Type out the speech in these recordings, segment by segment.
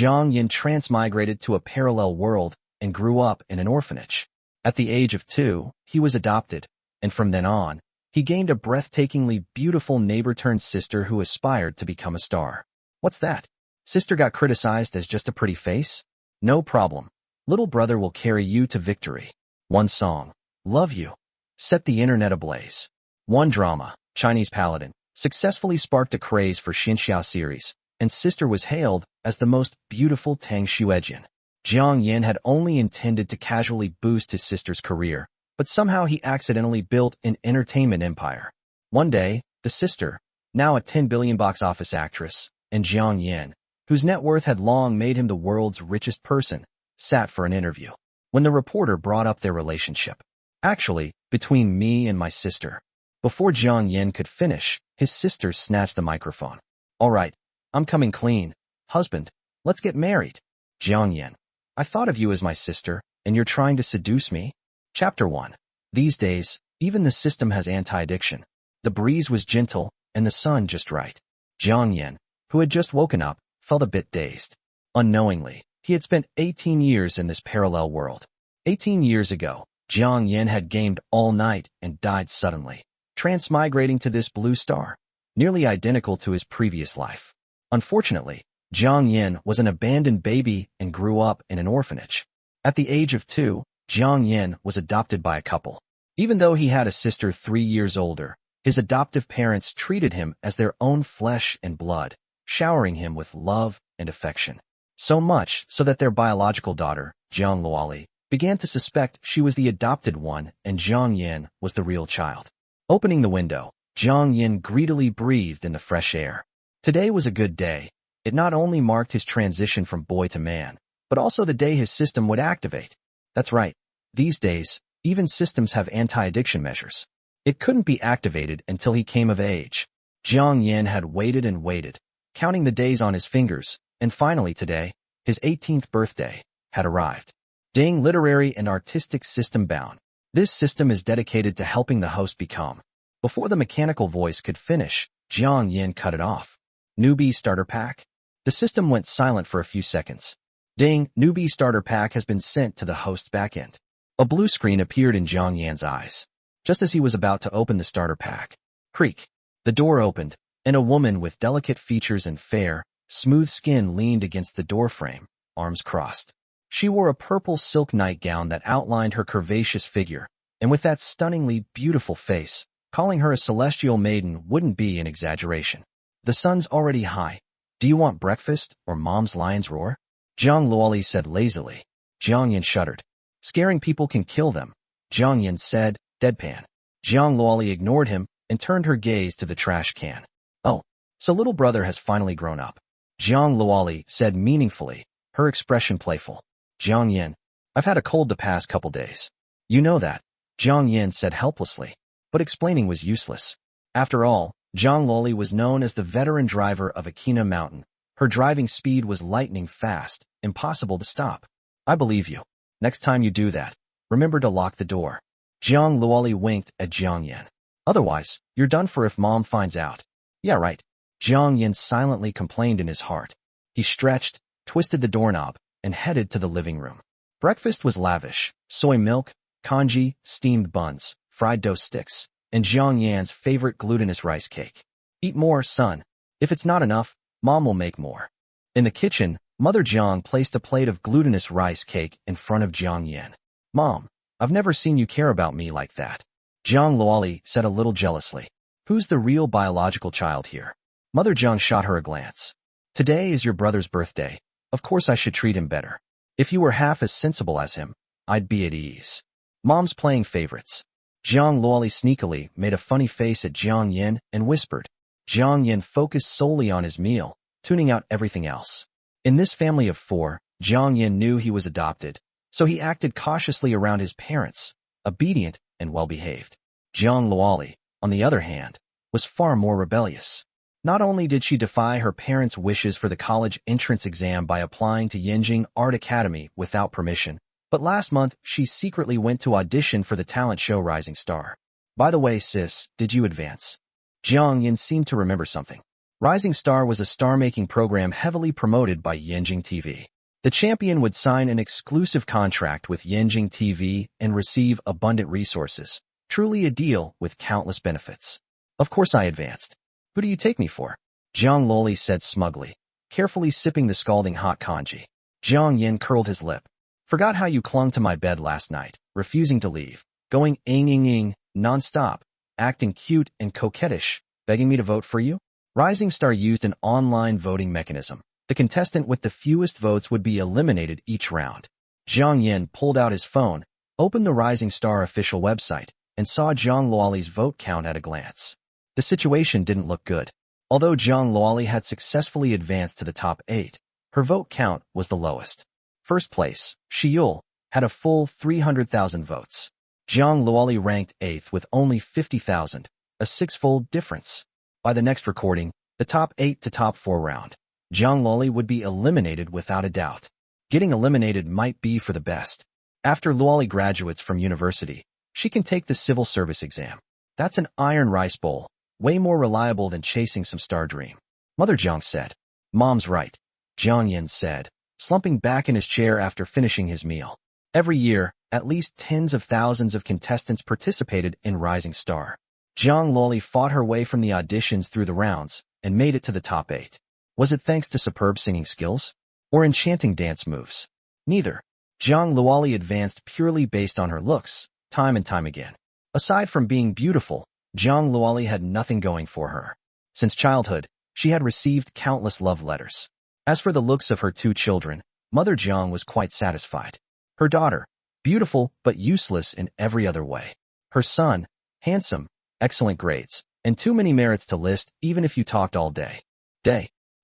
Jiang Yan transmigrated to a parallel world and grew up in an orphanage. At the age of 2, he was adopted, and from then on, he gained a breathtakingly beautiful neighbor-turned-sister who aspired to become a star. What's that? Sister got criticized as just a pretty face? No problem. Little brother will carry you to victory. One song, Love You, set the internet ablaze. One drama, Chinese Paladin, successfully sparked a craze for xianxia series, and sister was hailed as the most beautiful Tang Xuejian. Jiang Yan had only intended to casually boost his sister's career, but somehow he accidentally built an entertainment empire. One day, the sister, now a 10 billion box office actress, and Jiang Yan, whose net worth had long made him the world's richest person, sat for an interview. When the reporter brought up their relationship, actually, between me and my sister. Before Jiang Yan could finish, his sister snatched the microphone. All right, I'm coming clean. Husband, let's get married. Jiang Yan, I thought of you as my sister, and you're trying to seduce me? Chapter 1. These days, even the system has anti-addiction. The breeze was gentle, and the sun just right. Jiang Yan, who had just woken up, felt a bit dazed. Unknowingly, he had spent 18 years in this parallel world. 18 years ago, Jiang Yan had gamed all night and died suddenly, transmigrating to this blue star, nearly identical to his previous life. Unfortunately, Jiang Yan was an abandoned baby and grew up in an orphanage. At the age of 2, Jiang Yan was adopted by a couple. Even though he had a sister 3 years older, his adoptive parents treated him as their own flesh and blood, showering him with love and affection. So much so that their biological daughter, Jiang Luoli, began to suspect she was the adopted one and Jiang Yan was the real child. Opening the window, Jiang Yan greedily breathed in the fresh air. Today was a good day. It not only marked his transition from boy to man, but also the day his system would activate. That's right. These days, even systems have anti-addiction measures. It couldn't be activated until he came of age. Jiang Yan had waited and waited, counting the days on his fingers, and finally today, his 18th birthday, had arrived. Ding, literary and artistic system bound. This system is dedicated to helping the host become. Before the mechanical voice could finish, Jiang Yan cut it off. Newbie starter pack? The system went silent for a few seconds. Ding, newbie starter pack has been sent to the host's backend. A blue screen appeared in Jiang Yan's eyes. Just as he was about to open the starter pack. Creak. The door opened, and a woman with delicate features and fair, smooth skin leaned against the doorframe, arms crossed. She wore a purple silk nightgown that outlined her curvaceous figure, and with that stunningly beautiful face, calling her a celestial maiden wouldn't be an exaggeration. The sun's already high. Do you want breakfast or mom's lion's roar? Jiang Luoli said lazily. Jiang Yan shuddered. Scaring people can kill them, Jiang Yan said, deadpan. Jiang Luoli ignored him and turned her gaze to the trash can. Oh, so little brother has finally grown up. Jiang Luoli said meaningfully, her expression playful. Jiang Yan, I've had a cold the past couple days. You know that, Jiang Yan said helplessly. But explaining was useless. After all, Jiang Luoli was known as the veteran driver of Akina Mountain. Her driving speed was lightning fast, impossible to stop. I believe you. Next time you do that, remember to lock the door. Jiang Luoli winked at Jiang Yan. Otherwise, you're done for if mom finds out. Yeah, right. Jiang Yan silently complained in his heart. He stretched, twisted the doorknob, and headed to the living room. Breakfast was lavish. Soy milk, congee, steamed buns, fried dough sticks, and Jiang Yan's favorite glutinous rice cake. Eat more, son. If it's not enough, mom will make more. In the kitchen, Mother Jiang placed a plate of glutinous rice cake in front of Jiang Yan. Mom, I've never seen you care about me like that. Jiang Luoli said a little jealously. Who's the real biological child here? Mother Jiang shot her a glance. Today is your brother's birthday. Of course I should treat him better. If you were half as sensible as him, I'd be at ease. Mom's playing favorites. Jiang Luoli sneakily made a funny face at Jiang Yan and whispered. Jiang Yan focused solely on his meal, tuning out everything else. In this family of 4, Jiang Yan knew he was adopted, so he acted cautiously around his parents, obedient and well-behaved. Jiang Luoli, on the other hand, was far more rebellious. Not only did she defy her parents' wishes for the college entrance exam by applying to Yenjing Art Academy without permission, but last month she secretly went to audition for the talent show Rising Star. By the way, sis, did you advance? Jiang Yan seemed to remember something. Rising Star was a star-making program heavily promoted by Yanjing TV. The champion would sign an exclusive contract with Yanjing TV and receive abundant resources. Truly a deal with countless benefits. Of course I advanced. Who do you take me for? Jiang Loli said smugly, carefully sipping the scalding hot congee. Jiang Yan curled his lip. Forgot how you clung to my bed last night, refusing to leave, going ing non-stop, acting cute and coquettish, begging me to vote for you? Rising Star used an online voting mechanism. The contestant with the fewest votes would be eliminated each round. Jiang Yan pulled out his phone, opened the Rising Star official website, and saw Jiang Luoli's vote count at a glance. The situation didn't look good. Although Jiang Luoli had successfully advanced to the top 8, her vote count was the lowest. First place, Shiyul, had a full 300,000 votes. Jiang Luoli ranked 8th with only 50,000, a six-fold difference. By the next recording, the top 8 to top 4 round, Jiang Luoli would be eliminated without a doubt. Getting eliminated might be for the best. After Luoli graduates from university, she can take the civil service exam. That's an iron rice bowl, way more reliable than chasing some star dream. Mother Jiang said. Mom's right, Jiang Yan said, slumping back in his chair after finishing his meal. Every year, at least tens of thousands of contestants participated in Rising Star. Jiang Luoli fought her way from the auditions through the rounds and made it to the top 8. Was it thanks to superb singing skills? Or enchanting dance moves? Neither. Jiang Luoli advanced purely based on her looks, time and time again. Aside from being beautiful, Jiang Luoli had nothing going for her. Since childhood, she had received countless love letters. As for the looks of her 2 children, Mother Jiang was quite satisfied. Her daughter, beautiful but useless in every other way. Her son, handsome, excellent grades, and too many merits to list even if you talked all day.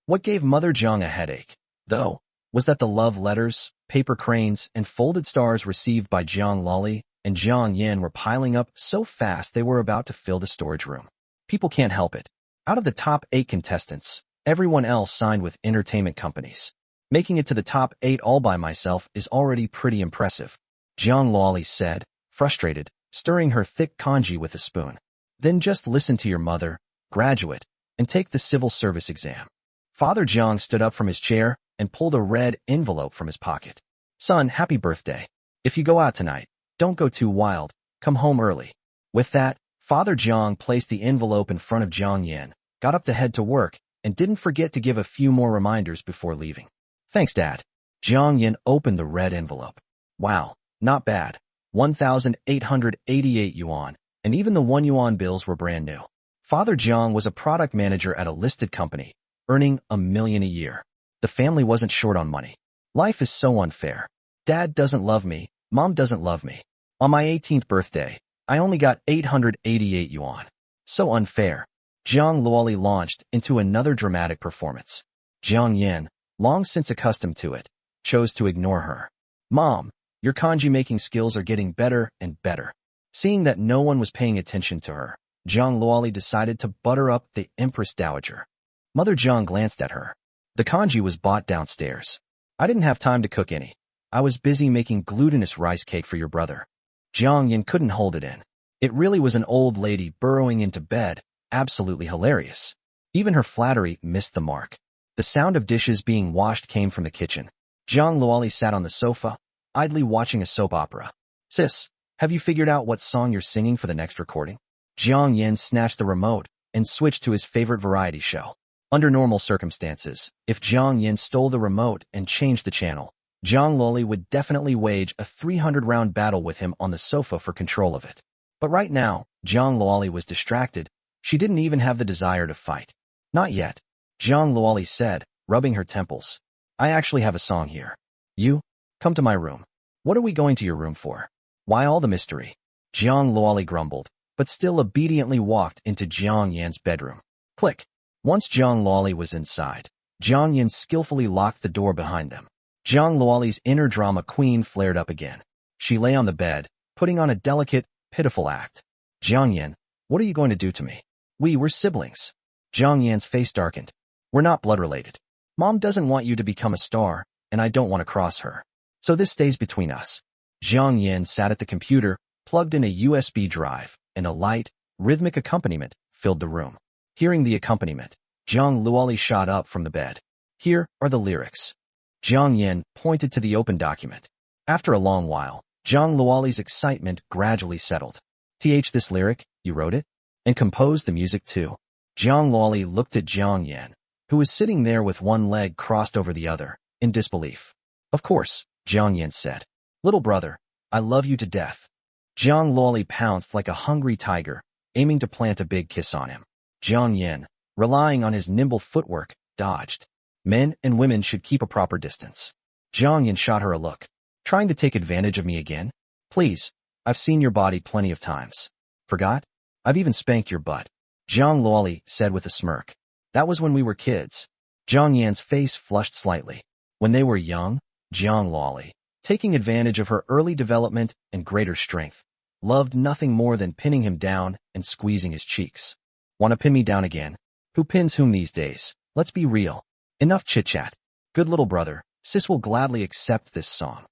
What gave Mother Jiang a headache, though, was that the love letters, paper cranes, and folded stars received by Jiang Luoli and Jiang Yan were piling up so fast they were about to fill the storage room. People can't help it. Out of the top 8 contestants, everyone else signed with entertainment companies. Making it to the top 8 all by myself is already pretty impressive, Jiang Luoli said, frustrated, stirring her thick congee with a spoon. Then just listen to your mother, graduate, and take the civil service exam. Father Jiang stood up from his chair and pulled a red envelope from his pocket. Son, happy birthday. If you go out tonight, don't go too wild, come home early. With that, Father Jiang placed the envelope in front of Jiang Yan, got up to head to work, and didn't forget to give a few more reminders before leaving. Thanks, Dad. Jiang Yan opened the red envelope. Wow, not bad. 1,888 yuan, and even the 1 yuan bills were brand new. Father Jiang was a product manager at a listed company, earning $1 million a year. The family wasn't short on money. Life is so unfair. Dad doesn't love me, Mom doesn't love me. On my 18th birthday, I only got 888 yuan. So unfair. Jiang Luoli launched into another dramatic performance. Jiang Yan, long since accustomed to it, chose to ignore her. Mom, your kanji-making skills are getting better and better. Seeing that no one was paying attention to her, Jiang Luoli decided to butter up the Empress Dowager. Mother Jiang glanced at her. The kanji was bought downstairs. I didn't have time to cook any. I was busy making glutinous rice cake for your brother. Jiang Yan couldn't hold it in. It really was an old lady burrowing into bed, absolutely hilarious. Even her flattery missed the mark. The sound of dishes being washed came from the kitchen. Jiang Luoli sat on the sofa, idly watching a soap opera. Sis, have you figured out what song you're singing for the next recording? Jiang Yan snatched the remote and switched to his favorite variety show. Under normal circumstances, if Jiang Yan stole the remote and changed the channel, Jiang Luoli would definitely wage a 300-round battle with him on the sofa for control of it. But right now, Jiang Luoli was distracted. She didn't even have the desire to fight. Not yet, Jiang Luoli said, rubbing her temples. I actually have a song here. You? Come to my room. What are we going to your room for? Why all the mystery? Jiang Luoli grumbled, but still obediently walked into Jiang Yan's bedroom. Click. Once Jiang Luoli was inside, Jiang Yan skillfully locked the door behind them. Jiang Luoli's inner drama queen flared up again. She lay on the bed, putting on a delicate, pitiful act. Jiang Yan, what are you going to do to me? We were siblings. Jiang Yan's face darkened. We're not blood related. Mom doesn't want you to become a star, and I don't want to cross her. So this stays between us. Jiang Yan sat at the computer, plugged in a USB drive, and a light, rhythmic accompaniment filled the room. Hearing the accompaniment, Jiang Luoli shot up from the bed. Here are the lyrics. Jiang Yan pointed to the open document. After a long while, Jiang Luoli's excitement gradually settled. This lyric, you wrote it? And composed the music too. Jiang Luoli looked at Jiang Yan, who was sitting there with one leg crossed over the other, in disbelief. Of course, Jiang Yan said. Little brother, I love you to death. Jiang Luoli pounced like a hungry tiger, aiming to plant a big kiss on him. Jiang Yan, relying on his nimble footwork, dodged. Men and women should keep a proper distance. Jiang Yan shot her a look. Trying to take advantage of me again? Please, I've seen your body plenty of times. Forgot? I've even spanked your butt. Jiang Luoli said with a smirk. That was when we were kids. Jiang Yan's face flushed slightly. When they were young, Jiang Luoli, taking advantage of her early development and greater strength, loved nothing more than pinning him down and squeezing his cheeks. Wanna pin me down again? Who pins whom these days? Let's be real. Enough chit-chat. Good little brother, sis will gladly accept this song.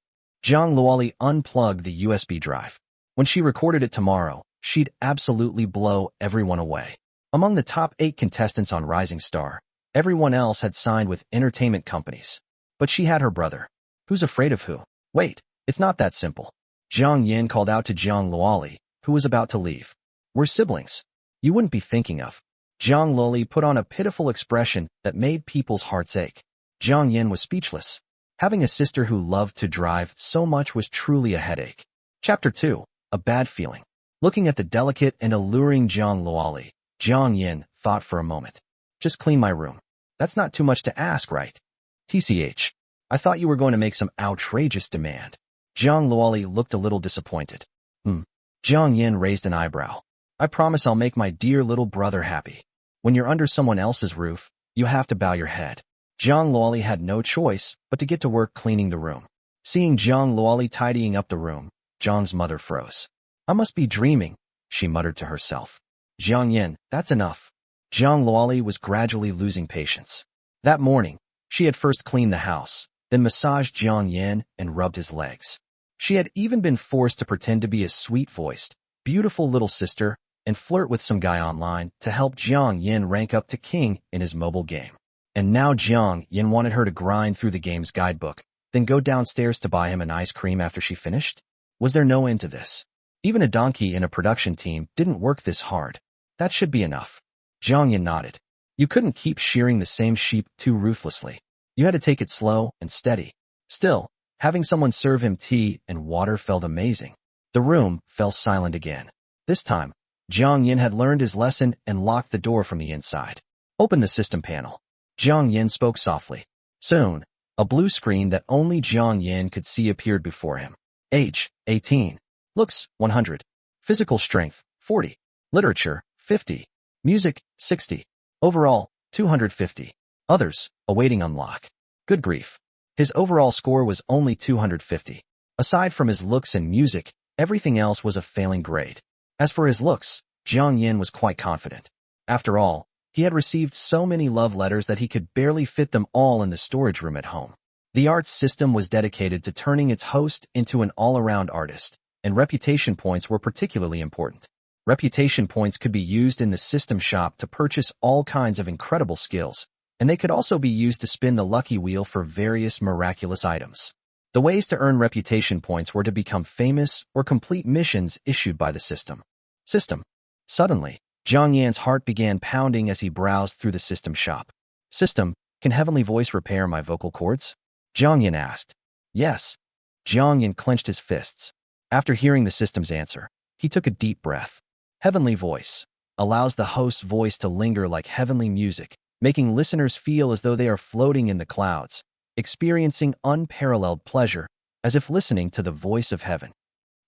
Jiang Luoli unplugged the USB drive. When she recorded it tomorrow, she'd absolutely blow everyone away. Among the top 8 contestants on Rising Star, everyone else had signed with entertainment companies. But she had her brother. Who's afraid of who? Wait, it's not that simple. Jiang Yan called out to Jiang Luoli, who was about to leave. We're siblings. You wouldn't be thinking of. Jiang Luoli put on a pitiful expression that made people's hearts ache. Jiang Yan was speechless. Having a sister who loved to drive so much was truly a headache. Chapter 2. A Bad Feeling. Looking at the delicate and alluring Jiang Luoli, Jiang Yan thought for a moment. Just clean my room. That's not too much to ask, right? I thought you were going to make some outrageous demand. Jiang Luoli looked a little disappointed. Jiang Yan raised an eyebrow. I promise I'll make my dear little brother happy. When you're under someone else's roof, you have to bow your head. Jiang Luoli had no choice but to get to work cleaning the room. Seeing Jiang Luoli tidying up the room, Jiang's mother froze. I must be dreaming, she muttered to herself. Jiang Yan, that's enough. Jiang Luoli was gradually losing patience. That morning, she had first cleaned the house, then massaged Jiang Yan and rubbed his legs. She had even been forced to pretend to be a sweet-voiced, beautiful little sister and flirt with some guy online to help Jiang Yan rank up to king in his mobile game. And now Jiang Yan wanted her to grind through the game's guidebook, then go downstairs to buy him an ice cream after she finished? Was there no end to this? Even a donkey in a production team didn't work this hard. That should be enough. Jiang Yan nodded. You couldn't keep shearing the same sheep too ruthlessly. You had to take it slow and steady. Still, having someone serve him tea and water felt amazing. The room fell silent again. This time, Jiang Yan had learned his lesson and locked the door from the inside. Open the system panel. Jiang Yan spoke softly. Soon, a blue screen that only Jiang Yan could see appeared before him. Age, 18. Looks, 100. Physical strength, 40. Literature, 50. Music, 60. Overall, 250. Others, awaiting unlock. Good grief. His overall score was only 250. Aside from his looks and music, everything else was a failing grade. As for his looks, Jiang Yan was quite confident. After all, he had received so many love letters that he could barely fit them all in the storage room at home. The arts system was dedicated to turning its host into an all-around artist, and reputation points were particularly important. Reputation points could be used in the system shop to purchase all kinds of incredible skills, and they could also be used to spin the lucky wheel for various miraculous items. The ways to earn reputation points were to become famous or complete missions issued by the system. Suddenly, Jiang Yan's heart began pounding as he browsed through the system shop. System, can Heavenly Voice repair my vocal cords? Jiang Yan asked. Yes. Jiang Yan clenched his fists. After hearing the system's answer, he took a deep breath. Heavenly Voice allows the host's voice to linger like heavenly music, making listeners feel as though they are floating in the clouds, experiencing unparalleled pleasure, as if listening to the voice of heaven.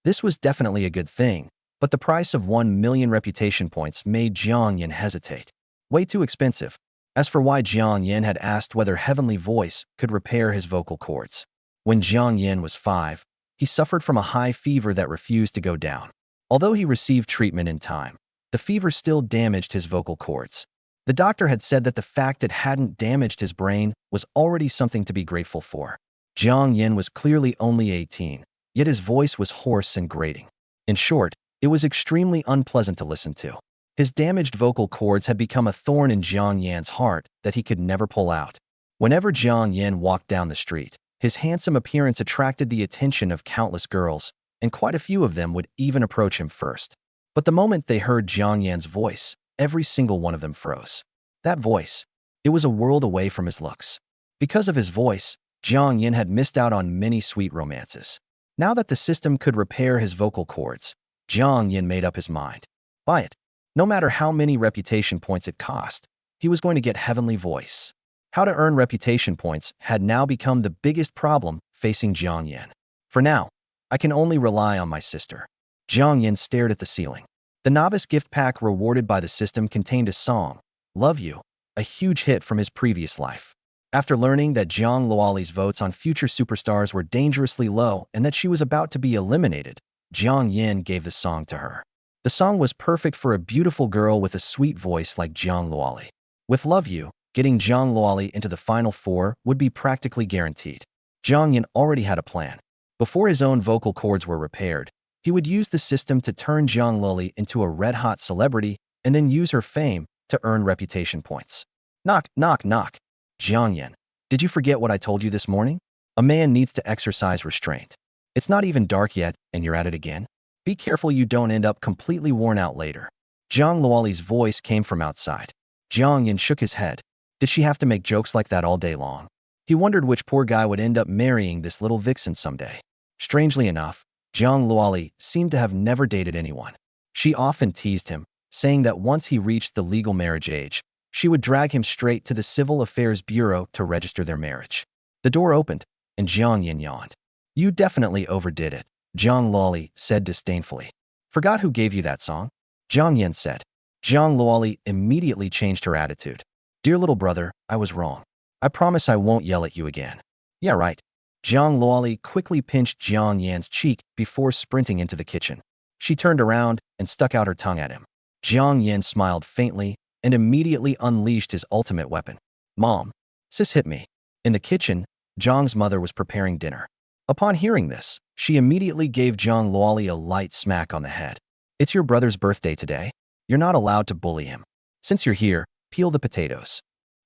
This was definitely a good thing, but the price of 1 million reputation points made Jiang Yan hesitate. Way too expensive. As for why Jiang Yan had asked whether Heavenly Voice could repair his vocal cords. When Jiang Yan was 5, he suffered from a high fever that refused to go down. Although he received treatment in time, the fever still damaged his vocal cords. The doctor had said that the fact it hadn't damaged his brain was already something to be grateful for. Jiang Yan was clearly only 18, yet his voice was hoarse and grating. In short, it was extremely unpleasant to listen to. His damaged vocal cords had become a thorn in Jiang Yan's heart that he could never pull out. Whenever Jiang Yan walked down the street, his handsome appearance attracted the attention of countless girls, and quite a few of them would even approach him first. But the moment they heard Jiang Yan's voice, every single one of them froze. That voice, it was a world away from his looks. Because of his voice, Jiang Yan had missed out on many sweet romances. Now that the system could repair his vocal cords, Jiang Yan made up his mind. Buy it. No matter how many reputation points it cost, he was going to get heavenly voice. How to earn reputation points had now become the biggest problem facing Jiang Yan. For now, I can only rely on my sister. Jiang Yan stared at the ceiling. The novice gift pack rewarded by the system contained a song, Love You, a huge hit from his previous life. After learning that Zhang Luoli's votes on future superstars were dangerously low and that she was about to be eliminated, Jiang Yan gave the song to her. The song was perfect for a beautiful girl with a sweet voice like Zhang Luoli. With Love You, getting Zhang Luoli into the final four would be practically guaranteed. Jiang Yan already had a plan. Before his own vocal cords were repaired, he would use the system to turn Zhang Luoli into a red-hot celebrity and then use her fame to earn reputation points. Knock, knock, knock. Jiang Yan, did you forget what I told you this morning? A man needs to exercise restraint. It's not even dark yet, and you're at it again? Be careful you don't end up completely worn out later. Zhang Luoli's voice came from outside. Jiang Yan shook his head. Did she have to make jokes like that all day long? He wondered which poor guy would end up marrying this little vixen someday. Strangely enough, Zhang Luoli seemed to have never dated anyone. She often teased him, saying that once he reached the legal marriage age, she would drag him straight to the Civil Affairs Bureau to register their marriage. The door opened, and Jiang Yan yawned. You definitely overdid it, Zhang Luoli said disdainfully. Forgot who gave you that song? Jiang Yan said. Zhang Luoli immediately changed her attitude. Dear little brother, I was wrong. I promise I won't yell at you again. Yeah, right. Zhang Luoli quickly pinched Jiang Yan's cheek before sprinting into the kitchen. She turned around and stuck out her tongue at him. Jiang Yan smiled faintly and immediately unleashed his ultimate weapon. Mom, sis hit me. In the kitchen, Zhang's mother was preparing dinner. Upon hearing this, she immediately gave Zhang Luoli a light smack on the head. It's your brother's birthday today. You're not allowed to bully him. Since you're here, peel the potatoes.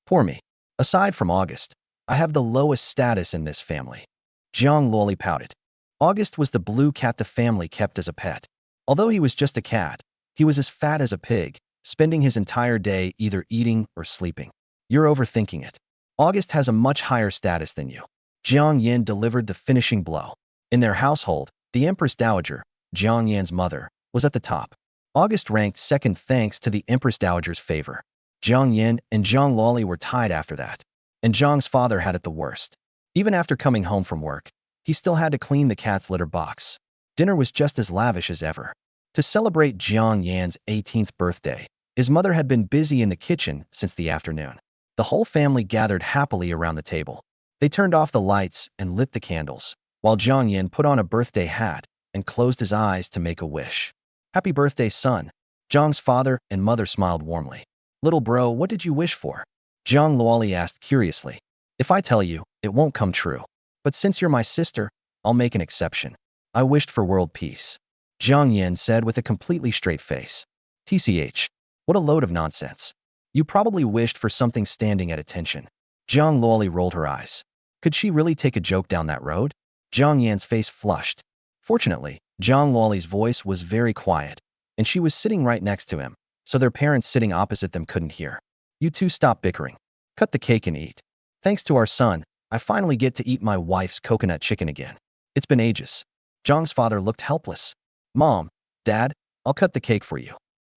Poor me. Aside from August, I have the lowest status in this family. Jiang Luoli pouted. August was the blue cat the family kept as a pet. Although he was just a cat, he was as fat as a pig, spending his entire day either eating or sleeping. You're overthinking it. August has a much higher status than you. Jiang Yan delivered the finishing blow. In their household, the Empress Dowager, Jiang Yan's mother, was at the top. August ranked second thanks to the Empress Dowager's favor. Jiang Yan and Zhang Luoli were tied after that. And Zhang's father had it the worst. Even after coming home from work, he still had to clean the cat's litter box. Dinner was just as lavish as ever. To celebrate Jiang Yan's 18th birthday, his mother had been busy in the kitchen since the afternoon. The whole family gathered happily around the table. They turned off the lights and lit the candles, while Jiang Yan put on a birthday hat and closed his eyes to make a wish. Happy birthday, son. Zhang's father and mother smiled warmly. Little bro, what did you wish for? Zhang Luoli asked curiously. If I tell you, it won't come true. But since you're my sister, I'll make an exception. I wished for world peace. Jiang Yan said with a completely straight face. TCH, what a load of nonsense. You probably wished for something standing at attention. Zhang Luoli rolled her eyes. Could she really take a joke down that road? Jiang Yan's face flushed. Fortunately, Zhang Luoli's voice was very quiet, and she was sitting right next to him, so their parents sitting opposite them couldn't hear. You two stop bickering. Cut the cake and eat. Thanks to our son, I finally get to eat my wife's coconut chicken again. It's been ages. Zhang's father looked helpless. Mom, Dad, I'll cut the cake for you.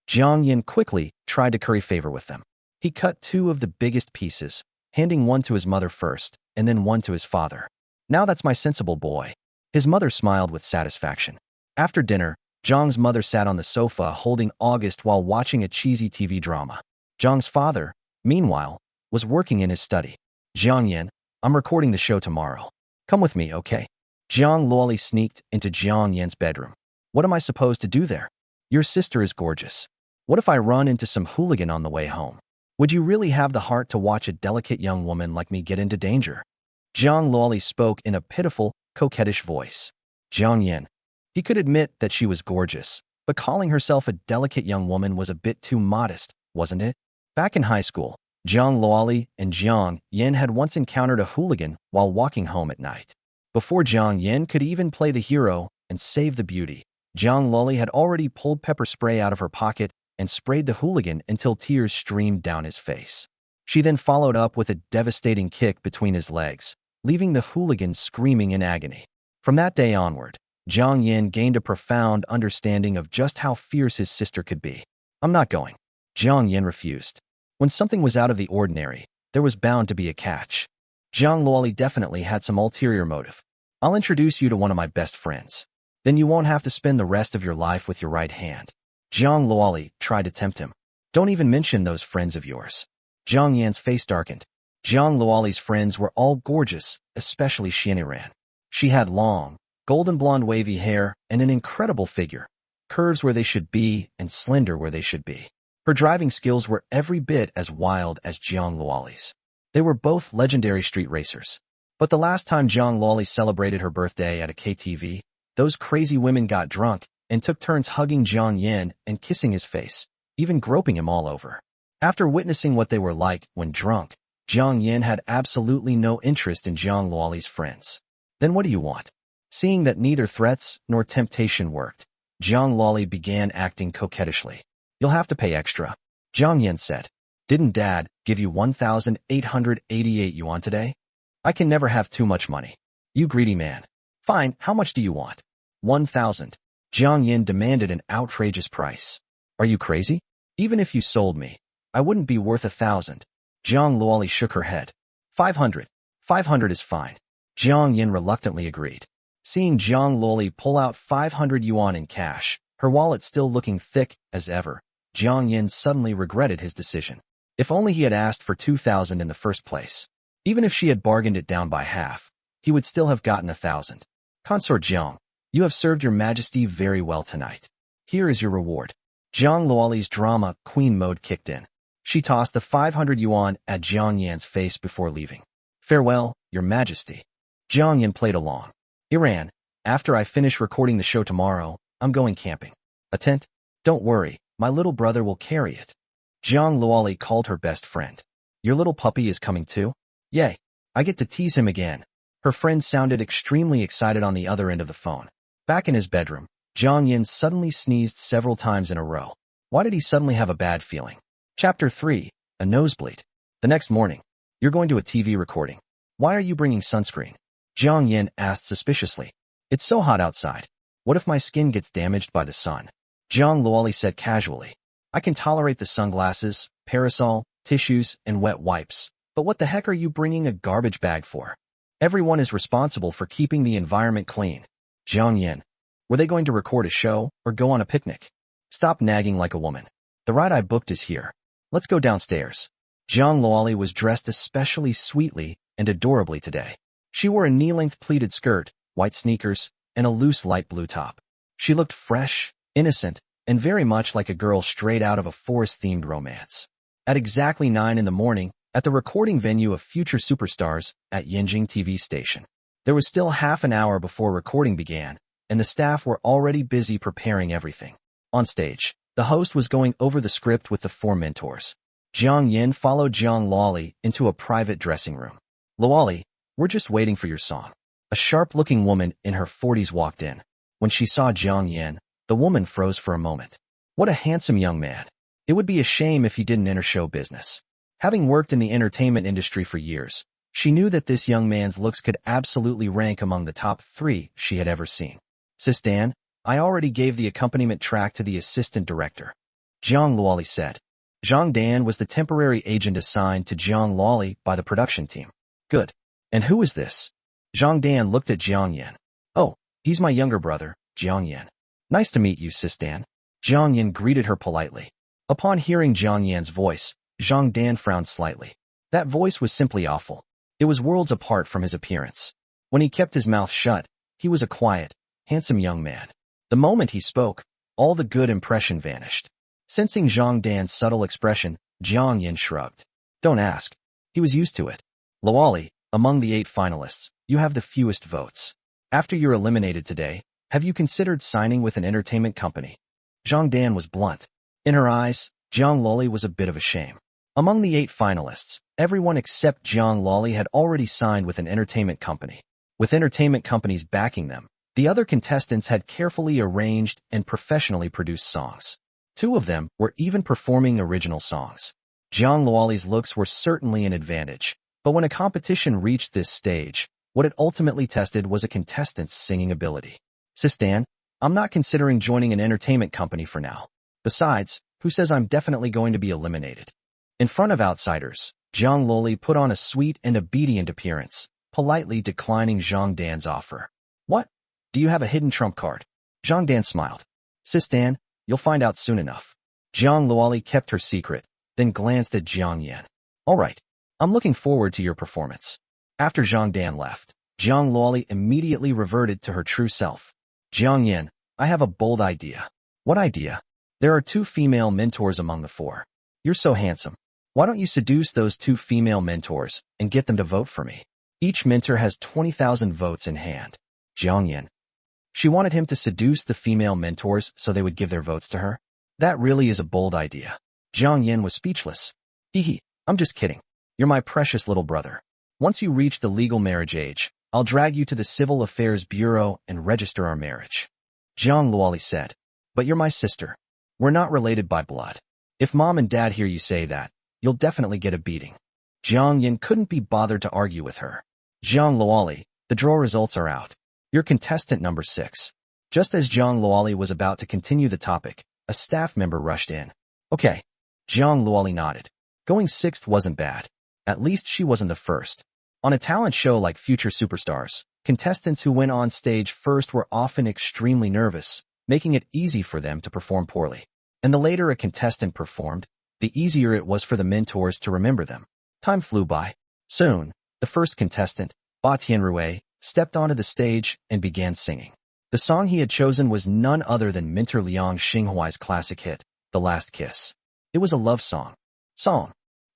Jiang Yan quickly tried to curry favor with them. He cut two of the biggest pieces, handing one to his mother first, and then one to his father. Now that's my sensible boy. His mother smiled with satisfaction. After dinner, Zhang's mother sat on the sofa holding August while watching a cheesy TV drama. Zhang's father, meanwhile, was working in his study. Jiang Yan, I'm recording the show tomorrow. Come with me, okay? Zhang Luoli sneaked into Jiang Yan's bedroom. What am I supposed to do there? Your sister is gorgeous. What if I run into some hooligan on the way home? Would you really have the heart to watch a delicate young woman like me get into danger? Zhang Luoli spoke in a pitiful, coquettish voice. Jiang Yan. He could admit that she was gorgeous, But calling herself a delicate young woman was a bit too modest, wasn't it? Back in high school, Jiang Luoli and Jiang Yan had once encountered a hooligan while walking home at night. Before Jiang Yan could even play the hero and save the beauty, Jiang Luoli had already pulled pepper spray out of her pocket and sprayed the hooligan until tears streamed down his face. She then followed up with a devastating kick between his legs, leaving the hooligan screaming in agony. From that day onward, Jiang Yan gained a profound understanding of just how fierce his sister could be. "I'm not going." Jiang Yan refused. When something was out of the ordinary, there was bound to be a catch. Jiang Luoli definitely had some ulterior motive. "I'll introduce you to one of my best friends. Then you won't have to spend the rest of your life with your right hand." Jiang Luoli tried to tempt him. "Don't even mention those friends of yours." Jiang Yan's face darkened. Jiang Luoli's friends were all gorgeous, especially Xianxia. She had long, golden blonde wavy hair and an incredible figure, curves where they should be and slender where they should be. Her driving skills were every bit as wild as Jiang Luoli's. They were both legendary street racers. But the last time Jiang Luoli celebrated her birthday at a KTV, those crazy women got drunk and took turns hugging Jiang Yan and kissing his face, even groping him all over. After witnessing what they were like when drunk, Jiang Yan had absolutely no interest in Jiang Luoli's friends. "Then what do you want?" Seeing that neither threats nor temptation worked, Jiang Luoli began acting coquettishly. "You'll have to pay extra," Jiang Yan said. "Didn't Dad give you 1,888 yuan today? I can never have too much money." "You greedy man." "Fine, how much do you want?" 1,000. Jiang Yan demanded an outrageous price. "Are you crazy? Even if you sold me, I wouldn't be worth 1,000. Jiang Luoli shook her head. 500. 500 is fine. Jiang Yan reluctantly agreed. Seeing Jiang Luoli pull out 500 yuan in cash, her wallet still looking thick as ever, Jiang Yan suddenly regretted his decision. If only he had asked for 2,000 in the first place. Even if she had bargained it down by half, he would still have gotten 1,000. "Consort Jiang, you have served your majesty very well tonight. Here is your reward." Jiang Luoli's drama queen mode kicked in. She tossed the 500 yuan at Jiang Yan's face before leaving. "Farewell, your majesty." Jiang Yan played along. "Iran, after I finish recording the show tomorrow, I'm going camping. A tent? Don't worry, my little brother will carry it." Jiang Luoli called her best friend. "Your little puppy is coming too? Yay, I get to tease him again." Her friend sounded extremely excited on the other end of the phone. Back in his bedroom, Jiang Yan suddenly sneezed several times in a row. Why did he suddenly have a bad feeling? Chapter 3, A Nosebleed. The next morning, "You're going to a TV recording. Why are you bringing sunscreen?" Jiang Yan asked suspiciously. "It's so hot outside. What if my skin gets damaged by the sun?" Jiang Luoli said casually. "I can tolerate the sunglasses, parasol, tissues, and wet wipes. But what the heck are you bringing a garbage bag for? Everyone is responsible for keeping the environment clean." Jiang Yan. "Were they going to record a show or go on a picnic?" "Stop nagging like a woman. The ride I booked is here. Let's go downstairs." Jiang Luoli was dressed especially sweetly and adorably today. She wore a knee-length pleated skirt, white sneakers, and a loose light blue top. She looked fresh, innocent, and very much like a girl straight out of a forest-themed romance. At exactly 9 in the morning, at the recording venue of future superstars at Yanjing TV station, there was still half an hour before recording began, and the staff were already busy preparing everything. On stage, the host was going over the script with the 4 mentors. Jiang Yan followed Jiang Luoli into a private dressing room. "Luoli, we're just waiting for your song." A sharp-looking woman in her 40s walked in. When she saw Jiang Yan, the woman froze for a moment. What a handsome young man. It would be a shame if he didn't enter show business. Having worked in the entertainment industry for years, she knew that this young man's looks could absolutely rank among the top 3 she had ever seen. "Sis Dan, I already gave the accompaniment track to the assistant director," Jiang Luoli said. Jiang Dan was the temporary agent assigned to Jiang Luoli by the production team. "Good. And who is this?" Jiang Dan looked at Jiang Yan. "Oh, he's my younger brother, Jiang Yan." "Nice to meet you, Sis Dan." Jiang Yan greeted her politely. Upon hearing Jiang Yan's voice, Jiang Dan frowned slightly. That voice was simply awful. It was worlds apart from his appearance. When he kept his mouth shut, he was a quiet, handsome young man. The moment he spoke, all the good impression vanished. Sensing Jiang Dan's subtle expression, Jiang Yan shrugged. "Don't ask." He was used to it. "Luoli, among the 8 finalists, you have the fewest votes. After you're eliminated today, have you considered signing with an entertainment company?" Jiang Dan was blunt. In her eyes, Jiang Loli was a bit of a shame. Among the 8 finalists, everyone except Jiang Loli had already signed with an entertainment company. With entertainment companies backing them, the other contestants had carefully arranged and professionally produced songs. 2 of them were even performing original songs. Jiang Loli's looks were certainly an advantage, but when a competition reached this stage, what it ultimately tested was a contestant's singing ability. Sistan, I'm not considering joining an entertainment company for now. Besides, who says I'm definitely going to be eliminated? In front of outsiders, Jiang Loli put on a sweet and obedient appearance, politely declining Jiang Dan's offer. What? Do you have a hidden trump card? Jiang Dan smiled. Sistan, you'll find out soon enough. Jiang Loli kept her secret, then glanced at Jiang Yan. All right, I'm looking forward to your performance. After Jiang Dan left, Jiang Loli immediately reverted to her true self. Jiang Yan, I have a bold idea. What idea? There are 2 female mentors among the 4. You're so handsome. Why don't you seduce those 2 female mentors and get them to vote for me? Each mentor has 20,000 votes in hand. Jiang Yan. She wanted him to seduce the female mentors so they would give their votes to her? That really is a bold idea. Jiang Yan was speechless. Hee, I'm just kidding. You're my precious little brother. Once you reach the legal marriage age, I'll drag you to the Civil Affairs Bureau and register our marriage. Jiang Loli said. But you're my sister. We're not related by blood. If Mom and Dad hear you say that, you'll definitely get a beating. Jiang Yan couldn't be bothered to argue with her. Jiang Loli, the draw results are out. You're contestant number 6. Just as Jiang Loli was about to continue the topic, a staff member rushed in. Okay. Jiang Loli nodded. Going 6th wasn't bad. At least she wasn't the first. On a talent show like Future Superstars, contestants who went on stage first were often extremely nervous, making it easy for them to perform poorly. And the later a contestant performed, the easier it was for the mentors to remember them. Time flew by. Soon, the first contestant, Ba Tianrui, stepped onto the stage and began singing. The song he had chosen was none other than mentor Liang Xinghuai's classic hit, The Last Kiss. It was a love song.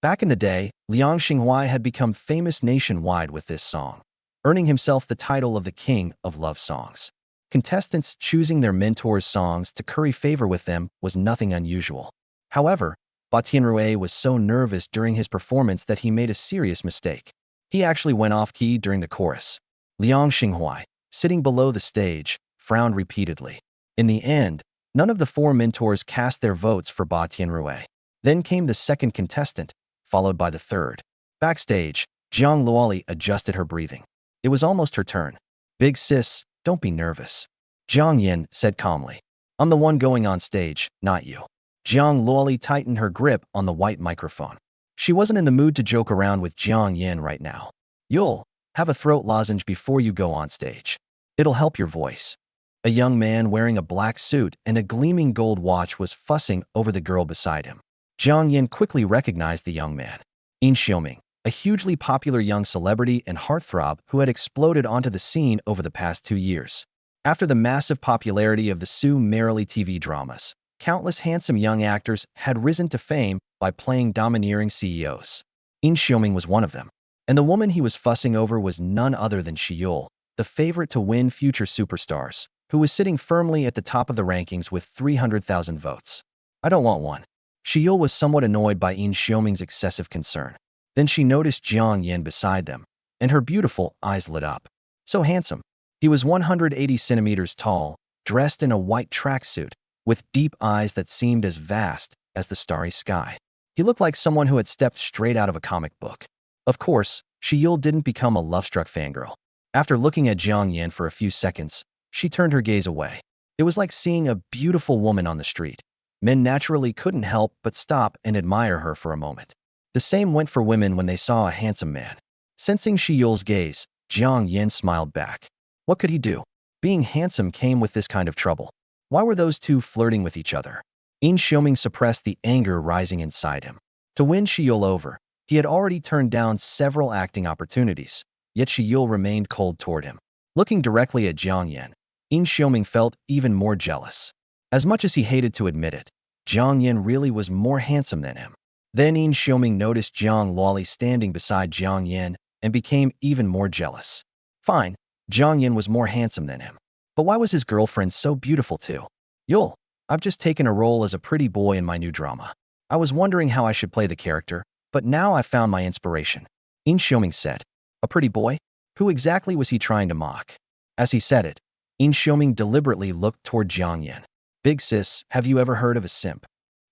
Back in the day, Liang Xinghuai had become famous nationwide with this song, earning himself the title of the king of love songs. Contestants choosing their mentors' songs to curry favor with them was nothing unusual. However, Ba Tianrui was so nervous during his performance that he made a serious mistake. He actually went off-key during the chorus. Liang Xinghuai, sitting below the stage, frowned repeatedly. In the end, none of the 4 mentors cast their votes for Ba Tianrui. Then came the second contestant, followed by the third. Backstage, Jiang Loli adjusted her breathing. It was almost her turn. Big sis, don't be nervous. Jiang Yan said calmly. I'm the one going on stage, not you. Jiang Loli tightened her grip on the white microphone. She wasn't in the mood to joke around with Jiang Yan right now. You'll have a throat lozenge before you go on stage. It'll help your voice. A young man wearing a black suit and a gleaming gold watch was fussing over the girl beside him. Jiang Yan quickly recognized the young man. Yin Xiaoming, a hugely popular young celebrity and heartthrob who had exploded onto the scene over the past 2 years. After the massive popularity of the Sue Merrily TV dramas, countless handsome young actors had risen to fame by playing domineering CEOs. Yin Xiaoming was one of them. And the woman he was fussing over was none other than Shiyul, the favorite to win Future Superstars, who was sitting firmly at the top of the rankings with 300,000 votes. I don't want one. Shiyul was somewhat annoyed by Yin Xiaoming's excessive concern. Then she noticed Jiang Yan beside them, and her beautiful eyes lit up. So handsome. He was 180 centimeters tall, dressed in a white tracksuit, with deep eyes that seemed as vast as the starry sky. He looked like someone who had stepped straight out of a comic book. Of course, Shiyul didn't become a love-struck fangirl. After looking at Jiang Yan for a few seconds, she turned her gaze away. It was like seeing a beautiful woman on the street. Men naturally couldn't help but stop and admire her for a moment. The same went for women when they saw a handsome man. Sensing Shiyul's gaze, Jiang Yan smiled back. What could he do? Being handsome came with this kind of trouble. Why were those 2 flirting with each other? Yin Xiaoming suppressed the anger rising inside him. To win Shiyul over, he had already turned down several acting opportunities, yet Shiyul remained cold toward him. Looking directly at Jiang Yan, Yin Xiaoming felt even more jealous. As much as he hated to admit it, Jiang Yan really was more handsome than him. Then Yin Xiaoming noticed Jiang Loli standing beside Jiang Yan and became even more jealous. Fine, Jiang Yan was more handsome than him. But why was his girlfriend so beautiful too? Yul, I've just taken a role as a pretty boy in my new drama. I was wondering how I should play the character, but now I've found my inspiration. In Xioming said. A pretty boy? Who exactly was he trying to mock? As he said it, In Xioming deliberately looked toward Jiang Yan. Big sis, have you ever heard of a simp?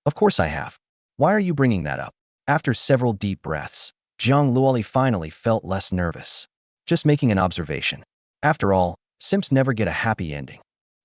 Of course I have. Why are you bringing that up? After several deep breaths, Jiang Luoli finally felt less nervous. Just making an observation. After all, simps never get a happy ending.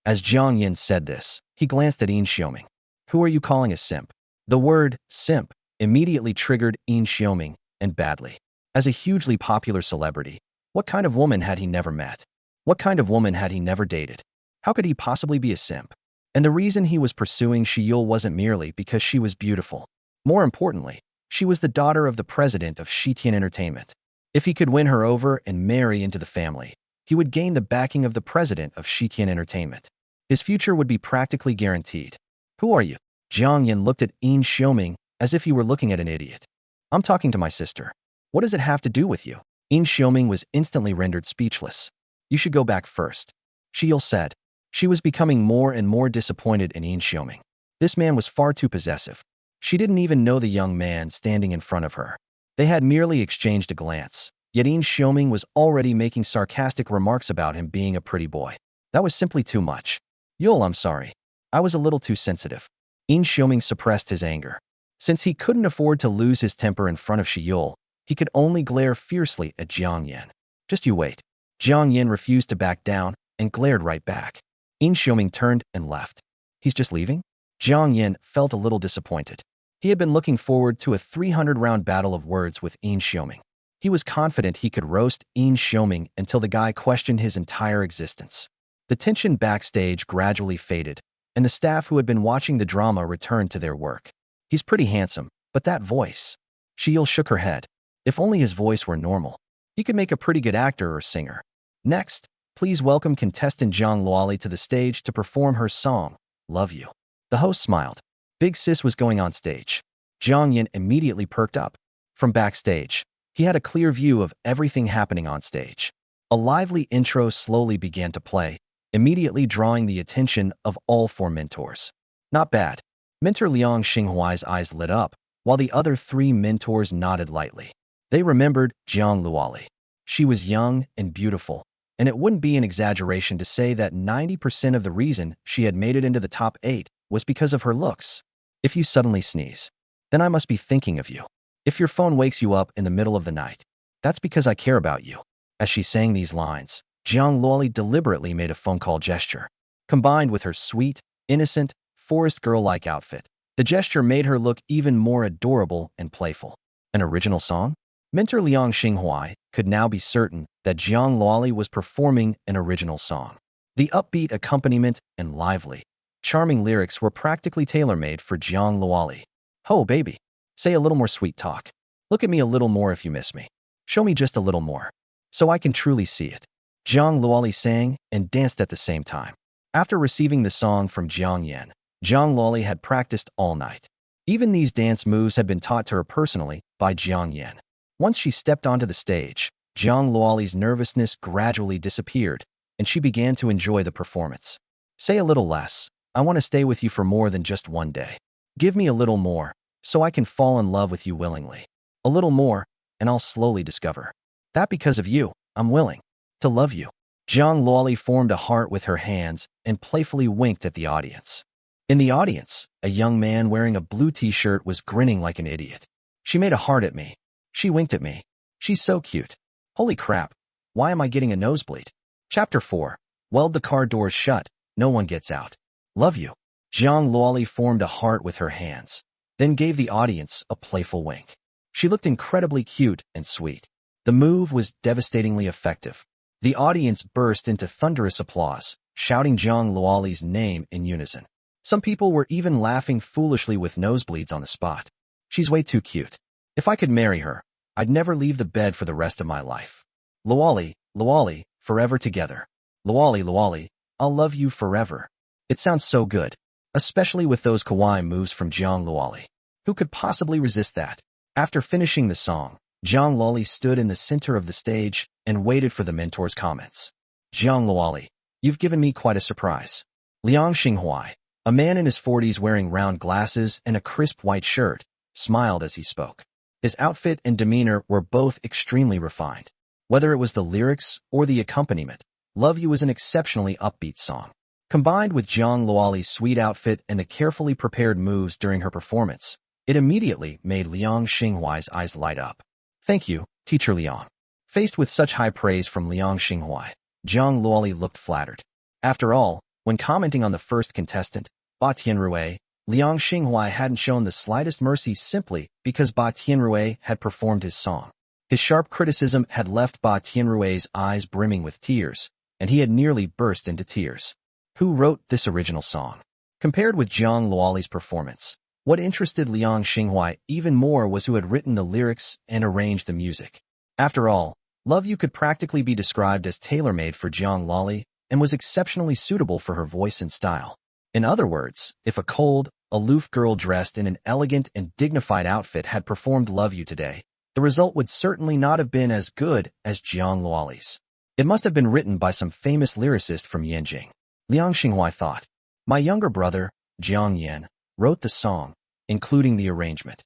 As Jiang Yan said this, he glanced at In Xioming. Who are you calling a simp? The word simp immediately triggered In Xioming, and badly. As a hugely popular celebrity, what kind of woman had he never met? What kind of woman had he never dated? How could he possibly be a simp? And the reason he was pursuing Shiyul wasn't merely because she was beautiful. More importantly, she was the daughter of the president of Shitian Entertainment. If he could win her over and marry into the family, he would gain the backing of the president of Shitian Entertainment. His future would be practically guaranteed. Who are you? Jiang Yan looked at In Xioming as if he were looking at an idiot. I'm talking to my sister. What does it have to do with you? In Xioming was instantly rendered speechless. You should go back first, Shiyul said. She was becoming more and more disappointed in In Xioming. This man was far too possessive. She didn't even know the young man standing in front of her. They had merely exchanged a glance, yet In Xioming was already making sarcastic remarks about him being a pretty boy. That was simply too much. Yul, I'm sorry. I was a little too sensitive. In Xioming suppressed his anger. Since he couldn't afford to lose his temper in front of Shiyul, he could only glare fiercely at Jiang Yan. Just you wait. Jiang Yan refused to back down and glared right back. In Xioming turned and left. He's just leaving? Jiang Yan felt a little disappointed. He had been looking forward to a 300-round battle of words with In Xioming. He was confident he could roast In Xioming until the guy questioned his entire existence. The tension backstage gradually faded, and the staff who had been watching the drama returned to their work. He's pretty handsome, but that voice. Shiyul shook her head. If only his voice were normal. He could make a pretty good actor or singer. Next, please welcome contestant Jiang Luoli to the stage to perform her song, Love You. The host smiled. Big Sis was going on stage. Jiang Yan immediately perked up. From backstage, he had a clear view of everything happening on stage. A lively intro slowly began to play, immediately drawing the attention of all four mentors. Not bad. Mentor Liang Xinghuai's eyes lit up, while the other three mentors nodded lightly. They remembered Jiang Luoli. She was young and beautiful, and it wouldn't be an exaggeration to say that 90% of the reason she had made it into the top 8 was because of her looks. If you suddenly sneeze, then I must be thinking of you. If your phone wakes you up in the middle of the night, that's because I care about you. As she sang these lines, Jiang Luoli deliberately made a phone call gesture. Combined with her sweet, innocent, forest girl-like outfit, the gesture made her look even more adorable and playful. An original song? Mentor Liang Xinghuai could now be certain that Jiang Luoli was performing an original song. The upbeat accompaniment and lively, charming lyrics were practically tailor-made for Jiang Luoli. Oh, baby. Say a little more sweet talk. Look at me a little more if you miss me. Show me just a little more, so I can truly see it. Jiang Luoli sang and danced at the same time. After receiving the song from Jiang Yan, Jiang Luoli had practiced all night. Even these dance moves had been taught to her personally by Jiang Yan. Once she stepped onto the stage, Jiang Luoli's nervousness gradually disappeared, and she began to enjoy the performance. Say a little less. I want to stay with you for more than just one day. Give me a little more, so I can fall in love with you willingly. A little more, and I'll slowly discover that because of you, I'm willing to love you. Jiang Luoli formed a heart with her hands and playfully winked at the audience. In the audience, a young man wearing a blue t-shirt was grinning like an idiot. She made a heart at me. She winked at me. She's so cute. Holy crap. Why am I getting a nosebleed? Chapter 4. Weld the car doors shut. No one gets out. Love you. Jiang Luoli formed a heart with her hands, then gave the audience a playful wink. She looked incredibly cute and sweet. The move was devastatingly effective. The audience burst into thunderous applause, shouting Jiang Luoli's name in unison. Some people were even laughing foolishly with nosebleeds on the spot. She's way too cute. If I could marry her, I'd never leave the bed for the rest of my life. Luoli, Luoli, forever together. Luoli, Luoli, I'll love you forever. It sounds so good, especially with those kawaii moves from Jiang Luoli. Who could possibly resist that? After finishing the song, Jiang Luoli stood in the center of the stage and waited for the mentor's comments. Jiang Luoli, you've given me quite a surprise. Liang Xinghuai, A man in his 40s wearing round glasses and a crisp white shirt smiled as he spoke. His outfit and demeanor were both extremely refined. Whether it was the lyrics or the accompaniment, Love You was an exceptionally upbeat song. Combined with Zhang Luoli's sweet outfit and the carefully prepared moves during her performance, it immediately made Liang Xinghuai's eyes light up. Thank you, Teacher Liang. Faced with such high praise from Liang Xinghuai, Zhang Luoli looked flattered. After all, when commenting on the first contestant, Ba Tianrui, Liang Xinghuai hadn't shown the slightest mercy simply because Ba Tianrui had performed his song. His sharp criticism had left Ba Tianrui's eyes brimming with tears, and he had nearly burst into tears. Who wrote this original song? Compared with Zhang Luoli's performance, what interested Liang Xinghuai even more was who had written the lyrics and arranged the music. After all, Love You could practically be described as tailor-made for Zhang Luoli and was exceptionally suitable for her voice and style. In other words, if a cold, aloof girl dressed in an elegant and dignified outfit had performed Love You today, the result would certainly not have been as good as Zhang Luoli's. It must have been written by some famous lyricist from Yanjing. Liang Xinghuai thought. My younger brother, Jiang Yan, wrote the song, including the arrangement.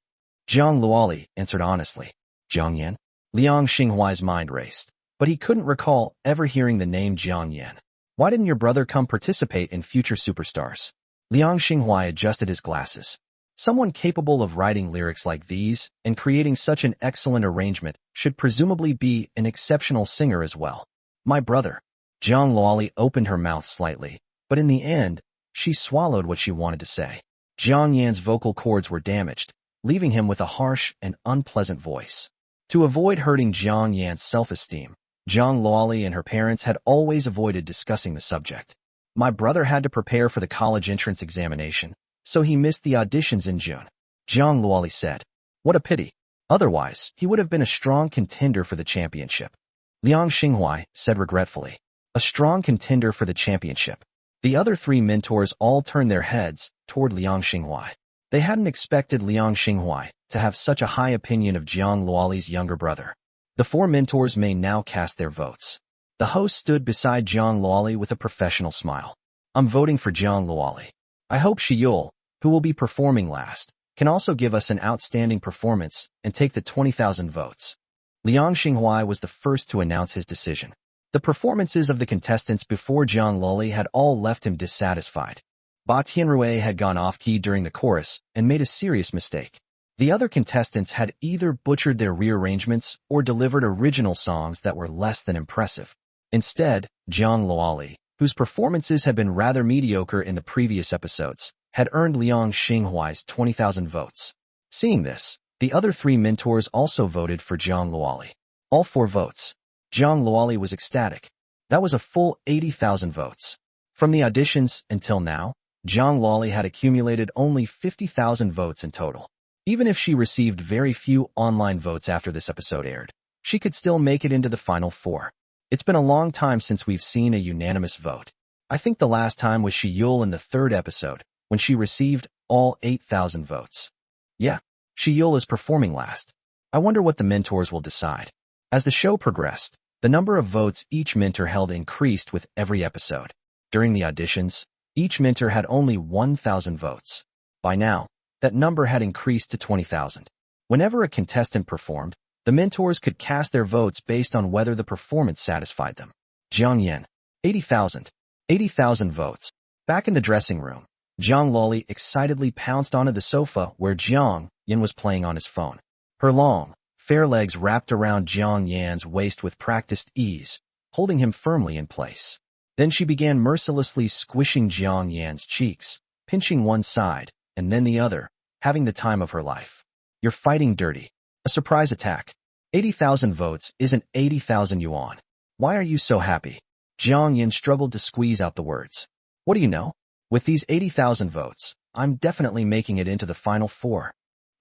Zhang Luoli answered honestly. Jiang Yan? Liang Xinghuai's mind raced, but he couldn't recall ever hearing the name Jiang Yan. Why didn't your brother come participate in Future Superstars? Liang Xinghuai adjusted his glasses. Someone capable of writing lyrics like these and creating such an excellent arrangement should presumably be an exceptional singer as well. My brother. Zhang Luoli opened her mouth slightly, but in the end, she swallowed what she wanted to say. Jiang Yan's vocal cords were damaged, leaving him with a harsh and unpleasant voice. To avoid hurting Jiang Yan's self-esteem, Zhang Luoli and her parents had always avoided discussing the subject. My brother had to prepare for the college entrance examination, so he missed the auditions in June. Zhang Luoli said. What a pity. Otherwise, he would have been a strong contender for the championship. Liang Xinghuai said regretfully. A strong contender for the championship. The other three mentors all turned their heads toward Liang Xinghuai. They hadn't expected Liang Xinghuai to have such a high opinion of Zhang Luoli's younger brother. The four mentors may now cast their votes. The host stood beside Zhang Luoli with a professional smile. I'm voting for Zhang Luoli. I hope Shiyul, who will be performing last, can also give us an outstanding performance and take the 20,000 votes. Liang Xinghuai was the first to announce his decision. The performances of the contestants before Zhang Luoli had all left him dissatisfied. Ba Tianrui had gone off-key during the chorus and made a serious mistake. The other contestants had either butchered their rearrangements or delivered original songs that were less than impressive. Instead, Zhang Luoli, whose performances had been rather mediocre in the previous episodes, had earned Liang Xinghuai's 20,000 votes. Seeing this, the other three mentors also voted for Zhang Luoli. All 4 votes. Zhang Luoli was ecstatic. That was a full 80,000 votes. From the auditions until now, Zhang Luoli had accumulated only 50,000 votes in total. Even if she received very few online votes after this episode aired, she could still make it into the final 4. It's been a long time since we've seen a unanimous vote. I think the last time was Shiyul in the 3rd episode, when she received all 8,000 votes. Yeah, Shiyul is performing last. I wonder what the mentors will decide. As the show progressed, the number of votes each mentor held increased with every episode. During the auditions, each mentor had only 1,000 votes. By now, that number had increased to 20,000. Whenever a contestant performed, the mentors could cast their votes based on whether the performance satisfied them. Jiang Yan, 80,000. 80,000 votes. Back in the dressing room, Zhang Luoli excitedly pounced onto the sofa where Jiang Yan was playing on his phone. Her long, fair legs wrapped around Jiang Yan's waist with practiced ease, holding him firmly in place. Then she began mercilessly squishing Jiang Yan's cheeks, pinching one side, and then the other, having the time of her life. You're fighting dirty. A surprise attack. 80,000 votes isn't 80,000 yuan. Why are you so happy? Jiang Yan struggled to squeeze out the words. What do you know? With these 80,000 votes, I'm definitely making it into the final 4.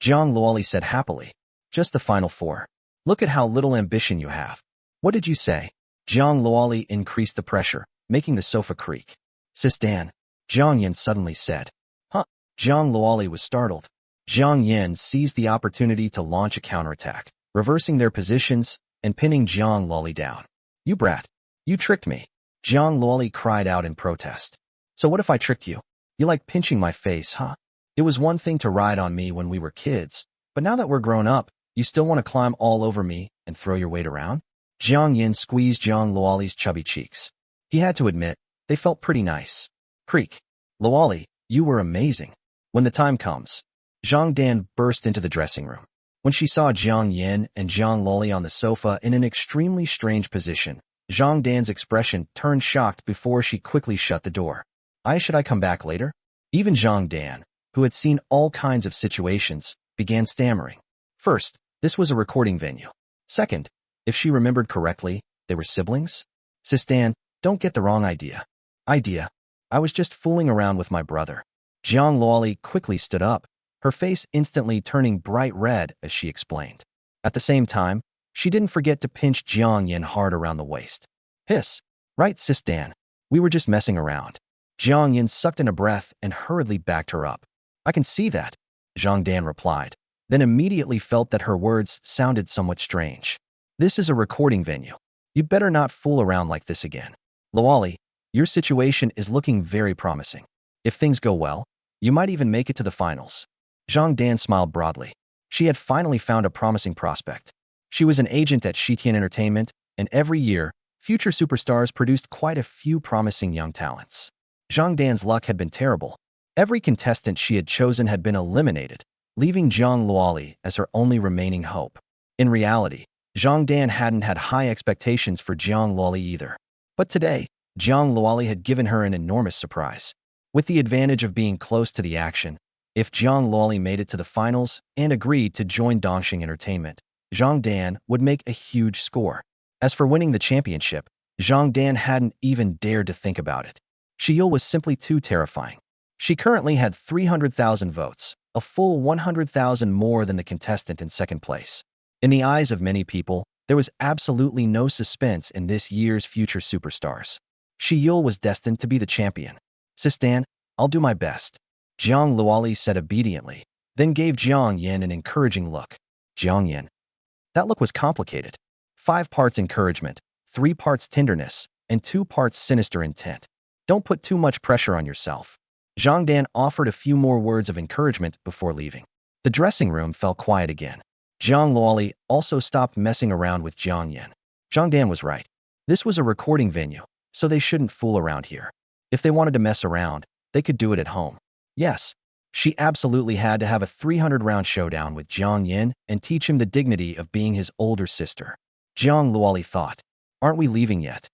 Zhang Luoli said happily. Just the final 4. Look at how little ambition you have. What did you say? Zhang Luoli increased the pressure, making the sofa creak. Sis Dan, Jiang Yan suddenly said. Huh? Zhang Luoli was startled. Jiang Yan seized the opportunity to launch a counterattack, reversing their positions and pinning Zhang Luoli down. You brat. You tricked me. Zhang Luoli cried out in protest. So what if I tricked you? You like pinching my face, huh? It was one thing to ride on me when we were kids, but now that we're grown up, you still want to climb all over me and throw your weight around? Jiang Yan squeezed Jiang Luoli's chubby cheeks. He had to admit, they felt pretty nice. Creak. Luoli, you were amazing. When the time comes. Zhang Dan burst into the dressing room. When she saw Jiang Yan and Jiang Luoli on the sofa in an extremely strange position, Zhang Dan's expression turned shocked before she quickly shut the door. Should I come back later? Even Zhang Dan, who had seen all kinds of situations, began stammering. First, this was a recording venue. Second, if she remembered correctly, they were siblings? Sistan, don't get the wrong idea. I was just fooling around with my brother. Jiang Luoli quickly stood up, her face instantly turning bright red as she explained. At the same time, she didn't forget to pinch Jiang Yan hard around the waist. Hiss. Right, Sistan. We were just messing around. Jiang Yan sucked in a breath and hurriedly backed her up. I can see that, Zhang Dan replied, then immediately felt that her words sounded somewhat strange. This is a recording venue. You'd better not fool around like this again. Luoli, your situation is looking very promising. If things go well, you might even make it to the finals. Zhang Dan smiled broadly. She had finally found a promising prospect. She was an agent at Xianxia Entertainment, and every year, future superstars produced quite a few promising young talents. Zhang Dan's luck had been terrible. Every contestant she had chosen had been eliminated, leaving Jiang Luoli as her only remaining hope. In reality, Zhang Dan hadn't had high expectations for Jiang Luoli either. But today, Jiang Luoli had given her an enormous surprise. With the advantage of being close to the action, if Jiang Luoli made it to the finals and agreed to join Dongxing Entertainment, Zhang Dan would make a huge score. As for winning the championship, Zhang Dan hadn't even dared to think about it. Xianxia was simply too terrifying. She currently had 300,000 votes, a full 100,000 more than the contestant in second place. In the eyes of many people, there was absolutely no suspense in this year's future superstars. Xianxia was destined to be the champion. Sistan, I'll do my best. Jiang Luoli said obediently, then gave Jiang Yan an encouraging look. Jiang Yan. That look was complicated. 5 parts encouragement, 3 parts tenderness, and 2 parts sinister intent. Don't put too much pressure on yourself. Zhang Dan offered a few more words of encouragement before leaving. The dressing room fell quiet again. Jiang Luoli also stopped messing around with Jiang Yan. Zhang Dan was right. This was a recording venue, so they shouldn't fool around here. If they wanted to mess around, they could do it at home. Yes, she absolutely had to have a 300-round showdown with Jiang Yan and teach him the dignity of being his older sister. Jiang Luoli thought, aren't we leaving yet?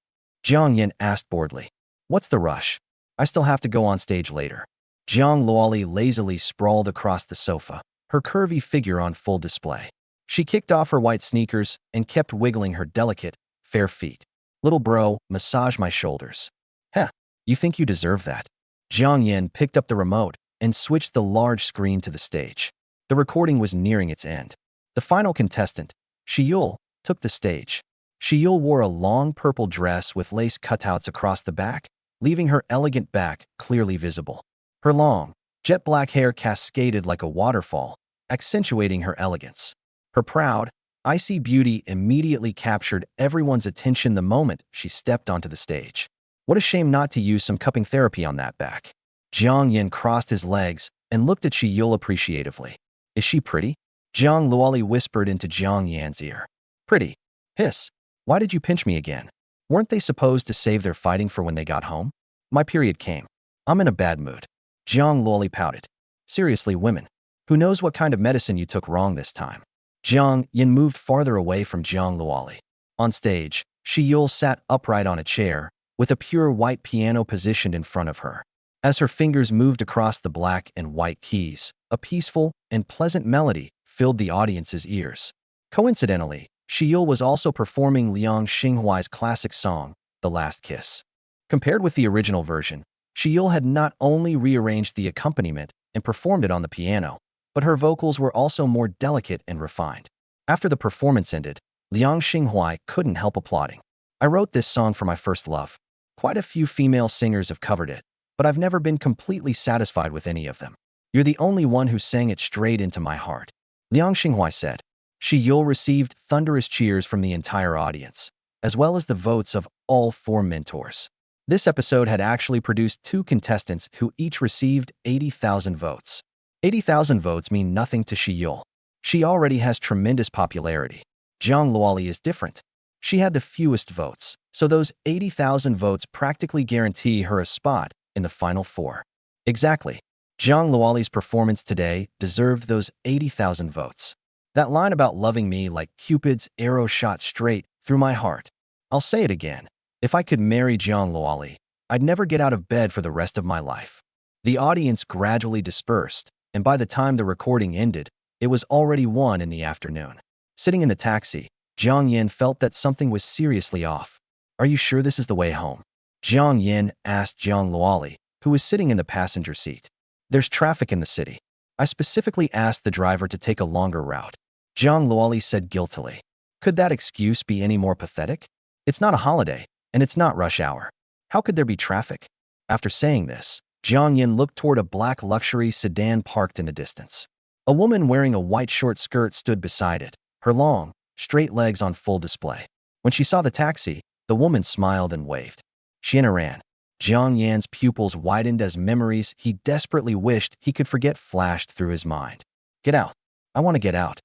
Jiang Yan asked boredly. What's the rush? I still have to go on stage later. Jiang Luoli lazily sprawled across the sofa, her curvy figure on full display. She kicked off her white sneakers and kept wiggling her delicate, fair feet. Little bro, massage my shoulders. Heh, you think you deserve that? Jiang Yan picked up the remote and switched the large screen to the stage. The recording was nearing its end. The final contestant, Xianxia, took the stage. Xianxia wore a long purple dress with lace cutouts across the back, leaving her elegant back clearly visible. Her long, jet black hair cascaded like a waterfall, accentuating her elegance. Her proud, icy beauty immediately captured everyone's attention the moment she stepped onto the stage. What a shame not to use some cupping therapy on that back. Jiang Yan crossed his legs and looked at Xianxia appreciatively. Is she pretty? Jiang Luoli whispered into Jiang Yan's ear. Pretty. Hiss. Why did you pinch me again? Weren't they supposed to save their fighting for when they got home? My period came. I'm in a bad mood. Jiang Luoli pouted. Seriously, women. Who knows what kind of medicine you took wrong this time? Jiang Yan moved farther away from Jiang Luoli. On stage, Xianxia sat upright on a chair, with a pure white piano positioned in front of her. As her fingers moved across the black and white keys, a peaceful and pleasant melody filled the audience's ears. Coincidentally, Xianxia was also performing Liang Xinghuai's classic song, The Last Kiss. Compared with the original version, Xianxia had not only rearranged the accompaniment and performed it on the piano, but her vocals were also more delicate and refined. After the performance ended, Liang Xinghuai couldn't help applauding. I wrote this song for my first love. Quite a few female singers have covered it, but I've never been completely satisfied with any of them. You're the only one who sang it straight into my heart. Liang Xinghuai said. Xianxia received thunderous cheers from the entire audience, as well as the votes of all 4 mentors. This episode had actually produced 2 contestants who each received 80,000 votes. 80,000 votes mean nothing to Shiyul. She already has tremendous popularity. Jiang Luoli is different. She had the fewest votes, so those 80,000 votes practically guarantee her a spot in the final 4. Exactly. Jiang Luoli's performance today deserved those 80,000 votes. That line about loving me like Cupid's arrow shot straight through my heart. I'll say it again. If I could marry Jiang Luoli, I'd never get out of bed for the rest of my life. The audience gradually dispersed, and by the time the recording ended, it was already 1 in the afternoon. Sitting in the taxi, Jiang Yan felt that something was seriously off. Are you sure this is the way home? Jiang Yan asked Jiang Luoli, who was sitting in the passenger seat. There's traffic in the city. I specifically asked the driver to take a longer route. Jiang Luoli said guiltily. Could that excuse be any more pathetic? It's not a holiday, and it's not rush hour. How could there be traffic? After saying this, Jiang Yan looked toward a black luxury sedan parked in the distance. A woman wearing a white short skirt stood beside it, her long, straight legs on full display. When she saw the taxi, the woman smiled and waved. Xianxia. Jiang Yan's pupils widened as memories he desperately wished he could forget flashed through his mind. Get out. I want to get out.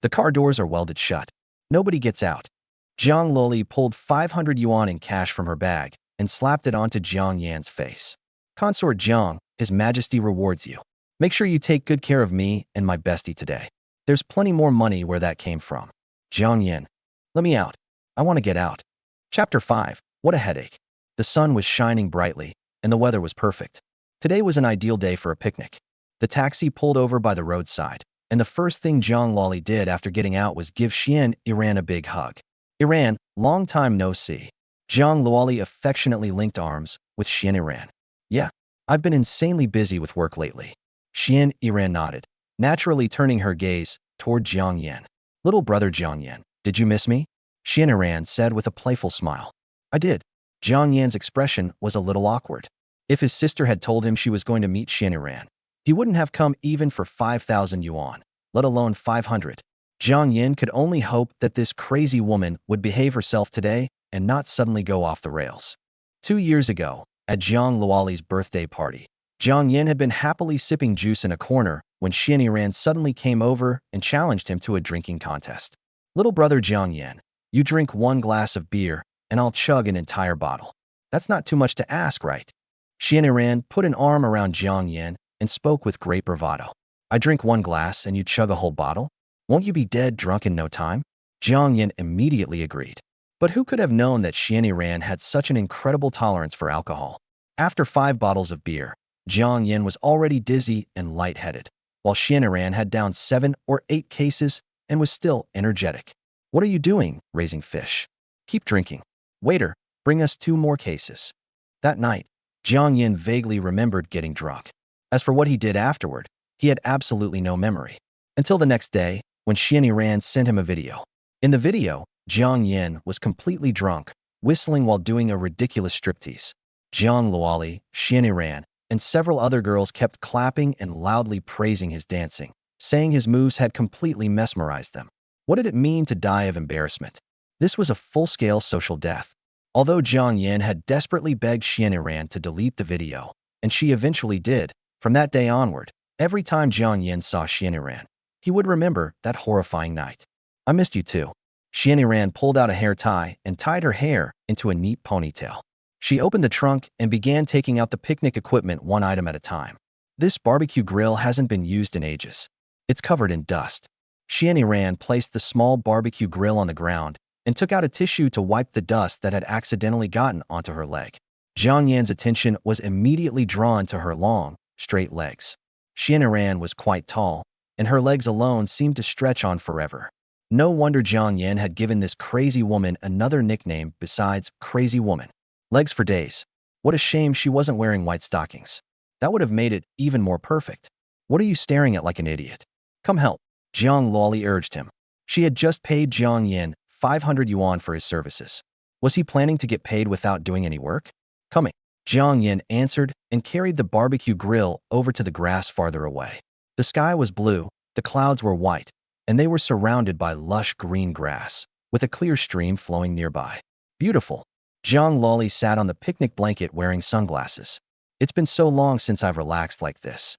The car doors are welded shut. Nobody gets out. Jiang Luoli pulled 500 yuan in cash from her bag and slapped it onto Jiang Yan's face. Consort Jiang, His Majesty rewards you. Make sure you take good care of me and my bestie today. There's plenty more money where that came from. Jiang Yan. Let me out. I want to get out. Chapter 5. What a headache. The sun was shining brightly, and the weather was perfect. Today was an ideal day for a picnic. The taxi pulled over by the roadside, and the first thing Jiang Luoli did after getting out was give Xianxia a big hug. Iran, long time no see. Jiang Luoli affectionately linked arms with Xianxia. Yeah, I've been insanely busy with work lately. Xianxia nodded, naturally turning her gaze toward Jiang Yan. Little brother Jiang Yan, did you miss me? Xianxia said with a playful smile. I did. Jiang Yan's expression was a little awkward. If his sister had told him she was going to meet Xianxia, he wouldn't have come even for 5,000 yuan, let alone 500. Jiang Yan could only hope that this crazy woman would behave herself today and not suddenly go off the rails. 2 years ago, at Jiang Luoli's birthday party, Jiang Yan had been happily sipping juice in a corner when Xianxia suddenly came over and challenged him to a drinking contest. Little brother Jiang Yan, you drink 1 glass of beer, and I'll chug an entire bottle. That's not too much to ask, right? Xianxia put an arm around Jiang Yan and spoke with great bravado. I drink 1 glass and you chug a whole bottle? Won't you be dead drunk in no time? Jiang Yan immediately agreed. But who could have known that Xianxia had such an incredible tolerance for alcohol? After 5 bottles of beer, Jiang Yan was already dizzy and lightheaded, while Xianxia had downed 7 or 8 cases and was still energetic. What are you doing, raising fish? Keep drinking. Waiter, bring us 2 more cases. That night, Jiang Yan vaguely remembered getting drunk. As for what he did afterward, he had absolutely no memory. Until the next day, when Xianxia sent him a video. In the video, Jiang Yan was completely drunk, whistling while doing a ridiculous striptease. Jiang Luoli, Xianxia, and several other girls kept clapping and loudly praising his dancing, saying his moves had completely mesmerized them. What did it mean to die of embarrassment? This was a full-scale social death. Although Jiang Yan had desperately begged Xianxia to delete the video, and she eventually did, from that day onward, every time Jiang Yan saw Xianxia, he would remember that horrifying night. I missed you too. Xianxia pulled out a hair tie and tied her hair into a neat ponytail. She opened the trunk and began taking out the picnic equipment 1 item at a time. This barbecue grill hasn't been used in ages. It's covered in dust. Xianxia placed the small barbecue grill on the ground and took out a tissue to wipe the dust that had accidentally gotten onto her leg. Jiang Yan's attention was immediately drawn to her long, straight legs. Xianxia was quite tall, and her legs alone seemed to stretch on forever. No wonder Jiang Yan had given this crazy woman another nickname besides Crazy Woman. Legs for days. What a shame she wasn't wearing white stockings. That would have made it even more perfect. What are you staring at like an idiot? Come help. Jiang Luoli urged him. She had just paid Jiang Yan 500 yuan for his services. Was he planning to get paid without doing any work? Coming. Jiang Yan answered and carried the barbecue grill over to the grass farther away. The sky was blue, the clouds were white, and they were surrounded by lush green grass, with a clear stream flowing nearby. Beautiful. Jiang Loli sat on the picnic blanket wearing sunglasses. It's been so long since I've relaxed like this.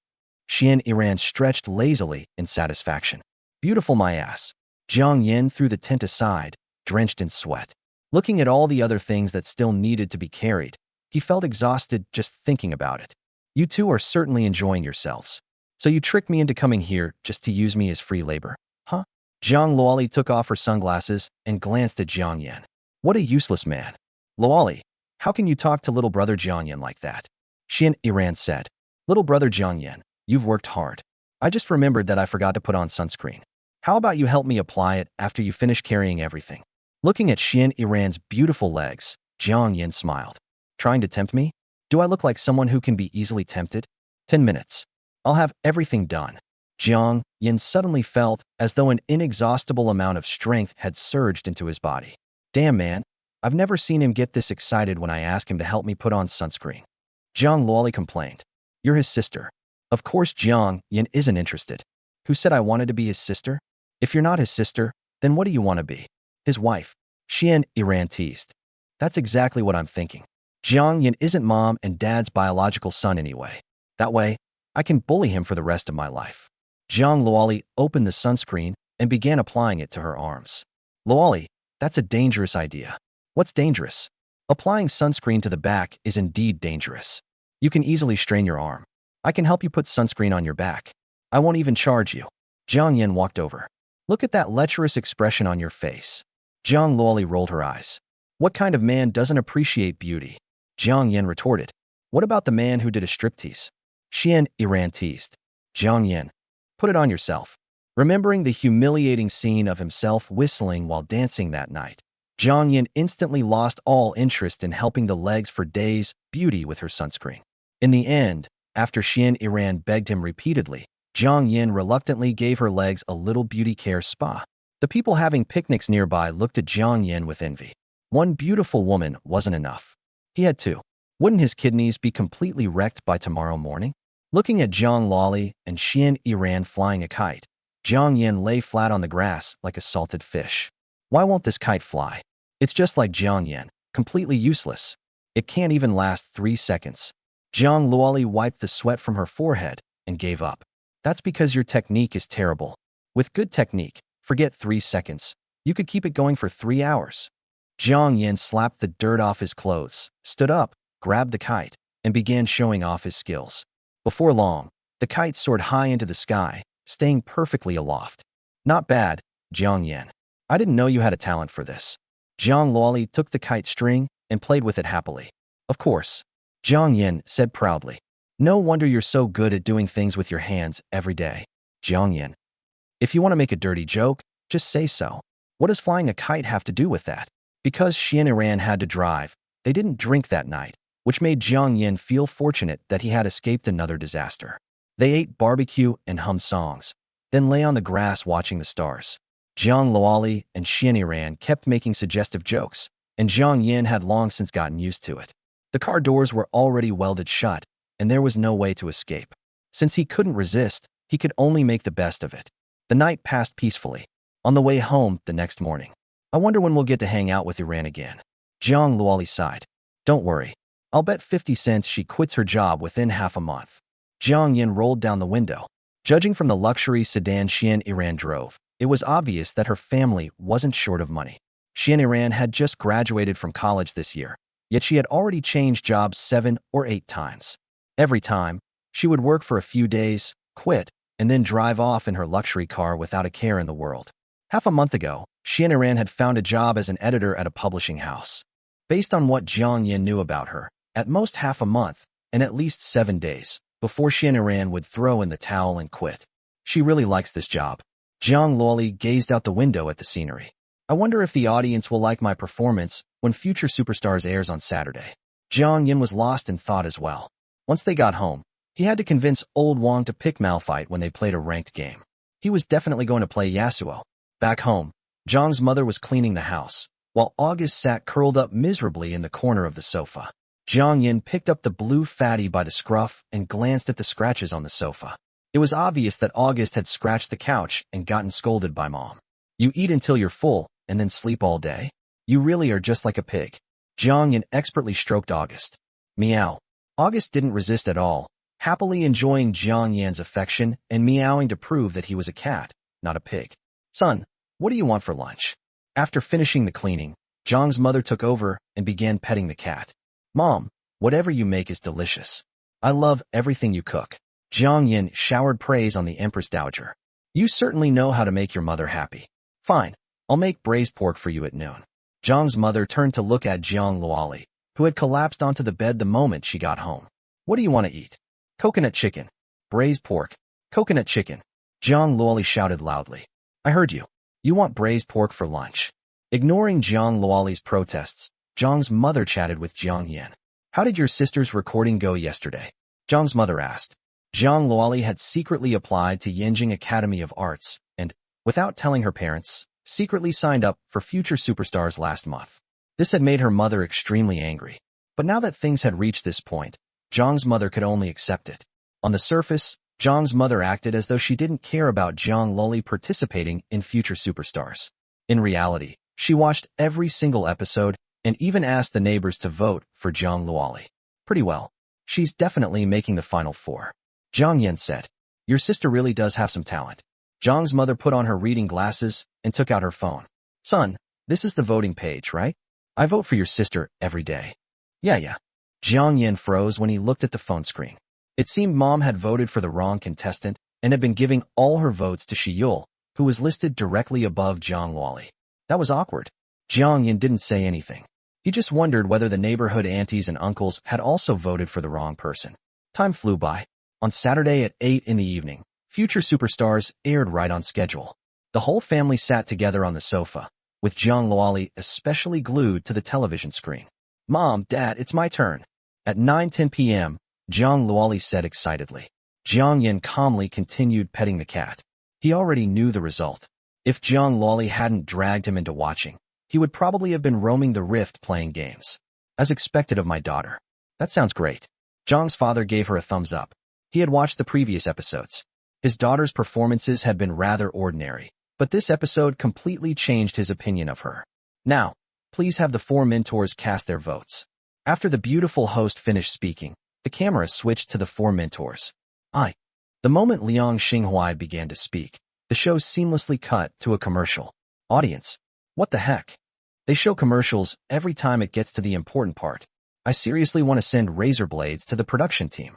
Xianxia stretched lazily in satisfaction. Beautiful my ass. Jiang Yan threw the tent aside, drenched in sweat. Looking at all the other things that still needed to be carried, he felt exhausted just thinking about it. You two are certainly enjoying yourselves. So you tricked me into coming here just to use me as free labor, huh? Jiang Luoli took off her sunglasses and glanced at Jiang Yan. What a useless man. Luoli, how can you talk to little brother Jiang Yan like that? Xianxia said. Little brother Jiang Yan, you've worked hard. I just remembered that I forgot to put on sunscreen. How about you help me apply it after you finish carrying everything? Looking at Xianxia's beautiful legs, Jiang Yan smiled. Trying to tempt me? Do I look like someone who can be easily tempted? 10 minutes. I'll have everything done. Jiang Yan suddenly felt as though an inexhaustible amount of strength had surged into his body. Damn, man. I've never seen him get this excited when I ask him to help me put on sunscreen. Jiang Luoli complained. You're his sister. Of course Jiang Yan isn't interested. Who said I wanted to be his sister? If you're not his sister, then what do you want to be? His wife. Xianxia teased. That's exactly what I'm thinking. Jiang Yan isn't mom and dad's biological son anyway. That way, I can bully him for the rest of my life. Jiang Luoli opened the sunscreen and began applying it to her arms. Luoli, that's a dangerous idea. What's dangerous? Applying sunscreen to the back is indeed dangerous. You can easily strain your arm. I can help you put sunscreen on your back. I won't even charge you. Jiang Yan walked over. Look at that lecherous expression on your face. Jiang Luoli rolled her eyes. What kind of man doesn't appreciate beauty? Jiang Yan retorted. What about the man who did a striptease? Xianxia teased. Jiang Yan, put it on yourself. Remembering the humiliating scene of himself whistling while dancing that night, Jiang Yan instantly lost all interest in helping the legs for days beauty with her sunscreen. In the end, after Xianxia begged him repeatedly, Jiang Yan reluctantly gave her legs a little beauty care spa. The people having picnics nearby looked at Jiang Yan with envy. One beautiful woman wasn't enough. He had two. Wouldn't his kidneys be completely wrecked by tomorrow morning? Looking at Jiang Luoli and Xianxia flying a kite, Jiang Yan lay flat on the grass like a salted fish. Why won't this kite fly? It's just like Jiang Yan, completely useless. It can't even last 3 seconds. Jiang Luoli wiped the sweat from her forehead and gave up. That's because your technique is terrible. With good technique, forget 3 seconds. You could keep it going for 3 hours. Jiang Yan slapped the dirt off his clothes, stood up, grabbed the kite, and began showing off his skills. Before long, the kite soared high into the sky, staying perfectly aloft. Not bad, Jiang Yan. I didn't know you had a talent for this. Jiang Luoli took the kite string and played with it happily. Of course, Jiang Yan said proudly. No wonder you're so good at doing things with your hands every day. Jiang Yan. If you want to make a dirty joke, just say so. What does flying a kite have to do with that? Because Xianxia had to drive, they didn't drink that night, which made Jiang Yan feel fortunate that he had escaped another disaster. They ate barbecue and hummed songs, then lay on the grass watching the stars. Jiang Luoli and Xianxia kept making suggestive jokes, and Jiang Yan had long since gotten used to it. The car doors were already welded shut, and there was no way to escape. Since he couldn't resist, he could only make the best of it. The night passed peacefully. On the way home the next morning, I wonder when we'll get to hang out with Iran again. Jiang Luoli sighed. Don't worry. I'll bet 50 cents she quits her job within half a month. Jiang Yan rolled down the window. Judging from the luxury sedan Xianxia drove, it was obvious that her family wasn't short of money. Xianxia had just graduated from college this year, yet she had already changed jobs 7 or 8 times. Every time, she would work for a few days, quit, and then drive off in her luxury car without a care in the world. Half a month ago, Xianxia had found a job as an editor at a publishing house. Based on what Jiang Yan knew about her, at most half a month, and at least 7 days, before Xianxia would throw in the towel and quit. She really likes this job. Jiang Luoli gazed out the window at the scenery. I wonder if the audience will like my performance when Future Superstars airs on Saturday. Jiang Yan was lost in thought as well. Once they got home, he had to convince old Wang to pick Malphite when they played a ranked game. He was definitely going to play Yasuo. Back home, Zhang's mother was cleaning the house, while August sat curled up miserably in the corner of the sofa. Jiang Yan picked up the blue fatty by the scruff and glanced at the scratches on the sofa. It was obvious that August had scratched the couch and gotten scolded by Mom. You eat until you're full and then sleep all day? You really are just like a pig. Jiang Yan expertly stroked August. Meow. August didn't resist at all, happily enjoying Jiang Yan's affection and meowing to prove that he was a cat, not a pig. Son, what do you want for lunch? After finishing the cleaning, Jiang's mother took over and began petting the cat. Mom, whatever you make is delicious. I love everything you cook. Jiang Yan showered praise on the Empress Dowager. You certainly know how to make your mother happy. Fine, I'll make braised pork for you at noon. Jiang's mother turned to look at Jiang Luoli, who had collapsed onto the bed the moment she got home. What do you want to eat? Coconut chicken. Braised pork. Coconut chicken. Jiang Luoli shouted loudly. I heard you. You want braised pork for lunch. Ignoring Jiang Luoli's protests, Jiang's mother chatted with Jiang Yan. How did your sister's recording go yesterday? Jiang's mother asked. Jiang Luoli had secretly applied to Yanjing Academy of Arts and, without telling her parents, secretly signed up for Future Superstars last month. This had made her mother extremely angry. But now that things had reached this point, Jiang's mother could only accept it. On the surface, Jiang's mother acted as though she didn't care about Jiang Luoli participating in Future Superstars. In reality, she watched every single episode and even asked the neighbors to vote for Jiang Luoli. Pretty well. She's definitely making the final four. Jiang Yan said, your sister really does have some talent. Jiang's mother put on her reading glasses and took out her phone. Son, this is the voting page, right? I vote for your sister every day. Yeah. Jiang Yan froze when he looked at the phone screen. It seemed Mom had voted for the wrong contestant and had been giving all her votes to Shiyul, who was listed directly above Jiang Luoli. That was awkward. Jiang Yan didn't say anything. He just wondered whether the neighborhood aunties and uncles had also voted for the wrong person. Time flew by. On Saturday at 8 in the evening, Future Superstars aired right on schedule. The whole family sat together on the sofa, with Jiang Luoli especially glued to the television screen. Mom, Dad, it's my turn. At 9:10 p.m., Jiang Luoli said excitedly. Jiang Yan calmly continued petting the cat. He already knew the result. If Jiang Luoli hadn't dragged him into watching, he would probably have been roaming the rift playing games. As expected of my daughter. That sounds great. Jiang's father gave her a thumbs up. He had watched the previous episodes. His daughter's performances had been rather ordinary, but this episode completely changed his opinion of her. Now, please have the four mentors cast their votes. After the beautiful host finished speaking, the camera switched to the four mentors. The moment Liang Xinghua began to speak, the show seamlessly cut to a commercial. Audience, what the heck? They show commercials every time it gets to the important part. I seriously want to send razor blades to the production team.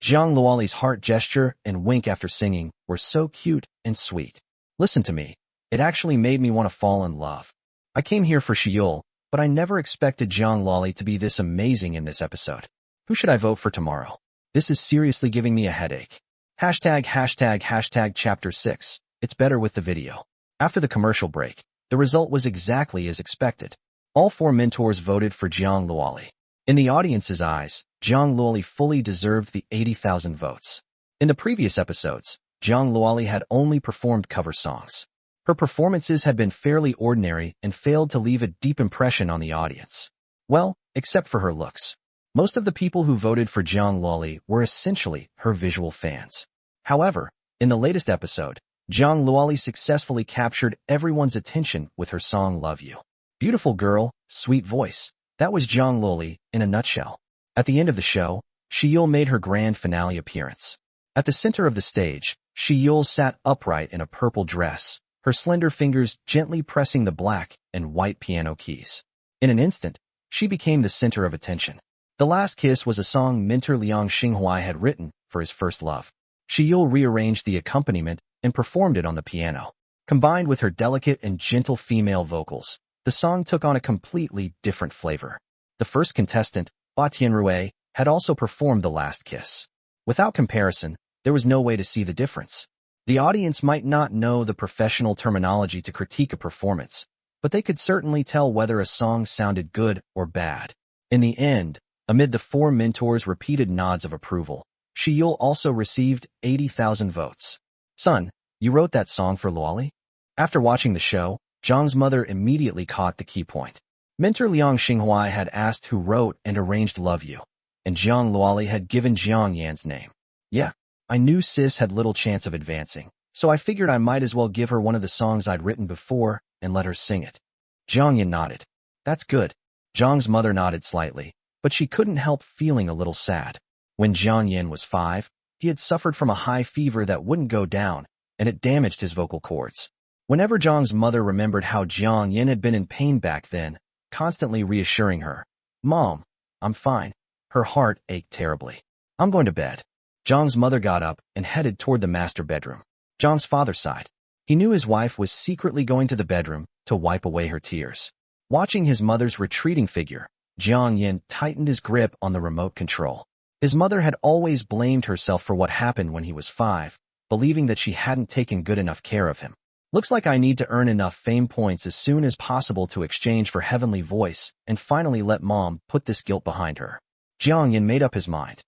Jiang Luoli's heart gesture and wink after singing were so cute and sweet. Listen to me. It actually made me want to fall in love. I came here for Shiyul, but I never expected Jiang Luoli to be this amazing in this episode. Who should I vote for tomorrow? This is seriously giving me a headache. ##### Chapter 6. It's better with the video. After the commercial break, the result was exactly as expected. All four mentors voted for Jiang Luoli. In the audience's eyes, Jiang Luoli fully deserved the 80,000 votes. In the previous episodes, Jiang Luoli had only performed cover songs. Her performances had been fairly ordinary and failed to leave a deep impression on the audience. Well, except for her looks. Most of the people who voted for Jiang Luoli were essentially her visual fans. However, in the latest episode, Jiang Luoli successfully captured everyone's attention with her song Love You. Beautiful girl, sweet voice. That was Jiang Luoli in a nutshell. At the end of the show, Shiyul made her grand finale appearance. At the center of the stage, Shiyul sat upright in a purple dress, her slender fingers gently pressing the black and white piano keys. In an instant, she became the center of attention. The Last Kiss was a song mentor Liang Xinghua had written for his first love. Shiyul rearranged the accompaniment and performed it on the piano. Combined with her delicate and gentle female vocals, the song took on a completely different flavor. The first contestant, Ba Tianrui, had also performed The Last Kiss. Without comparison, there was no way to see the difference. The audience might not know the professional terminology to critique a performance, but they could certainly tell whether a song sounded good or bad. In the end, amid the four mentors' repeated nods of approval, Shiyul also received 80,000 votes. Son, you wrote that song for Luoli? After watching the show, Jiang's mother immediately caught the key point. Mentor Liang Xinghua had asked who wrote and arranged Love You, and Jiang Luoli had given Jiang Yan's name. Yeah, I knew sis had little chance of advancing, so I figured I might as well give her one of the songs I'd written before and let her sing it. Jiang Yan nodded. That's good. Jiang's mother nodded slightly, but she couldn't help feeling a little sad. When Jiang Yan was 5, he had suffered from a high fever that wouldn't go down, and it damaged his vocal cords. Whenever Jiang's mother remembered how Jiang Yan had been in pain back then, constantly reassuring her, "Mom, I'm fine," her heart ached terribly. "I'm going to bed." Jiang's mother got up and headed toward the master bedroom. Jiang's father sighed. He knew his wife was secretly going to the bedroom to wipe away her tears. Watching his mother's retreating figure, Jiang Yan tightened his grip on the remote control. His mother had always blamed herself for what happened when he was 5, believing that she hadn't taken good enough care of him. "Looks like I need to earn enough fame points as soon as possible to exchange for heavenly voice and finally let Mom put this guilt behind her." Jiang Yan made up his mind.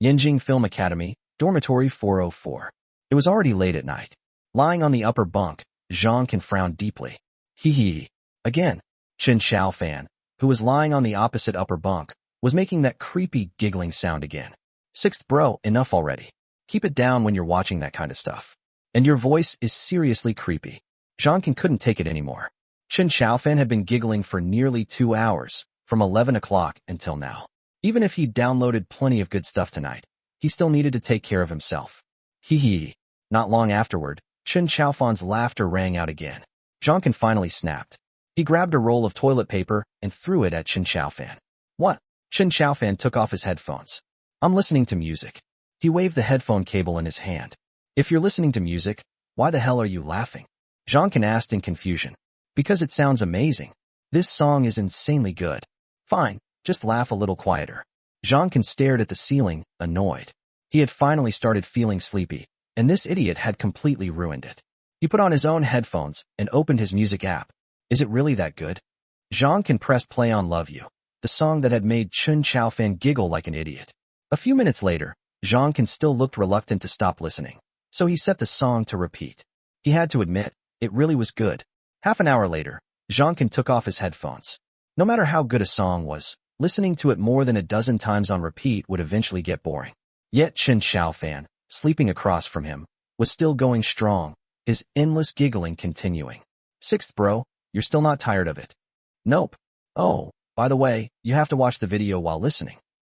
Yanjing Film Academy, Dormitory 404. It was already late at night. Lying on the upper bunk, Jiang Yan frowned deeply. Hee. Again. Chen Xiaofan, who was lying on the opposite upper bunk, was making that creepy giggling sound again. "Sixth bro, enough already. Keep it down when you're watching that kind of stuff. And your voice is seriously creepy." Jiang Yan couldn't take it anymore. Chen Xiaofan had been giggling for nearly 2 hours, from 11 o'clock until now. Even if he'd downloaded plenty of good stuff tonight, he still needed to take care of himself. Hee. Not long afterward, Chen Xiaofan's laughter rang out again. Jiang Yan finally snapped. He grabbed a roll of toilet paper and threw it at Chen Xiaofan. "What?" Chen Xiaofan took off his headphones. "I'm listening to music." He waved the headphone cable in his hand. "If you're listening to music, why the hell are you laughing?" Jiang Yan asked in confusion. "Because it sounds amazing. This song is insanely good." "Fine, just laugh a little quieter." Jiang Yan stared at the ceiling, annoyed. He had finally started feeling sleepy, and this idiot had completely ruined it. He put on his own headphones and opened his music app. Is it really that good? Jiang Yan pressed play on Love You, the song that had made Chen Xiaofan giggle like an idiot. A few minutes later, Jiang Yan still looked reluctant to stop listening, so he set the song to repeat. He had to admit, it really was good. Half an hour later, Jiang Yan took off his headphones. No matter how good a song was, listening to it more than a dozen times on repeat would eventually get boring. Yet Chen Xiaofan, sleeping across from him, was still going strong, his endless giggling continuing. "Sixth bro, you're still not tired of it?" "Nope. Oh, by the way, you have to watch the video while listening."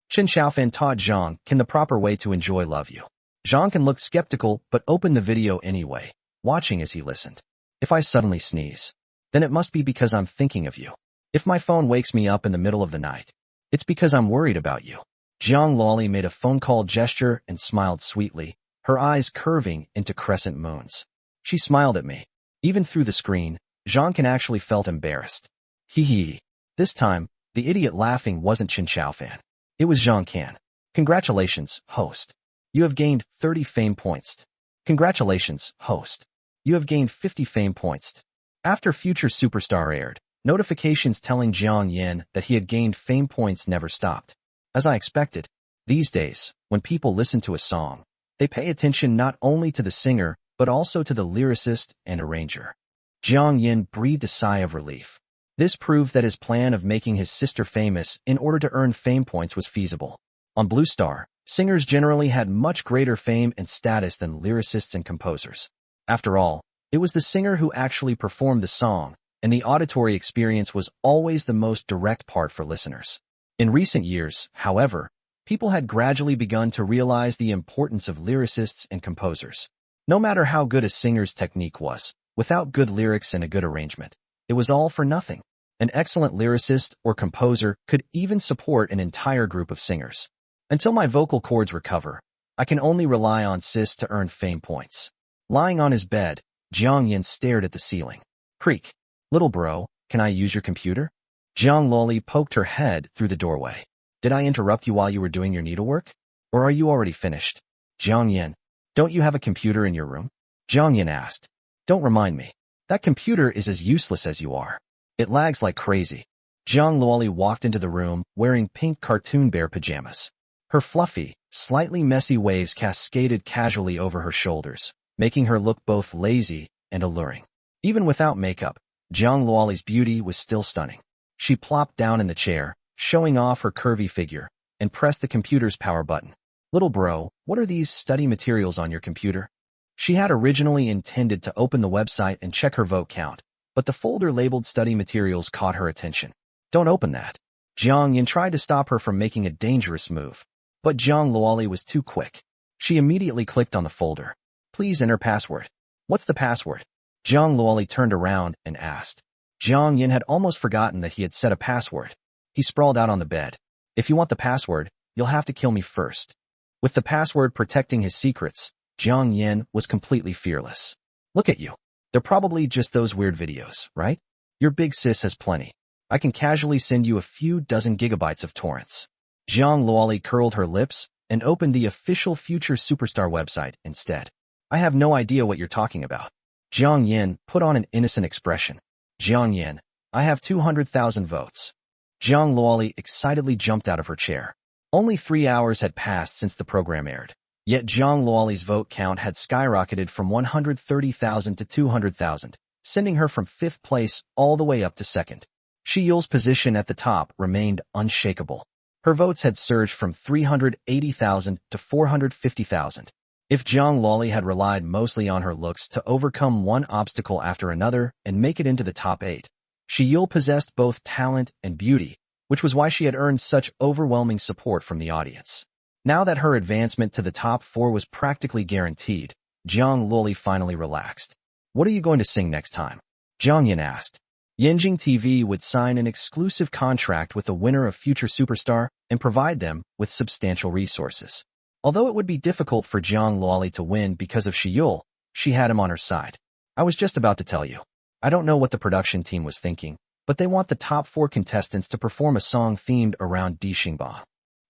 Chen Xiaofan taught Jiang Yan the proper way to enjoy Love You. Jiang Yan looked skeptical but opened the video anyway, watching as he listened. "If I suddenly sneeze, then it must be because I'm thinking of you. If my phone wakes me up in the middle of the night, it's because I'm worried about you." Jiang Loli made a phone call gesture and smiled sweetly, her eyes curving into crescent moons. She smiled at me. Even through the screen, Jiang Yan actually felt embarrassed. Hee. This time, the idiot laughing wasn't Chen Xiaofan. It was Jiang Yan. "Congratulations, host. You have gained 30 fame points. Congratulations, host. You have gained 50 fame points." After Future Superstar aired, notifications telling Jiang Yan that he had gained fame points never stopped. As I expected, these days, when people listen to a song, they pay attention not only to the singer, but also to the lyricist and arranger. Jiang Yan breathed a sigh of relief. This proved that his plan of making his sister famous in order to earn fame points was feasible. On Blue Star, singers generally had much greater fame and status than lyricists and composers. After all, it was the singer who actually performed the song, and the auditory experience was always the most direct part for listeners. In recent years, however, people had gradually begun to realize the importance of lyricists and composers. No matter how good a singer's technique was, without good lyrics and a good arrangement, it was all for nothing. An excellent lyricist or composer could even support an entire group of singers. Until my vocal cords recover, I can only rely on sis to earn fame points. Lying on his bed, Jiang Yan stared at the ceiling. Creak. "Little bro, can I use your computer?" Jiang Loli poked her head through the doorway. "Did I interrupt you while you were doing your needlework? Or are you already finished?" Jiang Yan, "Don't you have a computer in your room?" Jiang Yan asked. "Don't remind me. That computer is as useless as you are. It lags like crazy." Jiang Loli walked into the room wearing pink cartoon bear pajamas. Her fluffy, slightly messy waves cascaded casually over her shoulders, making her look both lazy and alluring. Even without makeup, Jiang Loli's beauty was still stunning. She plopped down in the chair, showing off her curvy figure, and pressed the computer's power button. "Little bro, what are these study materials on your computer?" She had originally intended to open the website and check her vote count, but the folder labeled study materials caught her attention. Don't open that. Jiang Yan tried to stop her from making a dangerous move, but Jiang Luoli was too quick. She immediately clicked on the folder. Please enter password. What's the password? Jiang Luoli turned around and asked. Jiang Yan had almost forgotten that he had set a password. He sprawled out on the bed. If you want the password, you'll have to kill me first. With the password protecting his secrets, Jiang Yan was completely fearless. Look at you. They're probably just those weird videos, right? Your big sis has plenty. I can casually send you a few dozen gigabytes of torrents. Jiang Luoli curled her lips and opened the official Future Superstar website instead. I have no idea what you're talking about. Jiang Yan put on an innocent expression. Jiang Yan, I have 200,000 votes. Jiang Luoli excitedly jumped out of her chair. Only 3 hours had passed since the program aired. Yet Jiang Luoli's vote count had skyrocketed from 130,000 to 200,000, sending her from 5th place all the way up to 2nd. Shiyul's position at the top remained unshakable. Her votes had surged from 380,000 to 450,000. If Jiang Luoli had relied mostly on her looks to overcome one obstacle after another and make it into the top 8, Shiyul possessed both talent and beauty, which was why she had earned such overwhelming support from the audience. Now that her advancement to the top 4 was practically guaranteed, Jiang Luoli finally relaxed. What are you going to sing next time? Jiang Yan asked. Yanjing TV would sign an exclusive contract with the winner of Future Superstar and provide them with substantial resources. Although it would be difficult for Jiang Luoli to win because of Shiyul, she had him on her side. I was just about to tell you. I don't know what the production team was thinking, but they want the top 4 contestants to perform a song themed around Dixingbang.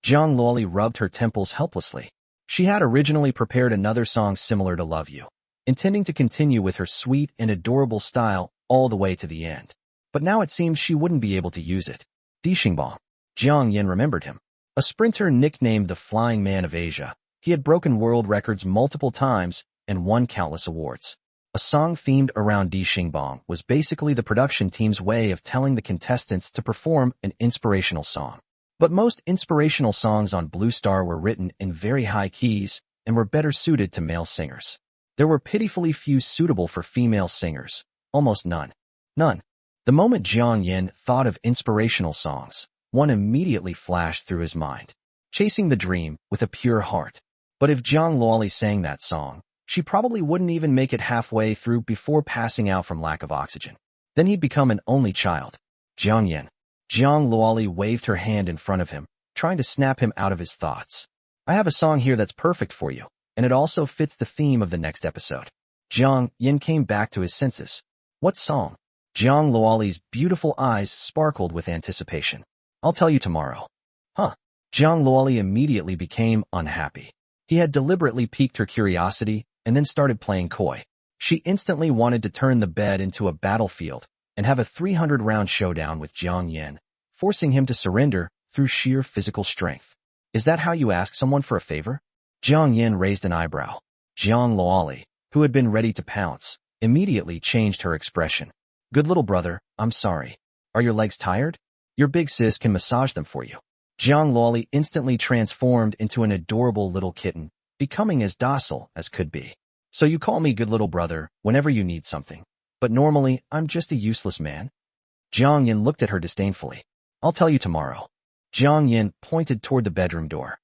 Jiang Luoli rubbed her temples helplessly. She had originally prepared another song similar to Love You, intending to continue with her sweet and adorable style all the way to the end. But now it seemed she wouldn't be able to use it. Dixingbang. Jiang Yan remembered him. A sprinter nicknamed the Flying Man of Asia, he had broken world records multiple times and won countless awards. A song themed around Dixingbang was basically the production team's way of telling the contestants to perform an inspirational song. But most inspirational songs on Blue Star were written in very high keys and were better suited to male singers. There were pitifully few suitable for female singers, almost none. None. The moment Jiang Yan thought of inspirational songs, one immediately flashed through his mind. Chasing the Dream with a Pure Heart. But if Jiang Luoli sang that song, she probably wouldn't even make it halfway through before passing out from lack of oxygen. Then he'd become an only child. Jiang Yan. Jiang Luoli waved her hand in front of him, trying to snap him out of his thoughts. I have a song here that's perfect for you, and it also fits the theme of the next episode. Jiang Yan came back to his senses. What song? Jiang Luoli's beautiful eyes sparkled with anticipation. I'll tell you tomorrow. Huh. Jiang Luoli immediately became unhappy. He had deliberately piqued her curiosity and then started playing coy. She instantly wanted to turn the bed into a battlefield and have a 300-round showdown with Jiang Yan, forcing him to surrender through sheer physical strength. Is that how you ask someone for a favor? Jiang Yan raised an eyebrow. Jiang Luoli, who had been ready to pounce, immediately changed her expression. Good little brother, I'm sorry. Are your legs tired? Your big sis can massage them for you. Jiang Luoli instantly transformed into an adorable little kitten, becoming as docile as could be. So you call me good little brother whenever you need something. But normally, I'm just a useless man? Jiang Yan looked at her disdainfully. I'll tell you tomorrow. Jiang Yan pointed toward the bedroom door.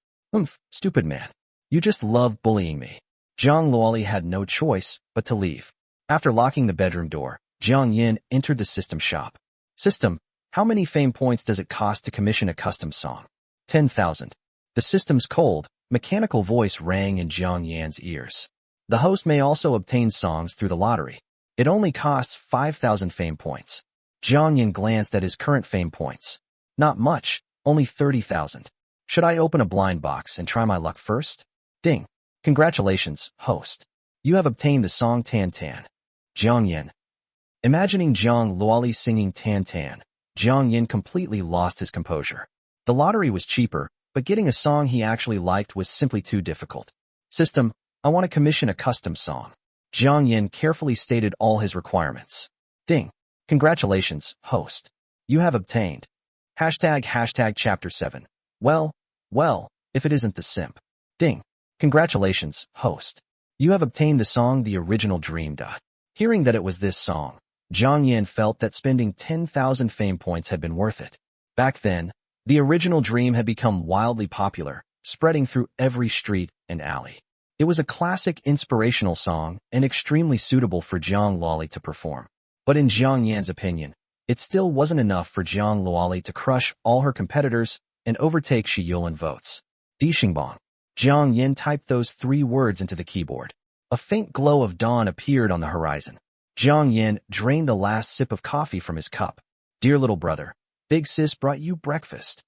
Stupid man. You just love bullying me. Jiang Luoli had no choice but to leave. After locking the bedroom door, Jiang Yan entered the system shop. System, how many fame points does it cost to commission a custom song? 10,000. The system's cold, mechanical voice rang in Jiang Yan's ears. The host may also obtain songs through the lottery. It only costs 5,000 fame points. Jiang Yan glanced at his current fame points. Not much, only 30,000. Should I open a blind box and try my luck first? Ding. Congratulations, host. You have obtained the song Tan Tan. Jiang Yan. Imagining Jiang Luoli singing Tan Tan, Jiang Yan completely lost his composure. The lottery was cheaper, but getting a song he actually liked was simply too difficult. System, I want to commission a custom song. Jiang Yan carefully stated all his requirements. Ding. Congratulations, host. You have obtained. Hashtag chapter 7. Well, if it isn't the simp. Ding. Congratulations, host. You have obtained the song The Original Dream. Hearing that it was this song, Jiang Yan felt that spending 10,000 fame points had been worth it. Back then, the original dream had become wildly popular, spreading through every street and alley. It was a classic inspirational song and extremely suitable for Jiang Luoli to perform. But in Jiang Yan's opinion, it still wasn't enough for Jiang Luoli to crush all her competitors and overtake Shi Yuan votes. Dixingbang. Jiang Yan typed those 3 words into the keyboard. A faint glow of dawn appeared on the horizon. Jiang Yan drained the last sip of coffee from his cup. Dear little brother, Big Sis brought you breakfast.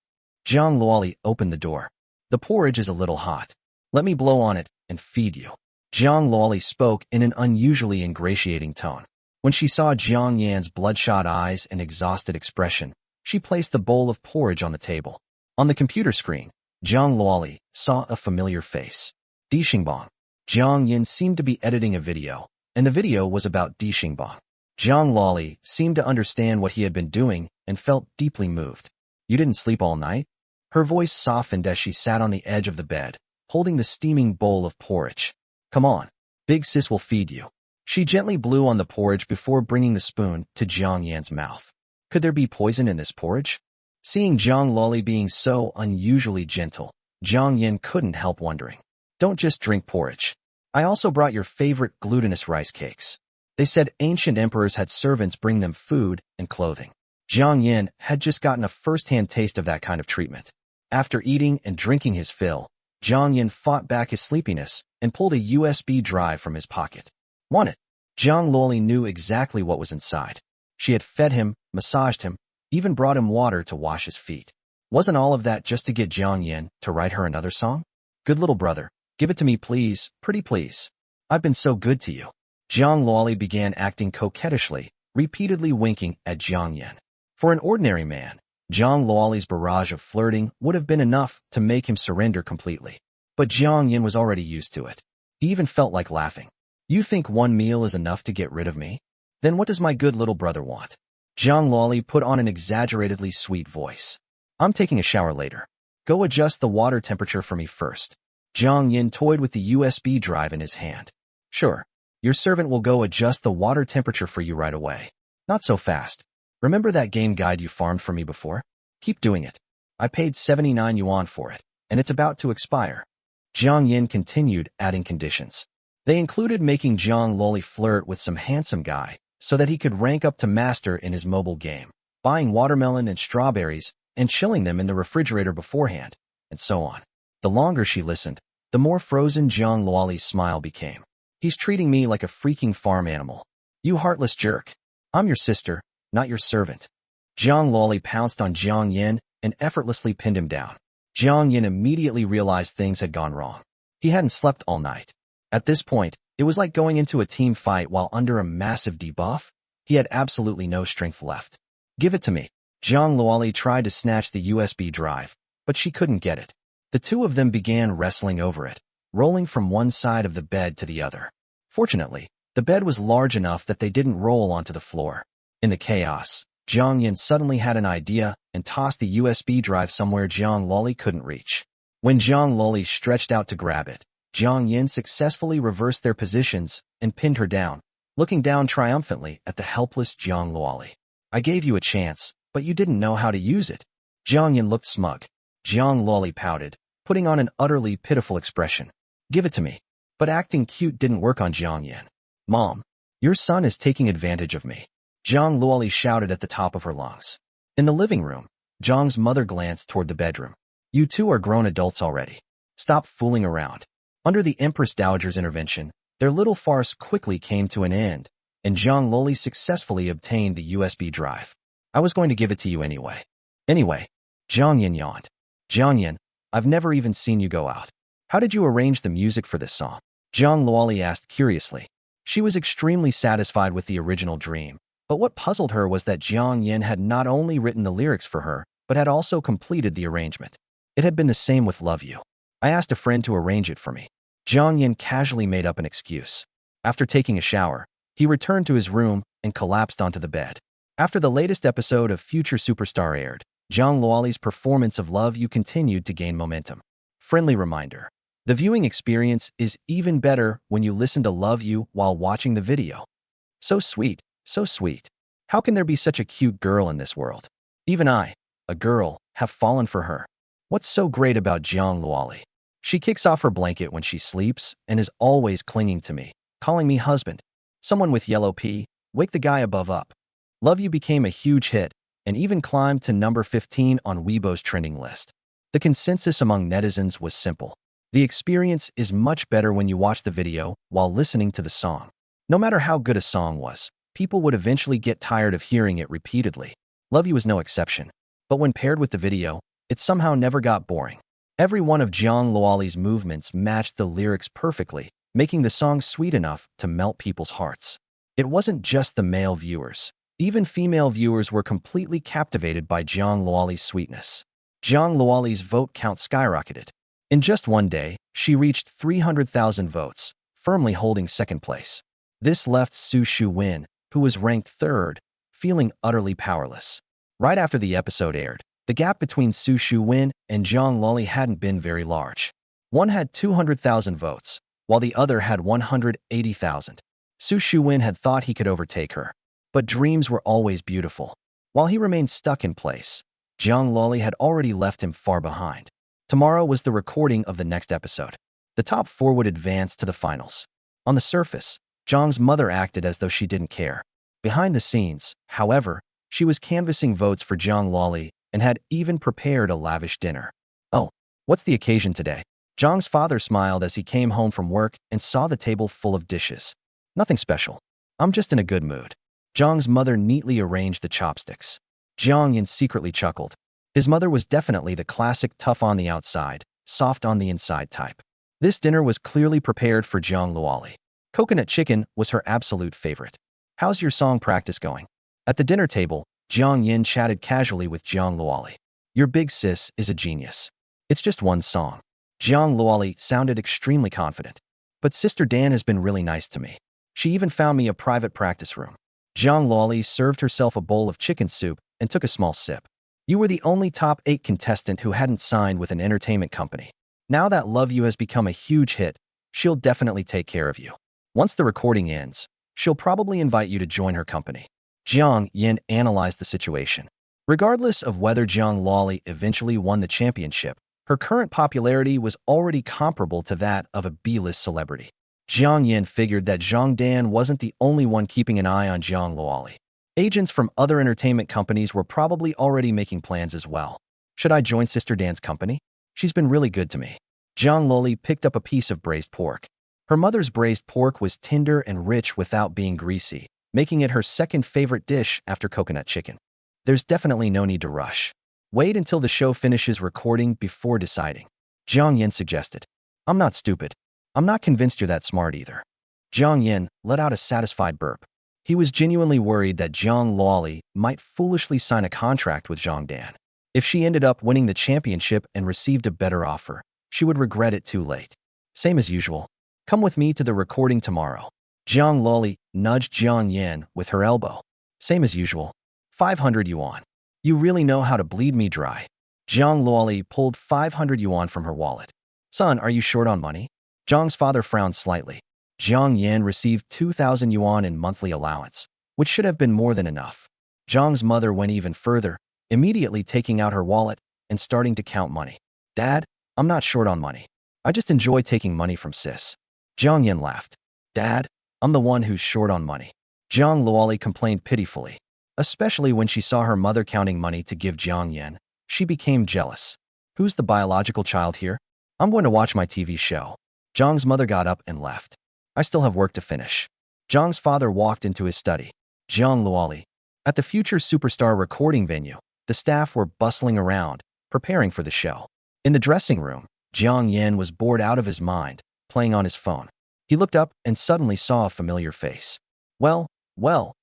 Jiang Luoli opened the door. The porridge is a little hot. Let me blow on it and feed you. Jiang Luoli spoke in an unusually ingratiating tone. When she saw Jiang Yan's bloodshot eyes and exhausted expression, she placed the bowl of porridge on the table. On the computer screen, Jiang Luoli saw a familiar face. Dixingbang. Jiang Yan seemed to be editing a video, and the video was about Dixingbang. Jiang Luoli seemed to understand what he had been doing and felt deeply moved. You didn't sleep all night? Her voice softened as she sat on the edge of the bed, holding the steaming bowl of porridge. Come on, Big Sis will feed you. She gently blew on the porridge before bringing the spoon to Jiang Yan's mouth. Could there be poison in this porridge? Seeing Jiang Luoli being so unusually gentle, Jiang Yan couldn't help wondering. Don't just drink porridge. I also brought your favorite glutinous rice cakes. They said ancient emperors had servants bring them food and clothing. Jiang Yan had just gotten a first-hand taste of that kind of treatment. After eating and drinking his fill, Jiang Yan fought back his sleepiness and pulled a USB drive from his pocket. Want it? Jiang Luoli knew exactly what was inside. She had fed him, massaged him, even brought him water to wash his feet. Wasn't all of that just to get Jiang Yan to write her another song? Good little brother, give it to me please, pretty please. I've been so good to you. Jiang Luoli began acting coquettishly, repeatedly winking at Jiang Yan. For an ordinary man, Jiang Luoli's barrage of flirting would have been enough to make him surrender completely. But Jiang Yan was already used to it. He even felt like laughing. You think one meal is enough to get rid of me? Then what does my good little brother want? Jiang Luoli put on an exaggeratedly sweet voice. I'm taking a shower later. Go adjust the water temperature for me first. Jiang Yan toyed with the USB drive in his hand. Sure, your servant will go adjust the water temperature for you right away. Not so fast. Remember that game guide you farmed for me before? Keep doing it. I paid 79 yuan for it, and it's about to expire. Jiang Yan continued adding conditions. They included making Jiang Luoli flirt with some handsome guy so that he could rank up to master in his mobile game, buying watermelon and strawberries and chilling them in the refrigerator beforehand, and so on. The longer she listened, the more frozen Jiang Luoli's smile became. He's treating me like a freaking farm animal. You heartless jerk. I'm your sister, not your servant. Jiang Luoli pounced on Jiang Yan and effortlessly pinned him down. Jiang Yan immediately realized things had gone wrong. He hadn't slept all night. At this point, it was like going into a team fight while under a massive debuff. He had absolutely no strength left. Give it to me. Jiang Luoli tried to snatch the USB drive, but she couldn't get it. The two of them began wrestling over it, rolling from one side of the bed to the other. Fortunately, the bed was large enough that they didn't roll onto the floor. In the chaos, Jiang Yan suddenly had an idea and tossed the USB drive somewhere Jiang Luoli couldn't reach. When Jiang Luoli stretched out to grab it, Jiang Yan successfully reversed their positions and pinned her down, looking down triumphantly at the helpless Jiang Luoli. I gave you a chance, but you didn't know how to use it. Jiang Yan looked smug. Jiang Luoli pouted, putting on an utterly pitiful expression. Give it to me. But acting cute didn't work on Jiang Yan. Mom, your son is taking advantage of me. Jiang Luoli shouted at the top of her lungs. In the living room, Jiang's mother glanced toward the bedroom. You two are grown adults already. Stop fooling around. Under the Empress Dowager's intervention, their little farce quickly came to an end, and Jiang Luoli successfully obtained the USB drive. I was going to give it to you anyway. Anyway, Jiang Yan yawned. Jiang Yan, I've never even seen you go out. How did you arrange the music for this song? Jiang Luoli asked curiously. She was extremely satisfied with the original dream, but what puzzled her was that Jiang Yan had not only written the lyrics for her, but had also completed the arrangement. It had been the same with Love You. I asked a friend to arrange it for me. Jiang Yan casually made up an excuse. After taking a shower, he returned to his room and collapsed onto the bed. After the latest episode of Future Superstar aired, Jiang Luoli's performance of Love You continued to gain momentum. Friendly reminder. The viewing experience is even better when you listen to Love You while watching the video. So sweet, so sweet. How can there be such a cute girl in this world? Even I, a girl, have fallen for her. What's so great about Jiang Luoli? She kicks off her blanket when she sleeps and is always clinging to me, calling me husband. Someone with yellow pea, wake the guy above up. Love You became a huge hit and even climbed to number 15 on Weibo's trending list. The consensus among netizens was simple. The experience is much better when you watch the video while listening to the song. No matter how good a song was, people would eventually get tired of hearing it repeatedly. Love You was no exception. But when paired with the video, it somehow never got boring. Every one of Jiang Luoli's movements matched the lyrics perfectly, making the song sweet enough to melt people's hearts. It wasn't just the male viewers. Even female viewers were completely captivated by Jiang Luoli's sweetness. Jiang Luoli's vote count skyrocketed. In just one day, she reached 300,000 votes, firmly holding second place. This left Tang Xuejian, who was ranked third, feeling utterly powerless. Right after the episode aired, the gap between Tang Xuejian and Jiang Luoli hadn't been very large. One had 200,000 votes, while the other had 180,000. Tang Xuejian had thought he could overtake her. But dreams were always beautiful. While he remained stuck in place, Jiang Luoli had already left him far behind. Tomorrow was the recording of the next episode. The top 4 would advance to the finals. On the surface, Jiang's mother acted as though she didn't care. Behind the scenes, however, she was canvassing votes for Jiang Luoli and had even prepared a lavish dinner. Oh, what's the occasion today? Jiang's father smiled as he came home from work and saw the table full of dishes. Nothing special. I'm just in a good mood. Jiang's mother neatly arranged the chopsticks. Jiang Yan secretly chuckled. His mother was definitely the classic tough on the outside, soft on the inside type. This dinner was clearly prepared for Jiang Luoli. Coconut chicken was her absolute favorite. How's your song practice going? At the dinner table, Jiang Yan chatted casually with Jiang Luoli. Your big sis is a genius. It's just one song. Jiang Luoli sounded extremely confident. But Sister Dan has been really nice to me. She even found me a private practice room. Jiang Luoli served herself a bowl of chicken soup and took a small sip. You were the only top 8 contestant who hadn't signed with an entertainment company. Now that Love You has become a huge hit, she'll definitely take care of you. Once the recording ends, she'll probably invite you to join her company. Jiang Yan analyzed the situation. Regardless of whether Jiang Luoli eventually won the championship, her current popularity was already comparable to that of a B-list celebrity. Jiang Yan figured that Zhang Dan wasn't the only one keeping an eye on Jiang Luoli. Agents from other entertainment companies were probably already making plans as well. Should I join Sister Dan's company? She's been really good to me. Jiang Luoli picked up a piece of braised pork. Her mother's braised pork was tender and rich without being greasy, making it her second favorite dish after coconut chicken. There's definitely no need to rush. Wait until the show finishes recording before deciding. Jiang Yan suggested. I'm not stupid. I'm not convinced you're that smart either. Jiang Yan let out a satisfied burp. He was genuinely worried that Jiang Luoli might foolishly sign a contract with Zhang Dan. If she ended up winning the championship and received a better offer, she would regret it too late. Same as usual. Come with me to the recording tomorrow. Jiang Luoli nudged Jiang Yan with her elbow. Same as usual. 500 yuan. You really know how to bleed me dry. Jiang Luoli pulled 500 yuan from her wallet. Son, are you short on money? Jiang's father frowned slightly. Jiang Yan received 2,000 yuan in monthly allowance, which should have been more than enough. Jiang's mother went even further, immediately taking out her wallet and starting to count money. Dad, I'm not short on money. I just enjoy taking money from sis. Jiang Yan laughed. Dad, I'm the one who's short on money. Jiang Luoli complained pitifully. Especially when she saw her mother counting money to give Jiang Yan, she became jealous. Who's the biological child here? I'm going to watch my TV show. Jiang's mother got up and left. I still have work to finish. Jiang's father walked into his study. Jiang Luoli. At the future superstar recording venue, the staff were bustling around, preparing for the show. In the dressing room, Jiang Yan was bored out of his mind, playing on his phone. He looked up and suddenly saw a familiar face. Well,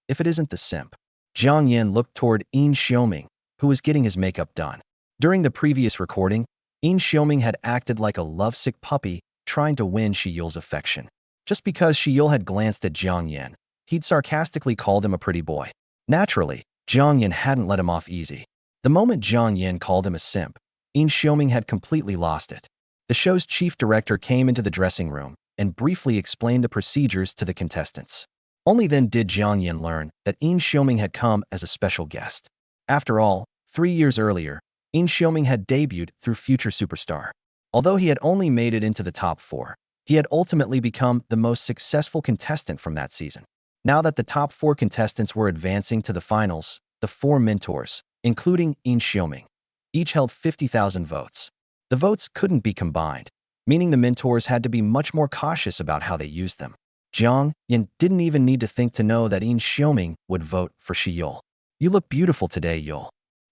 if it isn't the simp. Jiang Yan looked toward Yin Xiaoming, who was getting his makeup done. During the previous recording, Yin Xiaoming had acted like a lovesick puppy trying to win Shiyul's affection. Just because Shiyul had glanced at Jiang Yan, he'd sarcastically called him a pretty boy. Naturally, Jiang Yan hadn't let him off easy. The moment Jiang Yan called him a simp, Yin Xiaoming had completely lost it. The show's chief director came into the dressing room and briefly explained the procedures to the contestants. Only then did Jiang Yan learn that Yin Xiaoming had come as a special guest. After all, 3 years earlier, Yin Xiaoming had debuted through Future Superstar. Although he had only made it into the top 4, he had ultimately become the most successful contestant from that season. Now that the top 4 contestants were advancing to the finals, the 4 mentors, including Yin Xiaoming, each held 50,000 votes. The votes couldn't be combined, meaning the mentors had to be much more cautious about how they used them. Jiang Yan didn't even need to think to know that Yin Xiaoming would vote for Shiyul. "You look beautiful today, Yul."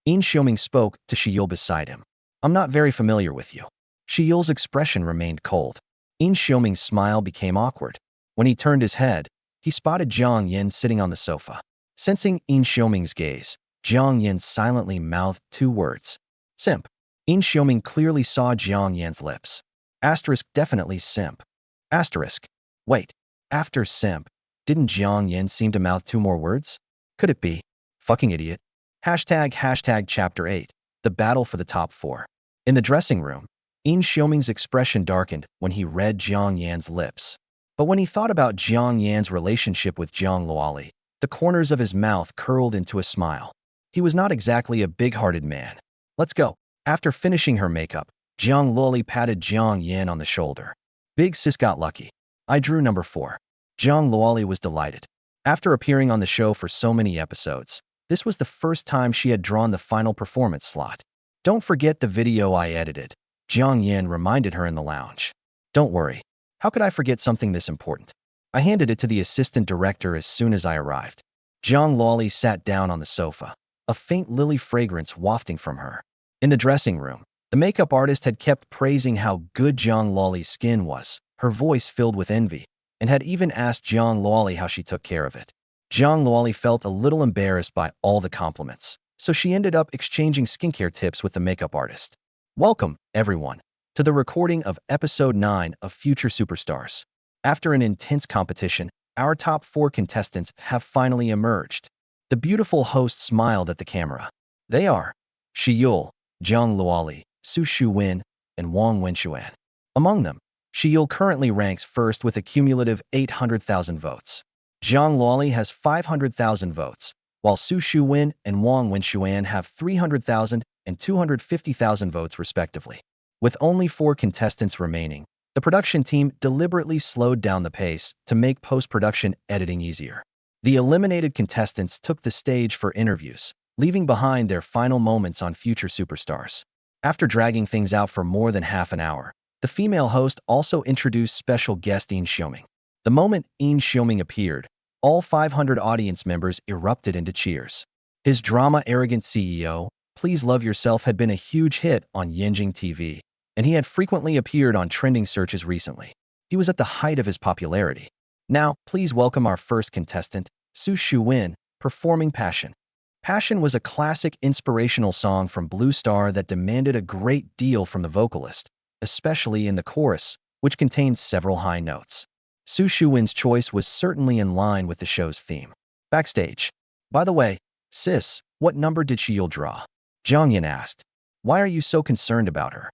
Yin Xiaoming spoke to Shiyul beside him. "I'm not very familiar with you." Shiyul's expression remained cold. Yin Xiaoming's smile became awkward. When he turned his head, he spotted Jiang Yan sitting on the sofa. Sensing Yin Xiaoming's gaze, Jiang Yan silently mouthed 2 words. "Simp." Yin Xiaoming clearly saw Jiang Yan's lips. Asterisk definitely simp. Asterisk. Wait. After simp, didn't Jiang Yan seem to mouth 2 more words? Could it be? Fucking idiot. Hashtag Chapter 8. The battle for the top 4. In the dressing room, Yin Xiaoming's expression darkened when he read Jiang Yan's lips. But when he thought about Jiang Yan's relationship with Jiang Luoli, the corners of his mouth curled into a smile. He was not exactly a big-hearted man. "Let's go." After finishing her makeup, Jiang Luoli patted Jiang Yan on the shoulder. "Big sis got lucky. I drew number 4. Jiang Luoli was delighted. After appearing on the show for so many episodes, this was the first time she had drawn the final performance slot. "Don't forget the video I edited," Jiang Yan reminded her in the lounge. "Don't worry. How could I forget something this important? I handed it to the assistant director as soon as I arrived." Jiang Luoli sat down on the sofa, a faint lily fragrance wafting from her. In the dressing room, the makeup artist had kept praising how good Jiang Luoli's skin was, her voice filled with envy, and had even asked Jiang Luoli how she took care of it. Jiang Luoli felt a little embarrassed by all the compliments, so she ended up exchanging skincare tips with the makeup artist. Welcome, everyone, to the recording of Episode 9 of Future Superstars. After an intense competition, our top 4 contestants have finally emerged. The beautiful host smiled at the camera. They are Shiyul, Jiang Luoli, Su Shuwen, and Wang Wenxuan. Among them, Shiyul currently ranks first with a cumulative 800,000 votes. Jiang Luoli has 500,000 votes, while Su Shuwen and Wang Wenxuan have 300,000 and 250,000 votes respectively. With only 4 contestants remaining, the production team deliberately slowed down the pace to make post-production editing easier. The eliminated contestants took the stage for interviews, leaving behind their final moments on Future Superstars. After dragging things out for more than half an hour, the female host also introduced special guest Yin Xiaoming. The moment Yin Xiaoming appeared, all 500 audience members erupted into cheers. His drama Arrogant CEO, Please Love Yourself had been a huge hit on Yanjing TV, and he had frequently appeared on trending searches recently. He was at the height of his popularity. Now, please welcome our first contestant, Su Shuwen, performing Passion. Passion was a classic inspirational song from Blue Star that demanded a great deal from the vocalist, especially in the chorus, which contained several high notes. Su Shuwen's choice was certainly in line with the show's theme. Backstage. "By the way, sis, what number did Shiyul draw?" Jiang Yan asked. "Why are you so concerned about her?"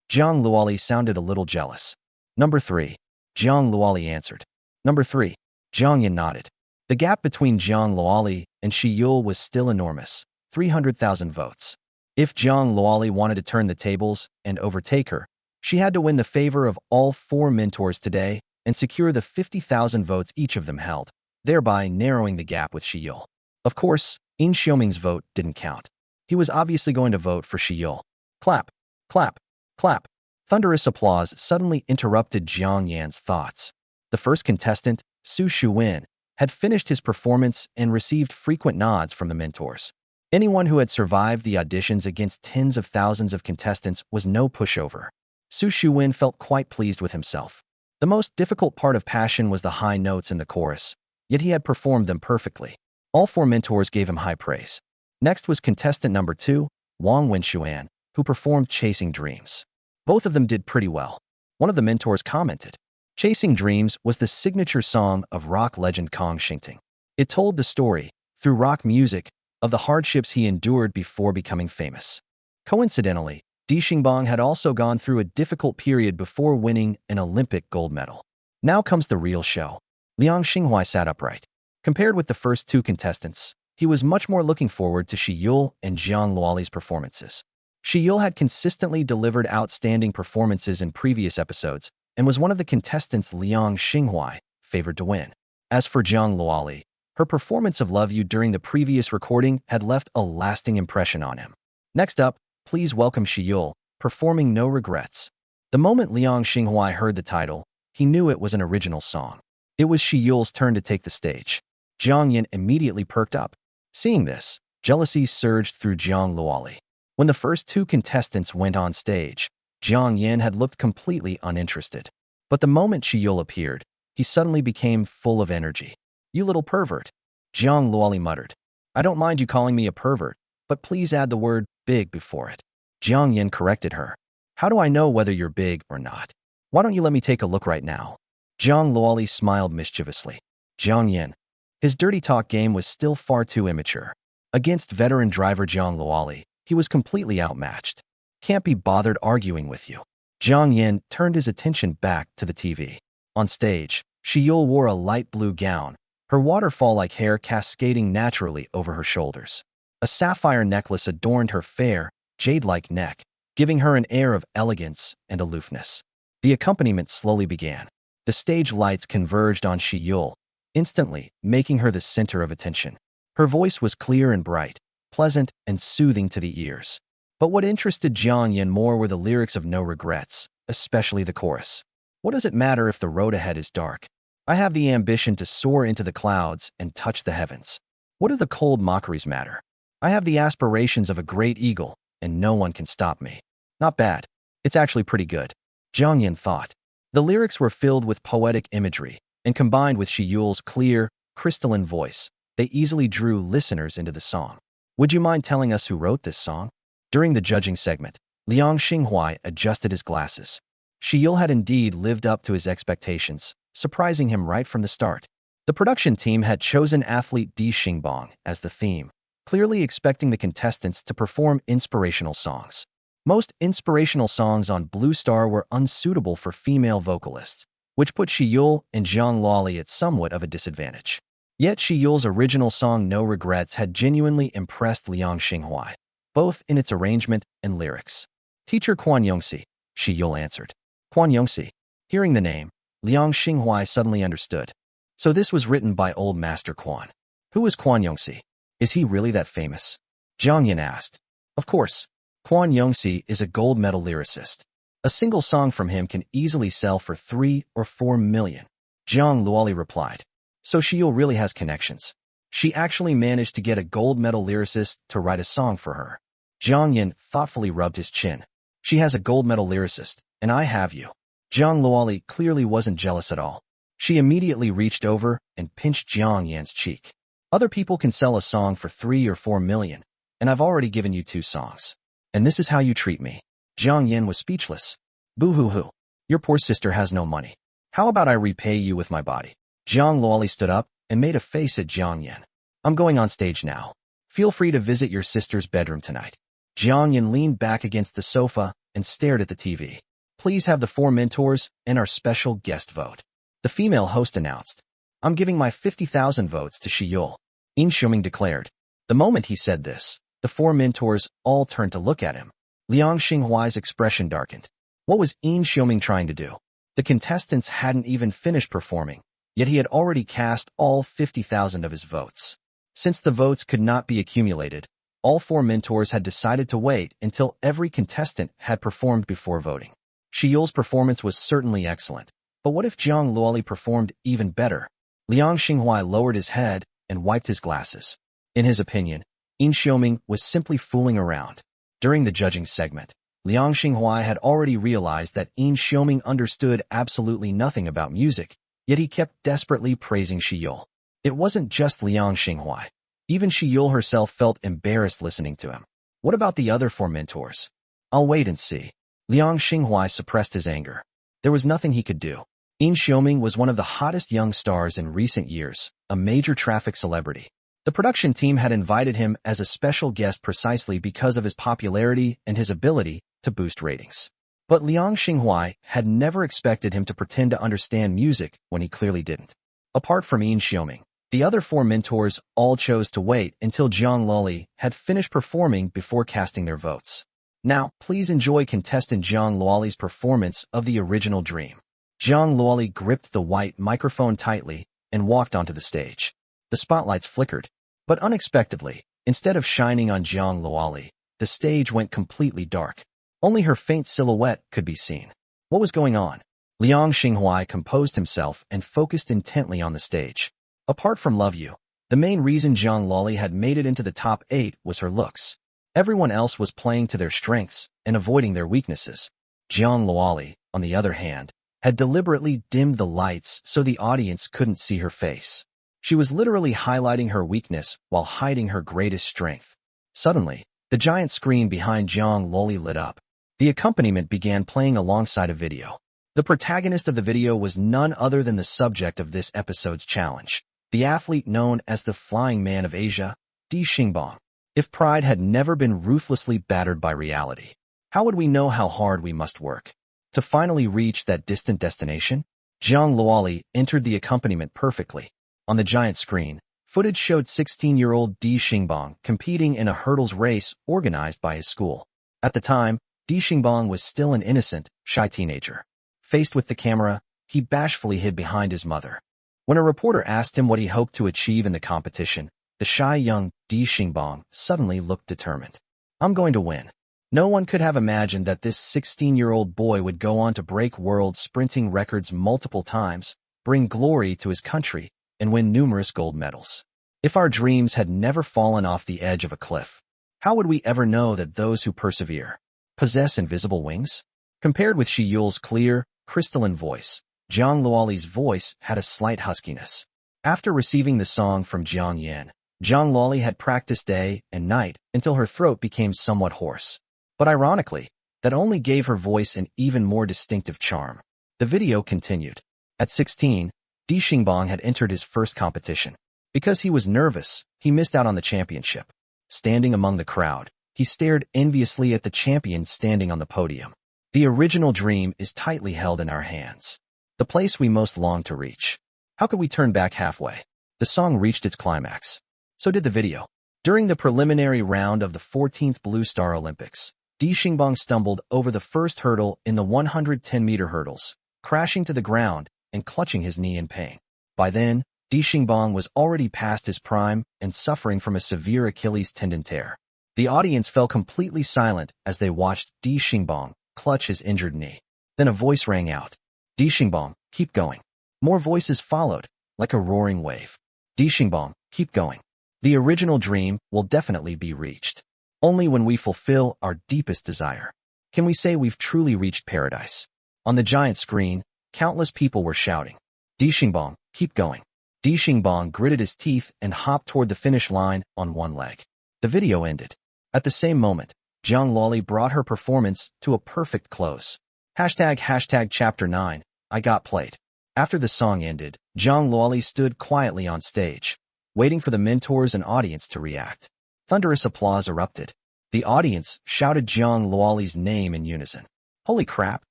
Jiang Luoli sounded a little jealous. "Number 3. Jiang Luoli answered. "Number 3. Jiang Yan nodded. The gap between Jiang Luoli and Shiyul was still enormous, 300,000 votes. If Jiang Luoli wanted to turn the tables and overtake her, she had to win the favor of all 4 mentors today and secure the 50,000 votes each of them held, thereby narrowing the gap with Shiyul. Of course, Yin Xiaoming's vote didn't count. He was obviously going to vote for Shiyul. Clap, clap, clap. Thunderous applause suddenly interrupted Jiang Yan's thoughts. The first contestant, Su Shuwen, had finished his performance and received frequent nods from the mentors. Anyone who had survived the auditions against tens of thousands of contestants was no pushover. Su Shuwen felt quite pleased with himself. The most difficult part of Passion was the high notes in the chorus, yet he had performed them perfectly. All 4 mentors gave him high praise. Next was contestant number 2, Wang Wenxuan, who performed Chasing Dreams. Both of them did pretty well. One of the mentors commented, "Chasing Dreams was the signature song of rock legend Kang Xingting. It told the story, through rock music, of the hardships he endured before becoming famous." Coincidentally, Di Xingbang had also gone through a difficult period before winning an Olympic gold medal. Now comes the real show. Liang Xinghua sat upright. Compared with the first 2 contestants, he was much more looking forward to Shiyul and Jiang Luoli's performances. Shiyul had consistently delivered outstanding performances in previous episodes and was one of the contestants Liang Xinhuai favored to win. As for Jiang Luoli, her performance of Love You during the previous recording had left a lasting impression on him. Next up, please welcome Shiyul, performing No Regrets. The moment Liang Xinhuai heard the title, he knew it was an original song. It was Shiyul's turn to take the stage. Jiang Yan immediately perked up. Seeing this, jealousy surged through Jiang Luoli. When the first two contestants went on stage, Jiang Yan had looked completely uninterested. But the moment Shiyul appeared, he suddenly became full of energy. "You little pervert," Jiang Luoli muttered. "I don't mind you calling me a pervert, but please add the word big before it." Jiang Yan corrected her. "How do I know whether you're big or not? Why don't you let me take a look right now?" Jiang Luoli smiled mischievously. Jiang Yan. His dirty talk game was still far too immature. Against veteran driver Jiang Luoli, he was completely outmatched. "Can't be bothered arguing with you." Jiang Yan turned his attention back to the TV. On stage, Shiyul wore a light blue gown, her waterfall-like hair cascading naturally over her shoulders. A sapphire necklace adorned her fair, jade-like neck, giving her an air of elegance and aloofness. The accompaniment slowly began. The stage lights converged on Shiyul, instantly making her the center of attention. Her voice was clear and bright, pleasant and soothing to the ears. But what interested Jiang Yan more were the lyrics of No Regrets, especially the chorus. "What does it matter if the road ahead is dark? I have the ambition to soar into the clouds and touch the heavens. What do the cold mockeries matter? I have the aspirations of a great eagle, and no one can stop me." Not bad. It's actually pretty good, Jiang Yan thought. The lyrics were filled with poetic imagery, and combined with Shiyul's clear, crystalline voice, they easily drew listeners into the song. "Would you mind telling us who wrote this song?" During the judging segment, Liang Xinhuai adjusted his glasses. Shiyul had indeed lived up to his expectations, surprising him right from the start. The production team had chosen athlete Di Xingbang as the theme, clearly expecting the contestants to perform inspirational songs. Most inspirational songs on Blue Star were unsuitable for female vocalists, which put Shiyul and Jiang Luoli at somewhat of a disadvantage. Yet Shiyul's original song No Regrets had genuinely impressed Liang Xinhuai, both in its arrangement and lyrics. "Teacher Quan Yongxi," Shiyul answered. Quan Yongxi. Hearing the name, Liang Xinhuai suddenly understood. So this was written by Old Master Quan. Who is Quan Yongxi? Is he really that famous? Jiang Yan asked. Of course. Quan Yongxi is a gold medal lyricist. A single song from him can easily sell for 3 or 4 million. Jiang Luoli replied. So Shiyul really has connections. She actually managed to get a gold medal lyricist to write a song for her. Jiang Yan thoughtfully rubbed his chin. She has a gold medal lyricist, and I have you. Jiang Luoli clearly wasn't jealous at all. She immediately reached over and pinched Jiang Yan's cheek. Other people can sell a song for 3 or 4 million, and I've already given you 2 songs. And this is how you treat me. Jiang Yan was speechless. Boo-hoo-hoo. Your poor sister has no money. How about I repay you with my body? Jiang Luoli stood up and made a face at Jiang Yan. I'm going on stage now. Feel free to visit your sister's bedroom tonight. Jiang Yan leaned back against the sofa and stared at the TV. Please have the 4 mentors and our special guest vote. The female host announced. I'm giving my 50,000 votes to Shiyul. In Xiuming declared. The moment he said this, the 4 mentors all turned to look at him. Liang Xinghuai's expression darkened. What was In Xiuming trying to do? The contestants hadn't even finished performing, yet he had already cast all 50,000 of his votes. Since the votes could not be accumulated, all 4 mentors had decided to wait until every contestant had performed before voting. Shiyul's performance was certainly excellent, but what if Jiang Luoli performed even better? Liang Xinghuai lowered his head and wiped his glasses. In his opinion, In Xiuming was simply fooling around. During the judging segment, Liang Xinghuai had already realized that In Xiuming understood absolutely nothing about music, yet he kept desperately praising Shiyul. It wasn't just Liang Xinghuai. Even Shiyul herself felt embarrassed listening to him. What about the other 4 mentors? I'll wait and see. Liang Xinghuai suppressed his anger. There was nothing he could do. In Xiuming was one of the hottest young stars in recent years, a major traffic celebrity. The production team had invited him as a special guest precisely because of his popularity and his ability to boost ratings. But Liang Xinghuai had never expected him to pretend to understand music when he clearly didn't. Apart from In Xiuming, The other 4 mentors all chose to wait until Jiang Luoli had finished performing before casting their votes. Now, please enjoy contestant Jiang Luoli's performance of the original Dream. Jiang Luoli gripped the white microphone tightly and walked onto the stage. The spotlights flickered, but unexpectedly, instead of shining on Jiang Luoli, the stage went completely dark. Only her faint silhouette could be seen. What was going on? Liang Xinghua composed himself and focused intently on the stage. Apart from Love You, the main reason Jiang Luoli had made it into the top 8 was her looks. Everyone else was playing to their strengths and avoiding their weaknesses. Jiang Luoli, on the other hand, had deliberately dimmed the lights so the audience couldn't see her face. She was literally highlighting her weakness while hiding her greatest strength. Suddenly, the giant screen behind Jiang Luoli lit up. The accompaniment began playing alongside a video. The protagonist of the video was none other than the subject of this episode's challenge, the athlete known as the Flying Man of Asia, Di Xingbang. If pride had never been ruthlessly battered by reality, how would we know how hard we must work to finally reach that distant destination? Jiang Luoli entered the accompaniment perfectly. On the giant screen, footage showed 16-year-old Di Xingbang competing in a hurdles race organized by his school. At the time, Di Xingbang was still an innocent, shy teenager. Faced with the camera, he bashfully hid behind his mother. When a reporter asked him what he hoped to achieve in the competition, the shy young Di Xingbang suddenly looked determined. I'm going to win. No one could have imagined that this 16-year-old boy would go on to break world sprinting records multiple times, bring glory to his country, and win numerous gold medals. If our dreams had never fallen off the edge of a cliff, how would we ever know that those who persevere possess invisible wings? Compared with Shi Yule's clear, crystalline voice, Jiang Luoli's voice had a slight huskiness. After receiving the song from Jiang Yan, Jiang Luoli had practiced day and night until her throat became somewhat hoarse. But ironically, that only gave her voice an even more distinctive charm. The video continued. At 16, Di Xingbang had entered his first competition. Because he was nervous, he missed out on the championship. Standing among the crowd, he stared enviously at the champion standing on the podium. The original dream is tightly held in our hands. The place we most long to reach. How could we turn back halfway? The song reached its climax. So did the video. During the preliminary round of the 14th Blue Star Olympics, Di Xingbang stumbled over the first hurdle in the 110-meter hurdles, crashing to the ground and clutching his knee in pain. By then, Di Xingbang was already past his prime and suffering from a severe Achilles tendon tear. The audience fell completely silent as they watched Di Xingbang clutch his injured knee. Then a voice rang out. Di Xingbang, keep going. More voices followed, like a roaring wave. Di Xingbang, keep going. The original dream will definitely be reached. Only when we fulfill our deepest desire can we say we've truly reached paradise. On the giant screen, countless people were shouting, Di Xingbang, keep going. Di Xingbang gritted his teeth and hopped toward the finish line on one leg. The video ended. At the same moment, Jiang Luoli brought her performance to a perfect close. Hashtag Chapter 9, I got played. After the song ended, Jiang Luoli stood quietly on stage, waiting for the mentors and audience to react. Thunderous applause erupted. The audience shouted Jiang Luoli's name in unison. Holy crap,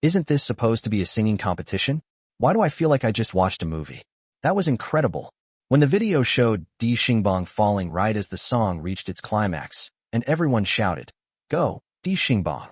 isn't this supposed to be a singing competition? Why do I feel like I just watched a movie? That was incredible. When the video showed Di Xingbang falling right as the song reached its climax, and everyone shouted, Go, Di Xingbang.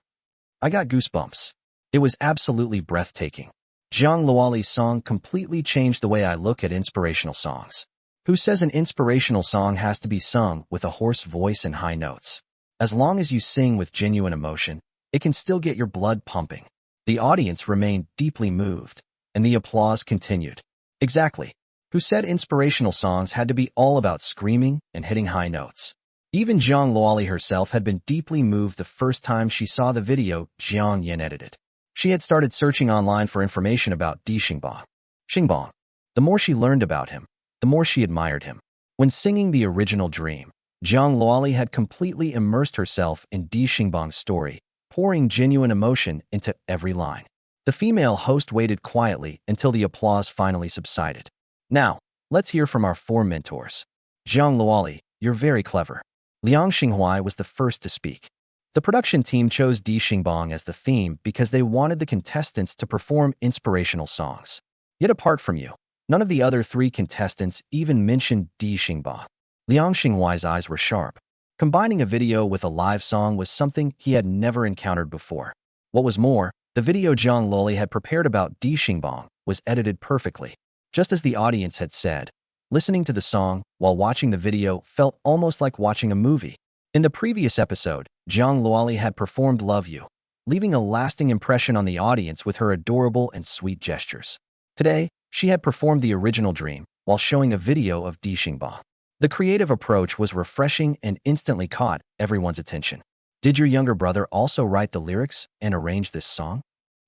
I got goosebumps. It was absolutely breathtaking. Jiang Luoli's song completely changed the way I look at inspirational songs. Who says an inspirational song has to be sung with a hoarse voice and high notes? As long as you sing with genuine emotion, it can still get your blood pumping. The audience remained deeply moved, and the applause continued. Exactly. Who said inspirational songs had to be all about screaming and hitting high notes? Even Jiang Luoli herself had been deeply moved the first time she saw the video Jiang Yan edited. She had started searching online for information about Di Xingbang. Xingbang. The more she learned about him, the more she admired him. When singing the original Dream, Jiang Luoli had completely immersed herself in Di Xingbang's story, pouring genuine emotion into every line. The female host waited quietly until the applause finally subsided. Now, let's hear from our 4 mentors. Jiang Luoli, you're very clever. Liang Xinghua was the first to speak. The production team chose Di Xingbang as the theme because they wanted the contestants to perform inspirational songs. Yet apart from you, None of the other three contestants even mentioned Di Xingbang. Liang Xinghuai's eyes were sharp. Combining a video with a live song was something he had never encountered before. What was more, the video Zhang Luoli had prepared about Di Xingbang was edited perfectly. Just as the audience had said, listening to the song while watching the video felt almost like watching a movie. In the previous episode, Zhang Luoli had performed Love You, leaving a lasting impression on the audience with her adorable and sweet gestures. Today, she had performed the original Dream while showing a video of Di Xingbang. The creative approach was refreshing and instantly caught everyone's attention. Did your younger brother also write the lyrics and arrange this song?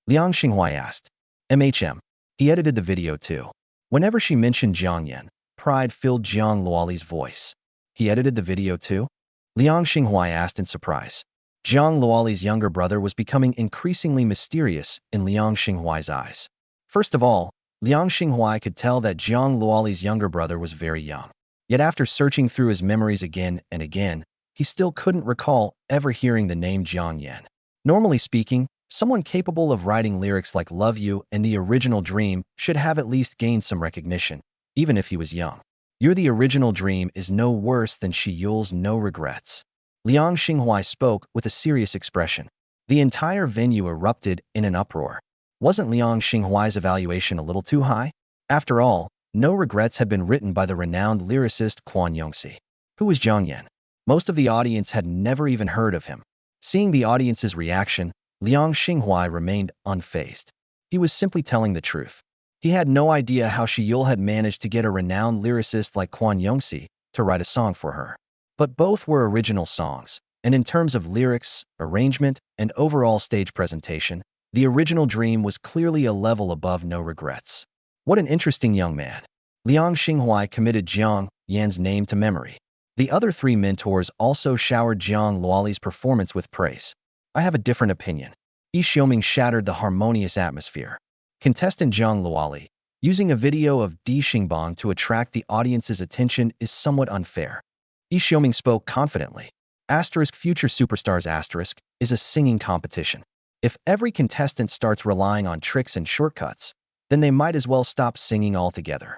Liang Xinghuai asked. He edited the video too. Whenever she mentioned Jiang Yan, pride filled Zhang Luoli's voice. He edited the video too? Liang Xinghuai asked in surprise. Zhang Luoli's younger brother was becoming increasingly mysterious in Liang Xinghuai's eyes. First of all, Liang Xinghuai could tell that Zhang Luoli's younger brother was very young. Yet after searching through his memories again and again, he still couldn't recall ever hearing the name Jiang Yan. Normally speaking, someone capable of writing lyrics like Love You and the original Dream should have at least gained some recognition, even if he was young. You're the original Dream is no worse than Shi Yul's No Regrets. Liang Xinghuai spoke with a serious expression. The entire venue erupted in an uproar. Wasn't Liang Xinghuai's evaluation a little too high? After all, No Regrets had been written by the renowned lyricist Quan Yongxi. Who was Jiang Yan? Most of the audience had never even heard of him. Seeing the audience's reaction, Liang Xinghuai remained unfazed. He was simply telling the truth. He had no idea how Shi Yul had managed to get a renowned lyricist like Quan Yongxi to write a song for her. But both were original songs, and in terms of lyrics, arrangement, and overall stage presentation, the original Dream was clearly a level above No Regrets. What an interesting young man. Liang Xinghuai committed Jiang Yan's name to memory. The other three mentors also showered Zhang Luoli's performance with praise. I have a different opinion. Yi Xiaoming shattered the harmonious atmosphere. Contestant Zhang Luoli, using a video of Di Xingbang to attract the audience's attention is somewhat unfair. Yi Xiaoming spoke confidently. Future Superstars is a singing competition. If every contestant starts relying on tricks and shortcuts, then they might as well stop singing altogether.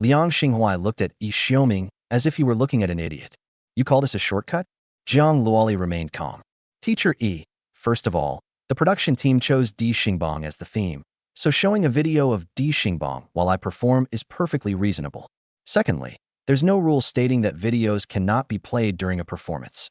Liang Xinghuai looked at Yi Xiaoming as if he were looking at an idiot. You call this a shortcut? Zhang Luoli remained calm. Teacher Yi, first of all, the production team chose Di Xingbang as the theme, so showing a video of Di Xingbang while I perform is perfectly reasonable. Secondly, there's no rule stating that videos cannot be played during a performance.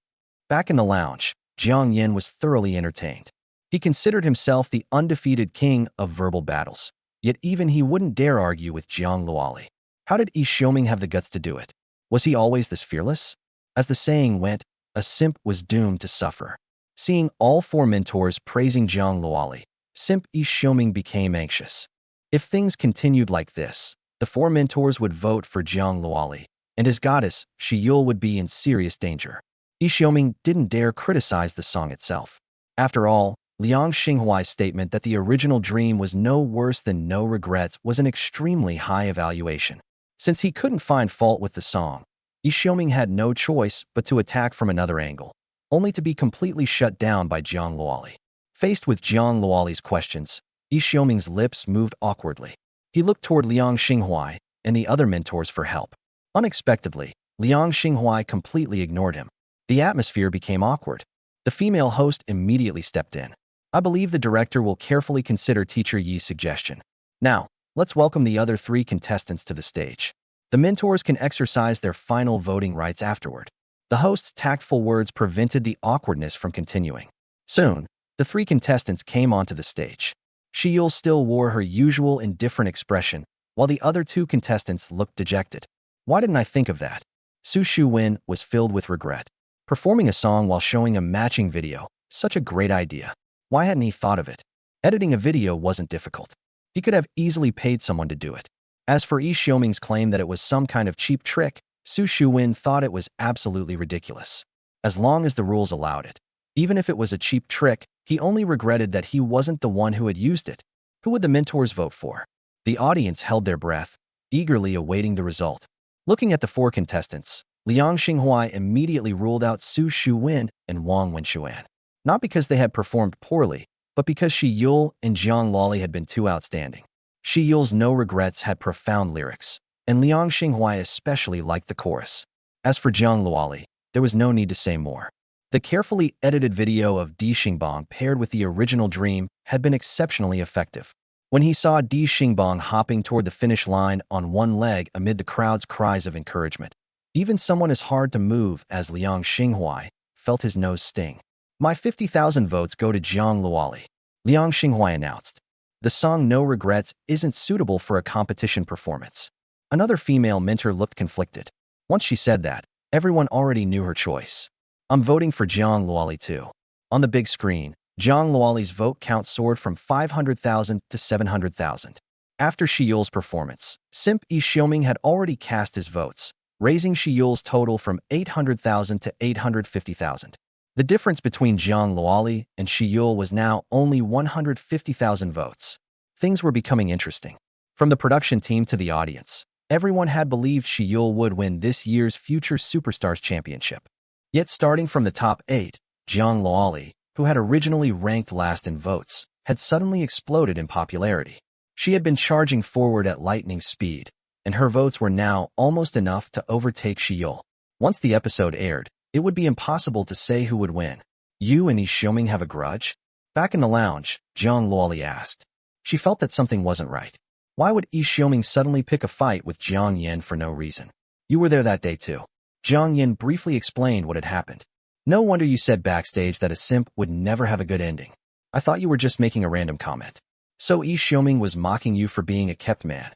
Back in the lounge, Jiang Yan was thoroughly entertained. He considered himself the undefeated king of verbal battles, yet even he wouldn't dare argue with Zhang Luoli. How did Yi Xiaoming have the guts to do it? Was he always this fearless? As the saying went, a simp was doomed to suffer. Seeing all four mentors praising Zhang Luoli, simp Yi Xiaoming became anxious. If things continued like this, the four mentors would vote for Zhang Luoli, and his goddess, Shi Yul, would be in serious danger. Yi Xiaoming didn't dare criticize the song itself. After all, Liang Xinghuai's statement that the original Dream was no worse than No Regrets was an extremely high evaluation. Since he couldn't find fault with the song, Yi Xiaoming had no choice but to attack from another angle, only to be completely shut down by Zhang Luoli. Faced with Zhang Luoli's questions, Yi Xiaoming's lips moved awkwardly. He looked toward Liang Xinghuai and the other mentors for help. Unexpectedly, Liang Xinghuai completely ignored him. The atmosphere became awkward. The female host immediately stepped in. I believe the director will carefully consider Teacher Yi's suggestion. Now, let's welcome the other three contestants to the stage. The mentors can exercise their final voting rights afterward. The host's tactful words prevented the awkwardness from continuing. Soon, the three contestants came onto the stage. Shi Yul still wore her usual indifferent expression, while the other two contestants looked dejected. Why didn't I think of that? Su Shuwen was filled with regret. Performing a song while showing a matching video, such a great idea. Why hadn't he thought of it? Editing a video wasn't difficult. He could have easily paid someone to do it. As for Yi Xiaoming's claim that it was some kind of cheap trick, Su Shuwen thought it was absolutely ridiculous. As long as the rules allowed it. Even if it was a cheap trick, he only regretted that he wasn't the one who had used it. Who would the mentors vote for? The audience held their breath, eagerly awaiting the result. Looking at the four contestants, Liang Xinghuai immediately ruled out Su Shuwen and Wang Wenxuan. Not because they had performed poorly, but because Shi Yul and Zhang Luoli had been too outstanding. Shi Yul's No Regrets had profound lyrics, and Liang Xinghua especially liked the chorus. As for Jiang Luoli, there was no need to say more. The carefully edited video of Di Xingbang paired with the original Dream had been exceptionally effective. When he saw Di Xingbang hopping toward the finish line on one leg amid the crowd's cries of encouragement, even someone as hard to move as Liang Xinghua felt his nose sting. My 50,000 votes go to Jiang Luoli, Liang Xinghua announced. The song No Regrets isn't suitable for a competition performance. Another female mentor looked conflicted. Once she said that, everyone already knew her choice. I'm voting for Jiang Luoli too. On the big screen, Jiang Luoli's vote count soared from 500,000 to 700,000. After Shi Yul's performance, Simp Yi Xiaoming had already cast his votes, raising Shi Yul's total from 800,000 to 850,000. The difference between Jiang Luoli and Shi Yul was now only 150,000 votes. Things were becoming interesting. From the production team to the audience, everyone had believed Shi Yul would win this year's Future Superstars Championship. Yet starting from the top 8, Jiang Luoli, who had originally ranked last in votes, had suddenly exploded in popularity. She had been charging forward at lightning speed, and her votes were now almost enough to overtake Shi Yul. Once the episode aired, it would be impossible to say who would win. You and Yi Xiaoming have a grudge? Back in the lounge, Jiang Luoli asked. She felt that something wasn't right. Why would Yi Xiaoming suddenly pick a fight with Jiang Yan for no reason? You were there that day too. Jiang Yan briefly explained what had happened. No wonder you said backstage that a simp would never have a good ending. I thought you were just making a random comment. So Yi Xiaoming was mocking you for being a kept man.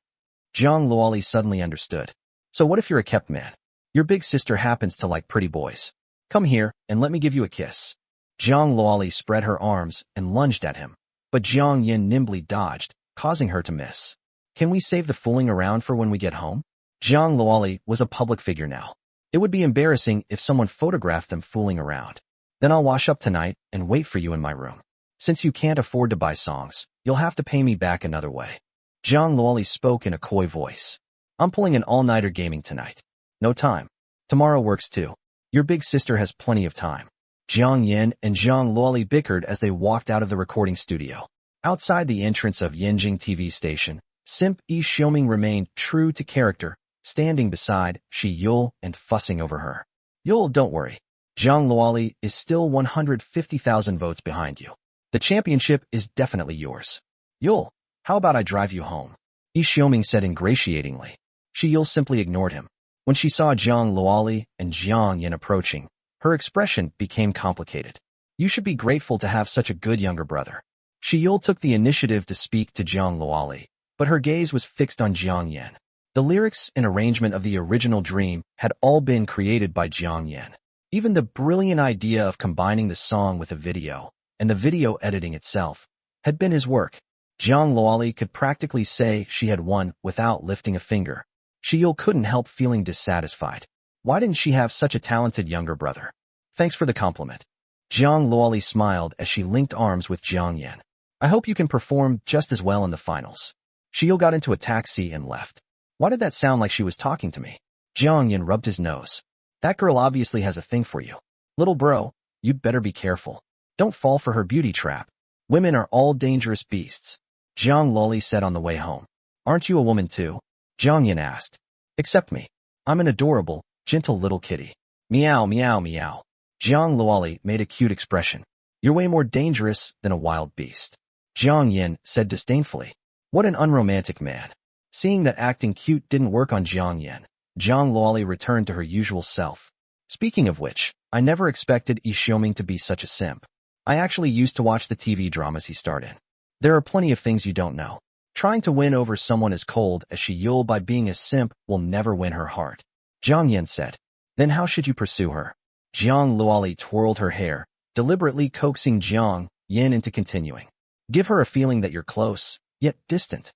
Jiang Luoli suddenly understood. So what if you're a kept man? Your big sister happens to like pretty boys. Come here, and let me give you a kiss. Jiang Luoli spread her arms and lunged at him, but Jiang Yan nimbly dodged, causing her to miss. Can we save the fooling around for when we get home? Jiang Luoli was a public figure now. It would be embarrassing if someone photographed them fooling around. Then I'll wash up tonight and wait for you in my room. Since you can't afford to buy songs, you'll have to pay me back another way. Jiang Luoli spoke in a coy voice. I'm pulling an all-nighter gaming tonight. No time. Tomorrow works too. Your big sister has plenty of time. Jiang Yan and Jiang Luoli bickered as they walked out of the recording studio. Outside the entrance of Yanjing TV station, Simp Yi Xiaoming remained true to character, standing beside Shi Yul and fussing over her. Yul, don't worry. Jiang Luoli is still 150,000 votes behind you. The championship is definitely yours. Yul, how about I drive you home? Yi Xiaoming said ingratiatingly. Shi Yul simply ignored him. When she saw Jiang Luoli and Jiang Yan approaching, her expression became complicated. You should be grateful to have such a good younger brother. Shi Yul took the initiative to speak to Jiang Luoli, but her gaze was fixed on Jiang Yan. The lyrics and arrangement of the original Dream had all been created by Jiang Yan. Even the brilliant idea of combining the song with a video, and the video editing itself, had been his work. Jiang Luoli could practically say she had won without lifting a finger. Shi Yul couldn't help feeling dissatisfied. Why didn't she have such a talented younger brother? Thanks for the compliment. Jiang Luoli smiled as she linked arms with Jiang Yan. I hope you can perform just as well in the finals. Shi Yul got into a taxi and left. Why did that sound like she was talking to me? Jiang Yan rubbed his nose. That girl obviously has a thing for you. Little bro, you'd better be careful. Don't fall for her beauty trap. Women are all dangerous beasts. Jiang Luoli said on the way home. Aren't you a woman too? Jiang Yan asked. Accept me. I'm an adorable, gentle little kitty. Meow, meow, meow. Jiang Luoli made a cute expression. You're way more dangerous than a wild beast. Jiang Yan said disdainfully. What an unromantic man. Seeing that acting cute didn't work on Jiang Yan, Jiang Luoli returned to her usual self. Speaking of which, I never expected Yi Xiaoming to be such a simp. I actually used to watch the TV dramas he starred in. There are plenty of things you don't know. Trying to win over someone as cold as Shi Yul by being a simp will never win her heart. Jiang Yan said. Then how should you pursue her? Jiang Luoli twirled her hair, deliberately coaxing Jiang Yan into continuing. Give her a feeling that you're close, yet distant.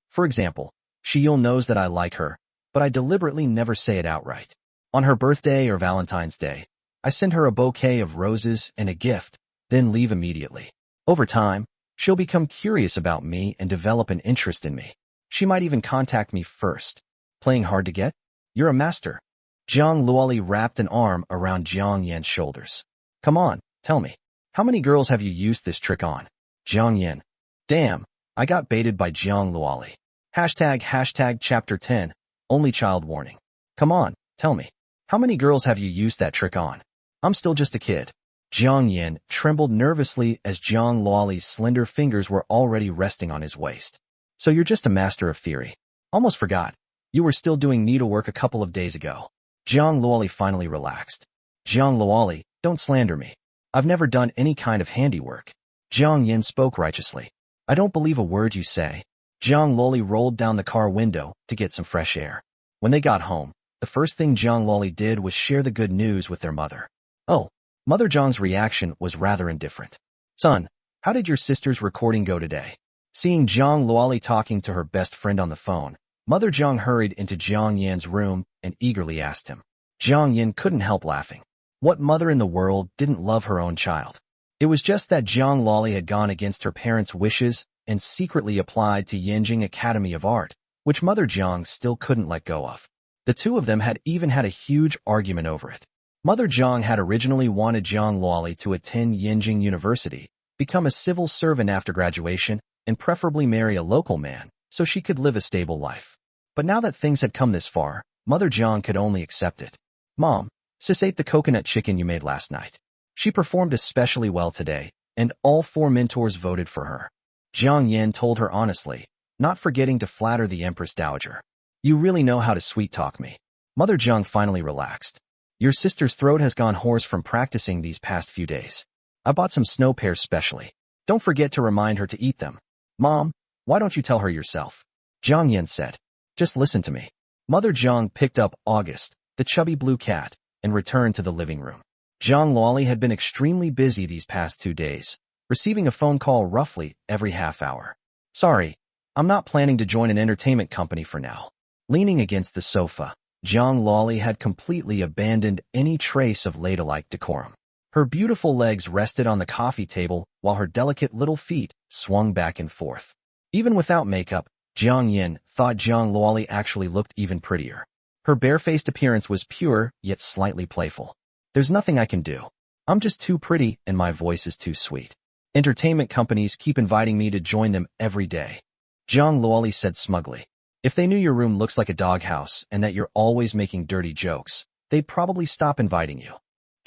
For example, Shi Yul knows that I like her, but I deliberately never say it outright. On her birthday or Valentine's Day, I send her a bouquet of roses and a gift, then leave immediately. Over time, she'll become curious about me and develop an interest in me. She might even contact me first. Playing hard to get? You're a master. Jiang Luoli wrapped an arm around Jiang Yan's shoulders. Come on, tell me. How many girls have you used this trick on? Jiang Yan. Damn, I got baited by Jiang Luoli. Hashtag chapter 10. Only child warning. Come on, tell me. How many girls have you used that trick on? I'm still just a kid. Jiang Yan trembled nervously as Jiang Luoli's slender fingers were already resting on his waist. So you're just a master of theory. Almost forgot. You were still doing needlework a couple of days ago. Jiang Luoli finally relaxed. Jiang Luoli, don't slander me. I've never done any kind of handiwork. Jiang Yan spoke righteously. I don't believe a word you say. Jiang Luoli rolled down the car window to get some fresh air. When they got home, the first thing Jiang Luoli did was share the good news with their mother. Oh, Mother Jiang's reaction was rather indifferent. Son, how did your sister's recording go today? Seeing Jiang Luoli talking to her best friend on the phone, Mother Jiang hurried into Jiang Yan's room and eagerly asked him. Jiang Yan couldn't help laughing. What mother in the world didn't love her own child? It was just that Jiang Luoli had gone against her parents' wishes and secretly applied to Yanjing Academy of Art, which Mother Jiang still couldn't let go of. The two of them had even had a huge argument over it. Mother Jiang had originally wanted Jiang Luoli to attend Yanjing University, become a civil servant after graduation, and preferably marry a local man, so she could live a stable life. But now that things had come this far, Mother Jiang could only accept it. Mom, sis ate the coconut chicken you made last night. She performed especially well today, and all 4 mentors voted for her. Jiang Yan told her honestly, not forgetting to flatter the Empress Dowager. You really know how to sweet-talk me. Mother Jiang finally relaxed. Your sister's throat has gone hoarse from practicing these past few days. I bought some snow pears specially. Don't forget to remind her to eat them. Mom, why don't you tell her yourself? Jiang Yan said. Just listen to me. Mother Jiang picked up August, the chubby blue cat, and returned to the living room. Jiang Luoli had been extremely busy these past 2 days, receiving a phone call roughly every half hour. Sorry, I'm not planning to join an entertainment company for now. Leaning against the sofa, Jiang Luoli had completely abandoned any trace of ladylike decorum. Her beautiful legs rested on the coffee table while her delicate little feet swung back and forth. Even without makeup, Jiang Yan thought Jiang Luoli actually looked even prettier. Her barefaced appearance was pure yet slightly playful. There's nothing I can do. I'm just too pretty and my voice is too sweet. Entertainment companies keep inviting me to join them every day. Jiang Luoli said smugly. If they knew your room looks like a doghouse and that you're always making dirty jokes, they'd probably stop inviting you.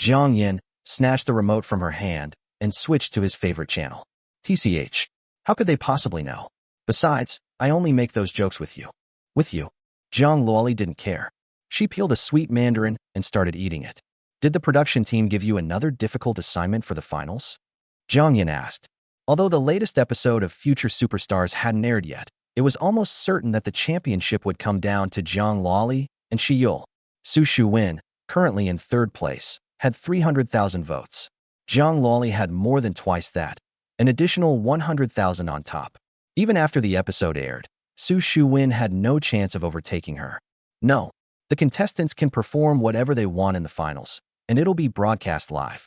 Jiang Yan snatched the remote from her hand and switched to his favorite channel. TCH. How could they possibly know? Besides, I only make those jokes with you. With you? Jiang Luoli didn't care. She peeled a sweet mandarin and started eating it. Did the production team give you another difficult assignment for the finals? Jiang Yan asked. Although the latest episode of Future Superstars hadn't aired yet, it was almost certain that the championship would come down to Jiang Luoli and Shi Yul. Su Shuwen, currently in 3rd place, had 300,000 votes. Jiang Luoli had more than twice that, an additional 100,000 on top. Even after the episode aired, Su Shuwen had no chance of overtaking her. No, the contestants can perform whatever they want in the finals, and it'll be broadcast live.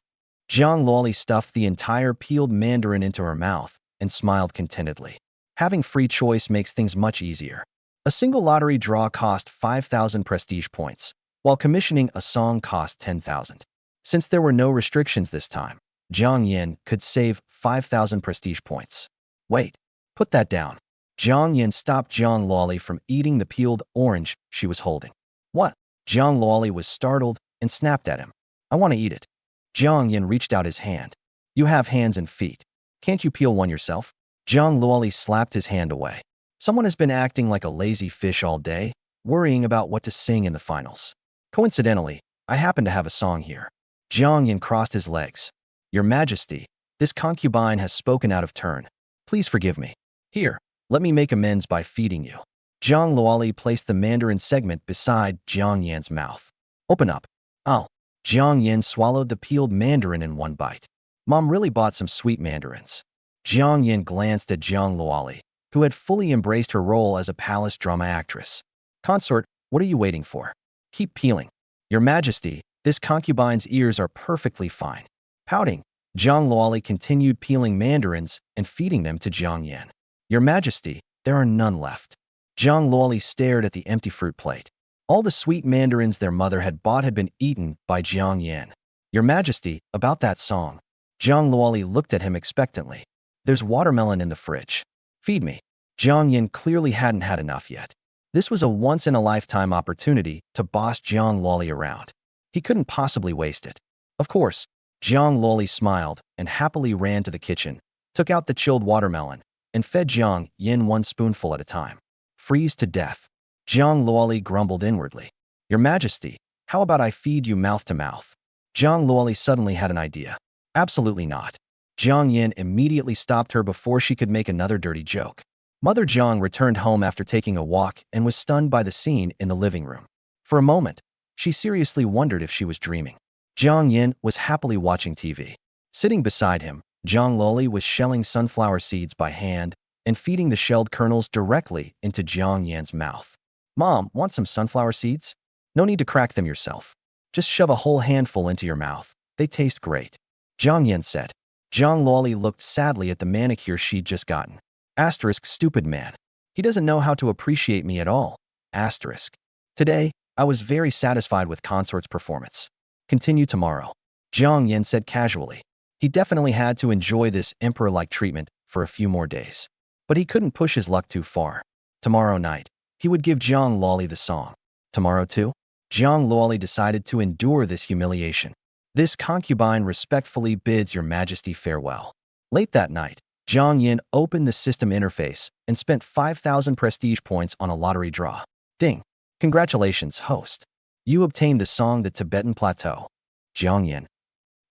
Jiang Luoli stuffed the entire peeled mandarin into her mouth and smiled contentedly. Having free choice makes things much easier. A single lottery draw cost 5,000 prestige points, while commissioning a song cost 10,000. Since there were no restrictions this time, Jiang Yan could save 5,000 prestige points. Wait, put that down. Jiang Yan stopped Jiang Luoli from eating the peeled orange she was holding. What? Jiang Luoli was startled and snapped at him. I want to eat it. Jiang Yan reached out his hand. You have hands and feet. Can't you peel one yourself? Jiang Luoli slapped his hand away. Someone has been acting like a lazy fish all day, worrying about what to sing in the finals. Coincidentally, I happen to have a song here. Jiang Yan crossed his legs. Your Majesty, this concubine has spoken out of turn. Please forgive me. Here, let me make amends by feeding you. Jiang Luoli placed the mandarin segment beside Jiang Yan's mouth. Open up. Oh. Jiang Yan swallowed the peeled mandarin in one bite. Mom really bought some sweet mandarins. Jiang Yan glanced at Jiang Luoli, who had fully embraced her role as a palace drama actress. Consort, what are you waiting for? Keep peeling. Your Majesty, this concubine's ears are perfectly fine. Pouting, Jiang Luoli continued peeling mandarins and feeding them to Jiang Yan. Your Majesty, there are none left. Jiang Luoli stared at the empty fruit plate. All the sweet mandarins their mother had bought had been eaten by Jiang Yan. Your Majesty, about that song. Jiang Luoli looked at him expectantly. There's watermelon in the fridge. Feed me. Jiang Yan clearly hadn't had enough yet. This was a once-in-a-lifetime opportunity to boss Jiang Luoli around. He couldn't possibly waste it. Of course, Jiang Luoli smiled and happily ran to the kitchen, took out the chilled watermelon, and fed Jiang Yan one spoonful at a time. Freeze to death. Jiang Luoli grumbled inwardly. Your Majesty, how about I feed you mouth to mouth? Jiang Luoli suddenly had an idea. Absolutely not. Jiang Yan immediately stopped her before she could make another dirty joke. Mother Jiang returned home after taking a walk and was stunned by the scene in the living room. For a moment, she seriously wondered if she was dreaming. Jiang Yan was happily watching TV. Sitting beside him, Jiang Luoli was shelling sunflower seeds by hand and feeding the shelled kernels directly into Jiang Yan's mouth. Mom, want some sunflower seeds? No need to crack them yourself. Just shove a whole handful into your mouth. They taste great. Jiang Yan said. Jiang Luoli looked sadly at the manicure she'd just gotten. Asterisk, stupid man. He doesn't know how to appreciate me at all. Asterisk. Today, I was very satisfied with Consort's performance. Continue tomorrow. Jiang Yan said casually. He definitely had to enjoy this emperor-like treatment for a few more days. But he couldn't push his luck too far. Tomorrow night, he would give Jiang Luoli the song. Tomorrow too? Jiang Luoli decided to endure this humiliation. This concubine respectfully bids Your Majesty farewell. Late that night, Jiang Yan opened the system interface and spent 5,000 prestige points on a lottery draw. Ding! Congratulations, host. You obtained the song The Tibetan Plateau. Jiang Yan.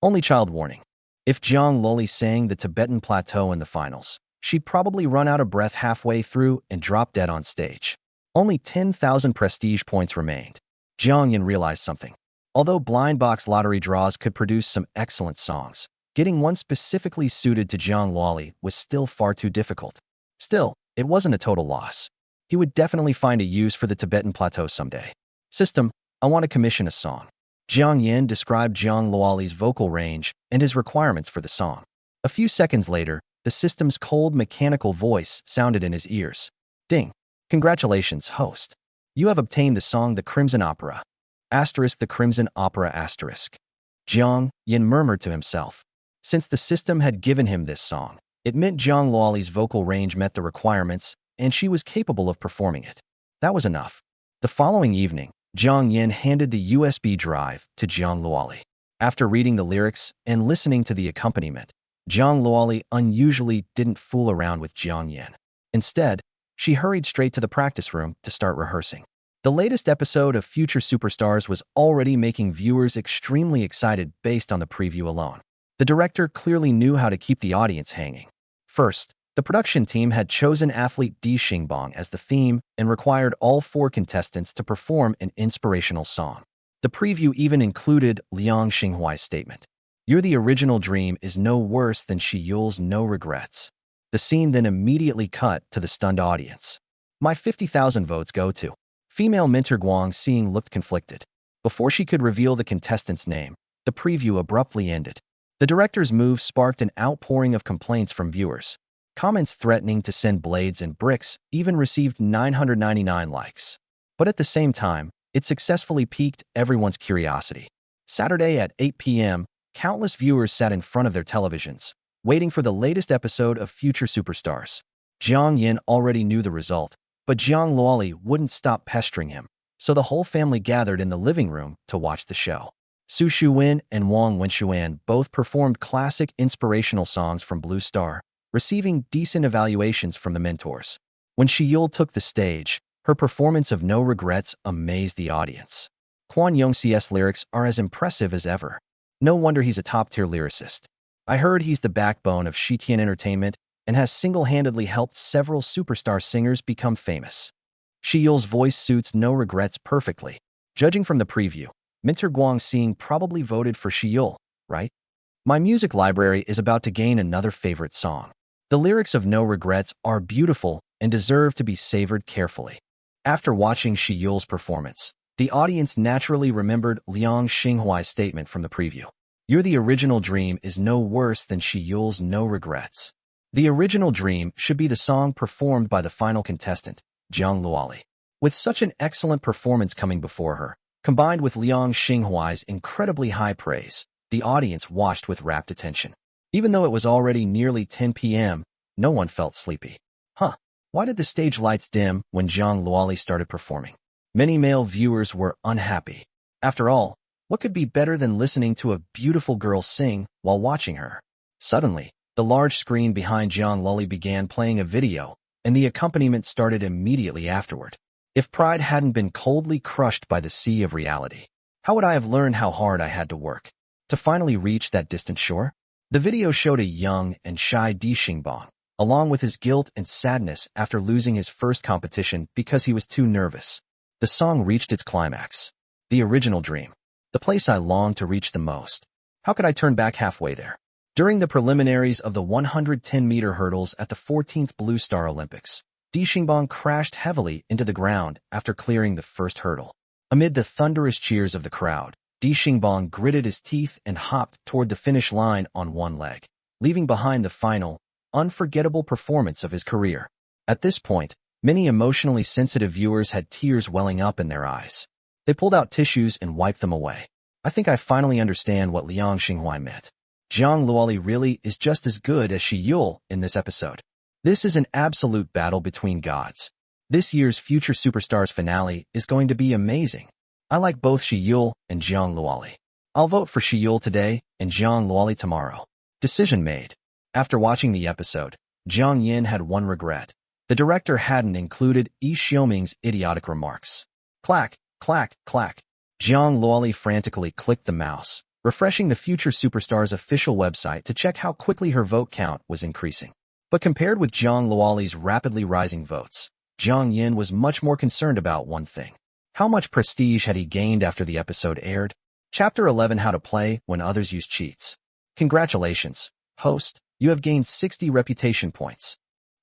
Only child warning. If Jiang Luoli sang The Tibetan Plateau in the finals, she'd probably run out of breath halfway through and drop dead on stage. Only 10,000 prestige points remained. Jiang Yan realized something. Although blind box lottery draws could produce some excellent songs, getting one specifically suited to Jiang Luoli was still far too difficult. Still, it wasn't a total loss. He would definitely find a use for the Tibetan Plateau someday. System, I want to commission a song. Jiang Yan described Jiang Luoli's vocal range and his requirements for the song. A few seconds later, the system's cold mechanical voice sounded in his ears. Ding! Congratulations, host. You have obtained the song The Crimson Opera. Asterisk the Crimson Opera asterisk. Jiang Yan murmured to himself. Since the system had given him this song, it meant Jiang Luoli's vocal range met the requirements, and she was capable of performing it. That was enough. The following evening, Jiang Yan handed the USB drive to Jiang Luoli. After reading the lyrics and listening to the accompaniment, Jiang Luoli unusually didn't fool around with Jiang Yan. Instead, she hurried straight to the practice room to start rehearsing. The latest episode of Future Superstars was already making viewers extremely excited based on the preview alone. The director clearly knew how to keep the audience hanging. First, the production team had chosen athlete Di Xingbang as the theme and required all 4 contestants to perform an inspirational song. The preview even included Liang Xinghuai's statement. You're the original dream is no worse than Shi Yule's no regrets. The scene then immediately cut to the stunned audience. My 50,000 votes go to. Female Minter Guang seeing looked conflicted. Before she could reveal the contestant's name, the preview abruptly ended. The director's move sparked an outpouring of complaints from viewers. Comments threatening to send blades and bricks even received 999 likes. But at the same time, it successfully piqued everyone's curiosity. Saturday at 8 p.m., countless viewers sat in front of their televisions, waiting for the latest episode of Future Superstars. Jiang Yan already knew the result, but Jiang Luoli wouldn't stop pestering him, so the whole family gathered in the living room to watch the show. Su Shuwen and Wang Wenshuan both performed classic inspirational songs from Blue Star, receiving decent evaluations from the mentors. When Shi Yule took the stage, her performance of No Regrets amazed the audience. Quan Yongxi's lyrics are as impressive as ever. No wonder he's a top-tier lyricist. I heard he's the backbone of Shitian Entertainment and has single-handedly helped several superstar singers become famous. Shi Yule's voice suits No Regrets perfectly. Judging from the preview, Minter Guang Xing probably voted for Shi Yule, right? My music library is about to gain another favorite song. The lyrics of No Regrets are beautiful and deserve to be savored carefully. After watching Shi Yule's performance, the audience naturally remembered Liang Xinghuai's statement from the preview. You're the original dream is no worse than Shi Yule's No Regrets. The original dream should be the song performed by the final contestant, Jiang Luoli. With such an excellent performance coming before her, combined with Liang Xinghuai's incredibly high praise, the audience watched with rapt attention. Even though it was already nearly 10 p.m., no one felt sleepy. Why did the stage lights dim when Jiang Luoli started performing? Many male viewers were unhappy. After all, what could be better than listening to a beautiful girl sing while watching her? Suddenly, the large screen behind Jiang Luoli began playing a video, and the accompaniment started immediately afterward. If pride hadn't been coldly crushed by the sea of reality, how would I have learned how hard I had to work to finally reach that distant shore? The video showed a young and shy Di Xingbang, along with his guilt and sadness after losing his first competition because he was too nervous. The song reached its climax. The original dream. The place I longed to reach the most. How could I turn back halfway there? During the preliminaries of the 110-meter hurdles at the 14th Blue Star Olympics, Di Xingbang crashed heavily into the ground after clearing the first hurdle. Amid the thunderous cheers of the crowd, Di Xingbang gritted his teeth and hopped toward the finish line on one leg, leaving behind the final, unforgettable performance of his career. At this point, many emotionally sensitive viewers had tears welling up in their eyes. They pulled out tissues and wiped them away. I think I finally understand what Liang Xinghua meant. Jiang Luoli really is just as good as Shi Yule in this episode. This is an absolute battle between gods. This year's Future Superstars finale is going to be amazing. I like both Shi Yule and Jiang Luoli. I'll vote for Shi Yule today and Jiang Luoli tomorrow. Decision made. After watching the episode, Jiang Yan had one regret. The director hadn't included Yi Xiaoming's idiotic remarks. Clack, clack, clack. Jiang Luoli frantically clicked the mouse, refreshing the Future Superstars official website to check how quickly her vote count was increasing. But compared with Jiang Luoli's rapidly rising votes, Jiang Yan was much more concerned about one thing. How much prestige had he gained after the episode aired? Chapter 11: How to Play When Others Use Cheats. Congratulations, host, you have gained 60 reputation points.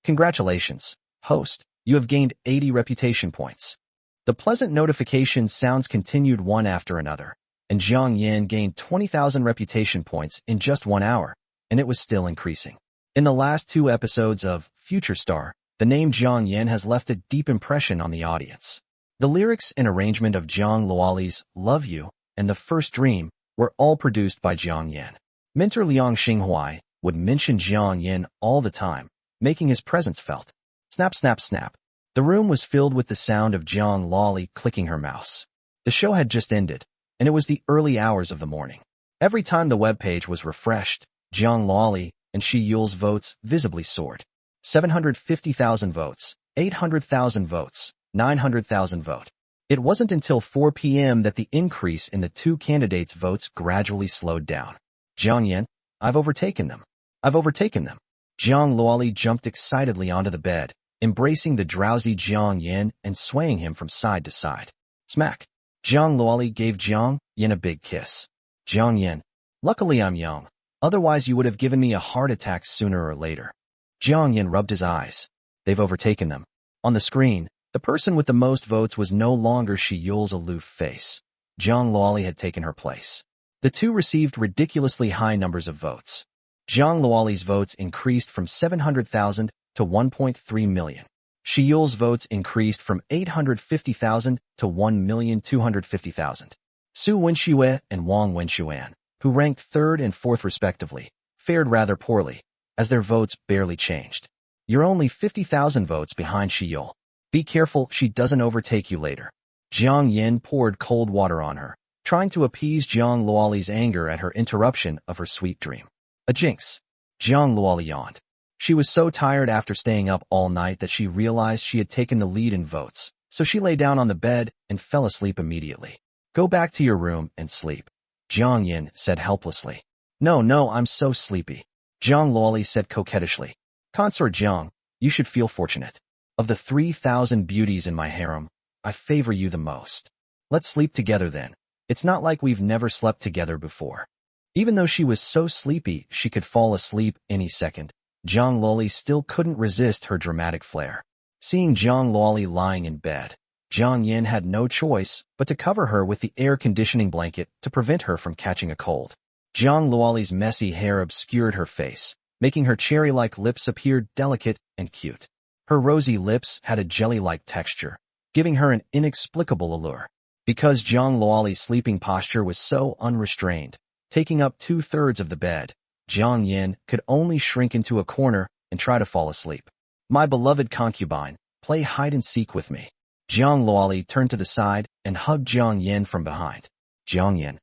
Congratulations, host, you have gained 80 reputation points. The pleasant notification sounds continued one after another, and Jiang Yan gained 20,000 reputation points in just 1 hour, and it was still increasing. In the last 2 episodes of Future Star, the name Jiang Yan has left a deep impression on the audience. The lyrics and arrangement of Jiang Luoli's Love You and The First Dream were all produced by Jiang Yan. Mentor Liang Xinghua would mention Jiang Yan all the time, making his presence felt. Snap, snap, snap. The room was filled with the sound of Jiang Luoli clicking her mouse. The show had just ended, and it was the early hours of the morning. Every time the webpage was refreshed, Jiang Luoli and Shi Yule's votes visibly soared. 750,000 votes, 800,000 votes, 900,000 vote. It wasn't until 4 p.m. that the increase in the 2 candidates' votes gradually slowed down. Jiang Yan, I've overtaken them. I've overtaken them. Jiang Luoli jumped excitedly onto the bed, embracing the drowsy Jiang Yan and swaying him from side to side. Smack. Jiang Luoli gave Jiang Yan a big kiss. Jiang Yan, luckily I'm young. Otherwise you would have given me a heart attack sooner or later. Jiang Yan rubbed his eyes. They've overtaken them. On the screen, the person with the most votes was no longer Shi Yule's aloof face. Jiang Luoli had taken her place. The two received ridiculously high numbers of votes. Jiang Luoli's votes increased from 700,000 to 1.3 million. Shi Yule's votes increased from 850,000 to 1,250,000. Su Wenxue and Wang Wenxuan, who ranked 3rd and 4th respectively, fared rather poorly, as their votes barely changed. You're only 50,000 votes behind Shi Yule. Be careful she doesn't overtake you later. Jiang Yan poured cold water on her, trying to appease Jiang Luoli's anger at her interruption of her sweet dream. A jinx. Jiang Luoli yawned. She was so tired after staying up all night that she realized she had taken the lead in votes, so she lay down on the bed and fell asleep immediately. Go back to your room and sleep, Jiang Yan said helplessly. No, I'm so sleepy, Jiang Luoli said coquettishly. Consort Jiang, you should feel fortunate. Of the 3,000 beauties in my harem, I favor you the most. Let's sleep together then. It's not like we've never slept together before. Even though she was so sleepy she could fall asleep any second, Jiang Luoli still couldn't resist her dramatic flair. Seeing Jiang Luoli lying in bed, Jiang Yan had no choice but to cover her with the air conditioning blanket to prevent her from catching a cold. Jiang Luoli's messy hair obscured her face, making her cherry-like lips appear delicate and cute. Her rosy lips had a jelly-like texture, giving her an inexplicable allure. Because Jiang Luoli's sleeping posture was so unrestrained, taking up 2/3 of the bed, Jiang Yan could only shrink into a corner and try to fall asleep. My beloved concubine, play hide-and-seek with me. Jiang Luoli turned to the side and hugged Jiang Yan from behind. Jiang Yan.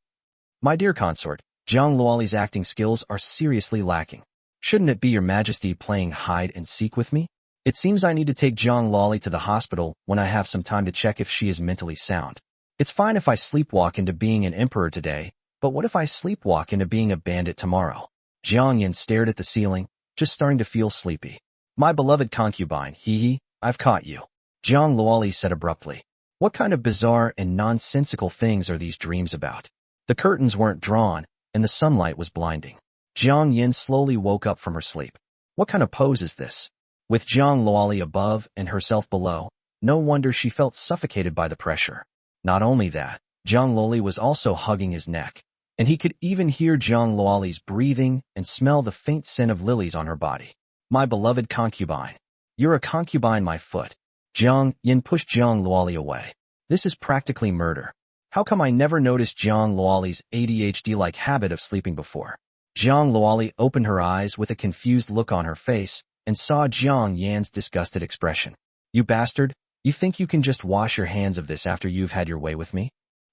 My dear consort, Jiang Luoli's acting skills are seriously lacking. Shouldn't it be your majesty playing hide-and-seek with me? It seems I need to take Jiang Luoli to the hospital when I have some time to check if she is mentally sound. It's fine if I sleepwalk into being an emperor today, but what if I sleepwalk into being a bandit tomorrow? Jiang Yan stared at the ceiling, just starting to feel sleepy. My beloved concubine, hee, I've caught you. Jiang Luoli said abruptly. What kind of bizarre and nonsensical things are these dreams about? The curtains weren't drawn, and the sunlight was blinding. Jiang Yan slowly woke up from her sleep. What kind of pose is this? With Jiang Luoli above and herself below, no wonder she felt suffocated by the pressure. Not only that, Jiang Luoli was also hugging his neck, and he could even hear Jiang Luoli's breathing and smell the faint scent of lilies on her body. My beloved concubine. You're a concubine, my foot. Jiang Yan pushed Jiang Luoli away. This is practically murder. How come I never noticed Jiang Luoli's ADHD-like habit of sleeping before? Jiang Luoli opened her eyes with a confused look on her face and saw Jiang Yan's disgusted expression. You bastard, you think you can just wash your hands of this after you've had your way with me?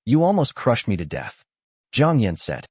You almost crushed me to death. Jiang Yan said.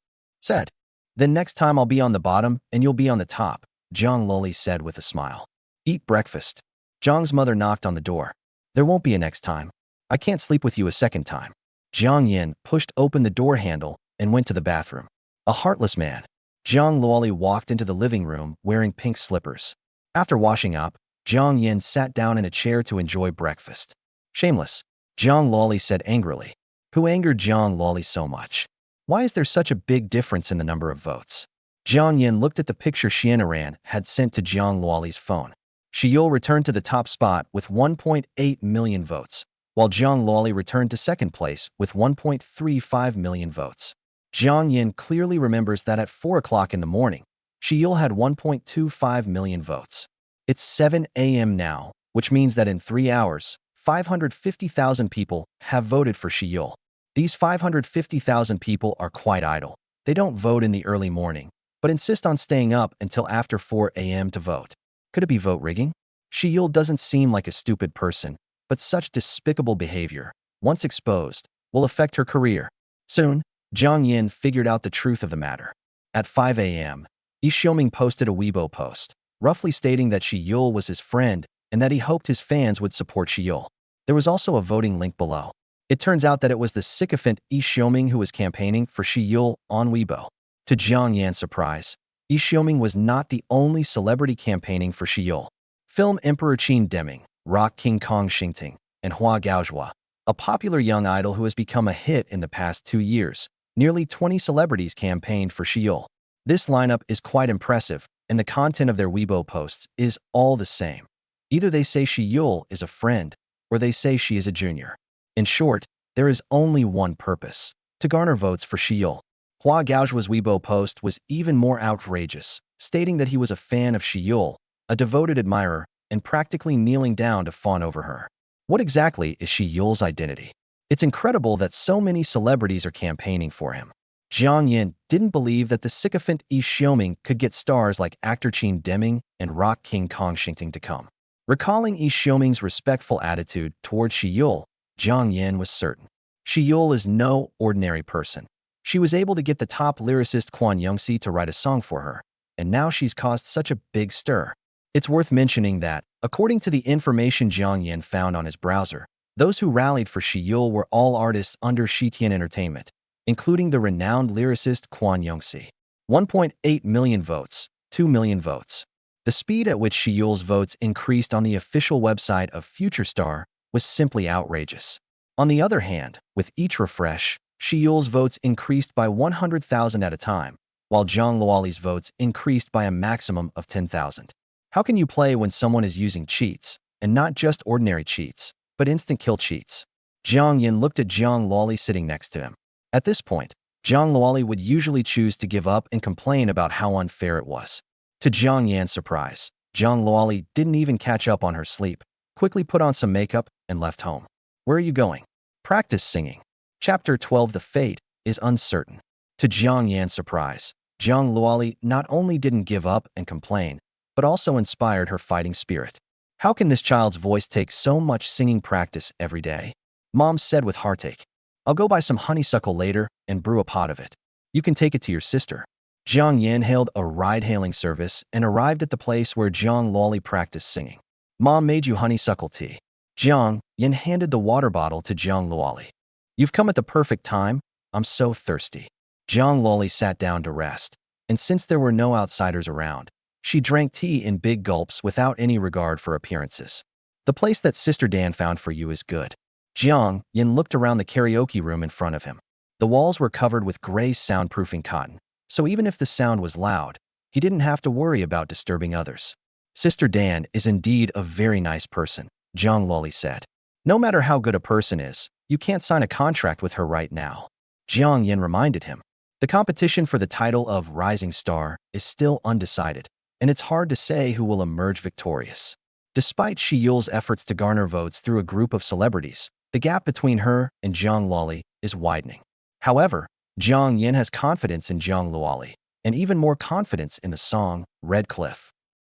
Then next time I'll be on the bottom and you'll be on the top, Jiang Luoli said with a smile. Eat breakfast. Jiang's mother knocked on the door. There won't be a next time. I can't sleep with you a second time. Jiang Yan pushed open the door handle and went to the bathroom. A heartless man. Jiang Luoli walked into the living room wearing pink slippers. After washing up, Jiang Yan sat down in a chair to enjoy breakfast. Shameless, Jiang Luoli said angrily. Who angered Jiang Luoli so much? Why is there such a big difference in the number of votes? Jiang Yan looked at the picture Xianxia had sent to Jiang Luoli's phone. Xianxia returned to the top spot with 1.8 million votes, while Jiang Luoli returned to second place with 1.35 million votes. Jiang Yan clearly remembers that at 4 o'clock in the morning, Xianxia had 1.25 million votes. It's 7 a.m. now, which means that in 3 hours, 550,000 people have voted for Xianxia. These 550,000 people are quite idle. They don't vote in the early morning, but insist on staying up until after 4 a.m. to vote. Could it be vote rigging? Xianxia doesn't seem like a stupid person, but such despicable behavior, once exposed, will affect her career. Soon, Jiang Yan figured out the truth of the matter. At 5 a.m., Yi Xiaoming posted a Weibo post, roughly stating that Xianxia was his friend and that he hoped his fans would support Xianxia. There was also a voting link below. It turns out that it was the sycophant Yi Xiaoming who was campaigning for Xianxia on Weibo. To Jiang Yan's surprise, Yi Xiaoming was not the only celebrity campaigning for Xianxia. Film Emperor Qin Deming, rock King Kong Xingting, and Hua Gaozhua, a popular young idol who has become a hit in the past 2 years. Nearly 20 celebrities campaigned for Xianxia. This lineup is quite impressive, and the content of their Weibo posts is all the same. Either they say Xianxia is a friend, or they say she is a junior. In short, there is only one purpose: to garner votes for Xianxia. Hua Gaozhua's Weibo post was even more outrageous, stating that he was a fan of Xianxia, a devoted admirer, and practically kneeling down to fawn over her. What exactly is Xianxia's identity? It's incredible that so many celebrities are campaigning for him. Jiang Yan didn't believe that the sycophant Yi Xiaoming could get stars like actor Qin Deming and rock King Kong Xingting to come. Recalling Yi Xiaoming's respectful attitude toward Xianxia, Jiang Yan was certain. Xianxia is no ordinary person. She was able to get the top lyricist xianxia to write a song for her, and now she's caused such a big stir. It's worth mentioning that, according to the information Jiang Yan found on his browser, those who rallied for Xianxia were all artists under Shitian Entertainment, including the renowned lyricist xianxia. 1.8 million votes, 2 million votes. The speed at which Xianxia's votes increased on the official website of Future Star was simply outrageous. On the other hand, with each refresh, Xianxia's votes increased by 100,000 at a time, while Jiang Luoli's votes increased by a maximum of 10,000. How can you play when someone is using cheats, and not just ordinary cheats, but instant kill cheats? Jiang Yan looked at Jiang Luoli sitting next to him. At this point, Jiang Luoli would usually choose to give up and complain about how unfair it was. To Jiang Yan's surprise, Jiang Luoli didn't even catch up on her sleep, quickly put on some makeup, and left home. Where are you going? Practice singing. Chapter 12. The fate is uncertain. To Jiang Yan's surprise, Jiang Luoli not only didn't give up and complain, but also inspired her fighting spirit. How can this child's voice take so much singing practice every day? Mom said with heartache. I'll go buy some honeysuckle later and brew a pot of it. You can take it to your sister. Jiang Yan hailed a ride-hailing service and arrived at the place where Jiang Loli practiced singing. Mom made you honeysuckle tea. Jiang Yan handed the water bottle to Jiang Loli. You've come at the perfect time. I'm so thirsty. Jiang Loli sat down to rest, and since there were no outsiders around, she drank tea in big gulps without any regard for appearances. The place that Sister Dan found for you is good. Jiang Yan looked around the karaoke room in front of him. The walls were covered with gray soundproofing cotton, so even if the sound was loud, he didn't have to worry about disturbing others. Sister Dan is indeed a very nice person, Jiang Loli said. No matter how good a person is, you can't sign a contract with her right now. Jiang Yan reminded him. The competition for the title of Rising Star is still undecided, and it's hard to say who will emerge victorious. Despite Shi Yul's efforts to garner votes through a group of celebrities, the gap between her and Jiang Loli is widening. However, Jiang Yan has confidence in Jiang Loli, and even more confidence in the song Red Cliff.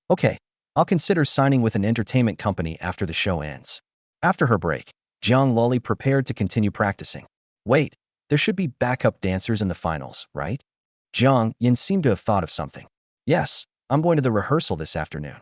Okay, I'll consider signing with an entertainment company after the show ends. After her break, Jiang Loli prepared to continue practicing. Wait, there should be backup dancers in the finals, right? Jiang Yan seemed to have thought of something. Yes, I'm going to the rehearsal this afternoon.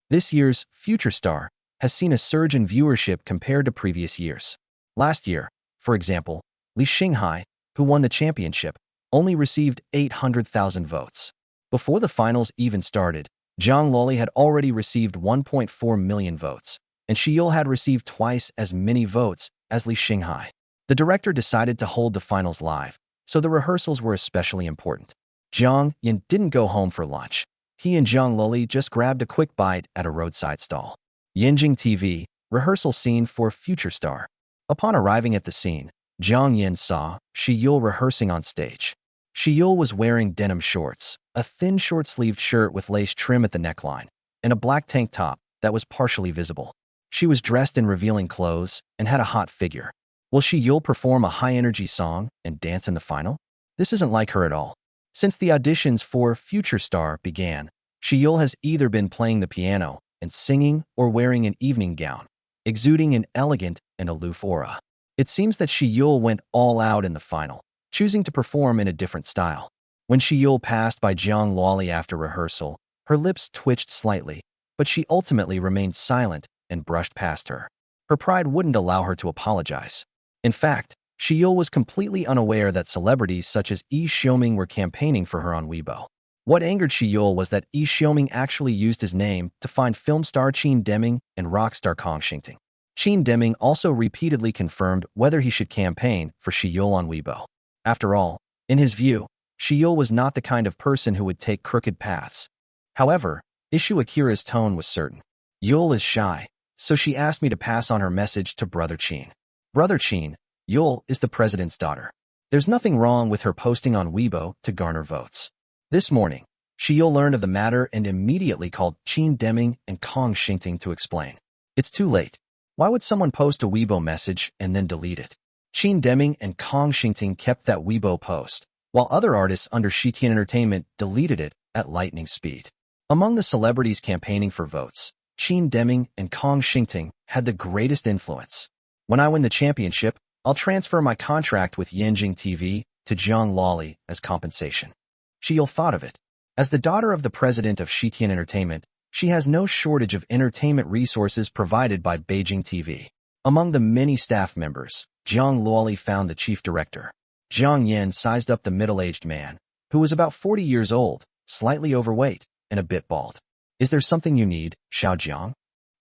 This year's Future Star has seen a surge in viewership compared to previous years. Last year, for example, xianxia, who won the championship, only received 800,000 votes. Before the finals even started, Jiang Loli had already received 1.4 million votes, and Shi Yul had received twice as many votes as xianxia. The director decided to hold the finals live, so the rehearsals were especially important. Jiang Yan didn't go home for lunch. He and Jiang Loli just grabbed a quick bite at a roadside stall. Yanjing TV, rehearsal scene for Future Star. Upon arriving at the scene, Jiang Yan saw Shi Yul rehearsing on stage. Shi Yul was wearing denim shorts, a thin short-sleeved shirt with lace trim at the neckline, and a black tank top that was partially visible. She was dressed in revealing clothes and had a hot figure. Will Shi Yul perform a high-energy song and dance in the final? This isn't like her at all. Since the auditions for Future Star began, Shi Yul has either been playing the piano and singing or wearing an evening gown, exuding an elegant and aloof aura. It seems that Shi Yul went all out in the final, choosing to perform in a different style. When Shi Yul passed by Jiang Loli after rehearsal, her lips twitched slightly, but she ultimately remained silent and brushed past her. Her pride wouldn't allow her to apologize. In fact, Shi Yul was completely unaware that celebrities such as Yi Xiaoming were campaigning for her on Weibo. What angered Shi Yul was that Yi Xiaoming actually used his name to find film star Qin Deming and rock star Kang Xingting. Qin Deming also repeatedly confirmed whether he should campaign for Shi Yul on Weibo. After all, in his view, Shi Yul was not the kind of person who would take crooked paths. However, Ishu Akira's tone was certain. Yul is shy, so she asked me to pass on her message to Brother Qin. Brother Qin, Yul is the president's daughter. There's nothing wrong with her posting on Weibo to garner votes. This morning, Shi Yul learned of the matter and immediately called Qin Deming and Kang Xingting to explain. It's too late. Why would someone post a Weibo message and then delete it? Qin Deming and Kang Xingting kept that Weibo post, while other artists under Shitian Entertainment deleted it at lightning speed. Among the celebrities campaigning for votes, Qin Deming and Kang Xingting had the greatest influence. When I win the championship, I'll transfer my contract with Yanjing TV to Jiang Loli as compensation. Shi Yul thought of it. As the daughter of the president of Shitian Entertainment, she has no shortage of entertainment resources provided by Beijing TV. Among the many staff members, Jiang Loli found the chief director. Jiang Yan sized up the middle-aged man, who was about 40 years old, slightly overweight, and a bit bald. Is there something you need, Xiao Jiang?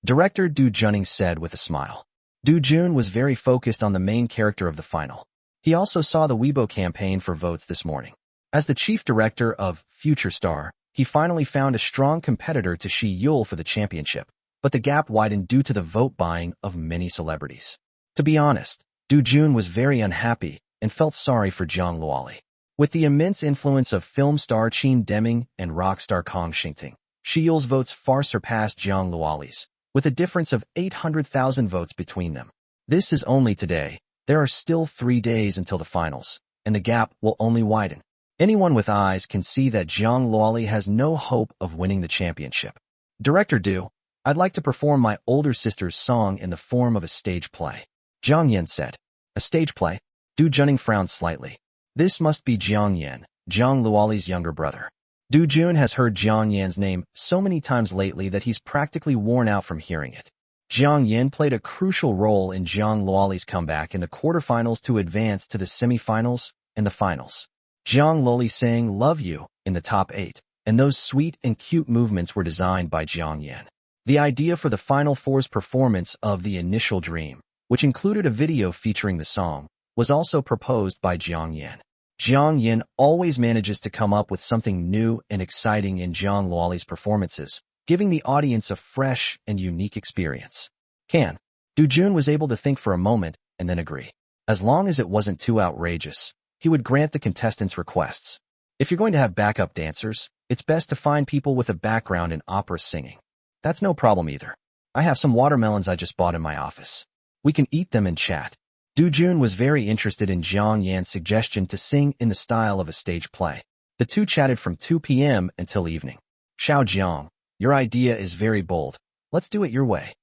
Director Du Juning said with a smile. Du Jun was very focused on the main character of the final. He also saw the Weibo campaign for votes this morning. As the chief director of Future Star, he finally found a strong competitor to Shi Yul for the championship, but the gap widened due to the vote buying of many celebrities. To be honest, Du Jun was very unhappy and felt sorry for Jiang Loli. With the immense influence of film star Qin Deming and rock star Kang Xingting, Shi Yul's votes far surpassed Jiang Loli's, with a difference of 800,000 votes between them. This is only today. There are still 3 days until the finals, and the gap will only widen. Anyone with eyes can see that Jiang Loli has no hope of winning the championship. Director Du, I'd like to perform my older sister's song in the form of a stage play. Jiang Yan said. A stage play? Du Juning frowned slightly. This must be Jiang Yan, Jiang Luoli's younger brother. Du Jun has heard Jiang Yan's name so many times lately that he's practically worn out from hearing it. Jiang Yan played a crucial role in Jiang Luoli's comeback in the quarterfinals to advance to the semifinals and the finals. Jiang Luoli sang Love You in the top 8, and those sweet and cute movements were designed by Jiang Yan. The idea for the Final Four's performance of The Initial Dream, which included a video featuring the song, was also proposed by Jiang Yan. Jiang Yan always manages to come up with something new and exciting in Jiang Luoli's performances, giving the audience a fresh and unique experience. Du Jun was able to think for a moment and then agree. As long as it wasn't too outrageous, he would grant the contestants' requests. If you're going to have backup dancers, it's best to find people with a background in opera singing. That's no problem either. I have some watermelons I just bought in my office. We can eat them and chat. Du Jun was very interested in Jiang Yan's suggestion to sing in the style of a stage play. The two chatted from 2 p.m. until evening. Xiao Jiang, your idea is very bold. Let's do it your way.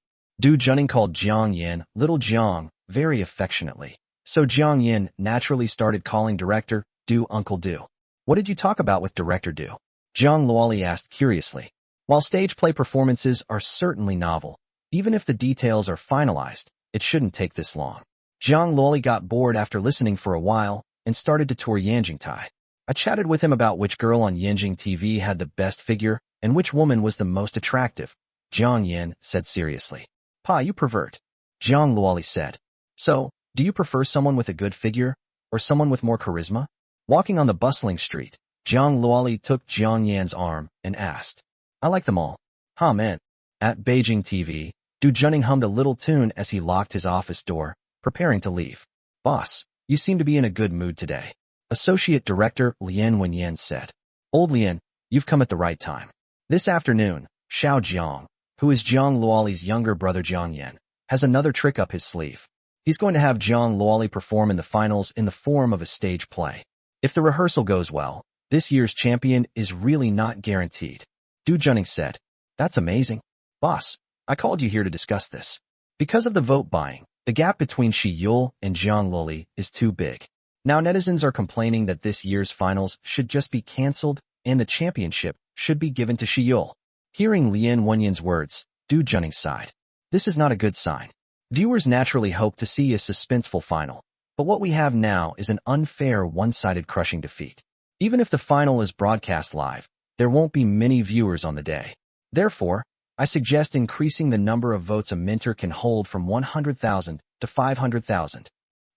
Du Juning called Jiang Yan Little Jiang very affectionately, so Jiang Yan naturally started calling director Du Uncle Du. What did you talk about with director Du? Jiang Luoli asked curiously. While stage play performances are certainly novel, even if the details are finalized, it shouldn't take this long. Jiang Luoli got bored after listening for a while and started to tour Yanjingtai. I chatted with him about which girl on Yanjing TV had the best figure and which woman was the most attractive. Jiang Yan said seriously. Pa, you pervert. Jiang Luoli said. So, do you prefer someone with a good figure or someone with more charisma? Walking on the bustling street, Jiang Luoli took Jiang Yan's arm and asked. I like them all. Man. At Beijing TV, Du Juning hummed a little tune as he locked his office door, preparing to leave. Boss, you seem to be in a good mood today. Associate Director Lian Wenyan said. Old Lian, you've come at the right time. This afternoon, Xiao Jiang, who is Jiang Luoli's younger brother Jiang Yan, has another trick up his sleeve. He's going to have Jiang Luoli perform in the finals in the form of a stage play. If the rehearsal goes well, this year's champion is really not guaranteed. Du Juning said. That's amazing. Boss, I called you here to discuss this. Because of the vote buying, the gap between Shi Yul and Jiang Luoli is too big. Now netizens are complaining that this year's finals should just be cancelled and the championship should be given to Shi Yul. Hearing Lian Wenyan's words, Du Juning sighed. This is not a good sign. Viewers naturally hope to see a suspenseful final, but what we have now is an unfair one-sided crushing defeat. Even if the final is broadcast live, there won't be many viewers on the day. Therefore, I suggest increasing the number of votes a mentor can hold from 100,000 to 500,000.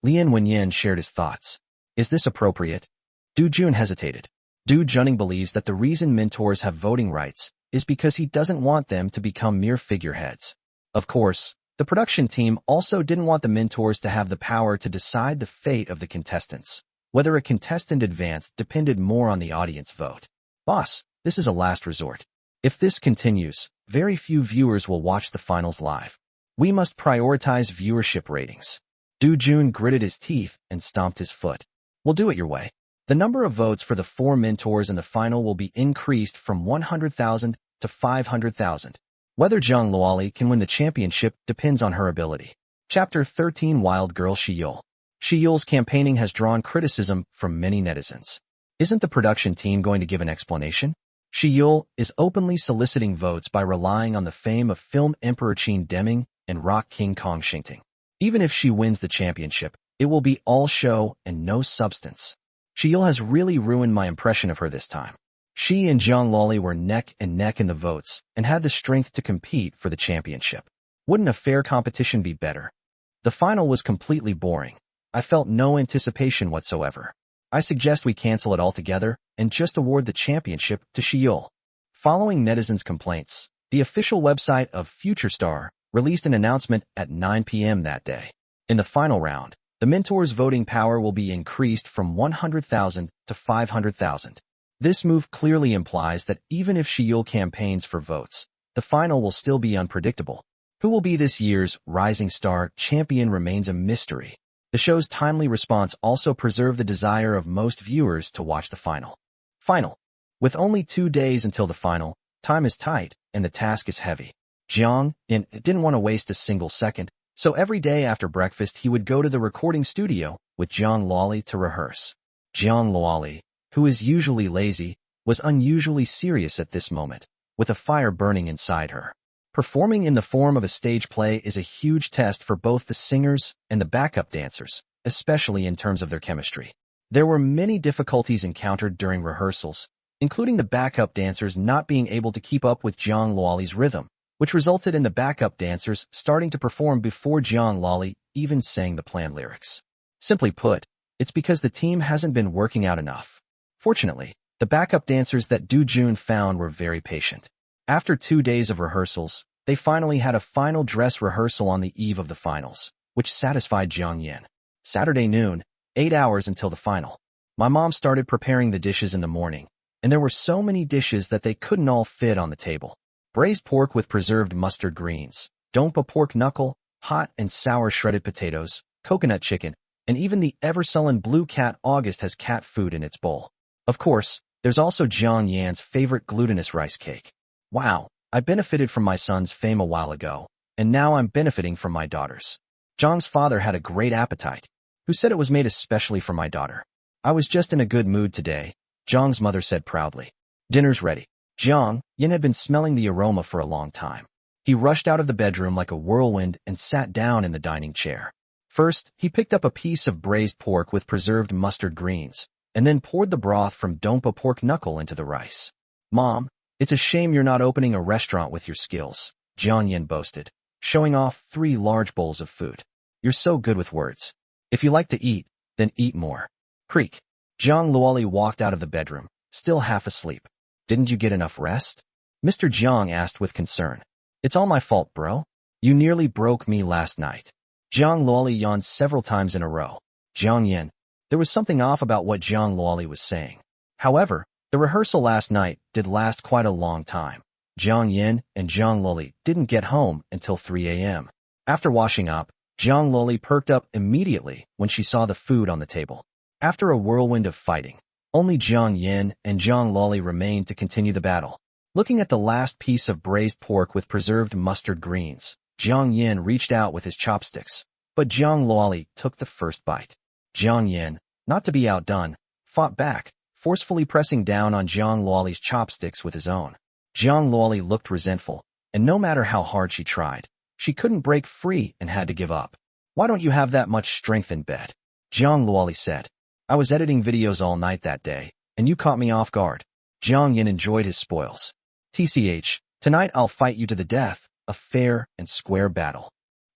Lian Wenyan shared his thoughts. Is this appropriate? Du Jun hesitated. Du Juning believes that the reason mentors have voting rights is because he doesn't want them to become mere figureheads. Of course, the production team also didn't want the mentors to have the power to decide the fate of the contestants. Whether a contestant advanced depended more on the audience vote. Boss, this is a last resort. If this continues, very few viewers will watch the finals live. We must prioritize viewership ratings. Du Jun gritted his teeth and stomped his foot. We'll do it your way. The number of votes for the 4 mentors in the final will be increased from 100,000 to 500,000. Whether Jiang Luoli can win the championship depends on her ability. Chapter 13 Wild Girl Shi Yul. Shi Yul's campaigning has drawn criticism from many netizens. Isn't the production team going to give an explanation? Shi Yul is openly soliciting votes by relying on the fame of film Emperor Qin Deming and rock King Kong Shingting. Even if she wins the championship, it will be all show and no substance. Shi Yul has really ruined my impression of her this time. She and Jiang Luoli were neck and neck in the votes and had the strength to compete for the championship. Wouldn't a fair competition be better? The final was completely boring. I felt no anticipation whatsoever. I suggest we cancel it altogether and just award the championship to Shi Yul. Following netizens' complaints, the official website of Future Star released an announcement at 9 p.m. that day. In the final round, the mentors' voting power will be increased from 100,000 to 500,000. This move clearly implies that even if Shi Yul campaigns for votes, the final will still be unpredictable. Who will be this year's Rising Star champion remains a mystery. The show's timely response also preserved the desire of most viewers to watch the final. With only 2 days until the final, time is tight and the task is heavy. Jiang Yan didn't want to waste a single second, so every day after breakfast he would go to the recording studio with Jiang Luoli to rehearse. Jiang Luoli, who is usually lazy, was unusually serious at this moment, with a fire burning inside her. Performing in the form of a stage play is a huge test for both the singers and the backup dancers, especially in terms of their chemistry. There were many difficulties encountered during rehearsals, including the backup dancers not being able to keep up with Jiang Luoli's rhythm, which resulted in the backup dancers starting to perform before Jiang Luoli even sang the planned lyrics. Simply put, it's because the team hasn't been working out enough. Fortunately, the backup dancers that Du Jun found were very patient. After 2 days of rehearsals, they finally had a final dress rehearsal on the eve of the finals, which satisfied Jiang Yan. Saturday noon, 8 hours until the final. My mom started preparing the dishes in the morning, and there were so many dishes that they couldn't all fit on the table. Braised pork with preserved mustard greens, dompa pork knuckle, hot and sour shredded potatoes, coconut chicken, and even the ever-sullen blue cat August has cat food in its bowl. Of course, there's also Jiang Yan's favorite glutinous rice cake. Wow, I benefited from my son's fame a while ago, and now I'm benefiting from my daughter's. Jiang's father had a great appetite, who said it was made especially for my daughter. I was just in a good mood today, Jiang's mother said proudly. Dinner's ready. Jiang Yan had been smelling the aroma for a long time. He rushed out of the bedroom like a whirlwind and sat down in the dining chair. First, he picked up a piece of braised pork with preserved mustard greens, and then poured the broth from dompa pork knuckle into the rice. Mom, it's a shame you're not opening a restaurant with your skills, Jiang Yan boasted, showing off 3 large bowls of food. You're so good with words. If you like to eat, then eat more. Creak. Jiang Luoli walked out of the bedroom, still half asleep. Didn't you get enough rest? Mr. Jiang asked with concern. It's all my fault, bro. You nearly broke me last night. Jiang Luoli yawned several times in a row. Jiang Yan. There was something off about what Jiang Luoli was saying. However, the rehearsal last night did last quite a long time. Jiang Yan and Jiang Luoli didn't get home until 3 a.m. After washing up, Jiang Luoli perked up immediately when she saw the food on the table. After a whirlwind of fighting, only Jiang Yan and Jiang Luoli remained to continue the battle. Looking at the last piece of braised pork with preserved mustard greens, Jiang Yan reached out with his chopsticks, but Jiang Luoli took the first bite. Jiang Yan, not to be outdone, fought back, forcefully pressing down on Jiang Luoli's chopsticks with his own. Jiang Luoli looked resentful, and no matter how hard she tried, she couldn't break free and had to give up. Why don't you have that much strength in bed? Jiang Luoli said. I was editing videos all night that day, and you caught me off guard. Jiang Yan enjoyed his spoils. TCH, tonight I'll fight you to the death, a fair and square battle.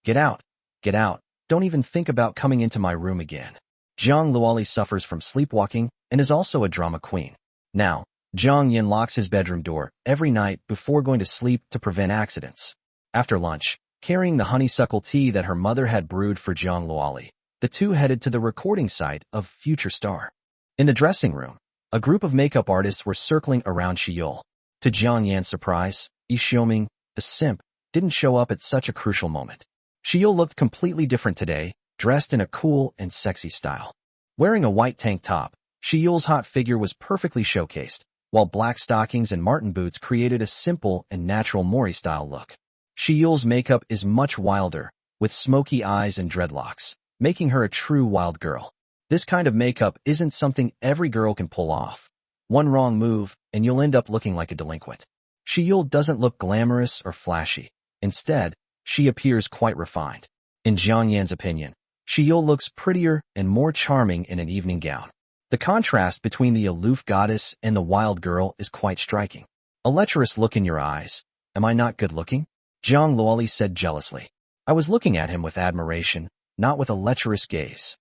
Get out. Get out. Don't even think about coming into my room again. Jiang Luoli suffers from sleepwalking and is also a drama queen. Now, Jiang Yan locks his bedroom door every night before going to sleep to prevent accidents. After lunch, carrying the honeysuckle tea that her mother had brewed for Jiang Luoli, the two headed to the recording site of Future Star. In the dressing room, a group of makeup artists were circling around Shiyul. To Jiang Yan's surprise, Yi Xiaoming, the simp, didn't show up at such a crucial moment. Shiyul looked completely different today, dressed in a cool and sexy style. Wearing a white tank top, Shiyul's hot figure was perfectly showcased, while black stockings and marten boots created a simple and natural Mori-style look. Shiyul's makeup is much wilder, with smoky eyes and dreadlocks, making her a true wild girl. This kind of makeup isn't something every girl can pull off. One wrong move, and you'll end up looking like a delinquent. Shiyul doesn't look glamorous or flashy. Instead, she appears quite refined. In Jiang Yan's opinion, Shiyul looks prettier and more charming in an evening gown. The contrast between the aloof goddess and the wild girl is quite striking. A lecherous look in your eyes. Am I not good looking? Jiang Luoli said jealously. I was looking at him with admiration, not with a lecherous gaze.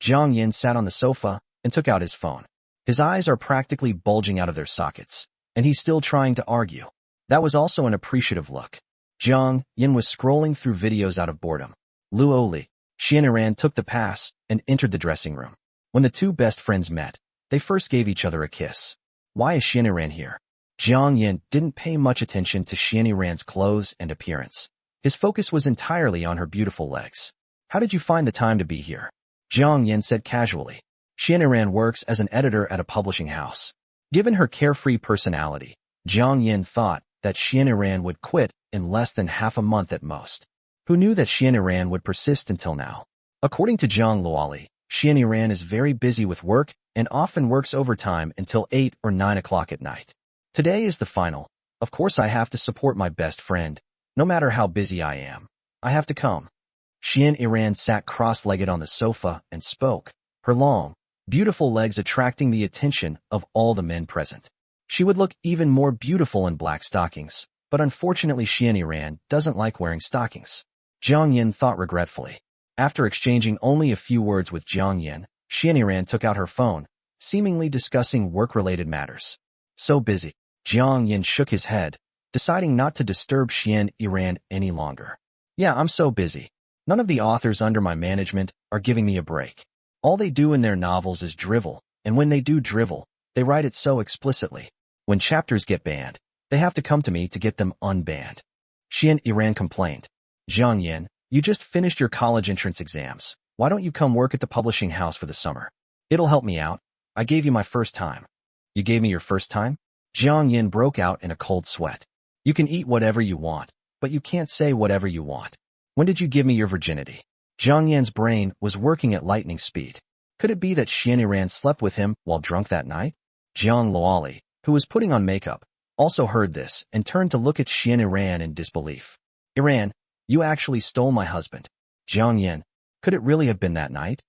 Jiang Yan sat on the sofa and took out his phone. His eyes are practically bulging out of their sockets, and he's still trying to argue. That was also an appreciative look. Jiang Yan was scrolling through videos out of boredom. Luoli, Xianxia took the pass and entered the dressing room. When the two best friends met, they first gave each other a kiss. Why is Xianxia here? Jiang Yan didn't pay much attention to Xianxia's clothes and appearance. His focus was entirely on her beautiful legs. How did you find the time to be here? Jiang Yan said casually. Xianxia works as an editor at a publishing house. Given her carefree personality, Jiang Yan thought that Xianxia would quit in less than half a month at most. Who knew that Xianxia would persist until now? According to Zhang Luoli, Xianxia is very busy with work and often works overtime until 8 or 9 o'clock at night. Today is the final. Of course I have to support my best friend. No matter how busy I am, I have to come. Xianxia sat cross-legged on the sofa and spoke, her long, beautiful legs attracting the attention of all the men present. She would look even more beautiful in black stockings, but unfortunately Xianxia doesn't like wearing stockings. Jiang Yan thought regretfully. After exchanging only a few words with Jiang Yan, Xianxia took out her phone, seemingly discussing work-related matters. So busy. Jiang Yan shook his head, deciding not to disturb Xianxia any longer. Yeah, I'm so busy. None of the authors under my management are giving me a break. All they do in their novels is drivel, and when they do drivel, they write it so explicitly. When chapters get banned, they have to come to me to get them unbanned. Xianxia complained. Jiang Yan, you just finished your college entrance exams. Why don't you come work at the publishing house for the summer? It'll help me out. I gave you my first time. You gave me your first time? Jiang Yan broke out in a cold sweat. You can eat whatever you want, but you can't say whatever you want. When did you give me your virginity? Jiang Yan's brain was working at lightning speed. Could it be that Xianxia slept with him while drunk that night? Zhang Luoli, who was putting on makeup, also heard this and turned to look at Xianxia in disbelief. Iran, you actually stole my husband. Jiang Yan, could it really have been that night?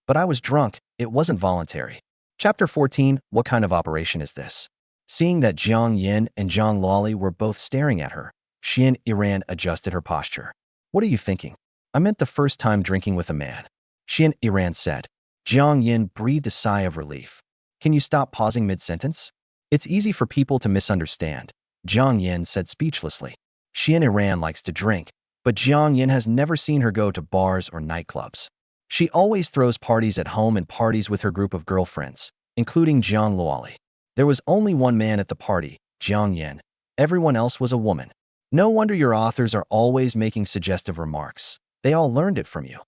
But I was drunk, it wasn't voluntary. Chapter 14, what kind of operation is this? Seeing that Jiang Yan and Zhang Luoli were both staring at her, Xianxia adjusted her posture. What are you thinking? I meant the first time drinking with a man. Xianxia said. Jiang Yan breathed a sigh of relief. Can you stop pausing mid-sentence? It's easy for people to misunderstand, Jiang Yan said speechlessly. Xianxia likes to drink, but Jiang Yan has never seen her go to bars or nightclubs. She always throws parties at home and parties with her group of girlfriends, including Zhang Luoli. There was only one man at the party, Jiang Yan. Everyone else was a woman. No wonder your authors are always making suggestive remarks. They all learned it from you,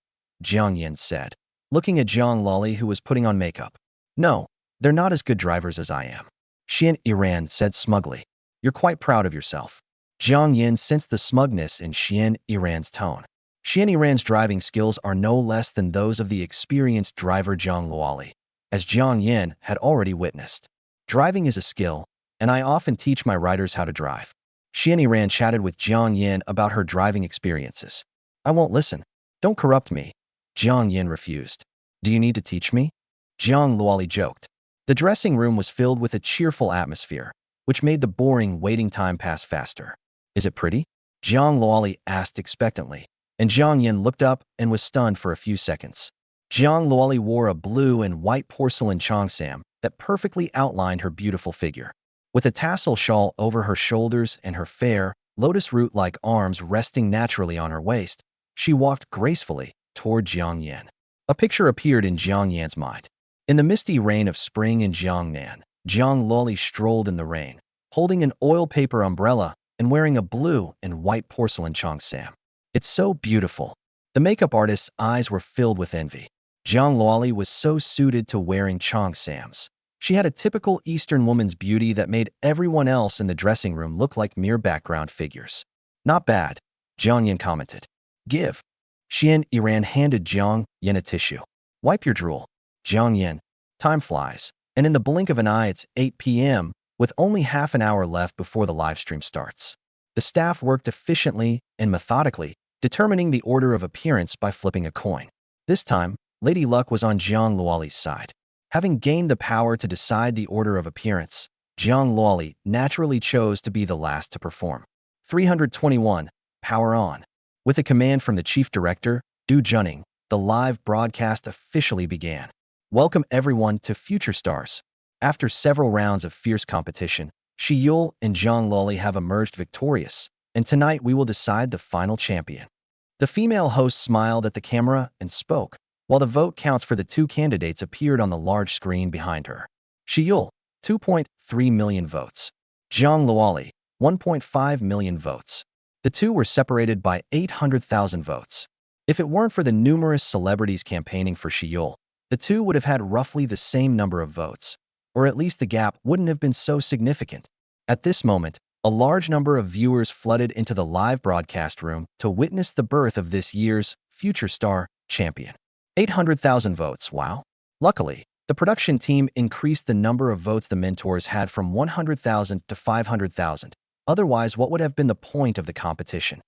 Jiang Yan said, looking at Zhang Luoli who was putting on makeup. No, they're not as good drivers as I am. Xianxia said smugly. You're quite proud of yourself. Jiang Yan sensed the smugness in Xianxia's tone. Xianxia's driving skills are no less than those of the experienced driver Zhang Luoli, as Jiang Yan had already witnessed. Driving is a skill, and I often teach my riders how to drive. Xianxia chatted with Jiang Yan about her driving experiences. I won't listen. Don't corrupt me. Jiang Yan refused. Do you need to teach me? Zhang Luoli joked. The dressing room was filled with a cheerful atmosphere, which made the boring waiting time pass faster. Is it pretty? Zhang Luoli asked expectantly, and Jiang Yan looked up and was stunned for a few seconds. Zhang Luoli wore a blue and white porcelain xianxia that perfectly outlined her beautiful figure. With a tassel shawl over her shoulders and her fair, lotus root-like arms resting naturally on her waist, she walked gracefully toward Jiang Yan. A picture appeared in Jiang Yan's mind. In the misty rain of spring in Jiangnan, Zhang Luoli strolled in the rain, holding an oil paper umbrella and wearing a blue and white porcelain xianxia. It's so beautiful. The makeup artist's eyes were filled with envy. Zhang Luoli was so suited to wearing xianxias. She had a typical Eastern woman's beauty that made everyone else in the dressing room look like mere background figures. Not bad, Jiang Yan commented. Give. Xianxia handed Jiang Yan a tissue. Wipe your drool. Jiang Yan. Time flies, and in the blink of an eye it's 8 p.m., with only half an hour left before the live stream starts. The staff worked efficiently and methodically, determining the order of appearance by flipping a coin. This time, Lady Luck was on Zhang Luoli's side. Having gained the power to decide the order of appearance, Zhang Luoli naturally chose to be the last to perform. 321. Power on. With a command from the chief director, Du Juning, the live broadcast officially began. Welcome everyone to Future Stars. After several rounds of fierce competition, Shi Yul and Zhang Luoli have emerged victorious, and tonight we will decide the final champion. The female host smiled at the camera and spoke, while the vote counts for the two candidates appeared on the large screen behind her. Shi Yul, 2.3 million votes. Zhang Luoli, 1.5 million votes. The two were separated by 800,000 votes. If it weren't for the numerous celebrities campaigning for Shi Yul, the two would have had roughly the same number of votes, or at least the gap wouldn't have been so significant. At this moment, A large number of viewers flooded into the live broadcast room to witness the birth of this year's future star champion. 800,000 votes, wow. Luckily, the production team increased the number of votes the mentors had from 100,000 to 500,000. Otherwise, what would have been the point of the competition?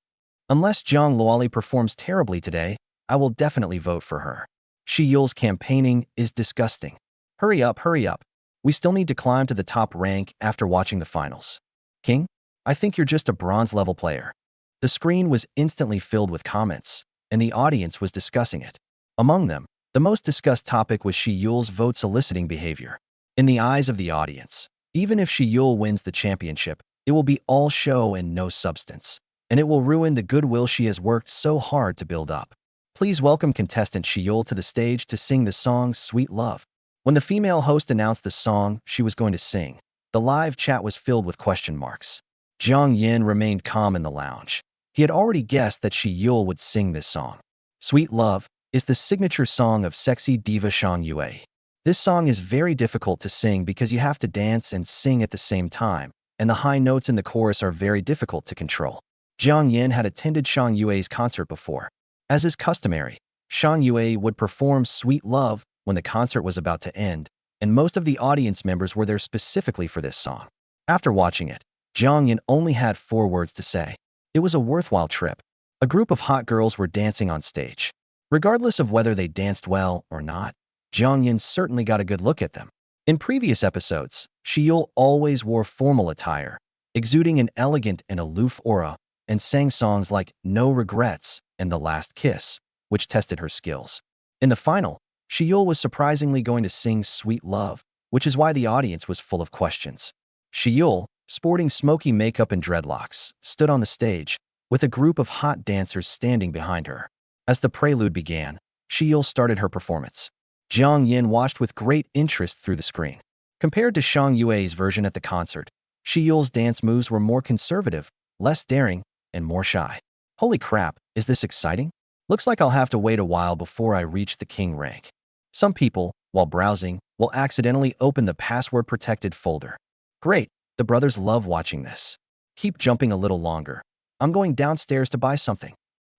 Unless Jiang Luoli performs terribly today, I will definitely vote for her. Shi Yul's campaigning is disgusting. Hurry up, hurry up. We still need to climb to the top rank after watching the finals. King, I think you're just a bronze-level player. The screen was instantly filled with comments, and the audience was discussing it. Among them, the most discussed topic was Shi Yul's vote-soliciting behavior. In the eyes of the audience, even if Shi Yul wins the championship, it will be all show and no substance, and it will ruin the goodwill she has worked so hard to build up. Please welcome contestant Shi Yul to the stage to sing the song Sweet Love. When the female host announced the song she was going to sing, the live chat was filled with question marks. Jiang Yan remained calm in the lounge. He had already guessed that Shi Yul would sing this song. Sweet Love is the signature song of sexy diva Xianxia. This song is very difficult to sing because you have to dance and sing at the same time, and the high notes in the chorus are very difficult to control. Jiang Yan had attended Xianxua's concert before. As is customary, Xianxia would perform Sweet Love when the concert was about to end, and most of the audience members were there specifically for this song. After watching it, Jiang Yan only had 4 words to say. It was a worthwhile trip. A group of hot girls were dancing on stage. Regardless of whether they danced well or not, Jiang Yan certainly got a good look at them. In previous episodes, Shi Yul always wore formal attire, exuding an elegant and aloof aura, and sang songs like No Regrets and The Last Kiss, which tested her skills. In the final, Shi Yul was surprisingly going to sing Sweet Love, which is why the audience was full of questions. Shi Yul, sporting smoky makeup and dreadlocks, stood on the stage, with a group of hot dancers standing behind her. As the prelude began, Shi Yul started her performance. Jiang Yan watched with great interest through the screen. Compared to Shang Yue's version at the concert, Shi Yul's dance moves were more conservative, less daring, and more shy. Holy crap, is this exciting? Looks like I'll have to wait a while before I reach the king rank. Some people, while browsing, will accidentally open the password-protected folder. Great, the brothers love watching this. Keep jumping a little longer. I'm going downstairs to buy something.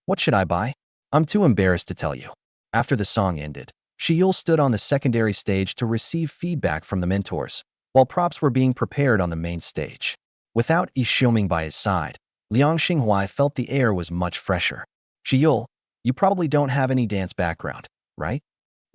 What should I buy? I'm too embarrassed to tell you. After the song ended, Shi Yul stood on the secondary stage to receive feedback from the mentors, while props were being prepared on the main stage. Without Yi Xiuming by his side, Liang Xinghua felt the air was much fresher. Shi Yul, you probably don't have any dance background, right?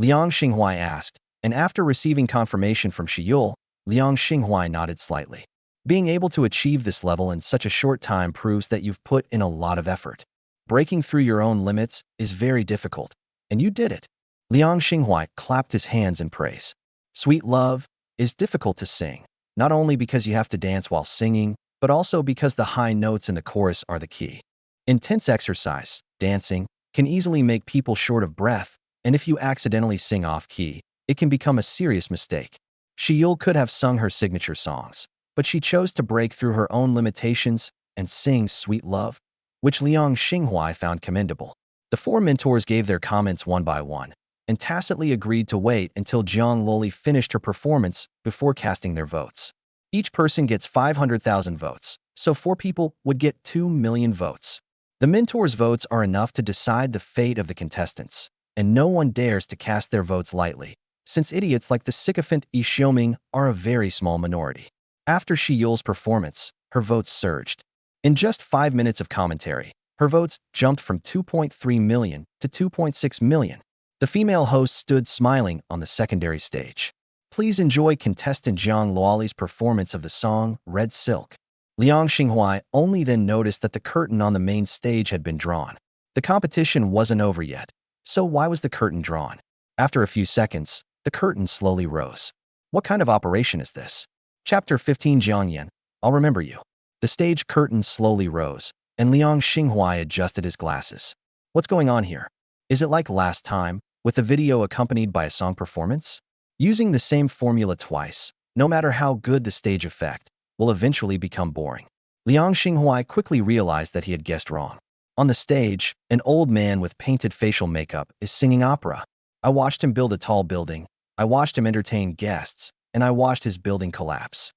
Liang Xinghua asked, and after receiving confirmation from Shi Yul, Liang Xinghua nodded slightly. Being able to achieve this level in such a short time proves that you've put in a lot of effort. Breaking through your own limits is very difficult, and you did it. Liang Xinghua clapped his hands in praise. Sweet Love is difficult to sing, not only because you have to dance while singing, but also because the high notes in the chorus are the key. Intense exercise, dancing, can easily make people short of breath, and if you accidentally sing off-key, it can become a serious mistake. Shi Yul could have sung her signature songs, but she chose to break through her own limitations and sing Sweet Love, which Liang Xinghua found commendable. The 4 mentors gave their comments one by one, and tacitly agreed to wait until Jiang Luoli finished her performance before casting their votes. Each person gets 500,000 votes, so 4 people would get 2 million votes. The mentors' votes are enough to decide the fate of the contestants, and no one dares to cast their votes lightly, since idiots like the sycophant Yi Xiuming are a very small minority. After Shi Yul's performance, her votes surged. In just 5 minutes of commentary, her votes jumped from 2.3 million to 2.6 million. The female host stood smiling on the secondary stage. Please enjoy contestant Jiang Luoli's performance of the song Red Silk. Liang Xinghua only then noticed that the curtain on the main stage had been drawn. The competition wasn't over yet, so why was the curtain drawn? After a few seconds, the curtain slowly rose. What kind of operation is this? Chapter 15 Jiang Yan, I'll remember you. The stage curtain slowly rose, and Liang Xinghua adjusted his glasses. What's going on here? Is it like last time, with the video accompanied by a song performance? Using the same formula twice, no matter how good the stage effect, will eventually become boring. Liang Xinghua quickly realized that he had guessed wrong. On the stage, an old man with painted facial makeup is singing opera. I watched him build a tall building, I watched him entertain guests, and I watched his building collapse.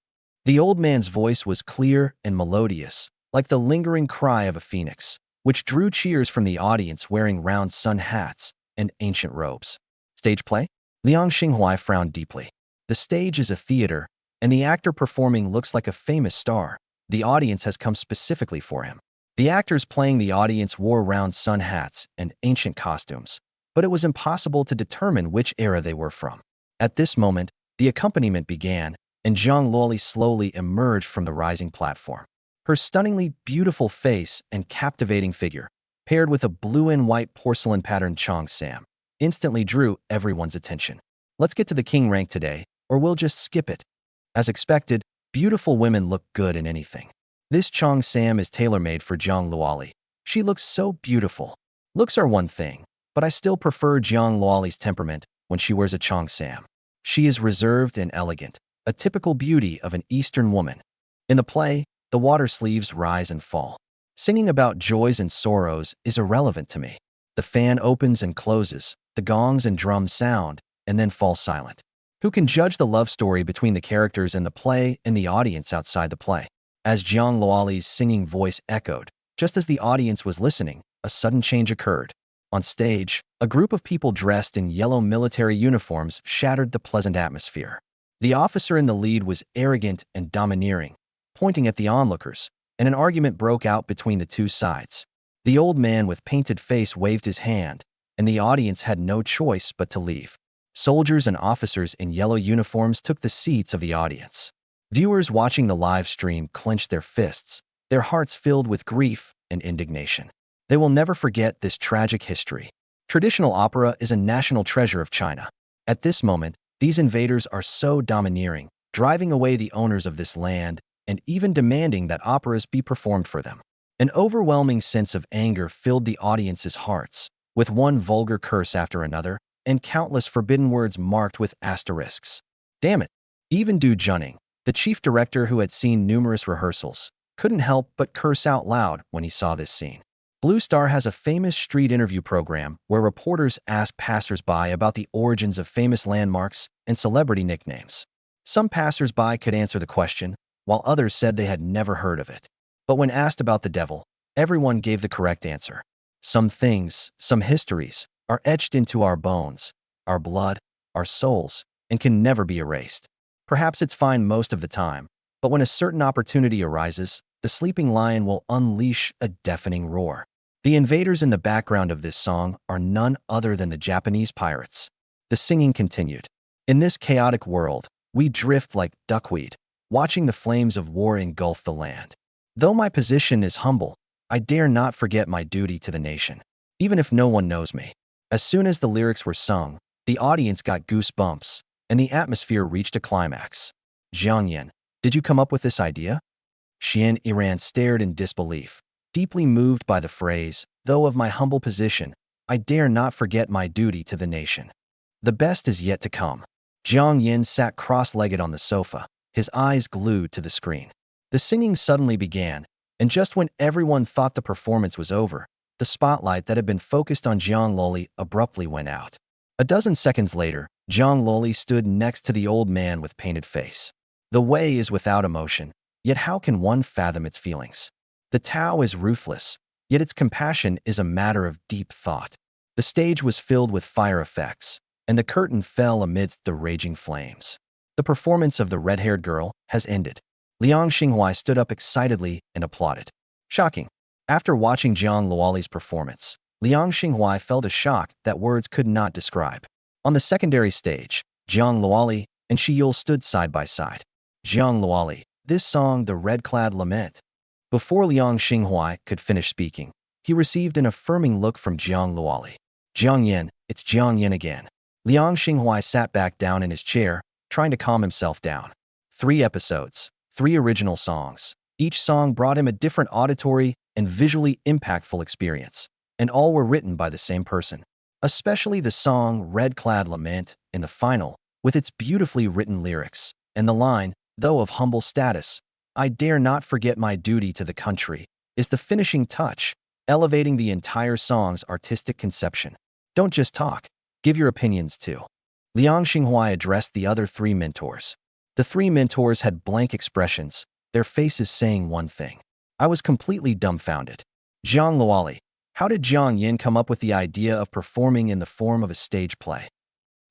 The old man's voice was clear and melodious, like the lingering cry of a phoenix, which drew cheers from the audience wearing round sun hats and ancient robes. Stage play? Liang Xinghuai frowned deeply. The stage is a theater, and the actor performing looks like a famous star. The audience has come specifically for him. The actors playing the audience wore round sun hats and ancient costumes, but it was impossible to determine which era they were from. At this moment, the accompaniment began, and Jiang Luoli slowly emerged from the rising platform. Her stunningly beautiful face and captivating figure, paired with a blue and white porcelain-patterned cheongsam, instantly drew everyone's attention. Let's get to the king rank today, or we'll just skip it. As expected, beautiful women look good in anything. This cheongsam is tailor-made for Jiang Luoli. She looks so beautiful. Looks are one thing, but I still prefer Jiang Luoli's temperament when she wears a cheongsam. She is reserved and elegant, a typical beauty of an Eastern woman. In the play, the water sleeves rise and fall. Singing about joys and sorrows is irrelevant to me. The fan opens and closes, the gongs and drums sound, and then fall silent. Who can judge the love story between the characters in the play and the audience outside the play? As Jiang Luoli's singing voice echoed, just as the audience was listening, a sudden change occurred. On stage, a group of people dressed in yellow military uniforms shattered the pleasant atmosphere. The officer in the lead was arrogant and domineering, pointing at the onlookers, and an argument broke out between the two sides. The old man with painted face waved his hand, and the audience had no choice but to leave. Soldiers and officers in yellow uniforms took the seats of the audience. Viewers watching the live stream clenched their fists, their hearts filled with grief and indignation. They will never forget this tragic history. Traditional opera is a national treasure of China. At this moment, these invaders are so domineering, driving away the owners of this land and even demanding that operas be performed for them. An overwhelming sense of anger filled the audience's hearts, with one vulgar curse after another and countless forbidden words marked with asterisks. Damn it! Even Du Junning, the chief director who had seen numerous rehearsals, couldn't help but curse out loud when he saw this scene. Blue Star has a famous street interview program where reporters ask passers-by about the origins of famous landmarks and celebrity nicknames. Some passers-by could answer the question, while others said they had never heard of it. But when asked about the devil, everyone gave the correct answer. Some things, some histories, are etched into our bones, our blood, our souls, and can never be erased. Perhaps it's fine most of the time, but when a certain opportunity arises, the sleeping lion will unleash a deafening roar. The invaders in the background of this song are none other than the Japanese pirates. The singing continued. In this chaotic world, we drift like duckweed, watching the flames of war engulf the land. Though my position is humble, I dare not forget my duty to the nation, even if no one knows me. As soon as the lyrics were sung, the audience got goosebumps, and the atmosphere reached a climax. Jiang Yan, did you come up with this idea? Xianxia stared in disbelief, deeply moved by the phrase, though of my humble position, I dare not forget my duty to the nation. The best is yet to come. Jiang Yan sat cross-legged on the sofa, his eyes glued to the screen. The singing suddenly began, and just when everyone thought the performance was over, the spotlight that had been focused on Jiang Luoli abruptly went out. A dozen seconds later, Jiang Luoli stood next to the old man with painted face. The way is without emotion, yet how can one fathom its feelings? The Tao is ruthless, yet its compassion is a matter of deep thought. The stage was filled with fire effects, and the curtain fell amidst the raging flames. The performance of the red-haired girl has ended. Liang Xinghuai stood up excitedly and applauded. Shocking. After watching Jiang Luoli's performance, Liang Xinghuai felt a shock that words could not describe. On the secondary stage, Jiang Luoli and Shi Yul stood side by side. Jiang Luoli, this song, The Red-Clad Lament. Before Liang Xinghuai could finish speaking, he received an affirming look from Jiang Luoli. Jiang Yan, it's Jiang Yan again. Liang Xinghuai sat back down in his chair, trying to calm himself down. 3 episodes, 3 original songs. Each song brought him a different auditory and visually impactful experience, and all were written by the same person. Especially the song Red-Clad Lament in the final, with its beautifully written lyrics, and the line, though of humble status, I dare not forget my duty to the country, is the finishing touch, elevating the entire song's artistic conception. Don't just talk, give your opinions too. Liang Xinghuai addressed the other 3 mentors. The three mentors had blank expressions, their faces saying one thing. I was completely dumbfounded. Zhang Luoli, how did Jiang Yan come up with the idea of performing in the form of a stage play?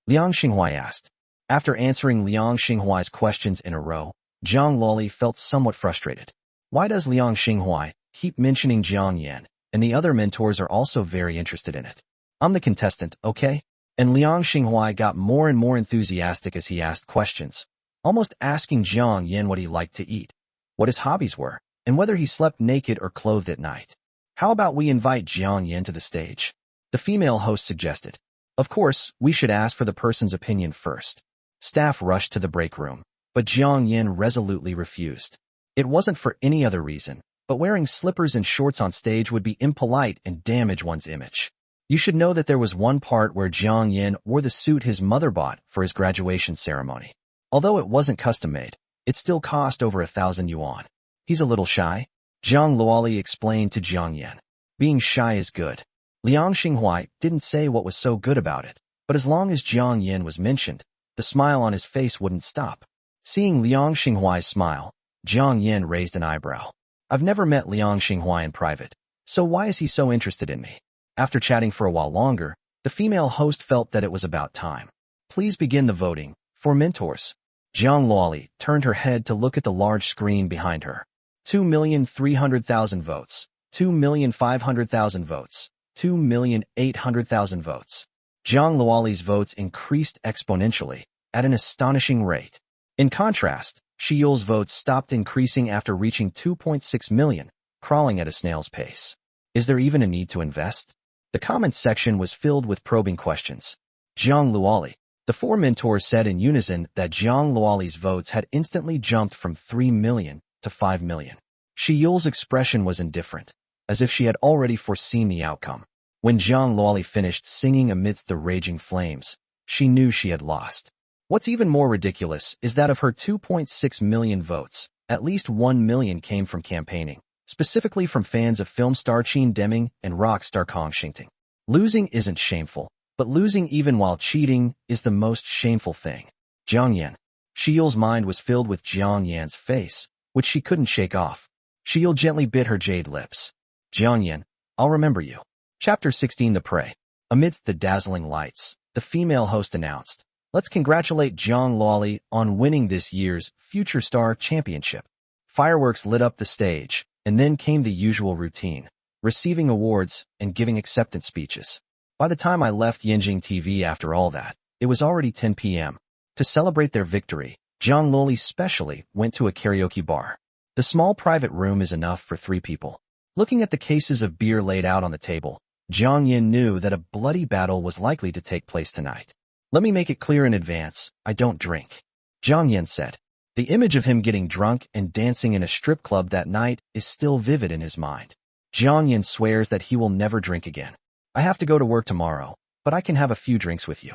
Liang Xinghua asked. After answering Liang Xinghuai's questions in a row, Zhang Luoli felt somewhat frustrated. Why does Liang Xinghua keep mentioning Jiang Yan, and the other mentors are also very interested in it? I'm the contestant, okay? And Liang Xinghua got more and more enthusiastic as he asked questions, almost asking Jiang Yan what he liked to eat, what his hobbies were, and whether he slept naked or clothed at night. How about we invite Jiang Yan to the stage? The female host suggested. Of course, we should ask for the person's opinion first. Staff rushed to the break room, but Jiang Yan resolutely refused. It wasn't for any other reason, but wearing slippers and shorts on stage would be impolite and damage one's image. You should know that there was one part where Jiang Yan wore the suit his mother bought for his graduation ceremony. Although it wasn't custom-made, it still cost over 1,000 yuan. He's a little shy, Zhang Luoli explained to Jiang Yan. Being shy is good. Liang Xinghua didn't say what was so good about it, but as long as Jiang Yan was mentioned, the smile on his face wouldn't stop. Seeing Liang Xinghua's smile, Jiang Yan raised an eyebrow. I've never met Liang Xinghua in private, so why is he so interested in me? After chatting for a while longer, the female host felt that it was about time. Please begin the voting for mentors. Zhang Luoli turned her head to look at the large screen behind her. 2,300,000 votes, 2,500,000 votes, 2,800,000 votes. Zhang Luoli's votes increased exponentially, at an astonishing rate. In contrast, Shi Yule's votes stopped increasing after reaching 2.6 million, crawling at a snail's pace. Is there even a need to invest? The comments section was filled with probing questions. Zhang Luoli. The four mentors said in unison that Zhang Luoli's votes had instantly jumped from 3 million to 5 million. Shi Yule's expression was indifferent, as if she had already foreseen the outcome. When Zhang Luoli finished singing amidst the raging flames, she knew she had lost. What's even more ridiculous is that of her 2.6 million votes, at least 1 million came from campaigning, specifically from fans of film star Qian Deming and rock star Kong Xingting. Losing isn't shameful, but losing even while cheating is the most shameful thing. Jiang Yan. Shi Yule's mind was filled with Jiang Yan's face, which she couldn't shake off. Shi Yule gently bit her jade lips. Jiang Yan, I'll remember you. Chapter 16 The Prey. Amidst the dazzling lights, the female host announced, let's congratulate Zhang Luoli on winning this year's Future Star Championship. Fireworks lit up the stage, and then came the usual routine, receiving awards and giving acceptance speeches. By the time I left Yanjing TV after all that, it was already 10 p.m. To celebrate their victory, Zhang Luoli specially went to a karaoke bar. The small private room is enough for 3 people. Looking at the cases of beer laid out on the table, Jiang Yan knew that a bloody battle was likely to take place tonight. Let me make it clear in advance, I don't drink. Jiang Yan said. The image of him getting drunk and dancing in a strip club that night is still vivid in his mind. Jiang Yan swears that he will never drink again. I have to go to work tomorrow, but I can have a few drinks with you.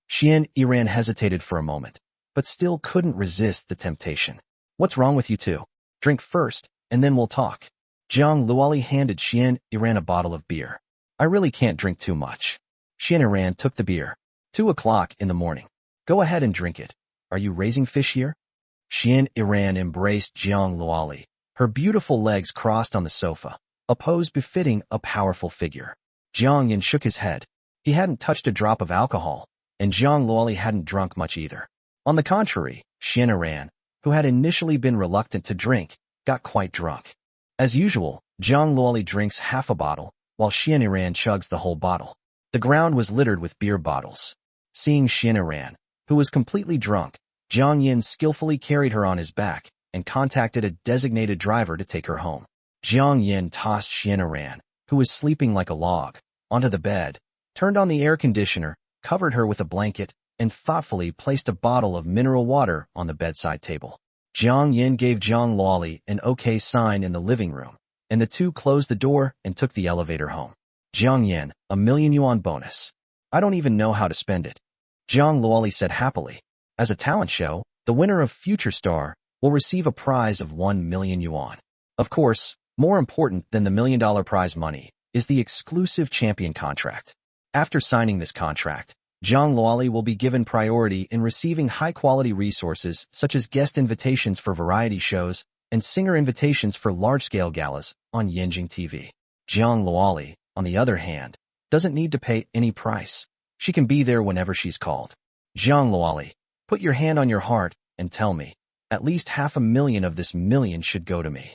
Xianxia hesitated for a moment, but still couldn't resist the temptation. What's wrong with you two? Drink first, and then we'll talk. Zhang Luoli handed Xianxia a bottle of beer. I really can't drink too much. Xianxia took the beer. 2 o'clock in the morning. Go ahead and drink it. Are you raising fish here? Xianxia embraced Zhang Luoli, her beautiful legs crossed on the sofa, a pose befitting a powerful figure. Jiang Yan shook his head. He hadn't touched a drop of alcohol, and Zhang Luoli hadn't drunk much either. On the contrary, Xianxia, who had initially been reluctant to drink, got quite drunk. As usual, Zhang Luoli drinks half a bottle, while Xianxia chugs the whole bottle. The ground was littered with beer bottles. Seeing Xianxia, who was completely drunk, Jiang Yan skillfully carried her on his back and contacted a designated driver to take her home. Jiang Yan tossed Xianxia, who was sleeping like a log, onto the bed, turned on the air conditioner, covered her with a blanket, and thoughtfully placed a bottle of mineral water on the bedside table. Jiang Yan gave Zhang Luoli an okay sign in the living room, and the two closed the door and took the elevator home. Jiang Yan, 1,000,000 yuan bonus. I don't even know how to spend it. Zhang Luoli said happily. As a talent show, the winner of Future Star will receive a prize of 1,000,000 yuan. Of course, more important than the $1 million prize money is the exclusive champion contract. After signing this contract, Zhang Luoli will be given priority in receiving high-quality resources such as guest invitations for variety shows and singer invitations for large-scale galas on Yanjing TV. Zhang Luoli, on the other hand, doesn't need to pay any price. She can be there whenever she's called. Zhang Luoli, put your hand on your heart and tell me, at least 500,000 of this million should go to me.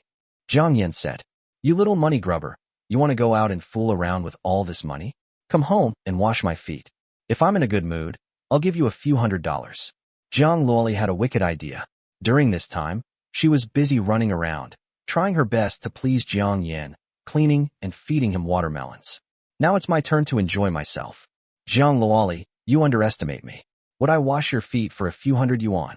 Jiang Yan said, you little money grubber, you want to go out and fool around with all this money? Come home and wash my feet. If I'm in a good mood, I'll give you a few $100. Zhang Luoli had a wicked idea. During this time, she was busy running around, trying her best to please Jiang Yan, cleaning and feeding him watermelons. Now it's my turn to enjoy myself. Zhang Luoli, you underestimate me. Would I wash your feet for a few $100?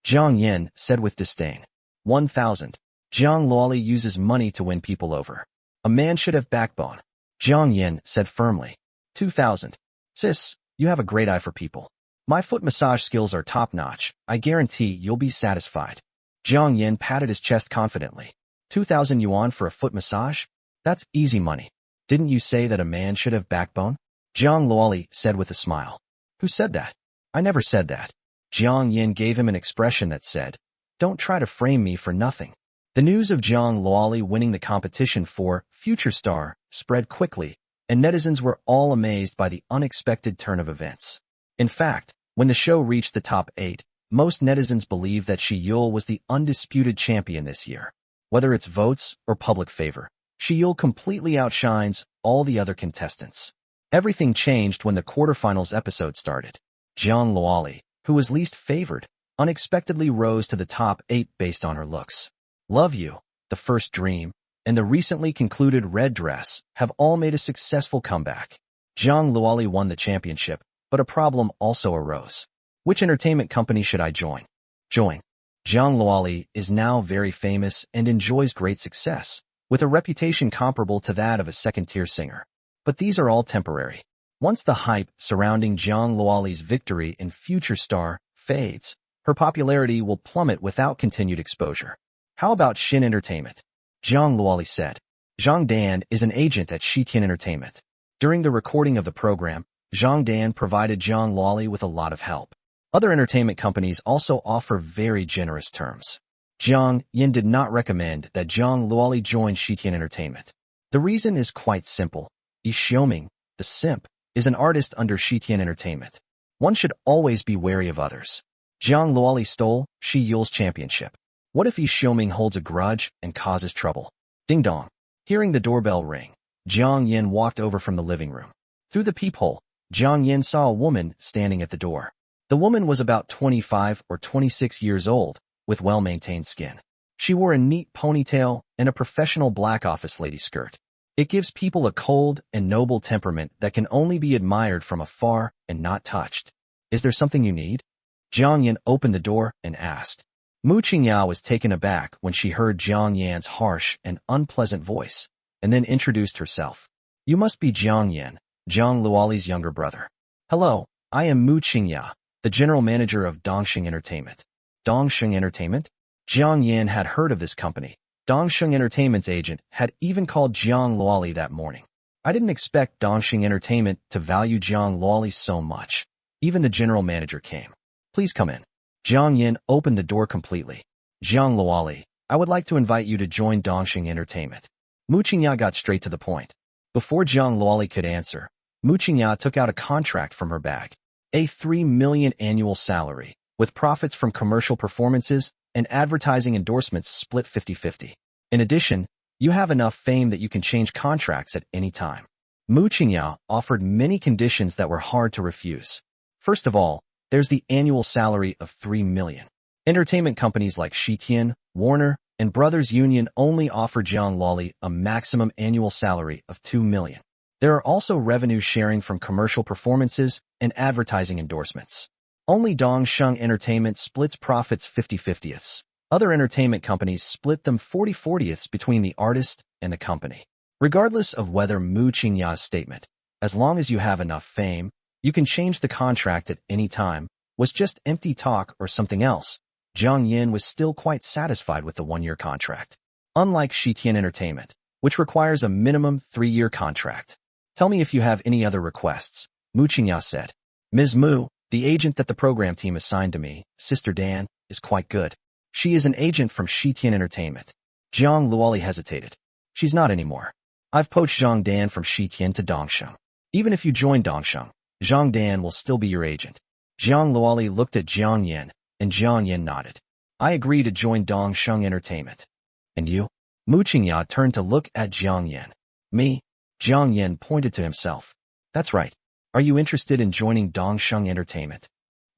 Jiang Yan said with disdain. 1,000. Zhang Luoli uses money to win people over. A man should have backbone. Jiang Yan said firmly. 2,000. Sis, you have a great eye for people. My foot massage skills are top-notch. I guarantee you'll be satisfied. Jiang Yan patted his chest confidently. 2,000 yuan for a foot massage? That's easy money. Didn't you say that a man should have backbone? Zhang Luoli said with a smile. Who said that? I never said that. Jiang Yan gave him an expression that said, don't try to frame me for nothing. The news of Zhang Luoli winning the competition for Future Star spread quickly, and netizens were all amazed by the unexpected turn of events. In fact, when the show reached the top 8, most netizens believed that Shi Yul was the undisputed champion this year. Whether it's votes or public favor, Shi Yul completely outshines all the other contestants. Everything changed when the quarterfinals episode started. Zhang Luoli, who was least favored, unexpectedly rose to the top 8 based on her looks. Love You, The First Dream, and the recently concluded Red Dress have all made a successful comeback. Zhang Luoli won the championship, but a problem also arose. Which entertainment company should I join? Zhang Luoli is now very famous and enjoys great success, with a reputation comparable to that of a second-tier singer. But these are all temporary. Once the hype surrounding Zhang Luoli's victory in Future Star fades, her popularity will plummet without continued exposure. How about Shin Entertainment? Zhang Luoli said. Zhang Dan is an agent at Shitian Entertainment. During the recording of the program, Zhang Dan provided Zhang Luoli with a lot of help. Other entertainment companies also offer very generous terms. Jiang Yan did not recommend that Zhang Luoli join Shitian Entertainment. The reason is quite simple. Yi Xiaoming, the simp, is an artist under Shitian Entertainment. One should always be wary of others. Zhang Luoli stole Shi Yul's championship. What if Yi Xiaoming holds a grudge and causes trouble? Ding dong. Hearing the doorbell ring, Jiang Yan walked over from the living room. Through the peephole, Jiang Yan saw a woman standing at the door. The woman was about 25 or 26 years old, with well-maintained skin. She wore a neat ponytail and a professional black office lady skirt. It gives people a cold and noble temperament that can only be admired from afar and not touched. Is there something you need? Jiang Yan opened the door and asked. Mu Qingya was taken aback when she heard Jiang Yan's harsh and unpleasant voice, and then introduced herself. You must be Jiang Yan, Zhang Luoli's younger brother. Hello, I am Mu Qingya, the general manager of Dongxing Entertainment. Dongxing Entertainment? Jiang Yan had heard of this company. Dongxing Entertainment's agent had even called Zhang Luoli that morning. I didn't expect Dongxing Entertainment to value Zhang Luoli so much. Even the general manager came. Please come in. Jiang Yan opened the door completely. Zhang Luoli, I would like to invite you to join Dongxing Entertainment. Mu Qingya got straight to the point. Before Zhang Luoli could answer, Mu Qingya took out a contract from her bag. A 3 million annual salary, with profits from commercial performances and advertising endorsements split 50-50. In addition, you have enough fame that you can change contracts at any time. Mu Qingya offered many conditions that were hard to refuse. First of all, there's the annual salary of 3 million. Entertainment companies like Shitian, Warner, and Brothers Union only offer Zhang Luoli a maximum annual salary of 2 million. There are also revenue sharing from commercial performances and advertising endorsements. Only Dongxing Entertainment splits profits 50-50ths. Other entertainment companies split them 40-40ths between the artist and the company. Regardless of whether Mu Qingya's statement, as long as you have enough fame, you can change the contract at any time, was just empty talk or something else, Jiang Yan was still quite satisfied with the 1-year contract. Unlike Shitian Entertainment, which requires a minimum 3-year contract. Tell me if you have any other requests, Mu Qingya said. Ms. Mu, the agent that the program team assigned to me, Sister Dan, is quite good. She is an agent from Xianxia Entertainment. Jiang Luoli hesitated. She's not anymore. I've poached Zhang Dan from Xianxia to Dongsheng. Even if you join Dongsheng, Zhang Dan will still be your agent. Jiang Luoli looked at Jiang Yan, and Jiang Yan nodded. I agree to join Dongsheng Entertainment. And you? Mu Qingya turned to look at Jiang Yan. Me? Jiang Yan pointed to himself. That's right. Are you interested in joining Dongsheng Entertainment?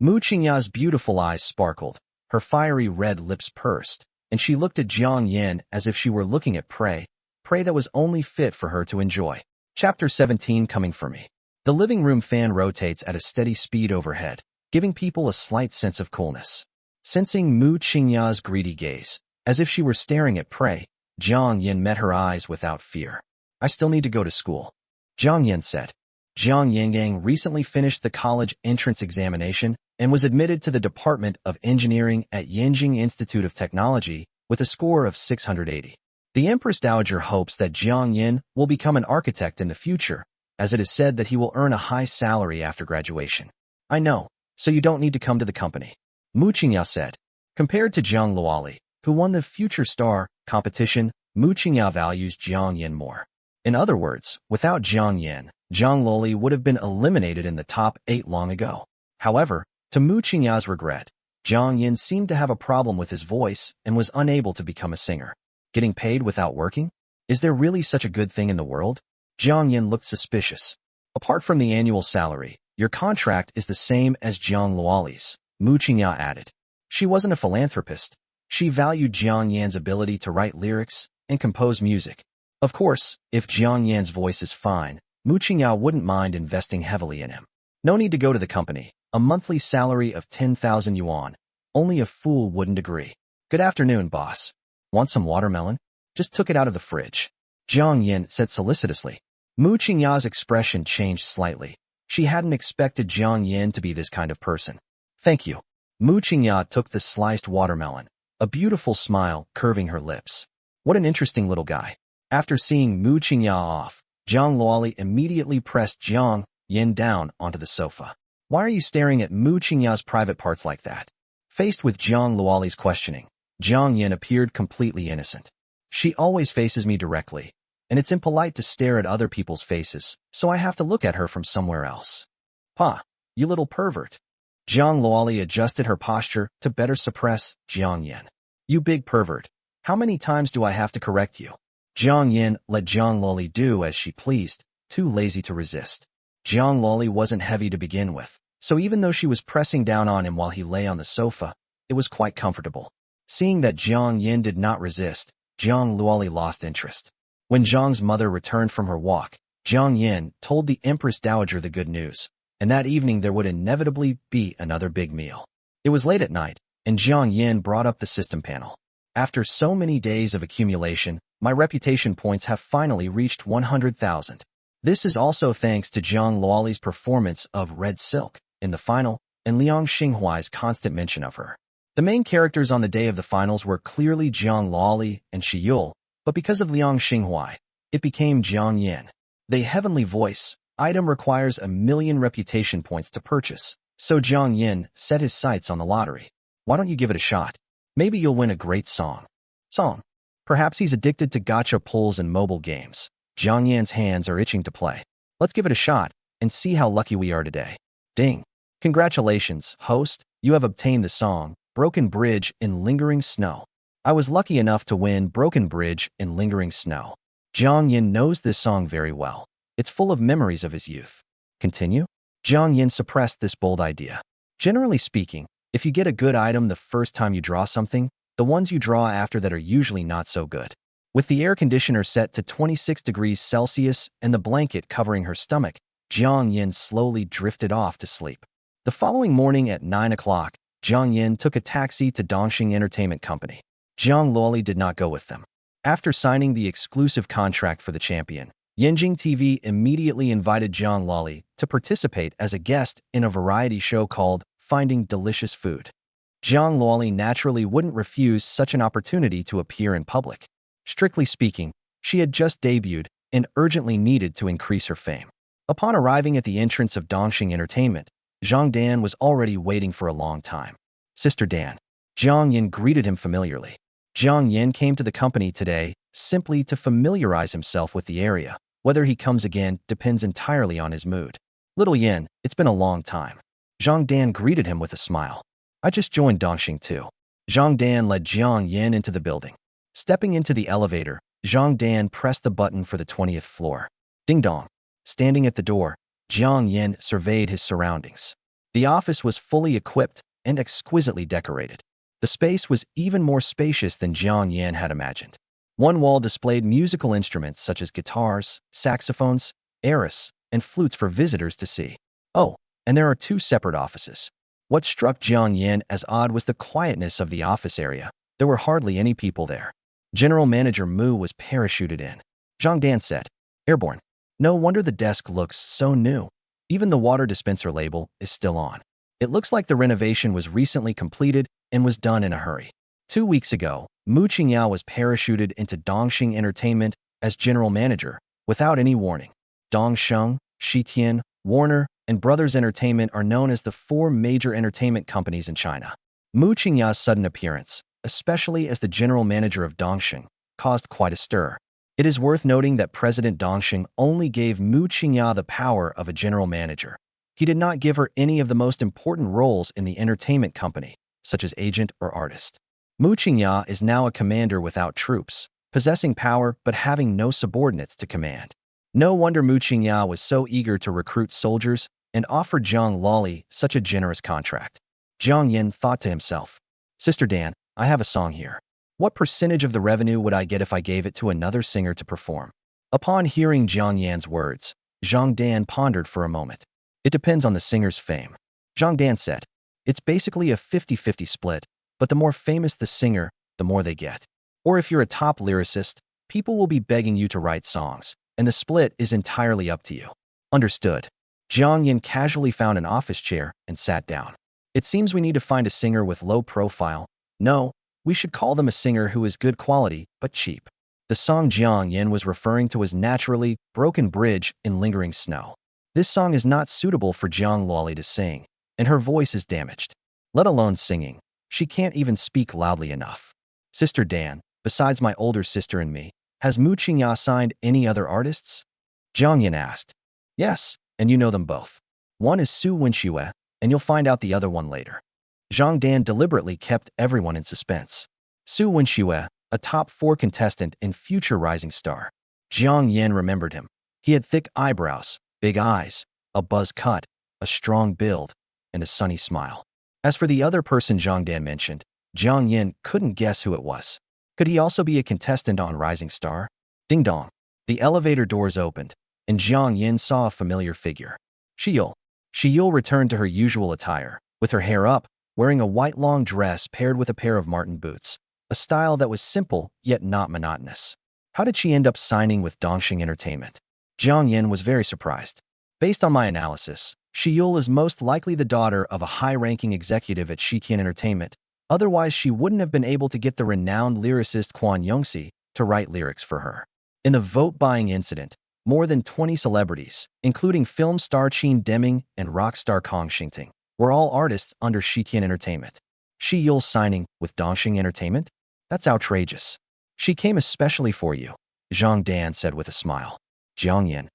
Mu Qingya's beautiful eyes sparkled, her fiery red lips pursed, and she looked at Jiang Yan as if she were looking at prey that was only fit for her to enjoy. Chapter 17 Coming for Me. The living room fan rotates at a steady speed overhead, giving people a slight sense of coolness. Sensing Mu Qingya's greedy gaze, as if she were staring at prey, Jiang Yan met her eyes without fear. I still need to go to school, Jiang Yan said. Jiang Yangang recently finished the college entrance examination and was admitted to the Department of Engineering at Yanjing Institute of Technology with a score of 680. The Empress Dowager hopes that Jiang Yan will become an architect in the future, as it is said that he will earn a high salary after graduation. I know, so you don't need to come to the company, Mu Qingya said. Compared to Jiang Luoli, who won the Future Star competition, Mu Qingya values Jiang Yan more. In other words, without Jiang Yan, Jiang Luoli would have been eliminated in the top 8 long ago. However, to Mu Qingya's regret, Jiang Yan seemed to have a problem with his voice and was unable to become a singer. Getting paid without working? Is there really such a good thing in the world? Jiang Yan looked suspicious. Apart from the annual salary, your contract is the same as Jiang Luoli's, Mu Qingya added. She wasn't a philanthropist. She valued Jiang Yan's ability to write lyrics and compose music. Of course, if Jiang Yan's voice is fine, Mu Qingya wouldn't mind investing heavily in him. No need to go to the company. A monthly salary of 10,000 yuan. Only a fool wouldn't agree. Good afternoon, boss. Want some watermelon? Just took it out of the fridge, Jiang Yan said solicitously. Mu Qingya's expression changed slightly. She hadn't expected Jiang Yan to be this kind of person. Thank you. Mu Qingya took the sliced watermelon, a beautiful smile curving her lips. What an interesting little guy. After seeing Mu Qingya off, Jiang Luoli immediately pressed Jiang Yan down onto the sofa. Why are you staring at Mu Qingya's private parts like that? Faced with Jiang Luoli's questioning, Jiang Yan appeared completely innocent. She always faces me directly, and it's impolite to stare at other people's faces, so I have to look at her from somewhere else. Pa, you little pervert. Jiang Luoli adjusted her posture to better suppress Jiang Yan. You big pervert. How many times do I have to correct you? Jiang Yan let Jiang Luoli do as she pleased, too lazy to resist. Jiang Luoli wasn't heavy to begin with, so even though she was pressing down on him while he lay on the sofa, it was quite comfortable. Seeing that Jiang Yan did not resist, Jiang Luoli lost interest. When Jiang's mother returned from her walk, Jiang Yan told the Empress Dowager the good news, and that evening there would inevitably be another big meal. It was late at night, and Jiang Yan brought up the system panel. After so many days of accumulation, my reputation points have finally reached 100,000. This is also thanks to Jiang Luoli's performance of Red Silk in the final, and Liang Xinghuai's constant mention of her. The main characters on the day of the finals were clearly Jiang Luoli and Shi Yule, but because of Liang Xinghuai, it became Jiang Yan. The heavenly voice item requires 1,000,000 reputation points to purchase, so Jiang Yan set his sights on the lottery. Why don't you give it a shot? Maybe you'll win a great song. Perhaps he's addicted to gacha pulls and mobile games. Jiang Yan's hands are itching to play. Let's give it a shot and see how lucky we are today. Ding. Congratulations, host. You have obtained the song, Broken Bridge in Lingering Snow. I was lucky enough to win Broken Bridge in Lingering Snow. Jiang Yan knows this song very well. It's full of memories of his youth. Continue? Jiang Yan suppressed this bold idea. Generally speaking, if you get a good item the first time you draw something, the ones you draw after that are usually not so good. With the air conditioner set to 26 degrees Celsius and the blanket covering her stomach, Jiang Yan slowly drifted off to sleep. The following morning at 9 o'clock, Jiang Yan took a taxi to Dongxing Entertainment Company. Jiang Luoli did not go with them. After signing the exclusive contract for the champion, Yanjing TV immediately invited Jiang Luoli to participate as a guest in a variety show called Finding Delicious Food. Jiang Luoli naturally wouldn't refuse such an opportunity to appear in public. Strictly speaking, she had just debuted and urgently needed to increase her fame. Upon arriving at the entrance of Dongxing Entertainment, Jiang Dan was already waiting for a long time. Sister Dan. Jiang Yan greeted him familiarly. Jiang Yan came to the company today simply to familiarize himself with the area. Whether he comes again depends entirely on his mood. Little Yan, it's been a long time. Jiang Dan greeted him with a smile. I just joined Dongxing too. Jiang Dan led Jiang Yan into the building. Stepping into the elevator, Jiang Dan pressed the button for the 20th floor. Ding dong. Standing at the door, Jiang Yan surveyed his surroundings. The office was fully equipped and exquisitely decorated. The space was even more spacious than Jiang Yan had imagined. One wall displayed musical instruments such as guitars, saxophones, eras, and flutes for visitors to see. Oh, and there are 2 separate offices. What struck Jiang Yan as odd was the quietness of the office area. There were hardly any people there. General Manager Mu was parachuted in. Jiang Dan said, "Airborne. No wonder the desk looks so new. Even the water dispenser label is still on. It looks like the renovation was recently completed and was done in a hurry." 2 weeks ago, Mu Qingyao was parachuted into Dongxing Entertainment as general manager without any warning. Dongxing, Shitian, Warner, and Brothers Entertainment are known as the 4 major entertainment companies in China. Mu Qingyao's sudden appearance, especially as the general manager of Dongxing, caused quite a stir. It is worth noting that President Dongxing only gave Mu Qingyao the power of a general manager. He did not give her any of the most important roles in the entertainment company, such as agent or artist. Mu Qingyao is now a commander without troops, possessing power but having no subordinates to command. No wonder Mu Qingyao was so eager to recruit soldiers and offered Zhang Loli such a generous contract. Jiang Yan thought to himself, "Sister Dan, I have a song here. What percentage of the revenue would I get if I gave it to another singer to perform?" Upon hearing Jiang Yan's words, Jiang Dan pondered for a moment. It depends on the singer's fame. Jiang Dan said, "It's basically a 50-50 split, but the more famous the singer, the more they get. Or if you're a top lyricist, people will be begging you to write songs, and the split is entirely up to you." Understood. Jiang Yan casually found an office chair and sat down. "It seems we need to find a singer with low profile. No, we should call them a singer who is good quality, but cheap." The song Jiang Yan was referring to was naturally Broken Bridge in Lingering Snow. This song is not suitable for Zhang Loli to sing, and her voice is damaged. Let alone singing. She can't even speak loudly enough. Sister Dan, besides my older sister and me, has Mu Qingyao signed any other artists? Jiang Yan asked. Yes, and you know them both. One is Su Wenxue, and you'll find out the other one later. Jiang Dan deliberately kept everyone in suspense. Su Wenxue, a top 4 contestant and future rising star. Jiang Yan remembered him. He had thick eyebrows, big eyes, a buzz cut, a strong build, and a sunny smile. As for the other person Jiang Dan mentioned, Jiang Yan couldn't guess who it was. Could he also be a contestant on Rising Star? Ding dong. The elevator doors opened, and Jiang Yan saw a familiar figure. Shiyul. Shiyul returned to her usual attire, with her hair up, wearing a white long dress paired with a pair of Martin boots, a style that was simple yet not monotonous. How did she end up signing with Dongxing Entertainment? Jiang Yan was very surprised. Based on my analysis, Shiyul is most likely the daughter of a high-ranking executive at Shitian Entertainment. Otherwise, she wouldn't have been able to get the renowned lyricist Quan Yongxi to write lyrics for her. In the vote-buying incident, more than 20 celebrities, including film star Qin Deming and rock star Kong Xingting, were all artists under Shitian Entertainment. Shiyul signing with Dongxing Entertainment? That's outrageous. She came especially for you, Jiang Dan said with a smile. Jiang Yan.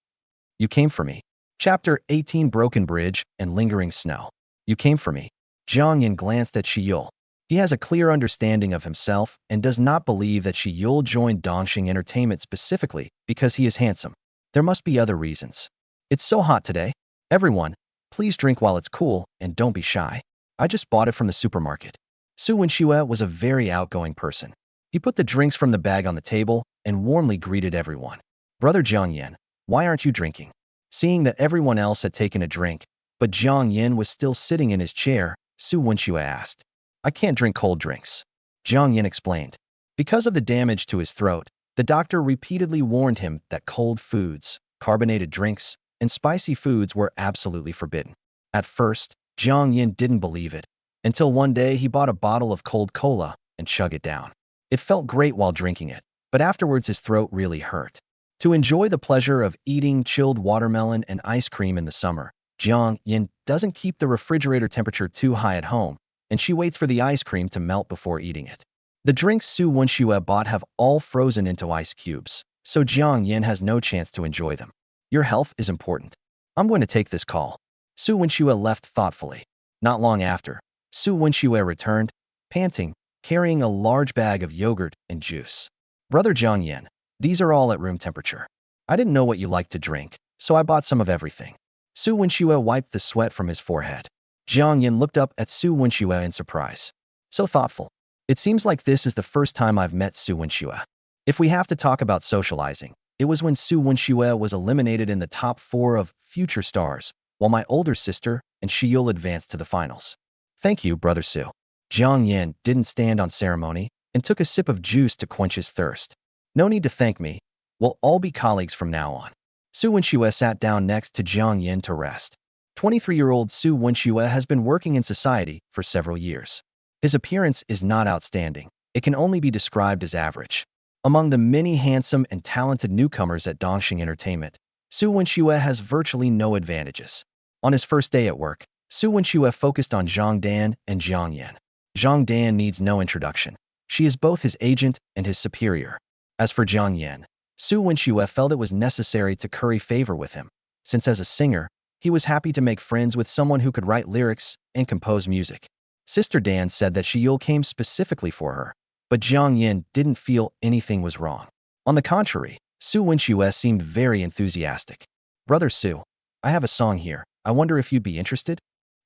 You came for me. Chapter 18 Broken Bridge and Lingering Snow. You came for me. Jiang Yan glanced at Shiyul. He has a clear understanding of himself and does not believe that Shiyul joined Dongxing Entertainment specifically because he is handsome. There must be other reasons. It's so hot today. Everyone, please drink while it's cool and don't be shy. I just bought it from the supermarket. Su Wenxue was a very outgoing person. He put the drinks from the bag on the table and warmly greeted everyone. Brother Jiang Yan, why aren't you drinking? Seeing that everyone else had taken a drink, but Jiang Yan was still sitting in his chair, Su Wenxue asked. I can't drink cold drinks. Jiang Yan explained. Because of the damage to his throat, the doctor repeatedly warned him that cold foods, carbonated drinks, and spicy foods were absolutely forbidden. At first, Jiang Yan didn't believe it, until one day he bought a bottle of cold cola and chugged it down. It felt great while drinking it, but afterwards his throat really hurt. To enjoy the pleasure of eating chilled watermelon and ice cream in the summer, Jiang Yan doesn't keep the refrigerator temperature too high at home, and she waits for the ice cream to melt before eating it. The drinks Su Wenxue bought have all frozen into ice cubes, so Jiang Yan has no chance to enjoy them. Your health is important. I'm going to take this call. Su Wenxue left thoughtfully. Not long after, Su Wenxue returned, panting, carrying a large bag of yogurt and juice. Brother Jiang Yan, these are all at room temperature. I didn't know what you liked to drink, so I bought some of everything. Su Wenxue wiped the sweat from his forehead. Jiang Yan looked up at Su Wenxue in surprise. So thoughtful. It seems like this is the first time I've met Su Wenxue. If we have to talk about socializing, it was when Su Wenxue was eliminated in the top 4 of Future Stars, while my older sister and Shiyul advanced to the finals. Thank you, Brother Su. Jiang Yan didn't stand on ceremony and took a sip of juice to quench his thirst. No need to thank me. We'll all be colleagues from now on. Su Wenxue sat down next to Jiang Yan to rest. 23-year-old Su Wenxue has been working in society for several years. His appearance is not outstanding. It can only be described as average. Among the many handsome and talented newcomers at Dongxing Entertainment, Su Wenxue has virtually no advantages. On his first day at work, Su Wenxue focused on Zhang Dan and Jiang Yan. Zhang Dan needs no introduction. She is both his agent and his superior. As for Jiang Yan, Su Wenxue felt it was necessary to curry favor with him, since as a singer, he was happy to make friends with someone who could write lyrics and compose music. Sister Dan said that Shiyul came specifically for her, but Jiang Yan didn't feel anything was wrong. On the contrary, Su Wenxue seemed very enthusiastic. Brother Su, I have a song here. I wonder if you'd be interested?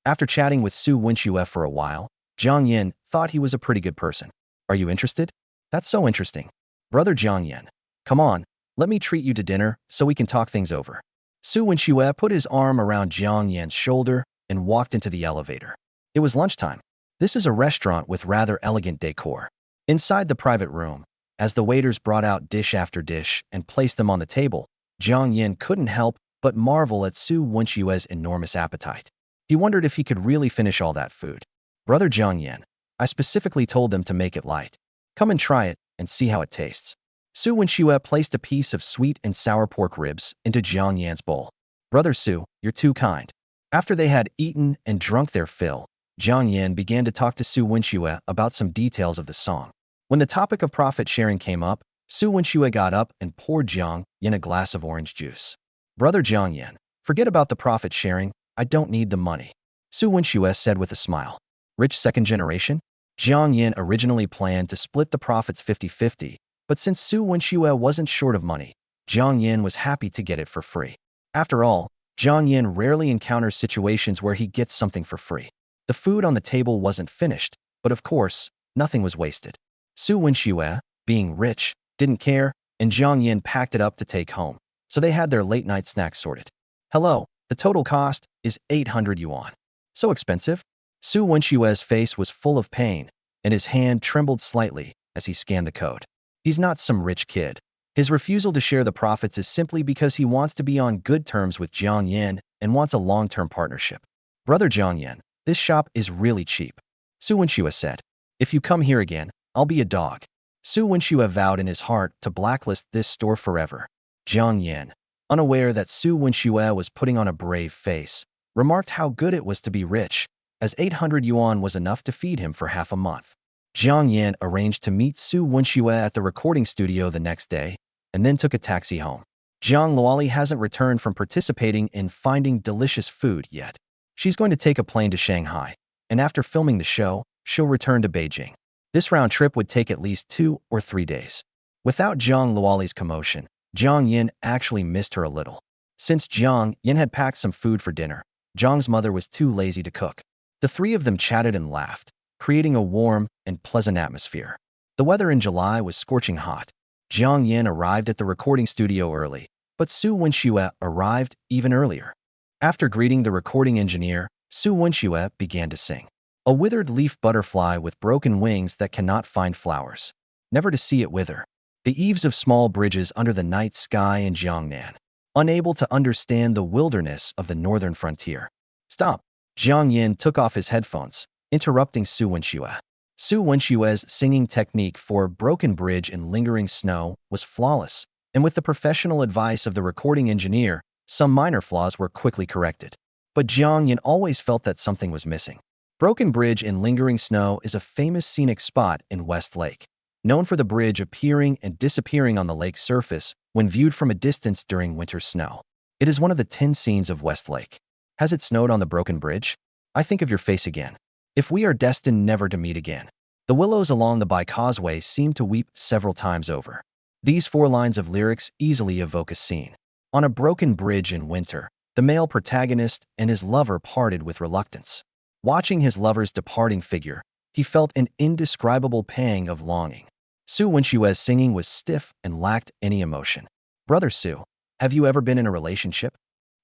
After chatting with Su Wenxue for a while, Jiang Yan thought he was a pretty good person. Are you interested? That's so interesting. Brother Jiang Yan, come on, let me treat you to dinner so we can talk things over. Su Wenxue put his arm around Jiang Yan's shoulder and walked into the elevator. It was lunchtime. This is a restaurant with rather elegant decor. Inside the private room, as the waiters brought out dish after dish and placed them on the table, Jiang Yan couldn't help but marvel at Su Wenxue's enormous appetite. He wondered if he could really finish all that food. Brother Jiang Yan, I specifically told them to make it light. Come and try it and see how it tastes. Su Wenxue placed a piece of sweet and sour pork ribs into Jiang Yan's bowl. Brother Su, you're too kind. After they had eaten and drunk their fill, Jiang Yan began to talk to Su Wenxue about some details of the song. When the topic of profit sharing came up, Su Wenxue got up and poured Jiang Yan a glass of orange juice. Brother Jiang Yan, forget about the profit sharing. I don't need the money. Su Wenxue said with a smile. Rich second generation? Jiang Yan originally planned to split the profits 50-50, but since Su Wenxue wasn't short of money, Jiang Yan was happy to get it for free. After all, Jiang Yan rarely encounters situations where he gets something for free. The food on the table wasn't finished, but of course, nothing was wasted. Su Wenxue, being rich, didn't care, and Jiang Yan packed it up to take home, so they had their late-night snacks sorted. Hello, the total cost is 800 yuan. So expensive? Su Wenxue's face was full of pain, and his hand trembled slightly as he scanned the code. He's not some rich kid. His refusal to share the profits is simply because he wants to be on good terms with Jiang Yan and wants a long-term partnership. Brother Jiang Yan, this shop is really cheap. Su Wenxue said. If you come here again, I'll be a dog. Su Wenxue vowed in his heart to blacklist this store forever. Jiang Yan, unaware that Su Wenxue was putting on a brave face, remarked how good it was to be rich, as 800 yuan was enough to feed him for half a month. Jiang Yan arranged to meet Su Wenxue at the recording studio the next day, and then took a taxi home. Jiang Luoli hasn't returned from participating in Finding Delicious Food yet. She's going to take a plane to Shanghai, and after filming the show, she'll return to Beijing. This round trip would take at least 2 or 3 days. Without Jiang Luoli's commotion, Jiang Yan actually missed her a little. Since Jiang Yan had packed some food for dinner, Jiang's mother was too lazy to cook. The three of them chatted and laughed, creating a warm and pleasant atmosphere. The weather in July was scorching hot. Jiang Yan arrived at the recording studio early, but Su Wenxue arrived even earlier. After greeting the recording engineer, Su Wenxue began to sing. A withered leaf butterfly with broken wings that cannot find flowers. Never to see it wither. The eaves of small bridges under the night sky in Jiangnan. Unable to understand the wilderness of the northern frontier. Stop. Jiang Yan took off his headphones, interrupting Su Wenxue. Su Wenxue's singing technique for Broken Bridge and Lingering Snow was flawless, and with the professional advice of the recording engineer, some minor flaws were quickly corrected. But Jiang Yan always felt that something was missing. Broken Bridge in Lingering Snow is a famous scenic spot in West Lake, known for the bridge appearing and disappearing on the lake's surface when viewed from a distance during winter snow. It is one of the 10 scenes of West Lake. Has it snowed on the Broken Bridge? I think of your face again. If we are destined never to meet again. The willows along the Bai Causeway seem to weep several times over. These 4 lines of lyrics easily evoke a scene. On a broken bridge in winter, the male protagonist and his lover parted with reluctance. Watching his lover's departing figure, he felt an indescribable pang of longing. Su Wenxue's singing was stiff and lacked any emotion. Brother Su, have you ever been in a relationship?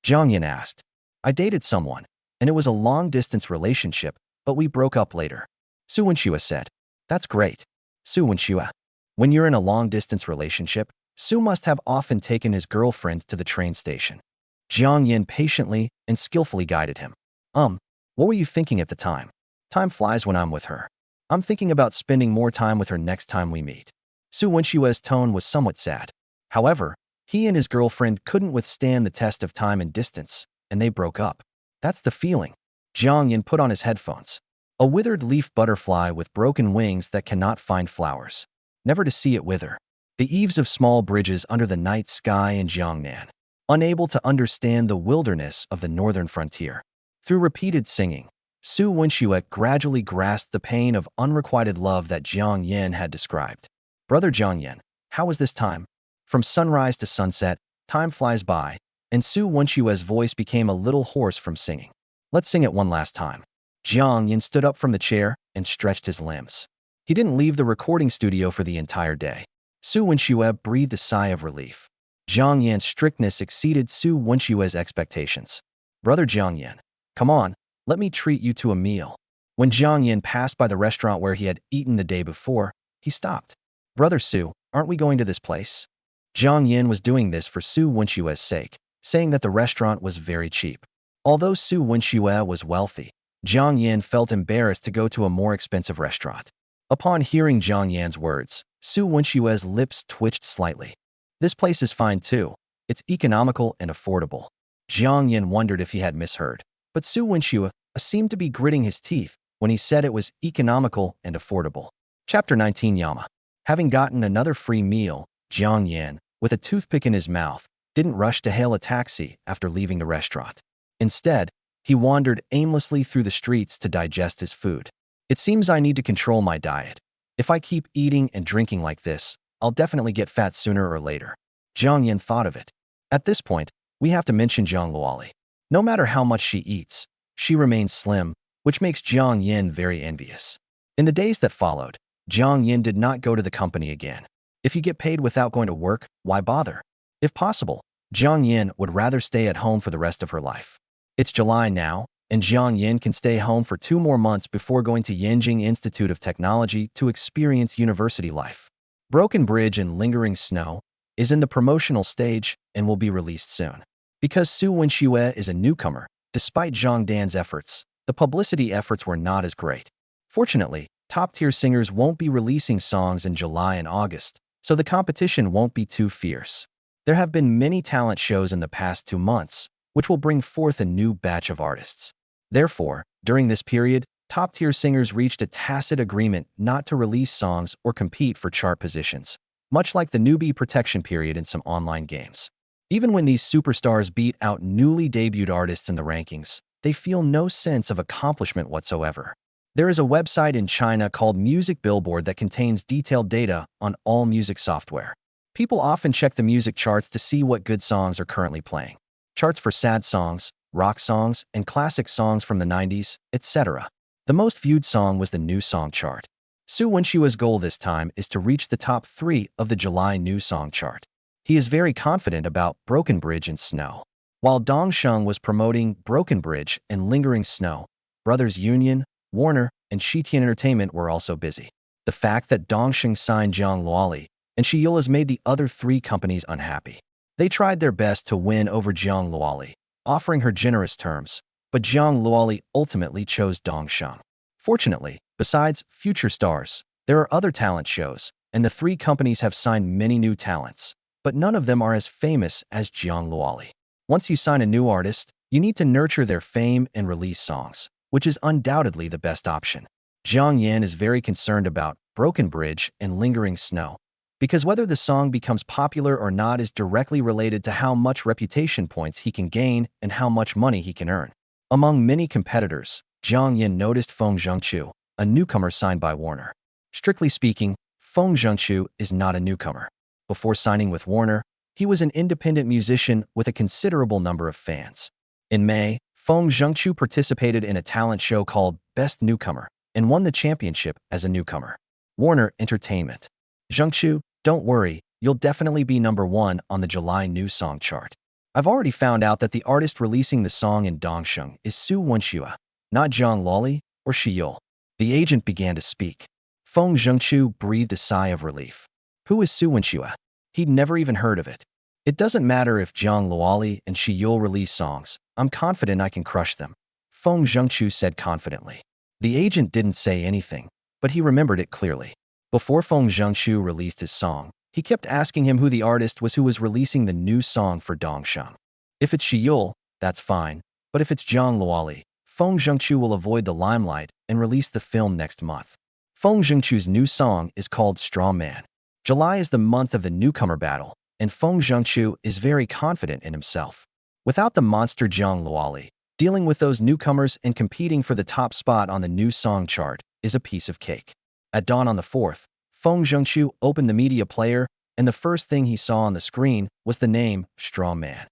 Jiang Yan asked. I dated someone, and it was a long-distance relationship, but we broke up later. Su Wenxue said. That's great. Su Wenxue. When you're in a long-distance relationship, Su must have often taken his girlfriend to the train station. Jiang Yan patiently and skillfully guided him. What were you thinking at the time? Time flies when I'm with her. I'm thinking about spending more time with her next time we meet. Su Wenxue's tone was somewhat sad. However, he and his girlfriend couldn't withstand the test of time and distance, and they broke up. That's the feeling. Jiang Yan put on his headphones. A withered leaf butterfly with broken wings that cannot find flowers. Never to see it wither. The eaves of small bridges under the night sky in Jiangnan. Unable to understand the wilderness of the northern frontier. Through repeated singing, Su Wenxue gradually grasped the pain of unrequited love that Jiang Yan had described. Brother Jiang Yan, how was this time? From sunrise to sunset, time flies by, and Su Wenxue's voice became a little hoarse from singing. Let's sing it one last time. Jiang Yan stood up from the chair and stretched his limbs. He didn't leave the recording studio for the entire day. Su Wenxue breathed a sigh of relief. Jiang Yan's strictness exceeded Su Wenxue's expectations. Brother Jiang Yan, come on, let me treat you to a meal. When Jiang Yan passed by the restaurant where he had eaten the day before, he stopped. Brother Su, aren't we going to this place? Jiang Yan was doing this for Su Wenxue's sake, saying that the restaurant was very cheap. Although Su Wenxue was wealthy, Jiang Yan felt embarrassed to go to a more expensive restaurant. Upon hearing Jiang Yan's words, Su Wenxue's lips twitched slightly. This place is fine too. It's economical and affordable. Jiang Yan wondered if he had misheard, but Su Wenxue seemed to be gritting his teeth when he said it was economical and affordable. Chapter 19 Yama. Having gotten another free meal, Jiang Yan, with a toothpick in his mouth, didn't rush to hail a taxi after leaving the restaurant. Instead, he wandered aimlessly through the streets to digest his food. It seems I need to control my diet. If I keep eating and drinking like this, I'll definitely get fat sooner or later. Jiang Yan thought of it. At this point, we have to mention Zhang Luoli. No matter how much she eats, she remains slim, which makes Jiang Yan very envious. In the days that followed, Jiang Yan did not go to the company again. If you get paid without going to work, why bother? If possible, Jiang Yan would rather stay at home for the rest of her life. It's July now, and Jiang Yan can stay home for 2 more months before going to Yanjing Institute of Technology to experience university life. Broken Bridge and Lingering Snow is in the promotional stage and will be released soon. Because Su Wenxue is a newcomer, despite Zhang Dan's efforts, the publicity efforts were not as great. Fortunately, top-tier singers won't be releasing songs in July and August, so the competition won't be too fierce. There have been many talent shows in the past 2 months, which will bring forth a new batch of artists. Therefore, during this period, top-tier singers reached a tacit agreement not to release songs or compete for chart positions, much like the newbie protection period in some online games. Even when these superstars beat out newly debuted artists in the rankings, they feel no sense of accomplishment whatsoever. There is a website in China called Music Billboard that contains detailed data on all music software. People often check the music charts to see what good songs are currently playing. Charts for sad songs, rock songs, and classic songs from the 90s, etc. The most viewed song was the new song chart. Su Wenxue's goal this time is to reach the top 3 of the July new song chart. He is very confident about Broken Bridge and Snow. While Dong Sheng was promoting Broken Bridge and Lingering Snow, Brothers Union, Warner, and Shitian Entertainment were also busy. The fact that Dong Sheng signed Zhang Luoli and Shiyula's made the other 3 companies unhappy. They tried their best to win over Zhang Luoli, offering her generous terms, but Zhang Luoli ultimately chose Dong Sheng. Fortunately, besides future stars, there are other talent shows, and the 3 companies have signed many new talents, but none of them are as famous as Zhang Luoli. Once you sign a new artist, You need to nurture their fame and release songs, which is undoubtedly the best option. Jiang Yan is very concerned about Broken Bridge and Lingering Snow, because whether the song becomes popular or not is directly related to how much reputation points he can gain and how much money he can earn. Among many competitors, Jiang Yan noticed Feng Zhengqiu, a newcomer signed by Warner. Strictly speaking, Feng Zhengqiu is not a newcomer. Before signing with Warner, he was an independent musician with a considerable number of fans. In May, Feng Zhengqiu participated in a talent show called Best Newcomer and won the championship as a newcomer. Warner Entertainment. Zhengqiu, don't worry, you'll definitely be #1 on the July new song chart. I've already found out that the artist releasing the song in Dongsheng is Su Wenxue, not Zhang Loli or Shiyul. The agent began to speak. Feng Zhengqiu breathed a sigh of relief. Who is Su Wenxue? He'd never even heard of it. It doesn't matter if Zhang Luoli and Shiyul release songs. I'm confident I can crush them, Feng Zhengqiu said confidently. The agent didn't say anything, but he remembered it clearly. Before Feng Zhengqiu released his song, he kept asking him who the artist was who was releasing the new song for Dongsheng. If it's Shiyul, that's fine, but if it's Zhang Luoli, Feng Zhengqiu will avoid the limelight and release the film next month. Feng Zhengqiu's new song is called Straw Man. July is the month of the newcomer battle, and Feng Zhengqiu is very confident in himself. Without the monster Zhang Luoli, dealing with those newcomers and competing for the top spot on the new song chart is a piece of cake. At dawn on the 4th, Feng Zhengqiu opened the media player, and the first thing he saw on the screen was the name Straw Man.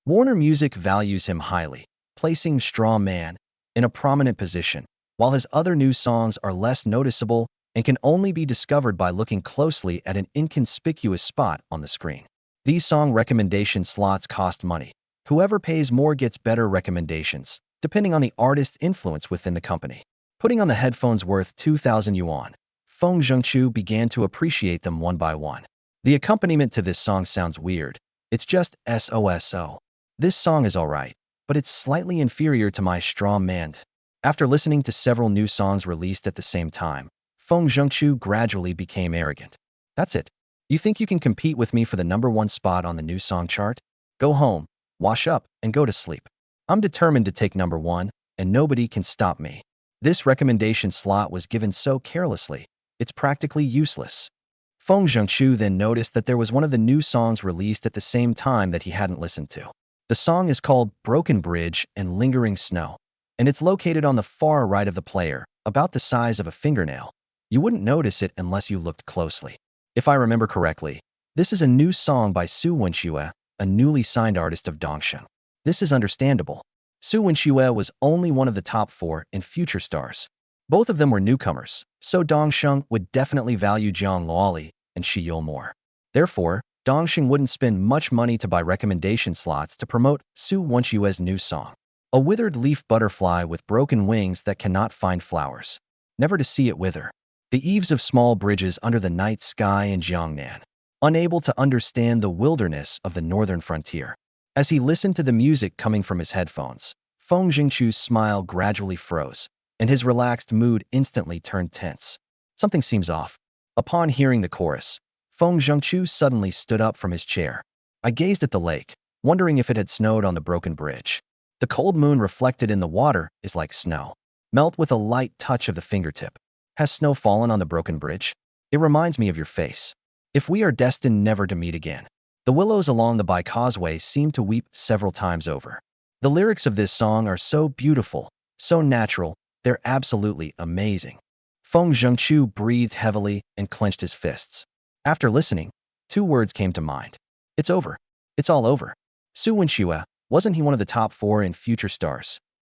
Warner Music values him highly, placing Straw Man in a prominent position, while his other new songs are less noticeable and can only be discovered by looking closely at an inconspicuous spot on the screen. These song recommendation slots cost money. Whoever pays more gets better recommendations, depending on the artist's influence within the company. Putting on the headphones worth 2,000 yuan, Feng Zhengqiu began to appreciate them one by one. The accompaniment to this song sounds weird. It's just SOSO. This song is alright, but it's slightly inferior to my Straw Man. After listening to several new songs released at the same time, Feng Zhengqiu gradually became arrogant. That's it. You think you can compete with me for the #1 spot on the new song chart? Go home, wash up, and go to sleep. I'm determined to take #1, and nobody can stop me. This recommendation slot was given so carelessly, it's practically useless. Feng Zhengqiu then noticed that there was one of the new songs released at the same time that he hadn't listened to. The song is called Broken Bridge and Lingering Snow, and it's located on the far right of the player, about the size of a fingernail. You wouldn't notice it unless you looked closely. If I remember correctly, this is a new song by Su Wenxue, a newly signed artist of Dongsheng. This is understandable. Su Wenxue was only one of the top 4 in Future Stars. Both of them were newcomers, so Dongsheng would definitely value Zhang Luoli and Shiyul more. Therefore, Dongsheng wouldn't spend much money to buy recommendation slots to promote Su Wenxue's new song. A withered leaf butterfly with broken wings that cannot find flowers. Never to see it wither. The eaves of small bridges under the night sky in Jiang Yan. Unable to understand the wilderness of the northern frontier. As he listened to the music coming from his headphones, Feng Zhengqiu's smile gradually froze, and his relaxed mood instantly turned tense. Something seems off. Upon hearing the chorus, Feng Zhengqiu suddenly stood up from his chair. I gazed at the lake, wondering if it had snowed on the broken bridge. The cold moon reflected in the water is like snow. Melt with a light touch of the fingertip. Has snow fallen on the broken bridge? It reminds me of your face. If we are destined never to meet again. The willows along the Bai Causeway seem to weep several times over. The lyrics of this song are so beautiful, so natural, they're absolutely amazing. Feng Zhengqiu breathed heavily and clenched his fists. After listening, 2 words came to mind. It's over. It's all over. Su Wenxue, wasn't he one of the top 4 in Future Stars?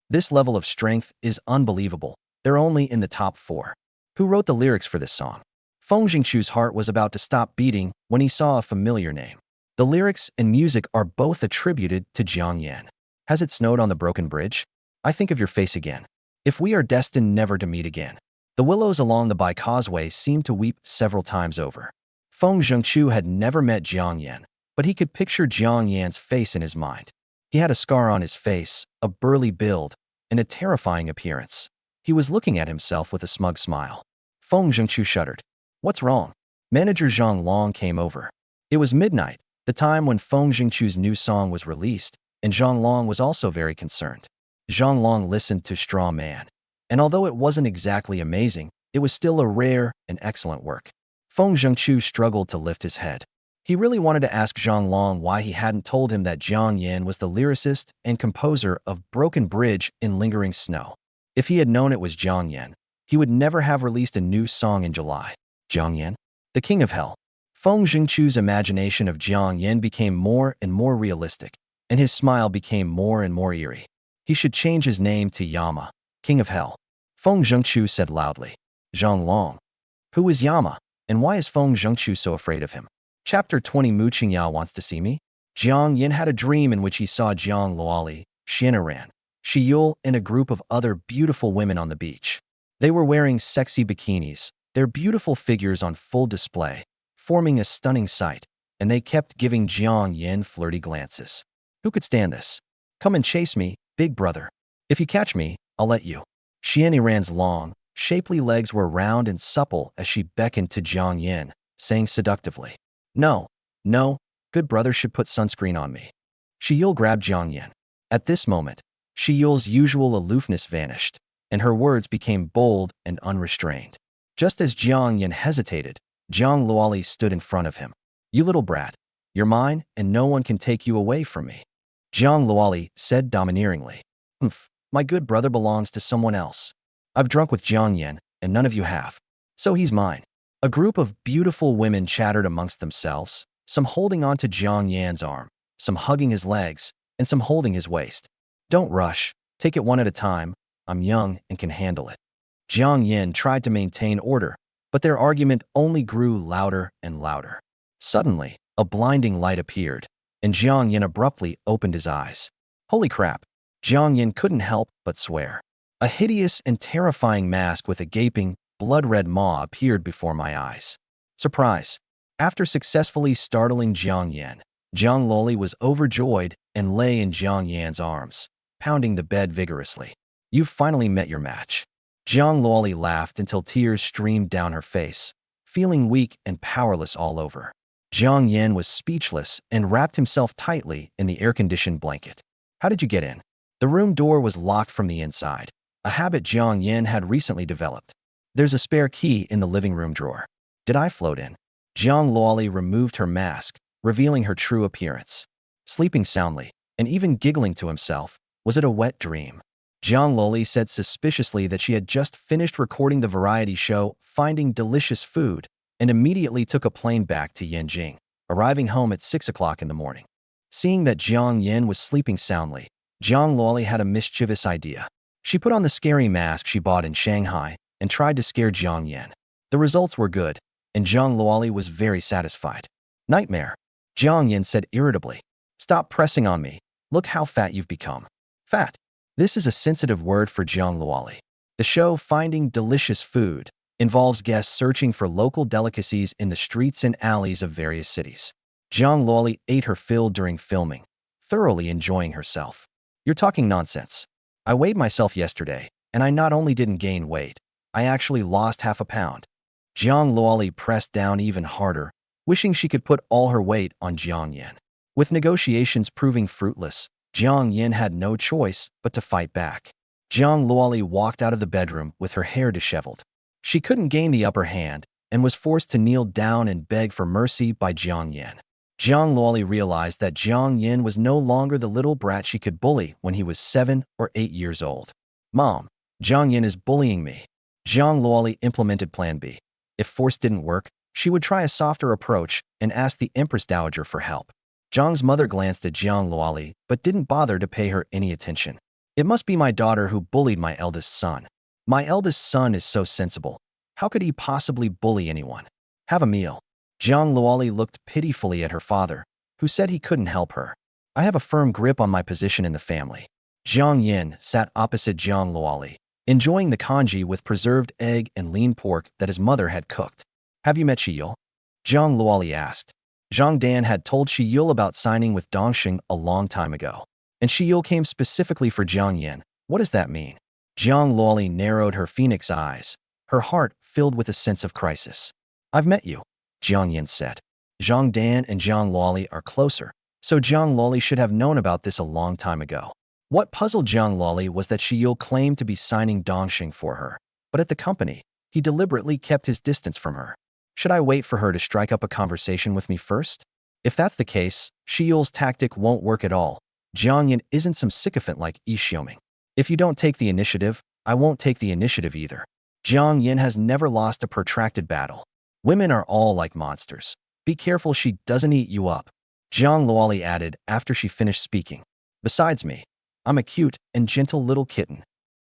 This level of strength is unbelievable. They're only in the top 4. Who wrote the lyrics for this song? Feng Zhengqiu's heart was about to stop beating when he saw a familiar name. The lyrics and music are both attributed to Jiang Yan. Has it snowed on the broken bridge? I think of your face again. If we are destined never to meet again. The willows along the Bai Causeway seem to weep several times over. Feng Zhengqiu had never met Jiang Yan, but he could picture Jiang Yan's face in his mind. He had a scar on his face, a burly build, and a terrifying appearance. He was looking at himself with a smug smile. Feng Zhengqiu shuddered. What's wrong? Manager Zhang Long came over. It was midnight, the time when Feng Zhengqiu's new song was released, and Zhang Long was also very concerned. Zhang Long listened to Straw Man, and although it wasn't exactly amazing, it was still a rare and excellent work. Feng Zhengqiu struggled to lift his head. He really wanted to ask Zhang Long why he hadn't told him that Jiang Yan was the lyricist and composer of Broken Bridge in Lingering Snow. If he had known it was Jiang Yan, he would never have released a new song in July. Jiang Yan, the king of hell. Feng Zhengqiu's imagination of Jiang Yan became more and more realistic, and his smile became more and more eerie. He should change his name to Yama, king of hell. Feng Zhengqiu said loudly. Zhang Long. Who is Yama, and why is Feng Zhengqiu so afraid of him? Chapter 20. Mu Qingyao wants to see me? Jiang Yan had a dream in which he saw Jiang Luoli, Xianxia, Shiyul, and a group of other beautiful women on the beach. They were wearing sexy bikinis, their beautiful figures on full display, forming a stunning sight, and they kept giving Jiang Yan flirty glances. Who could stand this? Come and chase me, big brother. If you catch me, I'll let you. Xianxia's long, shapely legs were round and supple as she beckoned to Jiang Yan, saying seductively, No, good brother should put sunscreen on me. Shiyul grabbed Jiang Yan. At this moment, Shiyul's usual aloofness vanished, and her words became bold and unrestrained. Just as Jiang Yan hesitated, Jiang Luoli stood in front of him. You little brat, you're mine and no one can take you away from me. Jiang Luoli said domineeringly. My good brother belongs to someone else. I've drunk with Jiang Yan, and none of you have. So he's mine. A group of beautiful women chattered amongst themselves, some holding onto Jiang Yan's arm, some hugging his legs, and some holding his waist. Don't rush, take it one at a time. I'm young and can handle it. Jiang Yan tried to maintain order, but their argument only grew louder and louder. Suddenly, a blinding light appeared, and Jiang Yan abruptly opened his eyes. Holy crap! Jiang Yan couldn't help but swear. A hideous and terrifying mask with a gaping, blood-red maw appeared before my eyes. Surprise! After successfully startling Jiang Yan, Jiang Luoli was overjoyed and lay in Jiang Yan's arms, pounding the bed vigorously. You've finally met your match. Jiang Luoli laughed until tears streamed down her face, feeling weak and powerless all over. Jiang Yan was speechless and wrapped himself tightly in the air-conditioned blanket. How did you get in? The room door was locked from the inside, a habit Jiang Yan had recently developed. There's a spare key in the living room drawer. Did I float in? Jiang Luoli removed her mask, revealing her true appearance. Sleeping soundly, and even giggling to himself, was it a wet dream? Jiang Luoli said suspiciously that she had just finished recording the variety show Finding Delicious Food, and immediately took a plane back to Yanjing, arriving home at 6 o'clock in the morning. Seeing that Jiang Yan was sleeping soundly, Jiang Luoli had a mischievous idea. She put on the scary mask she bought in Shanghai and tried to scare Jiang Yan. The results were good, and Jiang Luoli was very satisfied. Nightmare, Jiang Yan said irritably. Stop pressing on me. Look how fat you've become. Fat. This is a sensitive word for Jiang Luoli. The show Finding Delicious Food involves guests searching for local delicacies in the streets and alleys of various cities. Jiang Luoli ate her fill during filming, thoroughly enjoying herself. You're talking nonsense. I weighed myself yesterday, and I not only didn't gain weight, I actually lost half a pound. Jiang Luoli pressed down even harder, wishing she could put all her weight on Jiang Yan. With negotiations proving fruitless, Jiang Yan had no choice but to fight back. Jiang Luoli walked out of the bedroom with her hair disheveled. She couldn't gain the upper hand and was forced to kneel down and beg for mercy by Jiang Yan. Jiang Luoli realized that Jiang Yan was no longer the little brat she could bully when he was 7 or 8 years old. Mom, Jiang Yan is bullying me. Jiang Luoli implemented Plan B. If force didn't work, she would try a softer approach and ask the Empress Dowager for help. Jiang's mother glanced at Jiang Luoli but didn't bother to pay her any attention. It must be my daughter who bullied my eldest son. My eldest son is so sensible. How could he possibly bully anyone? Have a meal. Jiang Luoli looked pitifully at her father, who said he couldn't help her. I have a firm grip on my position in the family. Jiang Yan sat opposite Jiang Luoli, enjoying the congee with preserved egg and lean pork that his mother had cooked. Have you met Shiyul? Jiang Luoli asked. Zhang Dan had told Shiyul about signing with Dongxing a long time ago, and Shiyul came specifically for Jiang Yan. What does that mean? Jiang Luoli narrowed her phoenix eyes, her heart filled with a sense of crisis. I've met you, Jiang Yan said. Zhang Dan and Jiang Luoli are closer, So Jiang Loli should have known about this a long time ago. What puzzled Jiang Loli was that Shiyul claimed to be signing Dongxing for her, but at the company, he deliberately kept his distance from her. Should I wait for her to strike up a conversation with me first? If that's the case, Shiyul's tactic won't work at all. Jiang Yan isn't some sycophant like Yi Xiaoming. If you don't take the initiative, I won't take the initiative either. Jiang Yan has never lost a protracted battle. Women are all like monsters. Be careful she doesn't eat you up. Jiang Luoli added after she finished speaking. Besides me, I'm a cute and gentle little kitten.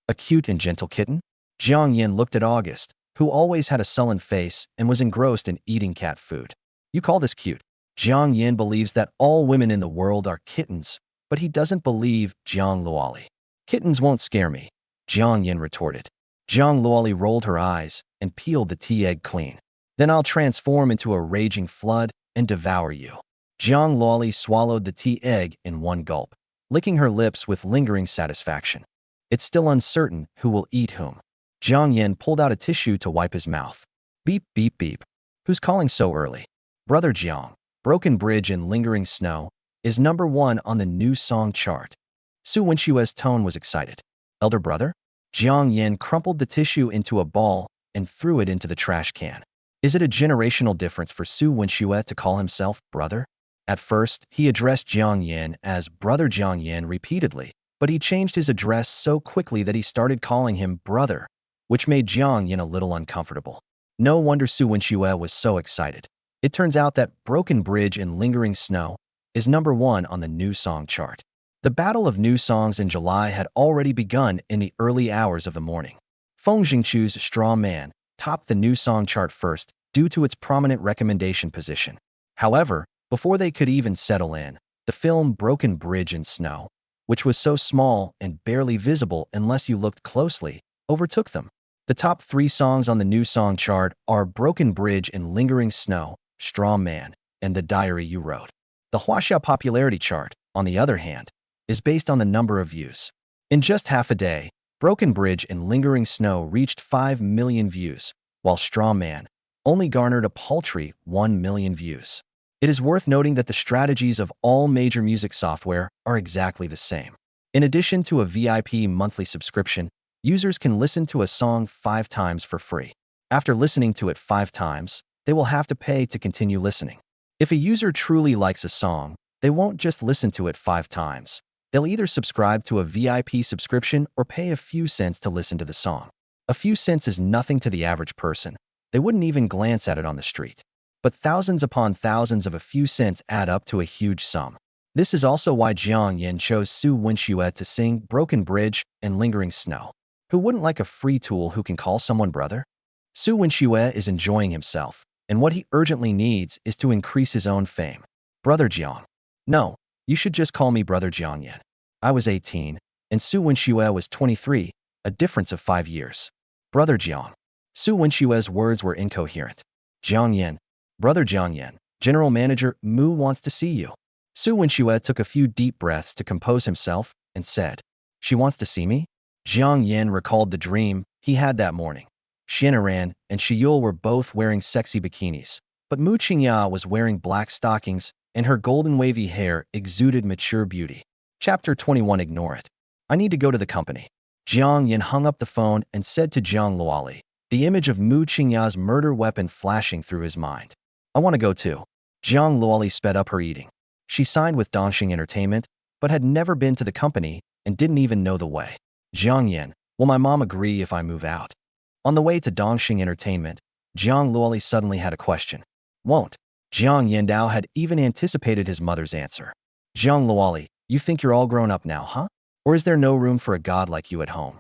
A cute and gentle kitten? Jiang Yan looked at August, who always had a sullen face and was engrossed in eating cat food. You call this cute? Jiang Yan believes that all women in the world are kittens, but he doesn't believe Jiang Luoli. Kittens won't scare me, Jiang Yan retorted. Jiang Luoli rolled her eyes and peeled the tea egg clean. Then I'll transform into a raging flood and devour you. Jiang Luoli swallowed the tea egg in one gulp, licking her lips with lingering satisfaction. It's still uncertain who will eat whom. Jiang Yan pulled out a tissue to wipe his mouth. Beep, beep, beep. Who's calling so early? Brother Jiang, Broken Bridge and Lingering Snow, is #1 on the new song chart. Su Wenshue's tone was excited. Elder brother? Jiang Yan crumpled the tissue into a ball and threw it into the trash can. Is it a generational difference for Su Wenshue to call himself brother? At first, he addressed Jiang Yan as Brother Jiang Yan repeatedly, but he changed his address so quickly that he started calling him brother, which made Jiang Yan a little uncomfortable. No wonder Su Wenshue was so excited. It turns out that Broken Bridge and Lingering Snow is #1 on the new song chart. The battle of new songs in July had already begun in the early hours of the morning. Feng Jingchu's Straw Man topped the new song chart first due to its prominent recommendation position. However, before they could even settle in, the film Broken Bridge and Snow, which was so small and barely visible unless you looked closely, overtook them. The top 3 songs on the new song chart are Broken Bridge and Lingering Snow, Straw Man, and The Diary You Wrote. The Huaxia popularity chart, on the other hand, is based on the number of views. In just half a day, Broken Bridge and Lingering Snow reached 5 million views, while Straw Man only garnered a paltry 1 million views. It is worth noting that the strategies of all major music software are exactly the same. In addition to a VIP monthly subscription, users can listen to a song 5 times for free. After listening to it 5 times, they will have to pay to continue listening. If a user truly likes a song, they won't just listen to it 5 times. They'll either subscribe to a VIP subscription or pay a few cents to listen to the song. A few cents is nothing to the average person. They wouldn't even glance at it on the street. But thousands upon thousands of a few cents add up to a huge sum. This is also why Jiang Yan chose Su Wenshue to sing Broken Bridge and Lingering Snow. Who wouldn't like a free tool who can call someone brother? Su Wenshue is enjoying himself, and what he urgently needs is to increase his own fame. Brother Jiang. No, you should just call me Brother Jiang Yan. I was 18, and Su Wenshue was 23, a difference of 5 years. Brother Jiang. Su Wenshue's words were incoherent. Jiang Yan. Brother Jiang Yan, General Manager Mu wants to see you. Su Wenshue took a few deep breaths to compose himself and said, She wants to see me? Jiang Yan recalled the dream he had that morning. Xianxia and Shiyul were both wearing sexy bikinis, but Mu Qingya was wearing black stockings and her golden wavy hair exuded mature beauty. Chapter 21. Ignore it. I need to go to the company. Jiang Yan hung up the phone and said to Jiang Luoli, the image of Mu Qingya's murder weapon flashing through his mind. I want to go too. Jiang Luoli sped up her eating. She signed with Dongxing Entertainment, but had never been to the company and didn't even know the way. Jiang Yan, will my mom agree if I move out? On the way to Dongxing Entertainment, Jiang Luoli suddenly had a question. Won't. Jiang Yandao had even anticipated his mother's answer. Jiang Luoli, you think you're all grown up now, huh? Or is there no room for a god like you at home?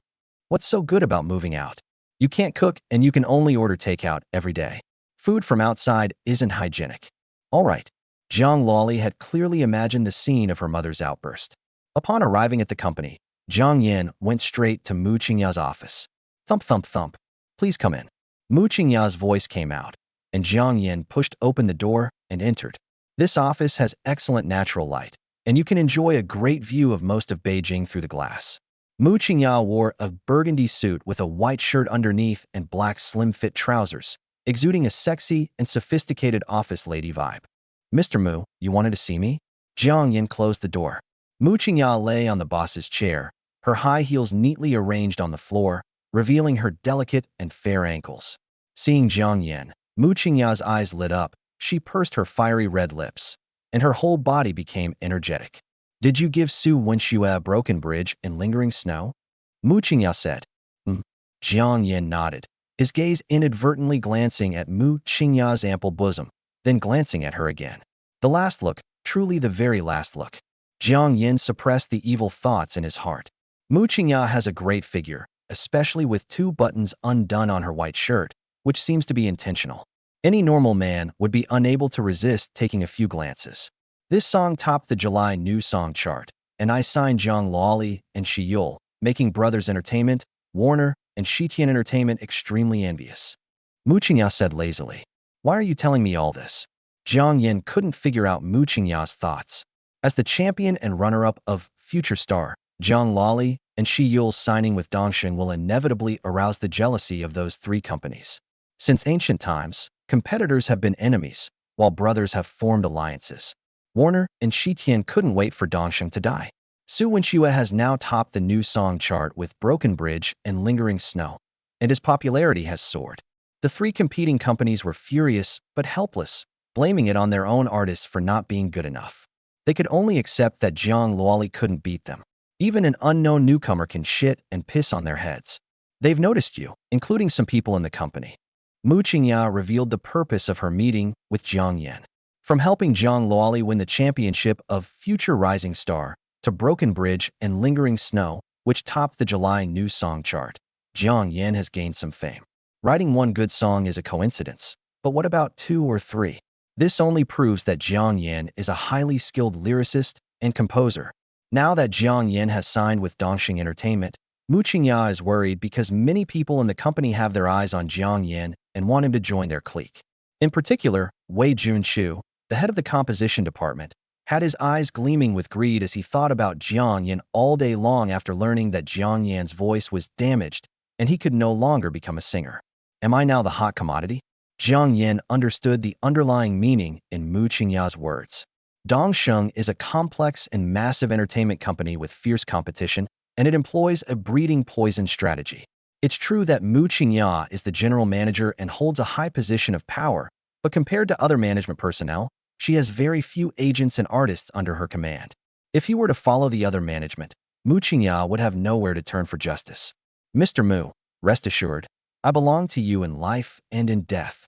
What's so good about moving out? You can't cook and you can only order takeout every day. Food from outside isn't hygienic. All right. Jiang Luoli had clearly imagined the scene of her mother's outburst. Upon arriving at the company, Jiang Yan went straight to Mu Qingya's office. Thump, thump, thump. Please come in. Mu Qingya's voice came out, and Jiang Yan pushed open the door and entered. This office has excellent natural light, and you can enjoy a great view of most of Beijing through the glass. Mu Qingya wore a burgundy suit with a white shirt underneath and black slim-fit trousers, exuding a sexy and sophisticated office lady vibe. Mr. Mu, you wanted to see me? Jiang Yan closed the door. Mu Qingya lay on the boss's chair, her high heels neatly arranged on the floor, revealing her delicate and fair ankles. Seeing Jiang Yan, Mu Qingya's eyes lit up. She pursed her fiery red lips, and her whole body became energetic. Did you give Su Wenxue a broken bridge and lingering snow? Mu Qingya said. Jiang Yan nodded, his gaze inadvertently glancing at Mu Qingya's ample bosom, then glancing at her again. The last look, truly the very last look. Jiang Yan suppressed the evil thoughts in his heart. Mu Qingya has a great figure, especially with 2 buttons undone on her white shirt, which seems to be intentional. Any normal man would be unable to resist taking a few glances. This song topped the July new song chart, and I signed Zhang Luoli and Shi Yul, making Brothers Entertainment, Warner, and Shitian Entertainment extremely envious. Mu Qingya said lazily. Why are you telling me all this? Jiang Yan couldn't figure out Mu Qingya's thoughts. As the champion and runner-up of Future Star, Zhang Luoli and Shi Yul's signing with Dongxing will inevitably arouse the jealousy of those 3 companies. Since ancient times, competitors have been enemies, while brothers have formed alliances. Warner and Shitian couldn't wait for Dongxing to die. Su Wenxue has now topped the new song chart with Broken Bridge and Lingering Snow, and his popularity has soared. The 3 competing companies were furious but helpless, blaming it on their own artists for not being good enough. They could only accept that Zhang Luoli couldn't beat them. Even an unknown newcomer can shit and piss on their heads. They've noticed you, including some people in the company. Mu Qingya revealed the purpose of her meeting with Jiang Yan. From helping Zhang Luoli win the championship of Future Rising Star to Broken Bridge and Lingering Snow, which topped the July new song chart, Jiang Yan has gained some fame. Writing one good song is a coincidence, but what about 2 or 3? This only proves that Jiang Yan is a highly skilled lyricist and composer. Now that Jiang Yan has signed with Dongxing Entertainment, Mu Qingya is worried because many people in the company have their eyes on Jiang Yan and want him to join their clique. In particular, Wei Junqiu, the head of the composition department, had his eyes gleaming with greed as he thought about Jiang Yan all day long after learning that Jiang Yan's voice was damaged and he could no longer become a singer. Am I now the hot commodity? Jiang Yan understood the underlying meaning in Mu Qingya's words. Dongxing is a complex and massive entertainment company with fierce competition, and it employs a breeding poison strategy. It's true that Mu Qingya is the general manager and holds a high position of power, but compared to other management personnel, she has very few agents and artists under her command. If he were to follow the other management, Mu Qingya would have nowhere to turn for justice. Mr. Mu, rest assured, I belong to you in life and in death.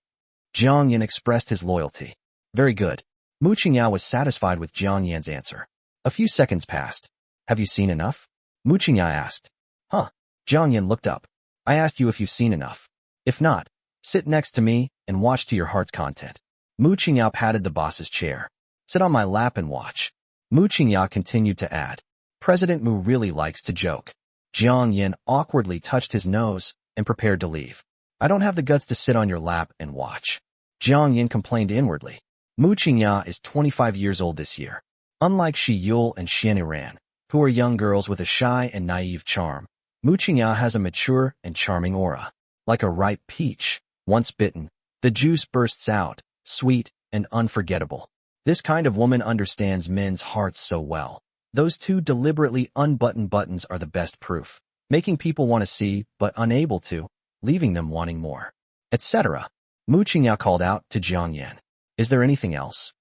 Jiang Yan expressed his loyalty. Very good. Mu Qingya was satisfied with Jiang Yan's answer. A few seconds passed. Have you seen enough? Mu Qingya asked. Huh? Jiang Yan looked up. I asked you if you've seen enough. If not, sit next to me and watch to your heart's content. Mu Qingya patted the boss's chair. Sit on my lap and watch. Mu Qingya continued to add. President Mu really likes to joke. Jiang Yan awkwardly touched his nose and prepared to leave. I don't have the guts to sit on your lap and watch. Jiang Yan complained inwardly. Mu Qingya is 25 years old this year. Unlike Shi Yul and Xianxia, who are young girls with a shy and naive charm, Mu Qingya has a mature and charming aura. Like a ripe peach, once bitten, the juice bursts out, sweet and unforgettable. This kind of woman understands men's hearts so well. Those 2 deliberately unbuttoned buttons are the best proof, making people want to see but unable to, leaving them wanting more, etc. Mu Qingya called out to Jiang Yan. Is there anything else?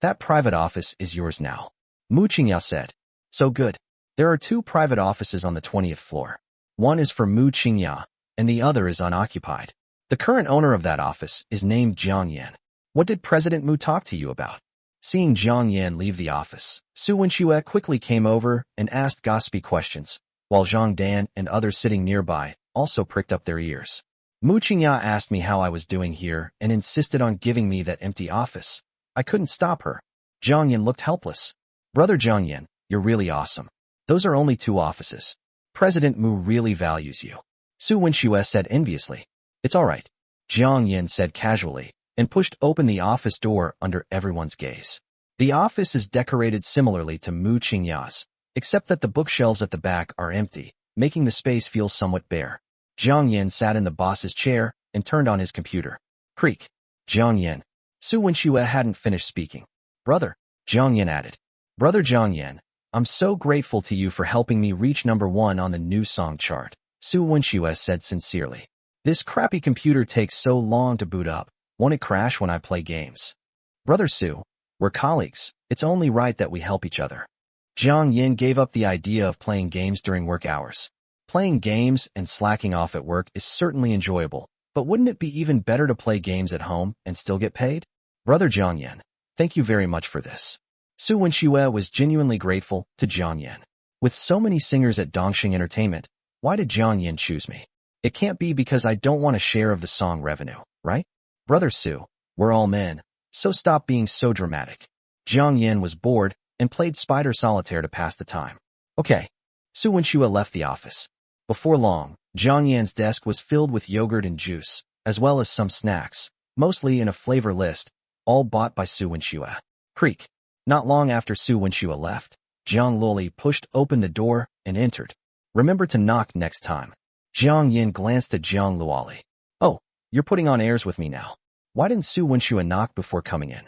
That private office is yours now. Mu Qingya said. So good. There are 2 private offices on the 20th floor. One is for Mu Qingya, and the other is unoccupied. The current owner of that office is named Jiang Yan. What did President Mu talk to you about? Seeing Jiang Yan leave the office, Su Wenxue quickly came over and asked gossipy questions, while Zhang Dan and others sitting nearby also pricked up their ears. Mu Qingya asked me how I was doing here and insisted on giving me that empty office. I couldn't stop her. Jiang Yan looked helpless. Brother Jiang Yan, you're really awesome. Those are only 2 offices. President Mu really values you. Su Wenxue said enviously. It's all right. Jiang Yan said casually and pushed open the office door under everyone's gaze. The office is decorated similarly to Mu Qingya's, except that the bookshelves at the back are empty, making the space feel somewhat bare. Jiang Yan sat in the boss's chair and turned on his computer. Creak. Jiang Yan. Su Wenxue hadn't finished speaking. Brother, Jiang Yan added. Brother Jiang Yan, I'm so grateful to you for helping me reach #1 on the new song chart, Su Wenxue said sincerely. This crappy computer takes so long to boot up. Won't it crash when I play games? Brother Su, we're colleagues. It's only right that we help each other. Jiang Yan gave up the idea of playing games during work hours. Playing games and slacking off at work is certainly enjoyable, but wouldn't it be even better to play games at home and still get paid? Brother Jiang Yan, thank you very much for this. Su Wenxue was genuinely grateful to Jiang Yan. With so many singers at Dongxing Entertainment, why did Jiang Yan choose me? It can't be because I don't want a share of the song revenue, right? Brother Su, we're all men, so stop being so dramatic. Jiang Yan was bored and played Spider Solitaire to pass the time. Okay. Su Wenxue left the office. Before long, Jiang Yan's desk was filled with yogurt and juice, as well as some snacks, mostly in a flavor list, all bought by Su Wenxue. Creak. Not long after Su Wenxue left, Jiang Luoli pushed open the door and entered. Remember to knock next time. Jiang Yan glanced at Jiang Luoli. Oh, you're putting on airs with me now. Why didn't Su Wenxue knock before coming in?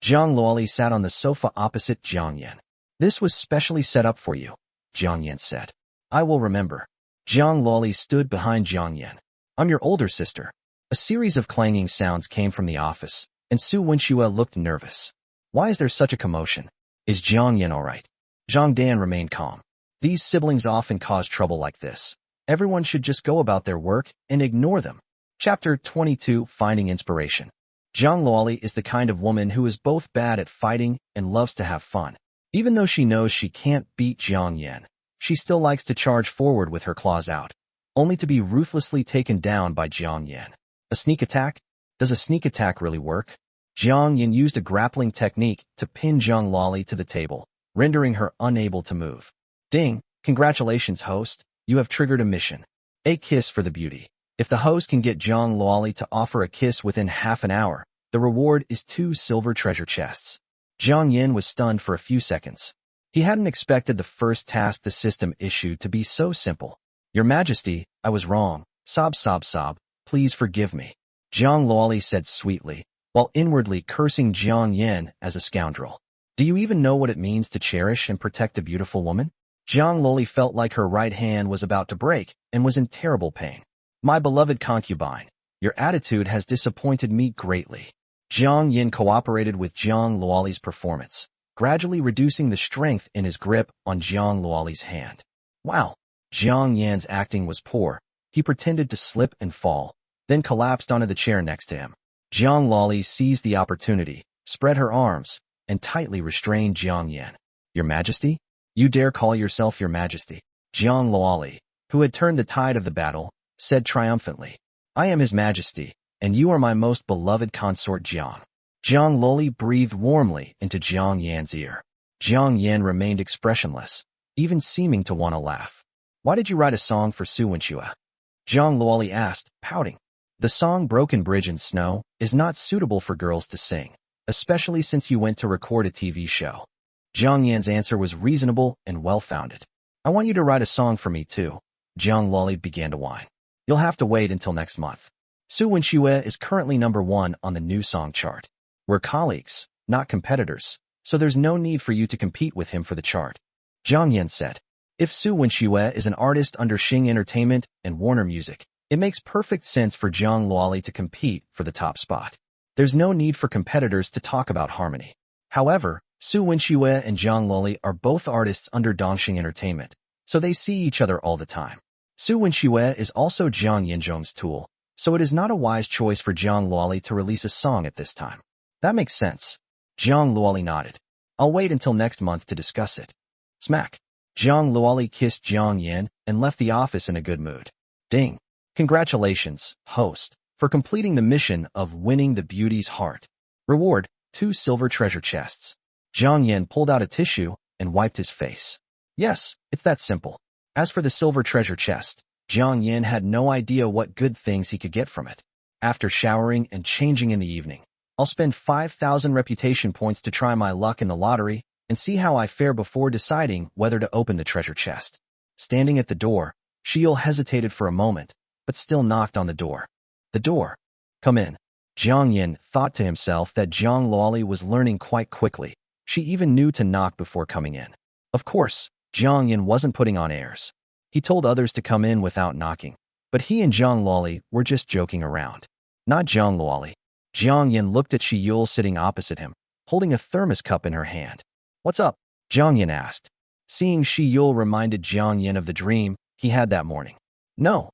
Jiang Luoli sat on the sofa opposite Jiang Yan. This was specially set up for you, Jiang Yan said. I will remember. Jiang Luoli stood behind Jiang Yan. I'm your older sister. A series of clanging sounds came from the office, and Su Wenxue looked nervous. Why is there such a commotion? Is Jiang Yan all right? Zhang Dan remained calm. These siblings often cause trouble like this. Everyone should just go about their work and ignore them. Chapter 22, Finding Inspiration. Jiang Luoli is the kind of woman who is both bad at fighting and loves to have fun. Even though she knows she can't beat Jiang Yan, she still likes to charge forward with her claws out, only to be ruthlessly taken down by Jiang Yan. A sneak attack? Does a sneak attack really work? Jiang Yan used a grappling technique to pin Jiang Luoli to the table, rendering her unable to move. Ding! Congratulations, host. You have triggered a mission. A kiss for the beauty. If the host can get Jiang Luoli to offer a kiss within half an hour, the reward is 2 silver treasure chests. Jiang Yan was stunned for a few seconds. He hadn't expected the first task the system issued to be so simple. Your Majesty, I was wrong. Sob sob sob, please forgive me. Jiang Luoli said sweetly, while inwardly cursing Jiang Yan as a scoundrel. Do you even know what it means to cherish and protect a beautiful woman? Jiang Luoli felt like her right hand was about to break and was in terrible pain. My beloved concubine, your attitude has disappointed me greatly. Jiang Yan cooperated with Jiang Luoli's performance, gradually reducing the strength in his grip on Jiang Luoli's hand. Wow! Jiang Yan's acting was poor. He pretended to slip and fall, then collapsed onto the chair next to him. Jiang Luoli seized the opportunity, spread her arms, and tightly restrained Jiang Yan. Your Majesty? You dare call yourself your Majesty? Jiang Luoli, who had turned the tide of the battle, said triumphantly. I am His Majesty, and you are my most beloved consort Jiang. Jiang Luoli breathed warmly into Jiang Yan's ear. Jiang Yan remained expressionless, even seeming to want to laugh. Why did you write a song for Su Wenxue? Jiang Luoli asked, pouting. The song Broken Bridge in Snow is not suitable for girls to sing, especially since you went to record a TV show. Jiang Yan's answer was reasonable and well-founded. I want you to write a song for me too. Jiang Luoli began to whine. You'll have to wait until next month. Su Wenxue is currently #1 on the new song chart. We're colleagues, not competitors, so there's no need for you to compete with him for the chart. Jiang Yan said. If Su Wenxue is an artist under Xing Entertainment and Warner Music, it makes perfect sense for Jiang Luoli to compete for the top spot. There's no need for competitors to talk about harmony. However, Su Wenxue and Jiang Luoli are both artists under Dongxing Entertainment, so they see each other all the time. Su Wenxue is also Jiang Yanzhong's tool, so it is not a wise choice for Jiang Luoli to release a song at this time. That makes sense. Jiang Luoli nodded. I'll wait until next month to discuss it. Smack. Jiang Luoli kissed Jiang Yan and left the office in a good mood. Ding. Congratulations, host, for completing the mission of winning the beauty's heart. Reward, 2 silver treasure chests. Jiang Yan pulled out a tissue and wiped his face. Yes, it's that simple. As for the silver treasure chest, Jiang Yan had no idea what good things he could get from it. After showering and changing in the evening, I'll spend 5,000 reputation points to try my luck in the lottery and see how I fare before deciding whether to open the treasure chest. Standing at the door, Shiel hesitated for a moment, but still knocked on the door. The door. Come in. Jiang Yan thought to himself that Jiang Luoli was learning quite quickly, She even knew to knock before coming in. Of course, Jiang Yan wasn't putting on airs. He told others to come in without knocking, but he and Zhang Luoli were just joking around. Not Zhang Luoli. Jiang Yan looked at Shi Yul sitting opposite him, holding a thermos cup in her hand. "What's up?" Jiang Yan asked. Seeing Shi Yul reminded Jiang Yan of the dream he had that morning. No,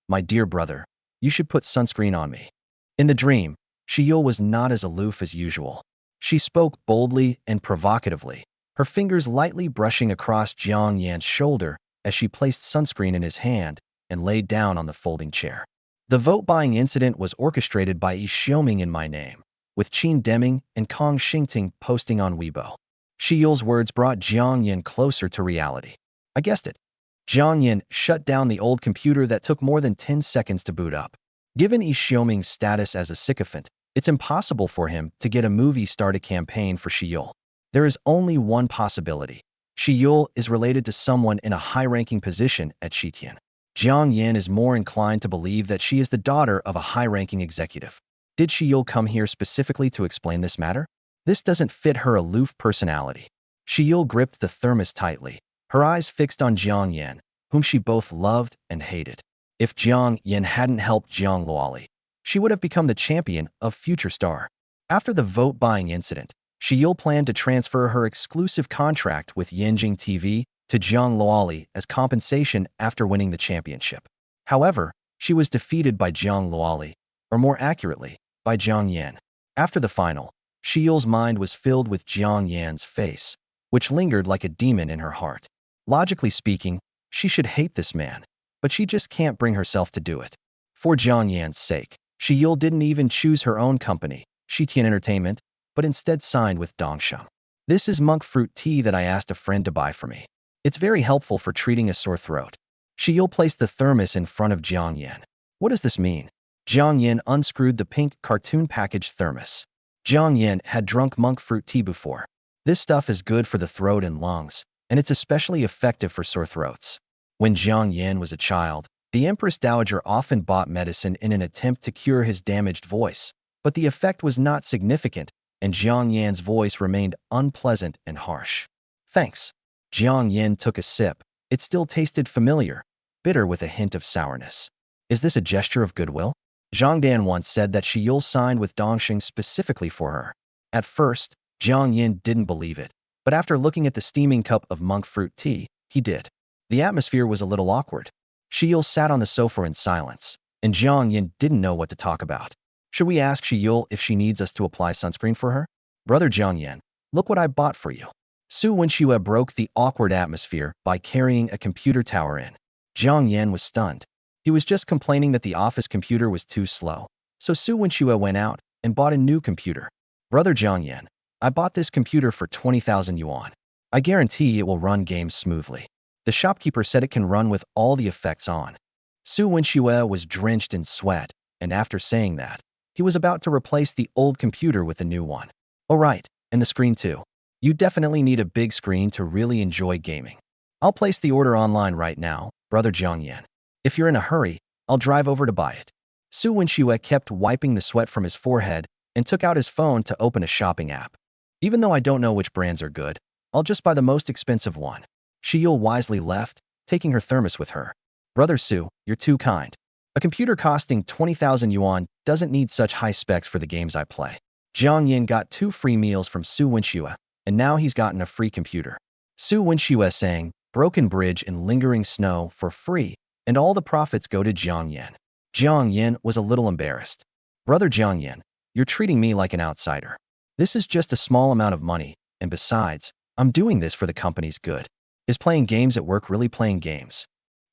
my dear brother, you should put sunscreen on me." In the dream, Shi Yul was not as aloof as usual. She spoke boldly and provocatively, her fingers lightly brushing across Jiang Yan's shoulder as she placed sunscreen in his hand and laid down on the folding chair. The vote-buying incident was orchestrated by Yi Xiaoming in my name, with Qin Deming and Kong Xingting posting on Weibo. Shi Yul's words brought Jiang Yan closer to reality. I guessed it. Jiang Yan shut down the old computer that took more than 10 seconds to boot up. Given Yi Xiaoming's status as a sycophant, it's impossible for him to get a movie-started campaign for Shi Yul. There is only one possibility. Shi Yul is related to someone in a high-ranking position at Shitian. Jiang Yan is more inclined to believe that she is the daughter of a high-ranking executive. Did Shi Yul come here specifically to explain this matter? This doesn't fit her aloof personality. Shi Yul gripped the thermos tightly, her eyes fixed on Jiang Yan, whom she both loved and hated. If Jiang Yan hadn't helped Zhang Luoli, she would have become the champion of Future Star. After the vote-buying incident, Shi Yul planned to transfer her exclusive contract with Yanjing TV to Zhang Luoli as compensation after winning the championship. However, she was defeated by Zhang Luoli, or more accurately, by Jiang Yan. After the final, Shi Yul's mind was filled with Jiang Yan's face, which lingered like a demon in her heart. Logically speaking, she should hate this man, but she just can't bring herself to do it. For Jiang Yan's sake, Shi Yul didn't even choose her own company, Shitian Entertainment, but instead signed with Dongsheng. This is monk fruit tea that I asked a friend to buy for me. It's very helpful for treating a sore throat. Shi Yul placed the thermos in front of Jiang Yan. What does this mean? Jiang Yan unscrewed the pink cartoon package thermos. Jiang Yan had drunk monk fruit tea before. This stuff is good for the throat and lungs, and it's especially effective for sore throats. When Jiang Yan was a child, the Empress Dowager often bought medicine in an attempt to cure his damaged voice, but the effect was not significant, and Jiang Yan's voice remained unpleasant and harsh. Thanks. Jiang Yan took a sip. It still tasted familiar, bitter with a hint of sourness. Is this a gesture of goodwill? Zhang Dan once said that Shi Yul signed with Dongsheng specifically for her. At first, Jiang Yan didn't believe it, but after looking at the steaming cup of monk fruit tea, he did. The atmosphere was a little awkward. Shi Yul sat on the sofa in silence, and Jiang Yan didn't know what to talk about. Should we ask Shi Yul if she needs us to apply sunscreen for her? Brother Jiang Yan, look what I bought for you. Su Wenxue broke the awkward atmosphere by carrying a computer tower in. Jiang Yan was stunned. He was just complaining that the office computer was too slow, so Su Wenxue went out and bought a new computer. Brother Jiang Yan, I bought this computer for 20,000 yuan. I guarantee it will run games smoothly. The shopkeeper said it can run with all the effects on. Su Wenxue was drenched in sweat, and after saying that, he was about to replace the old computer with a new one. Oh right, and the screen too. You definitely need a big screen to really enjoy gaming. I'll place the order online right now, Brother Jiang Yan. If you're in a hurry, I'll drive over to buy it. Su Wenxue kept wiping the sweat from his forehead and took out his phone to open a shopping app. Even though I don't know which brands are good, I'll just buy the most expensive one. Shi Yul wisely left, taking her thermos with her. Brother Su, you're too kind. A computer costing 20,000 yuan doesn't need such high specs for the games I play. Jiang Yan got 2 free meals from Su Wenxue, and now he's gotten a free computer. Su Wenxue sang Broken Bridge and Lingering Snow for free, and all the profits go to Jiang Yan. Jiang Yan was a little embarrassed. Brother Jiang Yan, you're treating me like an outsider. This is just a small amount of money, and besides, I'm doing this for the company's good. Is playing games at work really playing games?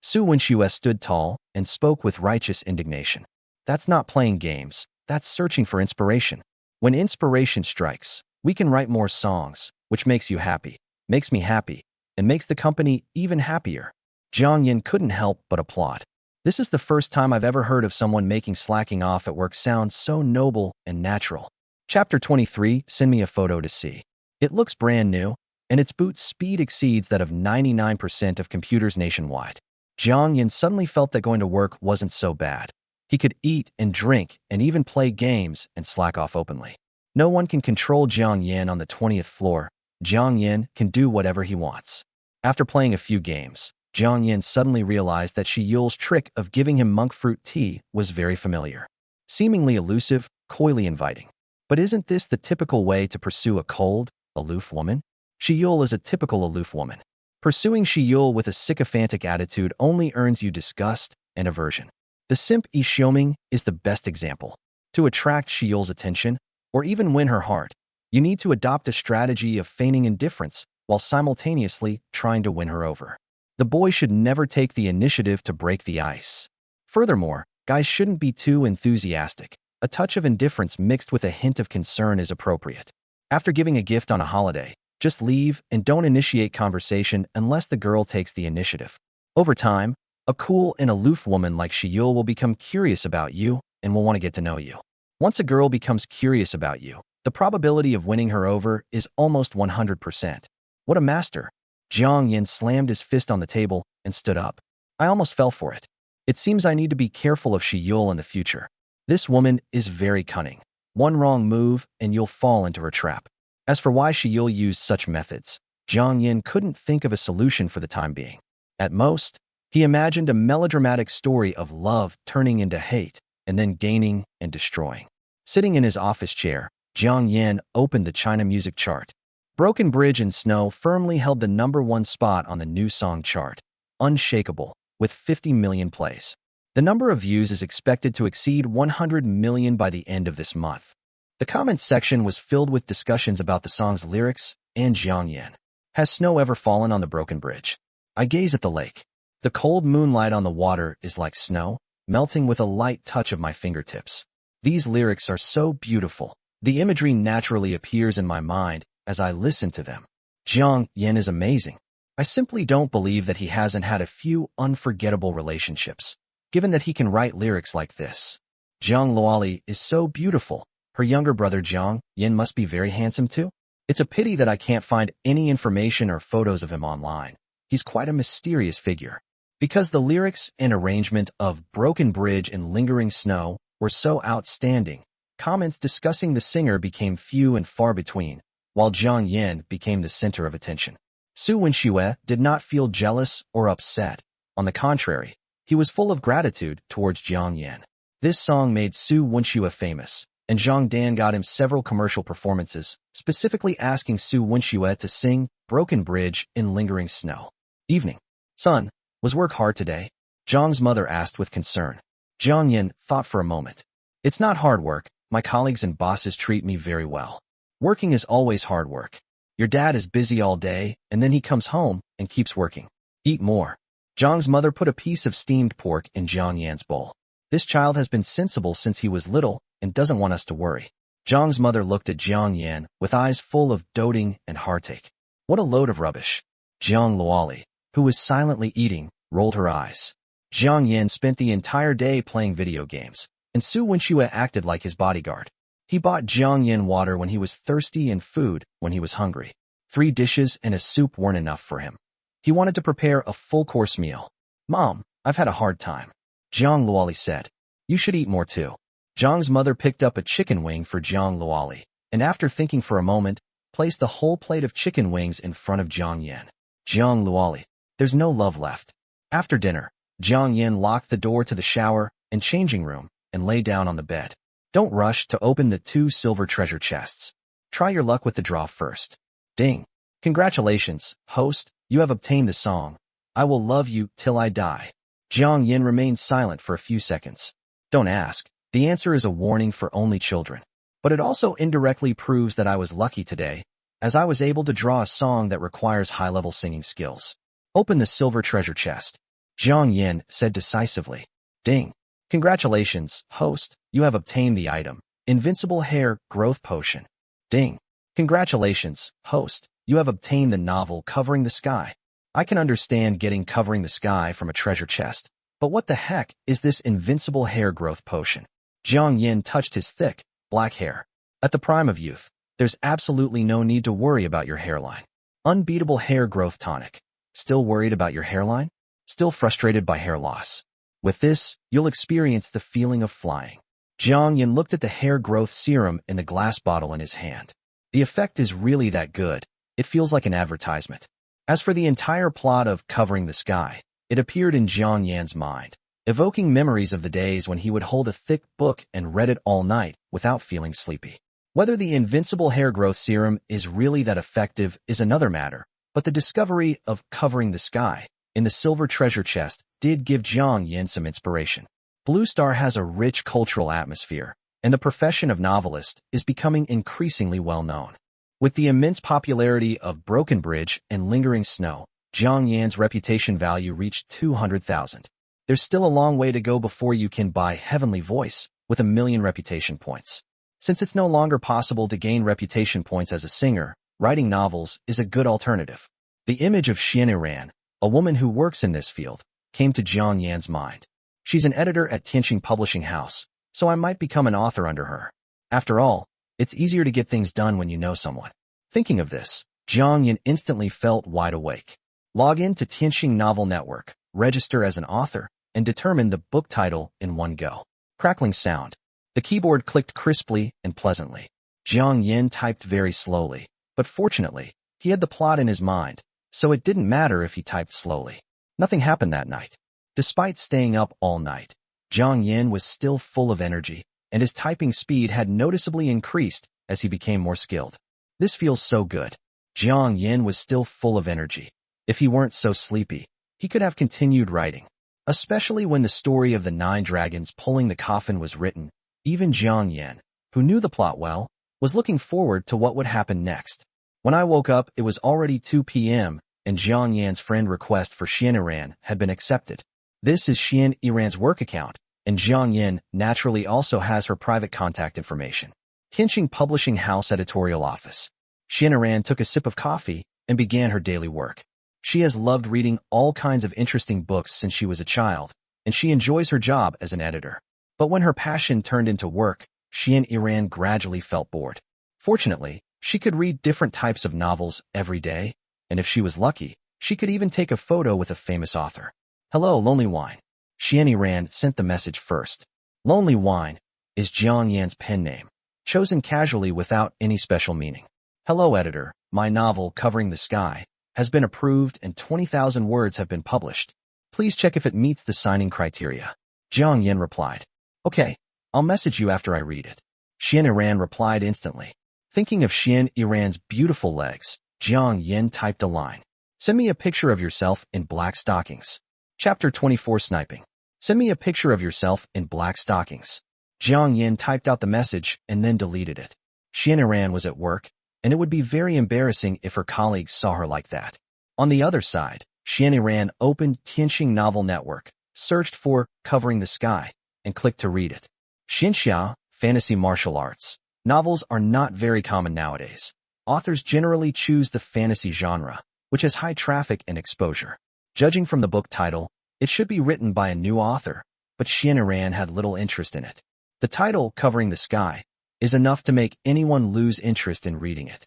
Su Wenxue stood tall and spoke with righteous indignation. That's not playing games, that's searching for inspiration. When inspiration strikes, we can write more songs, which makes you happy, makes me happy, and makes the company even happier. Jiang Yan couldn't help but applaud. This is the first time I've ever heard of someone making slacking off at work sound so noble and natural. Chapter 23, Send me a photo to see. It looks brand new, and its boot speed exceeds that of 99% of computers nationwide. Jiang Yan suddenly felt that going to work wasn't so bad. He could eat and drink and even play games and slack off openly. No one can control Jiang Yan on the 20th floor. Jiang Yan can do whatever he wants. After playing a few games, Jiang Yan suddenly realized that Shi Yule's trick of giving him monk fruit tea was very familiar. Seemingly elusive, coyly inviting. But isn't this the typical way to pursue a cold, aloof woman? Shi Yule is a typical aloof woman. Pursuing Shi Yule with a sycophantic attitude only earns you disgust and aversion. The simp Yi Xiaoming is the best example. To attract Shi Yule's attention, or even win her heart, you need to adopt a strategy of feigning indifference while simultaneously trying to win her over. The boy should never take the initiative to break the ice. Furthermore, guys shouldn't be too enthusiastic. A touch of indifference mixed with a hint of concern is appropriate. After giving a gift on a holiday, just leave and don't initiate conversation unless the girl takes the initiative. Over time, a cool and aloof woman like Shi Yule will become curious about you and will want to get to know you. Once a girl becomes curious about you, the probability of winning her over is almost 100%. What a master! Jiang Yan slammed his fist on the table and stood up. I almost fell for it. It seems I need to be careful of Shi Yule in the future. This woman is very cunning. One wrong move and you'll fall into her trap. As for why Shi Yule used such methods, Jiang Yan couldn't think of a solution for the time being. At most, he imagined a melodramatic story of love turning into hate and then gaining and destroying. Sitting in his office chair, Jiang Yan opened the China music chart. Broken Bridge and Snow firmly held the #1 spot on the new song chart, unshakable, with 50 million plays. The number of views is expected to exceed 100 million by the end of this month. The comments section was filled with discussions about the song's lyrics and Jiang Yan. Has snow ever fallen on the broken bridge? I gaze at the lake. The cold moonlight on the water is like snow, melting with a light touch of my fingertips. These lyrics are so beautiful. The imagery naturally appears in my mind as I listen to them. Jiang Yan is amazing. I simply don't believe that he hasn't had a few unforgettable relationships, given that he can write lyrics like this. Jiang Luoli is so beautiful. Her younger brother Jiang Yan must be very handsome too. It's a pity that I can't find any information or photos of him online. He's quite a mysterious figure. Because the lyrics and arrangement of Broken Bridge and Lingering Snow were so outstanding, comments discussing the singer became few and far between, while Jiang Yan became the center of attention. Su Wenxue did not feel jealous or upset. On the contrary, he was full of gratitude towards Jiang Yan. This song made Su Wenxue famous, and Zhang Dan got him several commercial performances, specifically asking Su Wenxue to sing Broken Bridge in Lingering Snow. Evening. Son, was work hard today? Zhang's mother asked with concern. Jiang Yan thought for a moment. It's not hard work. My colleagues and bosses treat me very well. Working is always hard work. Your dad is busy all day, and then he comes home and keeps working. Eat more. Zhang's mother put a piece of steamed pork in Jiang Yan's bowl. This child has been sensible since he was little and doesn't want us to worry. Zhang's mother looked at Jiang Yan with eyes full of doting and heartache. What a load of rubbish. Jiang Luoli, who was silently eating, rolled her eyes. Jiang Yan spent the entire day playing video games, and Su Wenxue acted like his bodyguard. He bought Jiang Yan water when he was thirsty and food when he was hungry. 3 dishes and a soup weren't enough for him. He wanted to prepare a full-course meal. Mom, I've had a hard time. Jiang Luoli said. You should eat more too. Jiang's mother picked up a chicken wing for Jiang Luoli, and after thinking for a moment, placed the whole plate of chicken wings in front of Jiang Yan. Jiang Luoli, there's no love left. After dinner, Jiang Yan locked the door to the shower and changing room and lay down on the bed. Don't rush to open the 2 silver treasure chests. Try your luck with the draw first. Ding. Congratulations, host, you have obtained the song, I Will Love You Till I Die. Jiang Yan remained silent for a few seconds. Don't ask. The answer is a warning for only children. But it also indirectly proves that I was lucky today, as I was able to draw a song that requires high-level singing skills. Open the silver treasure chest. Jiang Yan said decisively. Ding. Congratulations, host, you have obtained the item, Invincible Hair Growth Potion. Ding. Congratulations, host, you have obtained the novel Covering the Sky. I can understand getting Covering the Sky from a treasure chest, but what the heck is this Invincible Hair Growth Potion? Jiang Yan touched his thick, black hair. At the prime of youth, there's absolutely no need to worry about your hairline. Unbeatable hair growth tonic. Still worried about your hairline? Still frustrated by hair loss? With this, you'll experience the feeling of flying. Jiang Yan looked at the hair growth serum in the glass bottle in his hand. The effect is really that good. It feels like an advertisement. As for the entire plot of Covering the Sky, it appeared in Jiang Yan's mind, evoking memories of the days when he would hold a thick book and read it all night without feeling sleepy. Whether the invincible hair growth serum is really that effective is another matter, but the discovery of Covering the Sky in the silver treasure chest did give Jiang Yan some inspiration. Blue Star has a rich cultural atmosphere, and the profession of novelist is becoming increasingly well known. With the immense popularity of Broken Bridge and Lingering Snow, Jiang Yan's reputation value reached 200,000. There's still a long way to go before you can buy Heavenly Voice with 1 million reputation points. Since it's no longer possible to gain reputation points as a singer, writing novels is a good alternative. The image of Xianxia, a woman who works in this field, came to Jiang Yan's mind. She's an editor at Tianxing Publishing House, so I might become an author under her. After all, it's easier to get things done when you know someone. Thinking of this, Jiang Yan instantly felt wide awake. Log in to Tianxing Novel Network, register as an author, and determine the book title in one go. Crackling sound. The keyboard clicked crisply and pleasantly. Jiang Yan typed very slowly, but fortunately, he had the plot in his mind, so it didn't matter if he typed slowly. Nothing happened that night. Despite staying up all night, Jiang Yan was still full of energy, and his typing speed had noticeably increased as he became more skilled. This feels so good. Jiang Yan was still full of energy. If he weren't so sleepy, he could have continued writing. Especially when the story of the 9 dragons pulling the coffin was written, even Jiang Yan, who knew the plot well, was looking forward to what would happen next. When I woke up, it was already 2 p.m., and Jiang Yan's friend request for Xianxia had been accepted. This is Xianxia's work account, and Jiang Yan naturally also has her private contact information. Tianxing Publishing House Editorial Office. Xianxia took a sip of coffee and began her daily work. She has loved reading all kinds of interesting books since she was a child, and she enjoys her job as an editor. But when her passion turned into work, Xianxia gradually felt bored. Fortunately, she could read different types of novels every day, and if she was lucky, she could even take a photo with a famous author. Hello, Lonely Wine. Xianxia sent the message first. Lonely Wine is Jiang Yan's pen name, chosen casually without any special meaning. Hello, editor. My novel, Covering the Sky, has been approved and 20,000 words have been published. Please check if it meets the signing criteria. Jiang Yan replied. Okay, I'll message you after I read it. Xianxia replied instantly. Thinking of Xianxia's beautiful legs, Jiang Yan typed a line. Send me a picture of yourself in black stockings. Chapter 24 Sniping. Send me a picture of yourself in black stockings. Jiang Yan typed out the message and then deleted it. Xianxia was at work, and it would be very embarrassing if her colleagues saw her like that. On the other side, Xianxia opened Tianxing Novel Network, searched for Covering the Sky, and clicked to read it. Xianxia, fantasy martial arts. Novels are not very common nowadays. Authors generally choose the fantasy genre, which has high traffic and exposure. Judging from the book title, it should be written by a new author, but Xianxia had little interest in it. The title, Covering the Sky, is enough to make anyone lose interest in reading it.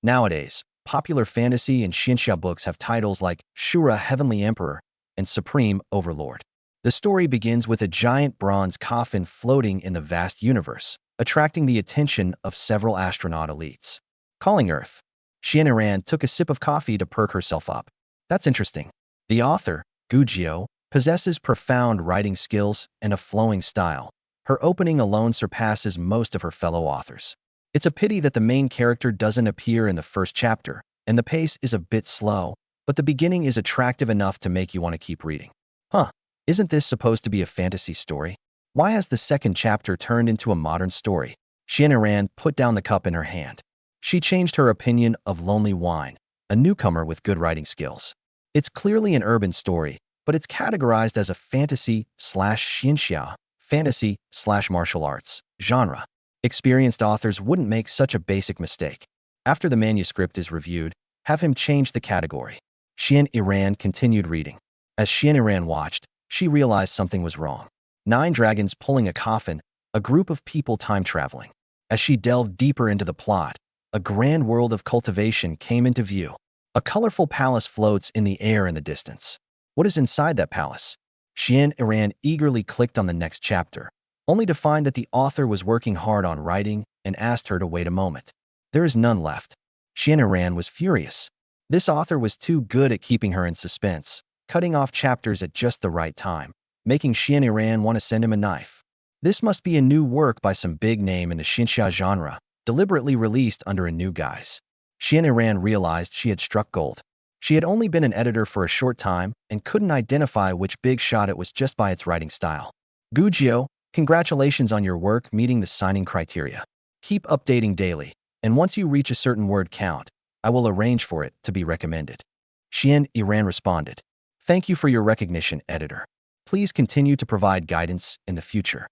Nowadays, popular fantasy and xianxia books have titles like Shura Heavenly Emperor and Supreme Overlord. The story begins with a giant bronze coffin floating in the vast universe, attracting the attention of several astronaut elites. Calling Earth. Xianxia took a sip of coffee to perk herself up. That's interesting. The author, Gujio, possesses profound writing skills and a flowing style. Her opening alone surpasses most of her fellow authors. It's a pity that the main character doesn't appear in the first chapter, and the pace is a bit slow, but the beginning is attractive enough to make you want to keep reading. Isn't this supposed to be a fantasy story? Why has the second chapter turned into a modern story? Xianxia put down the cup in her hand. She changed her opinion of Lonely Wine, a newcomer with good writing skills. It's clearly an urban story, but it's categorized as a fantasy/xianxia, fantasy/martial arts genre. Experienced authors wouldn't make such a basic mistake. After the manuscript is reviewed, have him change the category. Xianxia continued reading. As Xianxia watched, she realized something was wrong. 9 dragons pulling a coffin, a group of people time traveling. As she delved deeper into the plot, a grand world of cultivation came into view. A colorful palace floats in the air in the distance. What is inside that palace? Xianxia eagerly clicked on the next chapter, only to find that the author was working hard on writing and asked her to wait a moment. There is none left. Xianxia was furious. This author was too good at keeping her in suspense, cutting off chapters at just the right time, making Xianxia want to send him a knife. This must be a new work by some big name in the xianxia genre, deliberately released under a new guise. Xianxia realized she had struck gold. She had only been an editor for a short time and couldn't identify which big shot it was just by its writing style. Gujiu, congratulations on your work meeting the signing criteria. Keep updating daily, and once you reach a certain word count, I will arrange for it to be recommended. Xianxia responded. Thank you for your recognition, editor. Please continue to provide guidance in the future.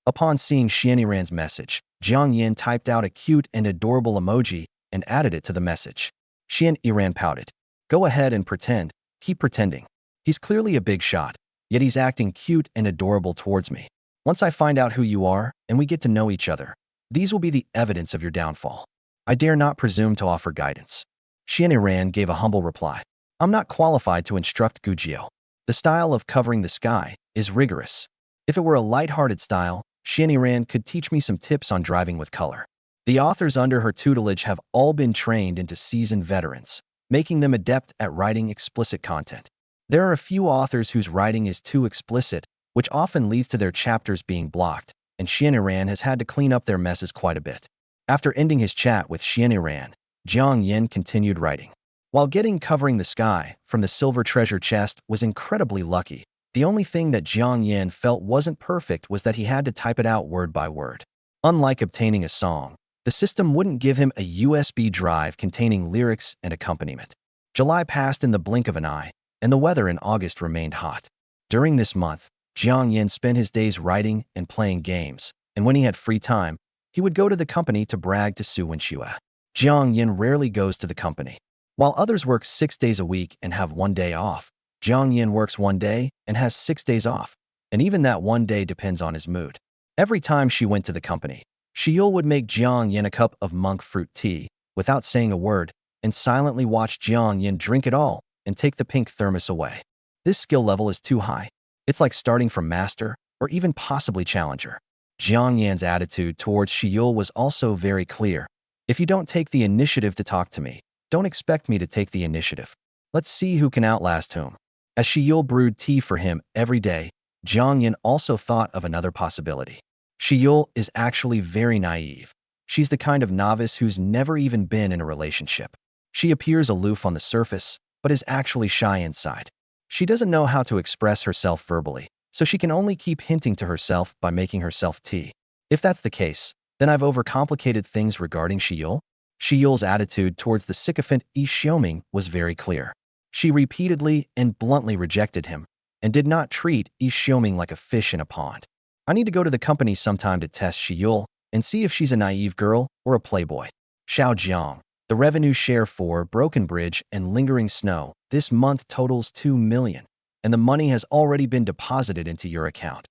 Upon seeing Xianxia's message, Jiang Yan typed out a cute and adorable emoji and added it to the message. Xianxia pouted. Go ahead and pretend. Keep pretending. He's clearly a big shot, yet he's acting cute and adorable towards me. Once I find out who you are and we get to know each other, these will be the evidence of your downfall. I dare not presume to offer guidance. Xianxia gave a humble reply. I'm not qualified to instruct Gujiu. The style of covering the sky is rigorous. If it were a light-hearted style, Xianxia could teach me some tips on driving with color. The authors under her tutelage have all been trained into seasoned veterans, making them adept at writing explicit content. There are a few authors whose writing is too explicit, which often leads to their chapters being blocked, and Xianxia has had to clean up their messes quite a bit. After ending his chat with Xianxia, Jiang Yan continued writing. While getting Covering the Sky from the silver treasure chest was incredibly lucky, the only thing that Jiang Yan felt wasn't perfect was that he had to type it out word by word. Unlike obtaining a song, the system wouldn't give him a USB drive containing lyrics and accompaniment. July passed in the blink of an eye, and the weather in August remained hot. During this month, Jiang Yan spent his days writing and playing games, and when he had free time, he would go to the company to brag to Xianxia. Jiang Yan rarely goes to the company. While others work 6 days a week and have 1 day off, Jiang Yan works 1 day and has 6 days off, and even that 1 day depends on his mood. Every time she went to the company, Xianxia would make Jiang Yan a cup of monk fruit tea without saying a word and silently watch Jiang Yan drink it all and take the pink thermos away. This skill level is too high. It's like starting from master or even possibly challenger. Jiang Yan's attitude towards Xianxia was also very clear. If you don't take the initiative to talk to me, don't expect me to take the initiative. Let's see who can outlast whom. As Xianxia brewed tea for him every day, Jiang Yan also thought of another possibility. Xianxia is actually very naive. She's the kind of novice who's never even been in a relationship. She appears aloof on the surface, but is actually shy inside. She doesn't know how to express herself verbally, so she can only keep hinting to herself by making herself tea. If that's the case, then I've overcomplicated things regarding Xianxia. Xianxia's attitude towards the sycophant Yi Xiaoming was very clear. She repeatedly and bluntly rejected him and did not treat Yi Xiaoming like a fish in a pond. I need to go to the company sometime to test Xianxia and see if she's a naive girl or a playboy. Xiaojiang, the revenue share for Broken Bridge and Lingering Snow this month totals 2 million, and the money has already been deposited into your account.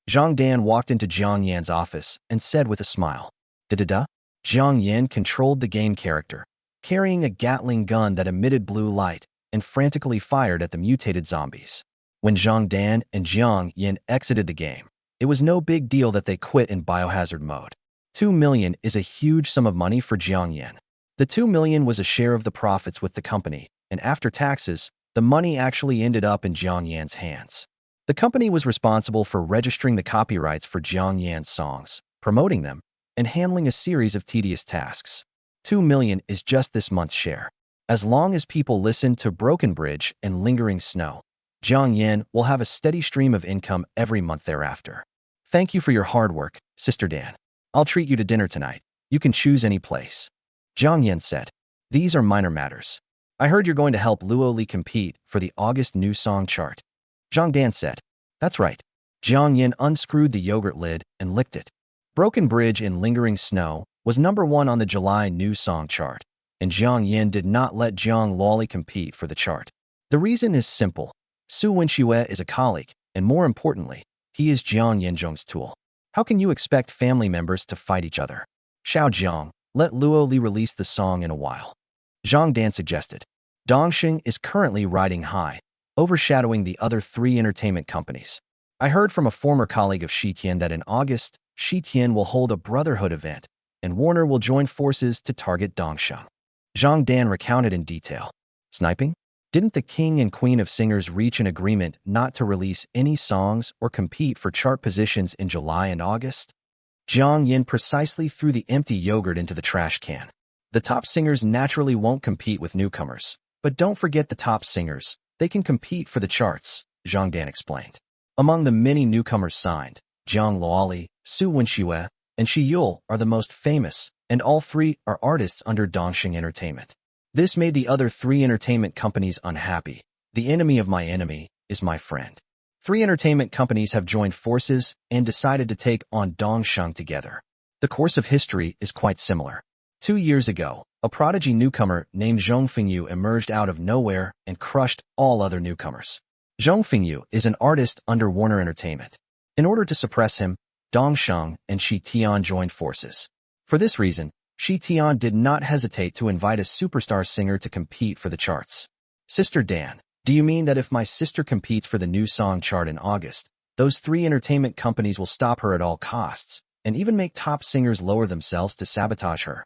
Zhang Dan walked into Jiang Yan's office and said with a smile, Da-da-da? Jiang Yan controlled the game character, carrying a Gatling gun that emitted blue light and frantically fired at the mutated zombies. When Zhang Dan and Jiang Yan exited the game, it was no big deal that they quit in biohazard mode. 2 million is a huge sum of money for Jiang Yan. The 2 million was a share of the profits with the company, and after taxes, the money actually ended up in Jiang Yan's hands. The company was responsible for registering the copyrights for Jiang Yan's songs, promoting them, and handling a series of tedious tasks. 2 million is just this month's share. As long as people listen to Broken Bridge and Lingering Snow, Jiang Yan will have a steady stream of income every month thereafter. Thank you for your hard work, Sister Dan. I'll treat you to dinner tonight. You can choose any place. Jiang Yan said, These are minor matters. I heard you're going to help Luo Li compete for the August new song chart. Zhang Dan said, That's right. Jiang Yan unscrewed the yogurt lid and licked it. Broken Bridge and Lingering Snow was #1 on the July new song chart, and Jiang Yan did not let Jiang Luoli compete for the chart. The reason is simple. Su Wenxue is a colleague, and more importantly, he is Jiang Yanzhong's tool. How can you expect family members to fight each other? Xiao Jiang, let Luo Li release the song in a while. Zhang Dan suggested. Dongxing is currently riding high, overshadowing the other 3 entertainment companies. I heard from a former colleague of Xitian that in August, Xitian will hold a Brotherhood event, and Warner will join forces to target Dongsheng. Jiang Yan recounted in detail. Sniping? Didn't the king and queen of singers reach an agreement not to release any songs or compete for chart positions in July and August? Jiang Yan precisely threw the empty yogurt into the trash can. The top singers naturally won't compete with newcomers, but don't forget the top singers. They can compete for the charts, Jiang Yan explained. Among the many newcomers signed, Jiang Luoli, Su Wenxue, and Shi Yul are the most famous, and all three are artists under Dongsheng Entertainment. This made the other three entertainment companies unhappy. The enemy of my enemy is my friend. Three entertainment companies have joined forces and decided to take on Dongsheng together. The course of history is quite similar. 2 years ago, a prodigy newcomer named Zhong Fengyu emerged out of nowhere and crushed all other newcomers. Zhong Fengyu is an artist under Warner Entertainment. In order to suppress him, Dongsheng and Xitian joined forces. For this reason, Xitian did not hesitate to invite a superstar singer to compete for the charts. Sister Dan, do you mean that if my sister competes for the new song chart in August, those three entertainment companies will stop her at all costs, and even make top singers lower themselves to sabotage her?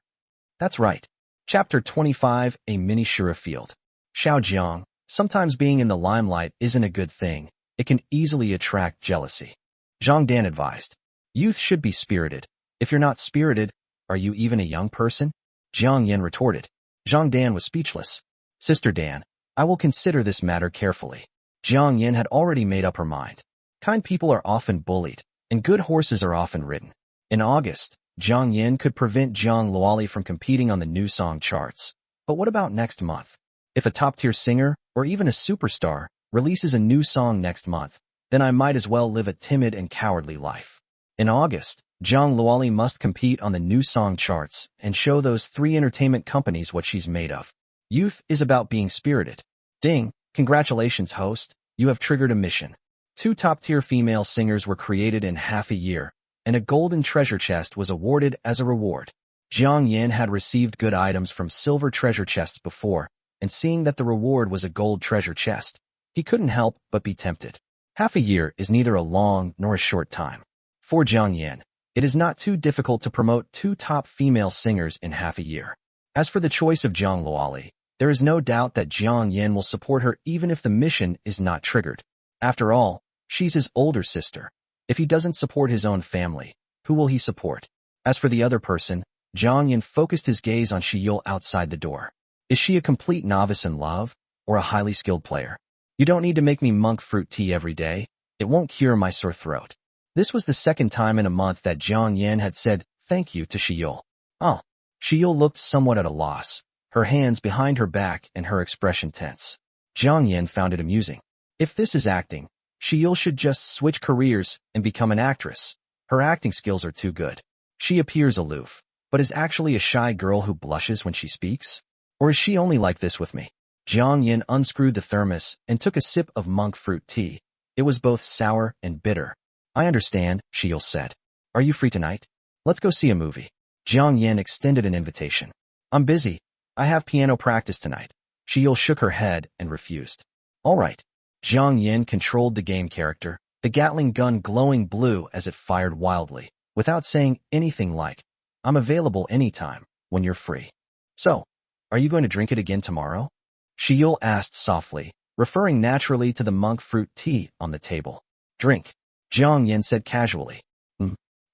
That's right. Chapter 25, A Mini Shura Field. Xiaojiang, sometimes being in the limelight isn't a good thing. It can easily attract jealousy. Zhang Dan advised. Youth should be spirited. If you're not spirited, are you even a young person? Jiang Yan retorted. Zhang Dan was speechless. Sister Dan, I will consider this matter carefully. Jiang Yan had already made up her mind. Kind people are often bullied, and good horses are often ridden. In August, Jiang Yan could prevent Jiang Luoli from competing on the new song charts. But what about next month? If a top-tier singer, or even a superstar, releases a new song next month, then I might as well live a timid and cowardly life. In August, Jiang Luoli must compete on the new song charts and show those three entertainment companies what she's made of. Youth is about being spirited. Ding, congratulations host, you have triggered a mission. 2 top-tier female singers were created in half a year, and a golden treasure chest was awarded as a reward. Jiang Yan had received good items from silver treasure chests before, and seeing that the reward was a gold treasure chest, he couldn't help but be tempted. Half a year is neither a long nor a short time. For Jiang Yan, it is not too difficult to promote 2 top female singers in half a year. As for the choice of Jiang Luoli, there is no doubt that Jiang Yan will support her even if the mission is not triggered. After all, she's his older sister. If he doesn't support his own family, who will he support? As for the other person, Jiang Yan focused his gaze on Shi Yul outside the door. Is she a complete novice in love, or a highly skilled player? You don't need to make me monk fruit tea every day. It won't cure my sore throat. This was the second time in a month that Jiang Yan had said thank you to Shi Yul. Oh, Shi Yul looked somewhat at a loss, her hands behind her back and her expression tense. Jiang Yan found it amusing. If this is acting, Shi Yul should just switch careers and become an actress. Her acting skills are too good. She appears aloof, but is actually a shy girl who blushes when she speaks? Or is she only like this with me? Jiang Yan unscrewed the thermos and took a sip of monk fruit tea. It was both sour and bitter. I understand, Shi Yul said. Are you free tonight? Let's go see a movie. Jiang Yan extended an invitation. I'm busy. I have piano practice tonight. Shi Yul shook her head and refused. All right. Jiang Yan controlled the game character, the Gatling gun glowing blue as it fired wildly, without saying anything like, I'm available anytime, when you're free. So, are you going to drink it again tomorrow? Shi Yul asked softly, referring naturally to the monk fruit tea on the table. Drink. Jiang Yan said casually.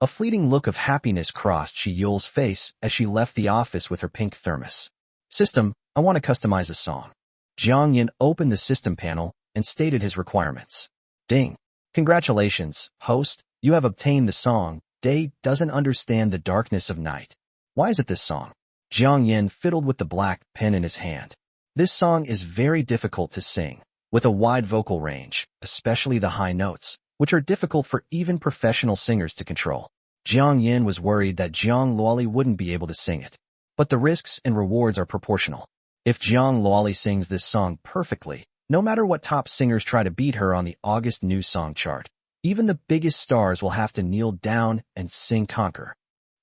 A fleeting look of happiness crossed Shi Yul's face as she left the office with her pink thermos. System, I want to customize a song. Jiang Yan opened the system panel and stated his requirements. Ding. Congratulations, host, you have obtained the song, Day Doesn't Understand the Darkness of Night. Why is it this song? Jiang Yan fiddled with the black pen in his hand. This song is very difficult to sing, with a wide vocal range, especially the high notes, which are difficult for even professional singers to control. Jiang Yan was worried that Jiang Luoli wouldn't be able to sing it. But the risks and rewards are proportional. If Jiang Luoli sings this song perfectly, no matter what top singers try to beat her on the August new song chart, even the biggest stars will have to kneel down and sing conquer.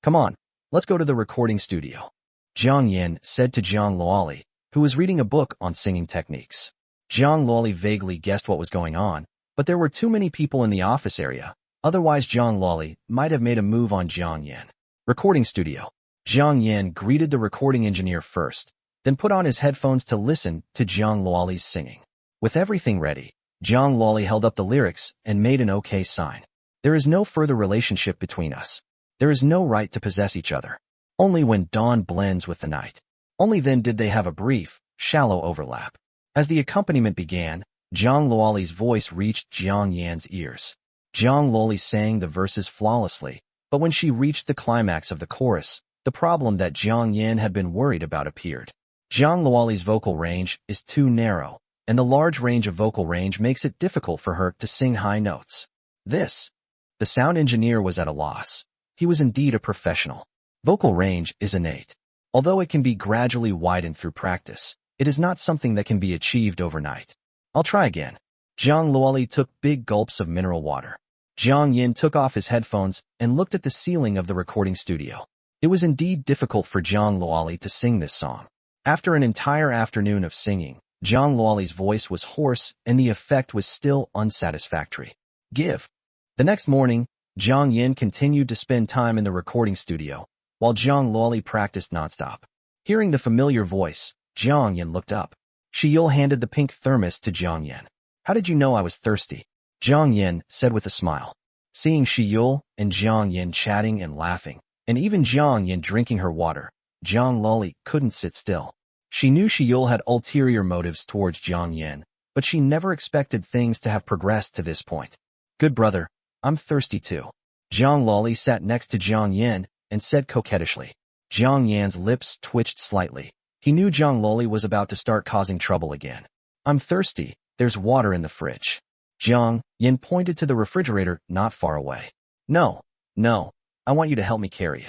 Come on, let's go to the recording studio. Jiang Yan said to Jiang Luoli, who was reading a book on singing techniques. Jiang Luoli vaguely guessed what was going on, But there were too many people in the office area, otherwise Jiang Luoli might have made a move on Jiang Yan. Recording studio. Jiang Yan greeted the recording engineer first, then put on his headphones to listen to Jiang Luoli's singing. With everything ready, Jiang Luoli held up the lyrics and made an okay sign. There is no further relationship between us. There is no right to possess each other. Only when dawn blends with the night. Only then did they have a brief, shallow overlap. As the accompaniment began, Jiang Luoli's voice reached Jiang Yan's ears. Jiang Luoli sang the verses flawlessly, but when she reached the climax of the chorus, the problem that Jiang Yan had been worried about appeared. Jiang Luoli's vocal range is too narrow, and the large range of vocal range makes it difficult for her to sing high notes. The sound engineer was at a loss. He was indeed a professional. Vocal range is innate. Although it can be gradually widened through practice, it is not something that can be achieved overnight. I'll try again. Jiang Luoli took big gulps of mineral water. Jiang Yan took off his headphones and looked at the ceiling of the recording studio. It was indeed difficult for Jiang Luoli to sing this song. After an entire afternoon of singing, Jiang Luoli's voice was hoarse and the effect was still unsatisfactory. Give. The next morning, Jiang Yan continued to spend time in the recording studio, while Jiang Luoli practiced nonstop. Hearing the familiar voice, Jiang Yan looked up. Shiyul handed the pink thermos to Jiang Yan. How did you know I was thirsty? Jiang Yan said with a smile. Seeing Shiyul and Jiang Yan chatting and laughing, and even Jiang Yan drinking her water, Jiang Luoli couldn't sit still. She knew Shiyul had ulterior motives towards Jiang Yan, but she never expected things to have progressed to this point. Good brother, I'm thirsty too. Jiang Luoli sat next to Jiang Yan and said coquettishly. Jiang Yan's lips twitched slightly. He knew Jiang Luoli was about to start causing trouble again. I'm thirsty, there's water in the fridge. Jiang Yan pointed to the refrigerator not far away. No, I want you to help me carry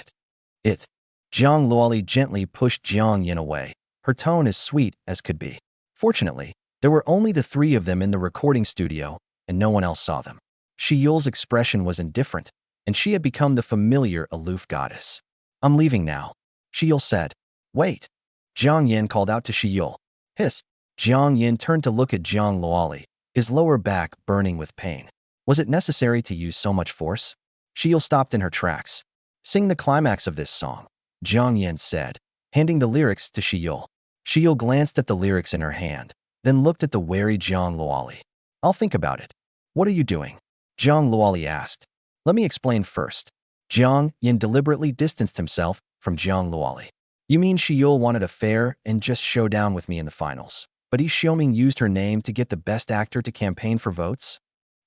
it. Jiang Luoli gently pushed Jiang Yan away, her tone as sweet as could be. Fortunately, there were only the three of them in the recording studio, and no one else saw them. Shiyul's expression was indifferent, and she had become the familiar aloof goddess. I'm leaving now, Shiyul said. Wait. Jiang Yan called out to Shiyul. Hiss. Jiang Yan turned to look at Jiang Luoli, his lower back burning with pain. Was it necessary to use so much force? Shiyul stopped in her tracks. Sing the climax of this song, Jiang Yan said, handing the lyrics to Shiyul. Shiyul glanced at the lyrics in her hand, then looked at the wary Jiang Luoli. I'll think about it. What are you doing? Jiang Luoli asked. Let me explain first. Jiang Yan deliberately distanced himself from Jiang Luoli. You mean Shiyul wanted a fair and just showdown with me in the finals, but Yi Xiaoming used her name to get the best actor to campaign for votes?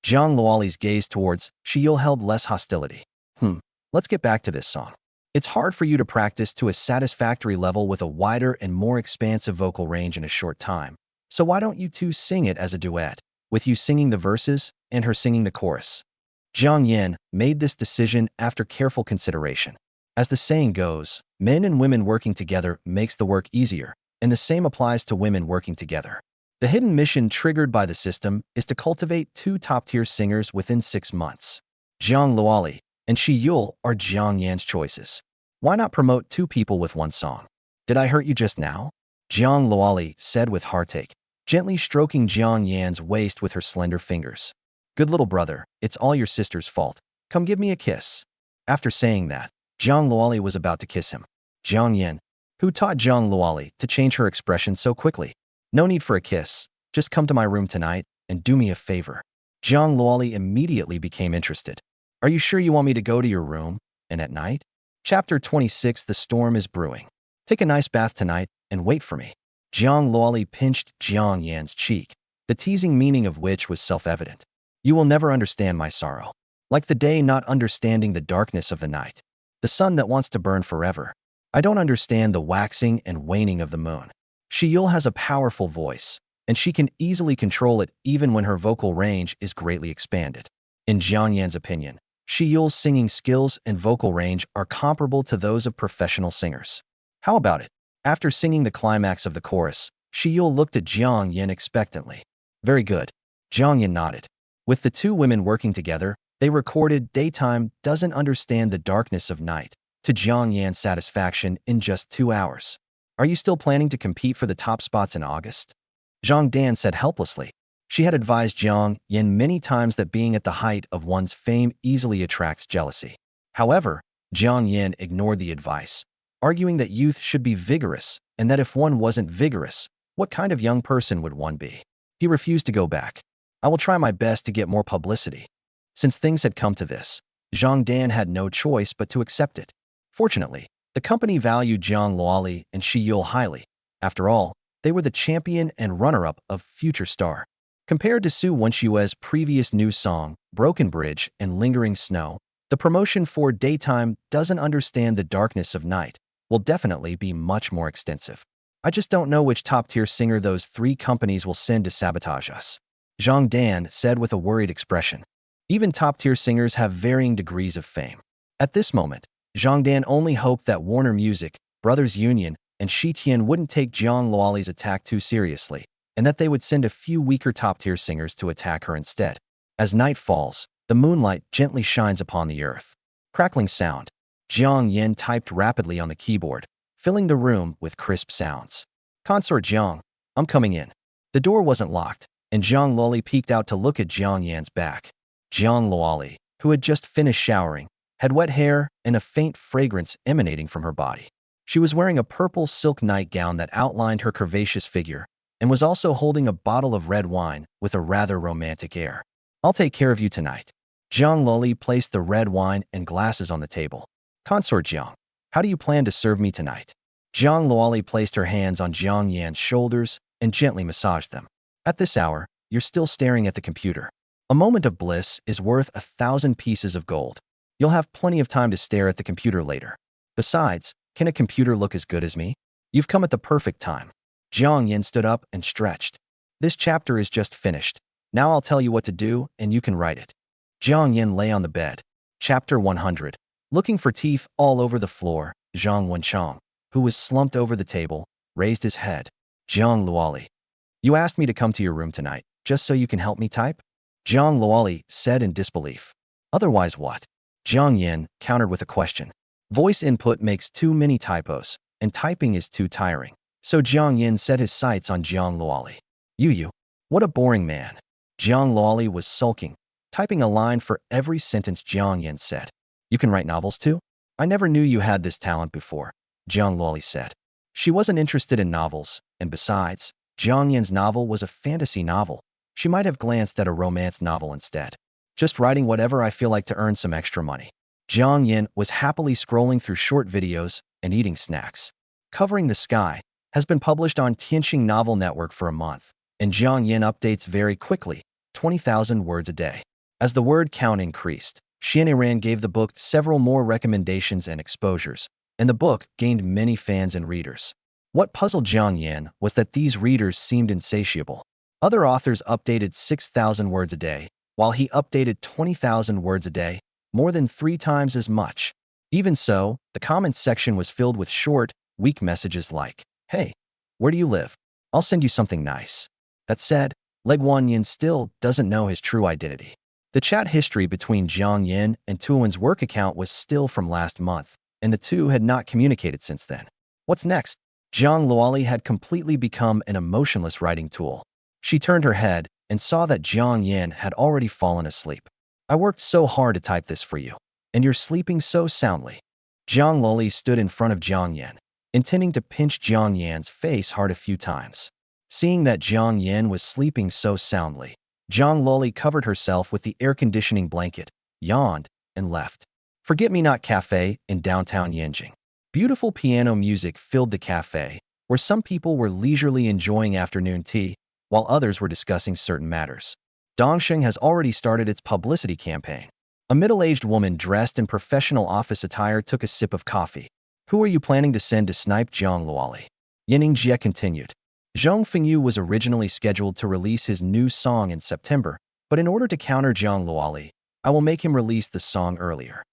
Jiang Luoli's gaze towards Shiyul held less hostility. Let's get back to this song. It's hard for you to practice to a satisfactory level with a wider and more expansive vocal range in a short time. So why don't you two sing it as a duet, with you singing the verses and her singing the chorus? Jiang Yan made this decision after careful consideration. As the saying goes, men and women working together makes the work easier, and the same applies to women working together. The hidden mission triggered by the system is to cultivate two top-tier singers within 6 months. Jiang Luoli and Shiyul are Jiang Yan's choices. Why not promote two people with one song? Did I hurt you just now? Jiang Luoli said with heartache, gently stroking Jiang Yan's waist with her slender fingers. Good little brother, it's all your sister's fault. Come give me a kiss. After saying that, Jiang Luoli was about to kiss him. Jiang Yan, who taught Jiang Luoli to change her expression so quickly? No need for a kiss. Just come to my room tonight and do me a favor. Jiang Luoli immediately became interested. Are you sure you want me to go to your room, and at night? Chapter 26. The storm is brewing. Take a nice bath tonight and wait for me. Jiang Luoli pinched Jiang Yan's cheek, the teasing meaning of which was self-evident. You will never understand my sorrow. Like the day not understanding the darkness of the night. The sun that wants to burn forever. I don't understand the waxing and waning of the moon. Shiyul has a powerful voice, and she can easily control it even when her vocal range is greatly expanded. In Jiang Yan's opinion, Shiyul's singing skills and vocal range are comparable to those of professional singers. How about it? After singing the climax of the chorus, Shiyul looked at Jiang Yan expectantly. Very good. Jiang Yan nodded. With the two women working together, they recorded Daytime Doesn't Understand the Darkness of Night to Jiang Yan's satisfaction in just 2 hours. Are you still planning to compete for the top spots in August? Zhang Dan said helplessly. She had advised Jiang Yan many times that being at the height of one's fame easily attracts jealousy. However, Jiang Yan ignored the advice, arguing that youth should be vigorous and that if one wasn't vigorous, what kind of young person would one be? He refused to go back. I will try my best to get more publicity. Since things had come to this, Jiang Dan had no choice but to accept it. Fortunately, the company valued Jiang Luoli and Shi Yul highly. After all, they were the champion and runner-up of Future Star. Compared to Su Wenshue's previous new song, Broken Bridge and Lingering Snow, the promotion for Daytime Doesn't Understand the Darkness of Night will definitely be much more extensive. I just don't know which top-tier singer those three companies will send to sabotage us, Jiang Dan said with a worried expression. Even top-tier singers have varying degrees of fame. At this moment, Jiang Dan only hoped that Warner Music, Brothers Union, and Shitian wouldn't take Jiang Luoli's attack too seriously, and that they would send a few weaker top-tier singers to attack her instead. As night falls, the moonlight gently shines upon the earth. Crackling sound. Jiang Yan typed rapidly on the keyboard, filling the room with crisp sounds. Consort Jiang, I'm coming in. The door wasn't locked, and Jiang Luoli peeked out to look at Jiang Yan's back. Jiang Luoli, who had just finished showering, had wet hair and a faint fragrance emanating from her body. She was wearing a purple silk nightgown that outlined her curvaceous figure, and was also holding a bottle of red wine with a rather romantic air. I'll take care of you tonight. Jiang Luoli placed the red wine and glasses on the table. Consort Jiang, how do you plan to serve me tonight? Jiang Luoli placed her hands on Jiang Yan's shoulders and gently massaged them. At this hour, you're still staring at the computer. A moment of bliss is worth 1,000 pieces of gold. You'll have plenty of time to stare at the computer later. Besides, can a computer look as good as me? You've come at the perfect time. Jiang Yan stood up and stretched. This chapter is just finished. Now I'll tell you what to do and you can write it. Jiang Yan lay on the bed. Chapter 100. Looking for teeth all over the floor, Zhang Wenchang, who was slumped over the table, raised his head. Jiang Luoli, you asked me to come to your room tonight, just so you can help me type? Jiang Luoli said in disbelief. Otherwise what? Jiang Yan countered with a question. Voice input makes too many typos, and typing is too tiring. So Jiang Yan set his sights on Jiang Luoli. You, what a boring man. Jiang Luoli was sulking, typing a line for every sentence Jiang Yan said. You can write novels too? I never knew you had this talent before, Jiang Luoli said. She wasn't interested in novels, and besides, Jiang Yan's novel was a fantasy novel. She might have glanced at a romance novel instead. Just writing whatever I feel like to earn some extra money. Jiang Yan was happily scrolling through short videos and eating snacks. Covering the Sky has been published on Tianxing Novel Network for a month, and Jiang Yan updates very quickly, 20,000 words a day. As the word count increased, Xianxia gave the book several more recommendations and exposures, and the book gained many fans and readers. What puzzled Jiang Yan was that these readers seemed insatiable. Other authors updated 6,000 words a day, while he updated 20,000 words a day, more than 3 times as much. Even so, the comments section was filled with short, weak messages like, "Hey, where do you live? I'll send you something nice." That said, Leg Wanyan still doesn't know his true identity. The chat history between Jiang Yan and Tuowen's work account was still from last month, and the two had not communicated since then. What's next? Jiang Luoli had completely become an emotionless writing tool. She turned her head and saw that Jiang Yan had already fallen asleep. I worked so hard to type this for you, and you're sleeping so soundly. Jiang Luoli stood in front of Jiang Yan, intending to pinch Jiang Yan's face hard a few times. Seeing that Jiang Yan was sleeping so soundly, Jiang Luoli covered herself with the air conditioning blanket, yawned, and left. Forget-Me-Not Cafe in downtown Yanjing. Beautiful piano music filled the cafe, where some people were leisurely enjoying afternoon tea, while others were discussing certain matters. Dongsheng has already started its publicity campaign. A middle-aged woman dressed in professional office attire took a sip of coffee. Who are you planning to send to snipe Jiang Luoli? Yining Jie continued. Zhong Fengyu was originally scheduled to release his new song in September, but in order to counter Jiang Luoli, I will make him release the song earlier.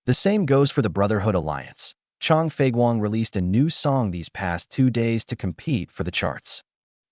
The same goes for the Brotherhood Alliance. Chang Feiguang released a new song these past 2 days to compete for the charts.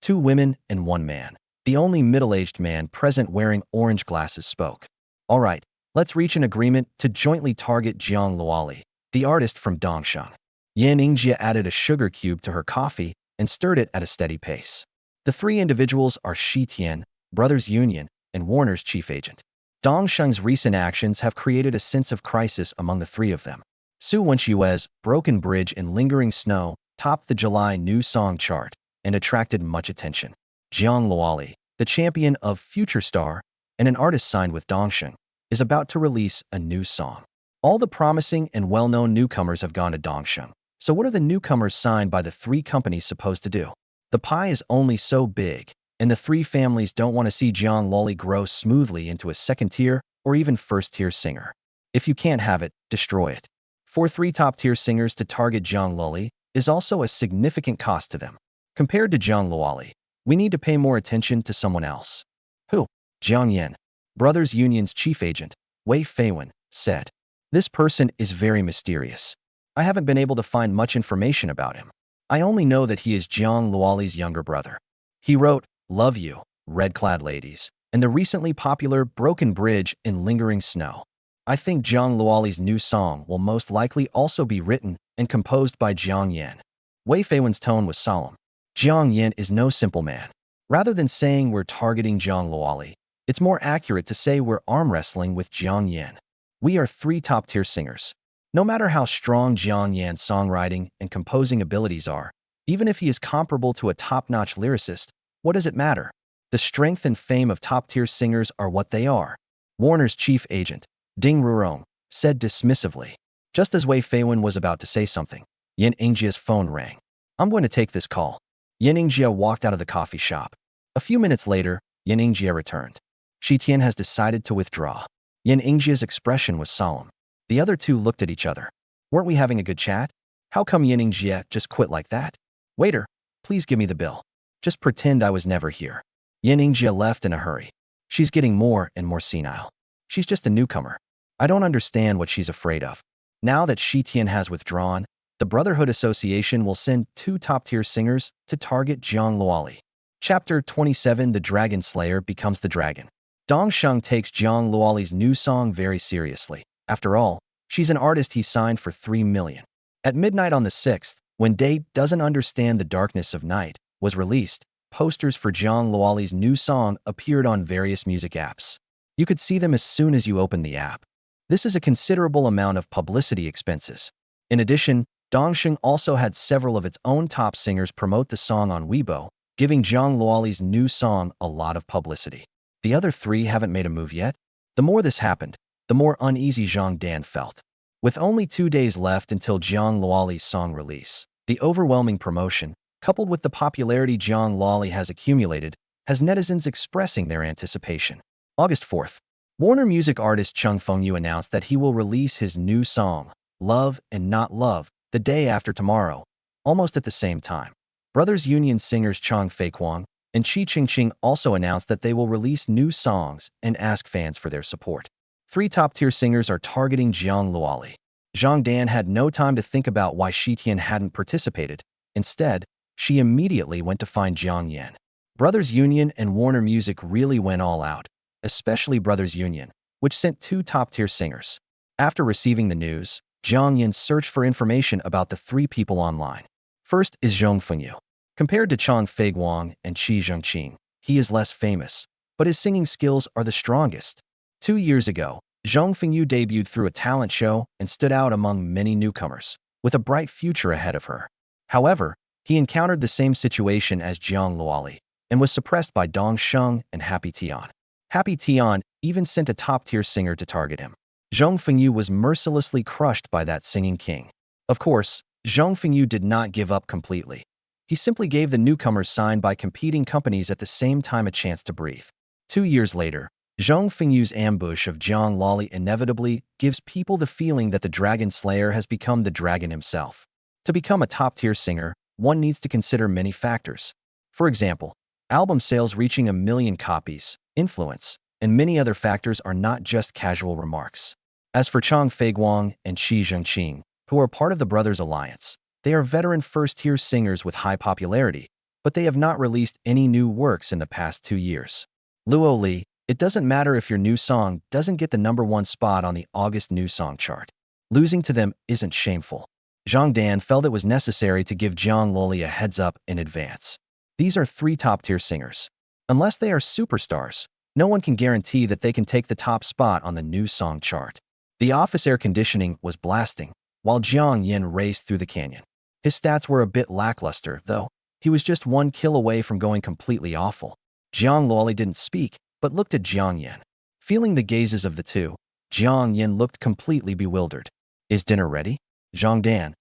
2 women and 1 man. The only middle-aged man present wearing orange glasses spoke. All right, let's reach an agreement to jointly target Jiang Luoli, the artist from Dongsheng. Yan Yingjie added a sugar cube to her coffee and stirred it at a steady pace. The 3 individuals are Shi Tian, Brothers Union, and Warner's chief agent. Dong Sheng's recent actions have created a sense of crisis among the three of them. Su Wenshue's Broken Bridge and Lingering Snow topped the July new song chart and attracted much attention. Jiang Luoli, the champion of Future Star and an artist signed with Dongsheng, is about to release a new song. All the promising and well-known newcomers have gone to Dongsheng. So what are the newcomers signed by the three companies supposed to do? The pie is only so big, and the three families don't want to see Jiang Luoli grow smoothly into a second-tier or even first-tier singer. If you can't have it, destroy it. For three top-tier singers to target Jiang Luoli is also a significant cost to them. Compared to Jiang Luoli, we need to pay more attention to someone else. Who? Jiang Yan, Brothers Union's chief agent, Wei Feiwen, said. This person is very mysterious. I haven't been able to find much information about him. I only know that he is Jiang Luoli's younger brother. He wrote, Love You, Red-Clad Ladies, and the recently popular Broken Bridge in Lingering Snow. I think Jiang Luoli's new song will most likely also be written and composed by Jiang Yan. Wei Feiwen's tone was solemn. Jiang Yan is no simple man. Rather than saying we're targeting Jiang Luoli, it's more accurate to say we're arm wrestling with Jiang Yan. We are three top-tier singers. No matter how strong Jiang Yan's songwriting and composing abilities are, even if he is comparable to a top-notch lyricist, what does it matter? The strength and fame of top-tier singers are what they are. Warner's chief agent, Ding Rurong, said dismissively. Just as Wei Feiwen was about to say something, Yan Yingjia's phone rang. I'm going to take this call. Yan Yingjia walked out of the coffee shop. A few minutes later, Yan Yingjia returned. Shi Tian has decided to withdraw. Yan Yingjia's expression was solemn. The other two looked at each other. Weren't we having a good chat? How come Yan Yingjia just quit like that? Waiter, please give me the bill. Just pretend I was never here. Yan Yingjia left in a hurry. She's getting more and more senile. She's just a newcomer. I don't understand what she's afraid of. Now that Shi Tian has withdrawn, the Brotherhood Association will send two top-tier singers to target Jiang Luoli. Chapter 27 The Dragon Slayer Becomes the Dragon. Dongsheng takes Jiang Luoli's new song very seriously. After all, she's an artist he signed for $3 million. At midnight on the 6th, when Day Doesn't Understand the Darkness of Night was released, posters for Jiang Luoli's new song appeared on various music apps. You could see them as soon as you opened the app. This is a considerable amount of publicity expenses. In addition, Dongsheng also had several of its own top singers promote the song on Weibo, giving Jiang Luoli's new song a lot of publicity. The other three haven't made a move yet. The more this happened, the more uneasy Zhang Dan felt. With only 2 days left until Jiang Luoli's song release, the overwhelming promotion, coupled with the popularity Jiang Luoli has accumulated, has netizens expressing their anticipation. August 4th, Warner Music artist Chung Fengyu announced that he will release his new song, Love and Not Love, the day after tomorrow, almost at the same time. Brothers Union singers Chang Feiquang and Qi Qingqing also announced that they will release new songs and ask fans for their support. Three top-tier singers are targeting Jiang Luoli. Zhang Dan had no time to think about why Shi Tian hadn't participated. Instead, she immediately went to find Jiang Yan. Brothers Union and Warner Music really went all out, especially Brothers Union, which sent two top-tier singers. After receiving the news, Jiang Yan searched for information about the three people online. First is Zhong Fengyu. Compared to Chang Feiquang and Qi Qingqing, he is less famous, but his singing skills are the strongest. 2 years ago, Zhong Fengyu debuted through a talent show and stood out among many newcomers, with a bright future ahead of her. However, he encountered the same situation as Jiang Luoli and was suppressed by Dongsheng and Happy Tian. Happy Tian even sent a top-tier singer to target him. Zhong Fengyu was mercilessly crushed by that singing king. Of course, Zhong Fengyu did not give up completely. He simply gave the newcomers signed by competing companies at the same time a chance to breathe. 2 years later, Zhong Fengyu's ambush of Jiang Luoli inevitably gives people the feeling that the Dragon Slayer has become the dragon himself. To become a top-tier singer, one needs to consider many factors. For example, album sales reaching 1 million copies, influence, and many other factors are not just casual remarks. As for Chang Feiquang and Qi Qingqing, who are part of the Brothers Alliance, they are veteran first-tier singers with high popularity, but they have not released any new works in the past 2 years. Luo Li, it doesn't matter if your new song doesn't get the #1 spot on the August new song chart. Losing to them isn't shameful. Zhang Dan felt it was necessary to give Jiang Luoli a heads-up in advance. These are three top-tier singers. Unless they are superstars, no one can guarantee that they can take the top spot on the new song chart. The office air conditioning was blasting, while Jiang Yan raced through the canyon. His stats were a bit lackluster, though. He was just 1 kill away from going completely awful. Jiang Luoli didn't speak, but looked at Jiang Yan. Feeling the gazes of the two, Jiang Yan looked completely bewildered. Is dinner ready? Jiang Dan.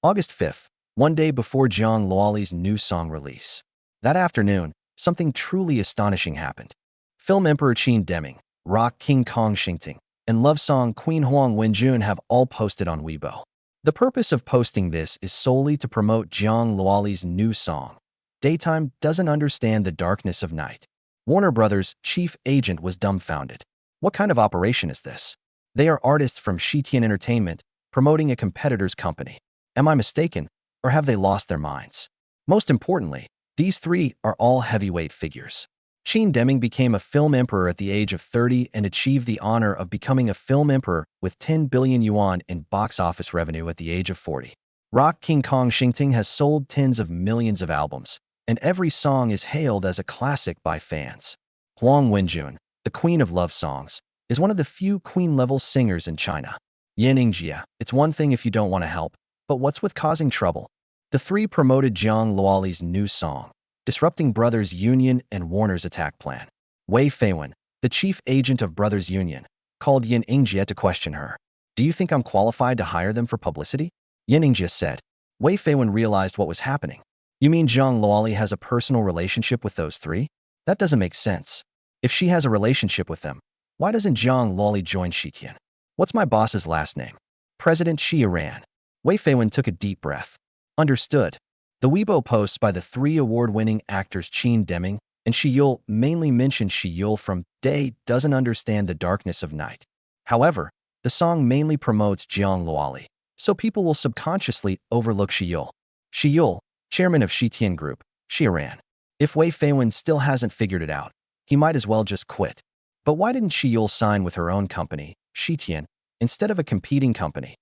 August 5th, one day before Jiang Luoli's new song release. That afternoon, something truly astonishing happened. Film Emperor Qin Deming, Rock King Kong Xingting, and love song Queen Huang Wenjun have all posted on Weibo. The purpose of posting this is solely to promote Jiang Luoli's new song. Daytime doesn't understand the darkness of night. Warner Brothers' chief agent was dumbfounded. What kind of operation is this? They are artists from Xianxia Entertainment promoting a competitor's company. Am I mistaken, or have they lost their minds? Most importantly, these three are all heavyweight figures. Qin Deming became a film emperor at the age of 30 and achieved the honor of becoming a film emperor with 10 billion yuan in box office revenue at the age of 40. Rock King Kong Xingting has sold tens of millions of albums, and every song is hailed as a classic by fans. Huang Wenjun, the queen of love songs, is one of the few queen-level singers in China. Xianxia, it's one thing if you don't want to help, but what's with causing trouble? The three promoted Jiang Luoli's new song, disrupting Brothers Union and Warner's attack plan. Wei Feiwen, the chief agent of Brothers Union, called Xianxia to question her. Do you think I'm qualified to hire them for publicity? Xianxia said. Wei Feiwen realized what was happening. You mean Jiang Luoli has a personal relationship with those three? That doesn't make sense. If she has a relationship with them, why doesn't Jiang Luoli join Xianxia? What's my boss's last name? President Xiaoran. Wei Feiwen took a deep breath. Understood. The Weibo posts by the three award-winning actors Qin Deming and Shi Yul mainly mention Shi Yul from Day doesn't understand the darkness of night. However, the song mainly promotes Jiang Luoli, so people will subconsciously overlook Shi Yul. Shi Yul, chairman of Xianxia Group, Xiaoran. If Wei Feiwen still hasn't figured it out, he might as well just quit. But why didn't Shi Yul sign with her own company, Xianxia, instead of a competing company?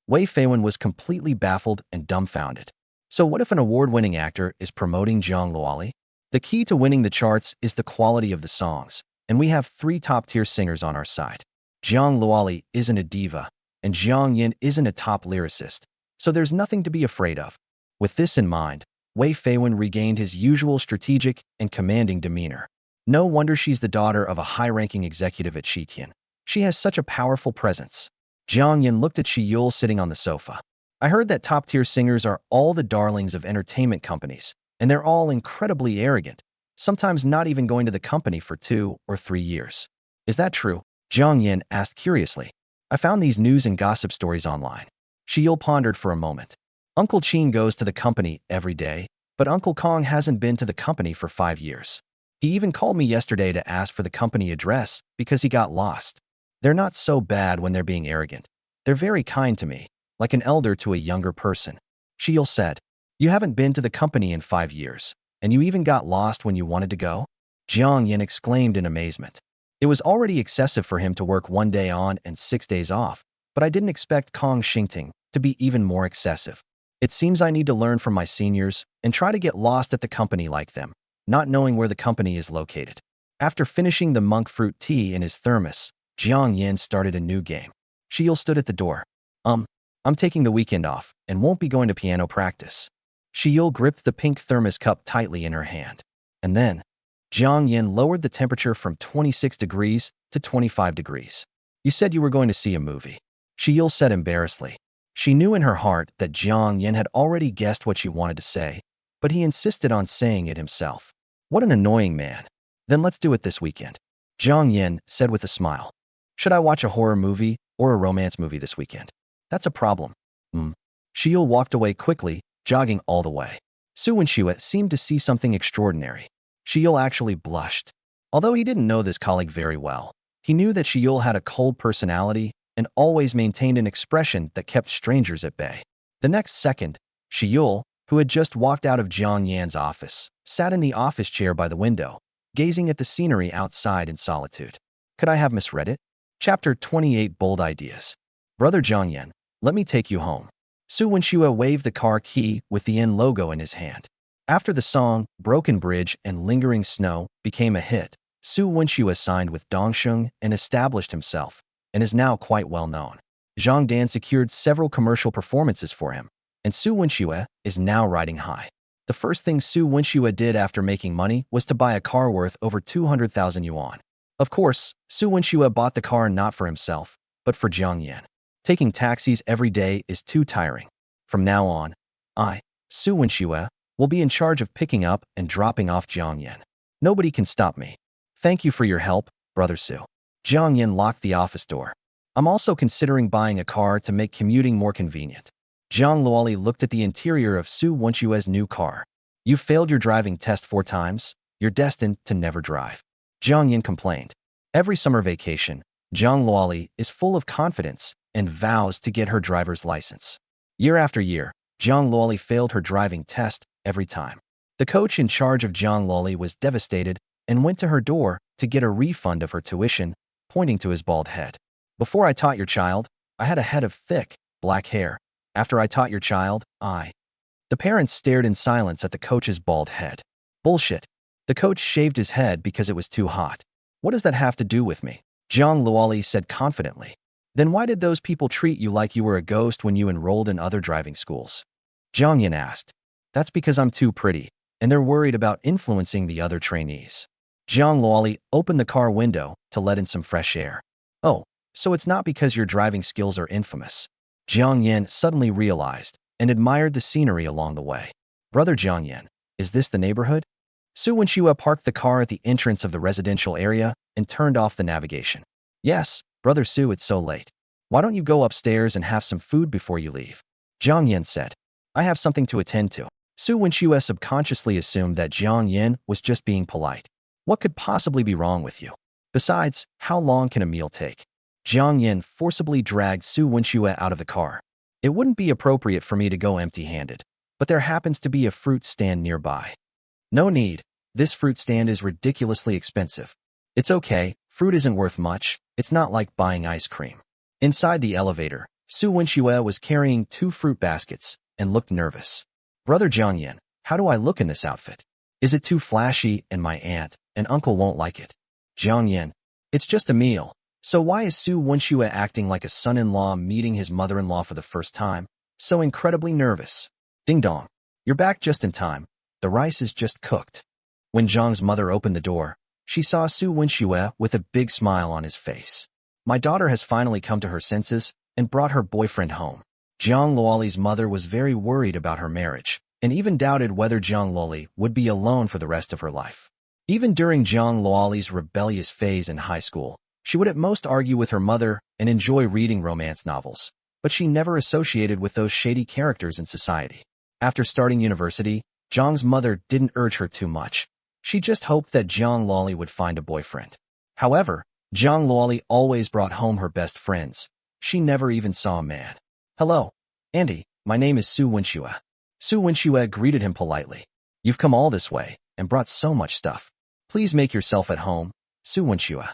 Wei Feiwen was completely baffled and dumbfounded. So what if an award-winning actor is promoting Jiang Luoli? The key to winning the charts is the quality of the songs, and we have three top-tier singers on our side. Jiang Luoli isn't a diva, and Jiang Yan isn't a top lyricist, so there's nothing to be afraid of. With this in mind, Wei Feiwen regained his usual strategic and commanding demeanor. No wonder she's the daughter of a high-ranking executive at Xianxia. She has such a powerful presence. Jiang Yan looked at Shi Yul sitting on the sofa. I heard that top-tier singers are all the darlings of entertainment companies, and they're all incredibly arrogant, sometimes not even going to the company for 2 or 3 years. Is that true? Jiang Yan asked curiously. I found these news and gossip stories online. Shi Yul pondered for a moment. Uncle Qin goes to the company every day, but Uncle Kong hasn't been to the company for 5 years. He even called me yesterday to ask for the company address because he got lost. They're not so bad when they're being arrogant. They're very kind to me, like an elder to a younger person. Shi Yul said, You haven't been to the company in 5 years, and you even got lost when you wanted to go? Jiang Yan exclaimed in amazement. It was already excessive for him to work 1 day on and 6 days off, but I didn't expect Kong Xingting to be even more excessive. It seems I need to learn from my seniors and try to get lost at the company like them, not knowing where the company is located. After finishing the monk fruit tea in his thermos, Jiang Yan started a new game. Shi Yul stood at the door. I'm taking the weekend off and won't be going to piano practice. Shi Yul gripped the pink thermos cup tightly in her hand. And then, Jiang Yan lowered the temperature from 26 degrees to 25 degrees. You said you were going to see a movie. Shi Yul said embarrassedly. She knew in her heart that Jiang Yan had already guessed what she wanted to say, but he insisted on saying it himself. What an annoying man. Then let's do it this weekend. Jiang Yan said with a smile. Should I watch a horror movie or a romance movie this weekend? That's a problem. Shi Yul walked away quickly, jogging all the way. Su Wenxue seemed to see something extraordinary. Shi Yul actually blushed. Although he didn't know this colleague very well, he knew that Shi Yul had a cold personality and always maintained an expression that kept strangers at bay. The next second, Shi Yul, who had just walked out of Jiang Yan's office, sat in the office chair by the window, gazing at the scenery outside in solitude. Could I have misread it? Chapter 28 Bold Ideas. Brother Jiang Yan, let me take you home. Su Wenxue waved the car key with the N logo in his hand. After the song, Broken Bridge and Lingering Snow became a hit, Su Wenxue signed with Dongsheng and established himself, and is now quite well known. Jiang Yan secured several commercial performances for him, and Su Wenxue is now riding high. The first thing Su Wenxue did after making money was to buy a car worth over 200,000 yuan. Of course, Su Wenxue bought the car not for himself, but for Jiang Yan. Taking taxis every day is too tiring. From now on, Su Wenxue, will be in charge of picking up and dropping off Jiang Yan. Nobody can stop me. Thank you for your help, Brother Su. Jiang Yan locked the office door. I'm also considering buying a car to make commuting more convenient. Jiang Luoli looked at the interior of Su Wenxue's new car. You failed your driving test 4 times. You're destined to never drive. Jiang Yan complained. Every summer vacation, Jiang Luoli is full of confidence and vows to get her driver's license. Year after year, Jiang Luoli failed her driving test every time. The coach in charge of Jiang Luoli was devastated and went to her door to get a refund of her tuition, pointing to his bald head. Before I taught your child, I had a head of thick, black hair. After I taught your child, The parents stared in silence at the coach's bald head. Bullshit. The coach shaved his head because it was too hot. What does that have to do with me? Jiang Luoli said confidently. Then why did those people treat you like you were a ghost when you enrolled in other driving schools? Jiang Yan asked. That's because I'm too pretty, and they're worried about influencing the other trainees. Jiang Luoli opened the car window to let in some fresh air. Oh, so it's not because your driving skills are infamous. Jiang Yan suddenly realized and admired the scenery along the way. Brother Jiang Yan, is this the neighborhood? Su Wenxue parked the car at the entrance of the residential area and turned off the navigation. Yes, Brother Su, it's so late. Why don't you go upstairs and have some food before you leave? Jiang Yan said. I have something to attend to. Su Wenxue subconsciously assumed that Jiang Yan was just being polite. What could possibly be wrong with you? Besides, how long can a meal take? Jiang Yan forcibly dragged Su Wenxue out of the car. It wouldn't be appropriate for me to go empty-handed, but there happens to be a fruit stand nearby. No need. This fruit stand is ridiculously expensive. It's okay, fruit isn't worth much. It's not like buying ice cream. Inside the elevator, Su Wenxue was carrying 2 fruit baskets and looked nervous. Brother Jiang Yan, how do I look in this outfit? Is it too flashy and my aunt and uncle won't like it? Jiang Yan, it's just a meal. So why is Su Wenxue acting like a son-in-law meeting his mother-in-law for the first time? So incredibly nervous. Ding dong. You're back just in time. The rice is just cooked. When Zhang's mother opened the door, she saw Su Wenxue with a big smile on his face. My daughter has finally come to her senses and brought her boyfriend home. Jiang Luoli's mother was very worried about her marriage, and even doubted whether Jiang Luoli would be alone for the rest of her life. Even during Jiang Luoli's rebellious phase in high school, she would at most argue with her mother and enjoy reading romance novels, but she never associated with those shady characters in society. After starting university, Zhang's mother didn't urge her too much. She just hoped that Jiang Luoli would find a boyfriend. However, Jiang Luoli always brought home her best friends. She never even saw a man. Hello, Auntie, my name is Su Wenxue. Su Wenxue greeted him politely. You've come all this way and brought so much stuff. Please make yourself at home, Su Wenxue.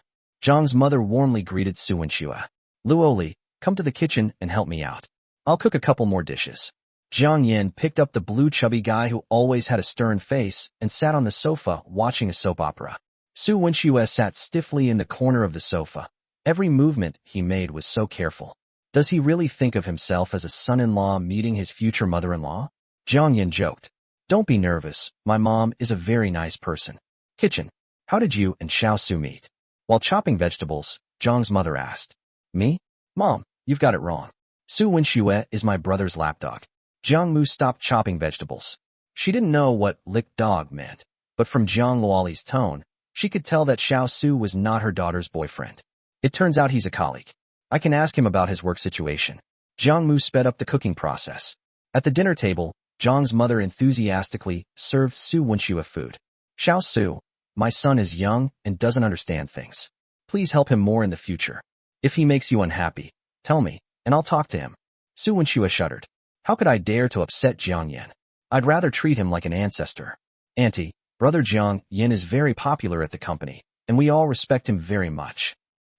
Zhang's mother warmly greeted Su Wenxue. Luoli, come to the kitchen and help me out. I'll cook a couple more dishes. Jiang Yan picked up the blue chubby guy who always had a stern face and sat on the sofa watching a soap opera. Su Wenxue sat stiffly in the corner of the sofa. Every movement he made was so careful. Does he really think of himself as a son-in-law meeting his future mother-in-law? Jiang Yan joked. Don't be nervous, my mom is a very nice person. Kitchen, how did you and Xiao Su meet? While chopping vegetables, Zhang's mother asked. Me? Mom, you've got it wrong. Su Wenxue is my brother's lapdog. Jiang Mu stopped chopping vegetables. She didn't know what licked dog meant, but from Jiang Luoli's tone, she could tell that Xiao Su was not her daughter's boyfriend. It turns out he's a colleague. I can ask him about his work situation. Jiang Mu sped up the cooking process. At the dinner table, Zhang's mother enthusiastically served Su Wenxue food. Xiao Su, my son is young and doesn't understand things. Please help him more in the future. If he makes you unhappy, tell me, and I'll talk to him. Su Wenxue shuddered. How could I dare to upset Jiang Yan? I'd rather treat him like an ancestor. Auntie, Brother Jiang Yan is very popular at the company, and we all respect him very much.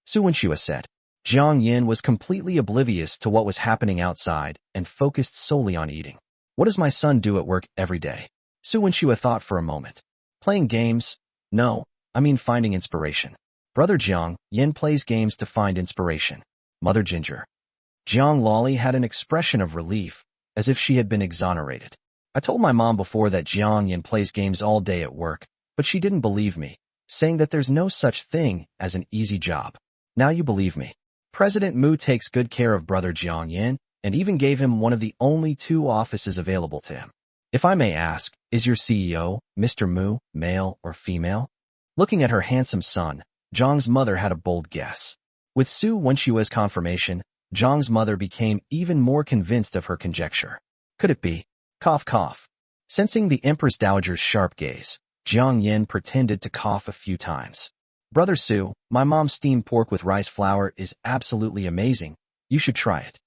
Su Wenxue said. Jiang Yan was completely oblivious to what was happening outside and focused solely on eating. What does my son do at work every day? Su Wenxue thought for a moment. Playing games? No, I mean finding inspiration. Brother Jiang Yan plays games to find inspiration. Mother Ginger. Jiang Loli had an expression of relief, as if she had been exonerated. I told my mom before that Jiang Yan plays games all day at work, but she didn't believe me, saying that there's no such thing as an easy job. Now you believe me. President Mu takes good care of Brother Jiang Yan, and even gave him one of the only 2 offices available to him. If I may ask, is your CEO, Mr. Mu, male or female? Looking at her handsome son, Zhang's mother had a bold guess. With Su Wenshue's confirmation, Zhang's mother became even more convinced of her conjecture. Could it be? Cough cough. Sensing the Empress Dowager's sharp gaze, Jiang Yan pretended to cough a few times. Brother Su, my mom's steamed pork with rice flour is absolutely amazing. You should try it.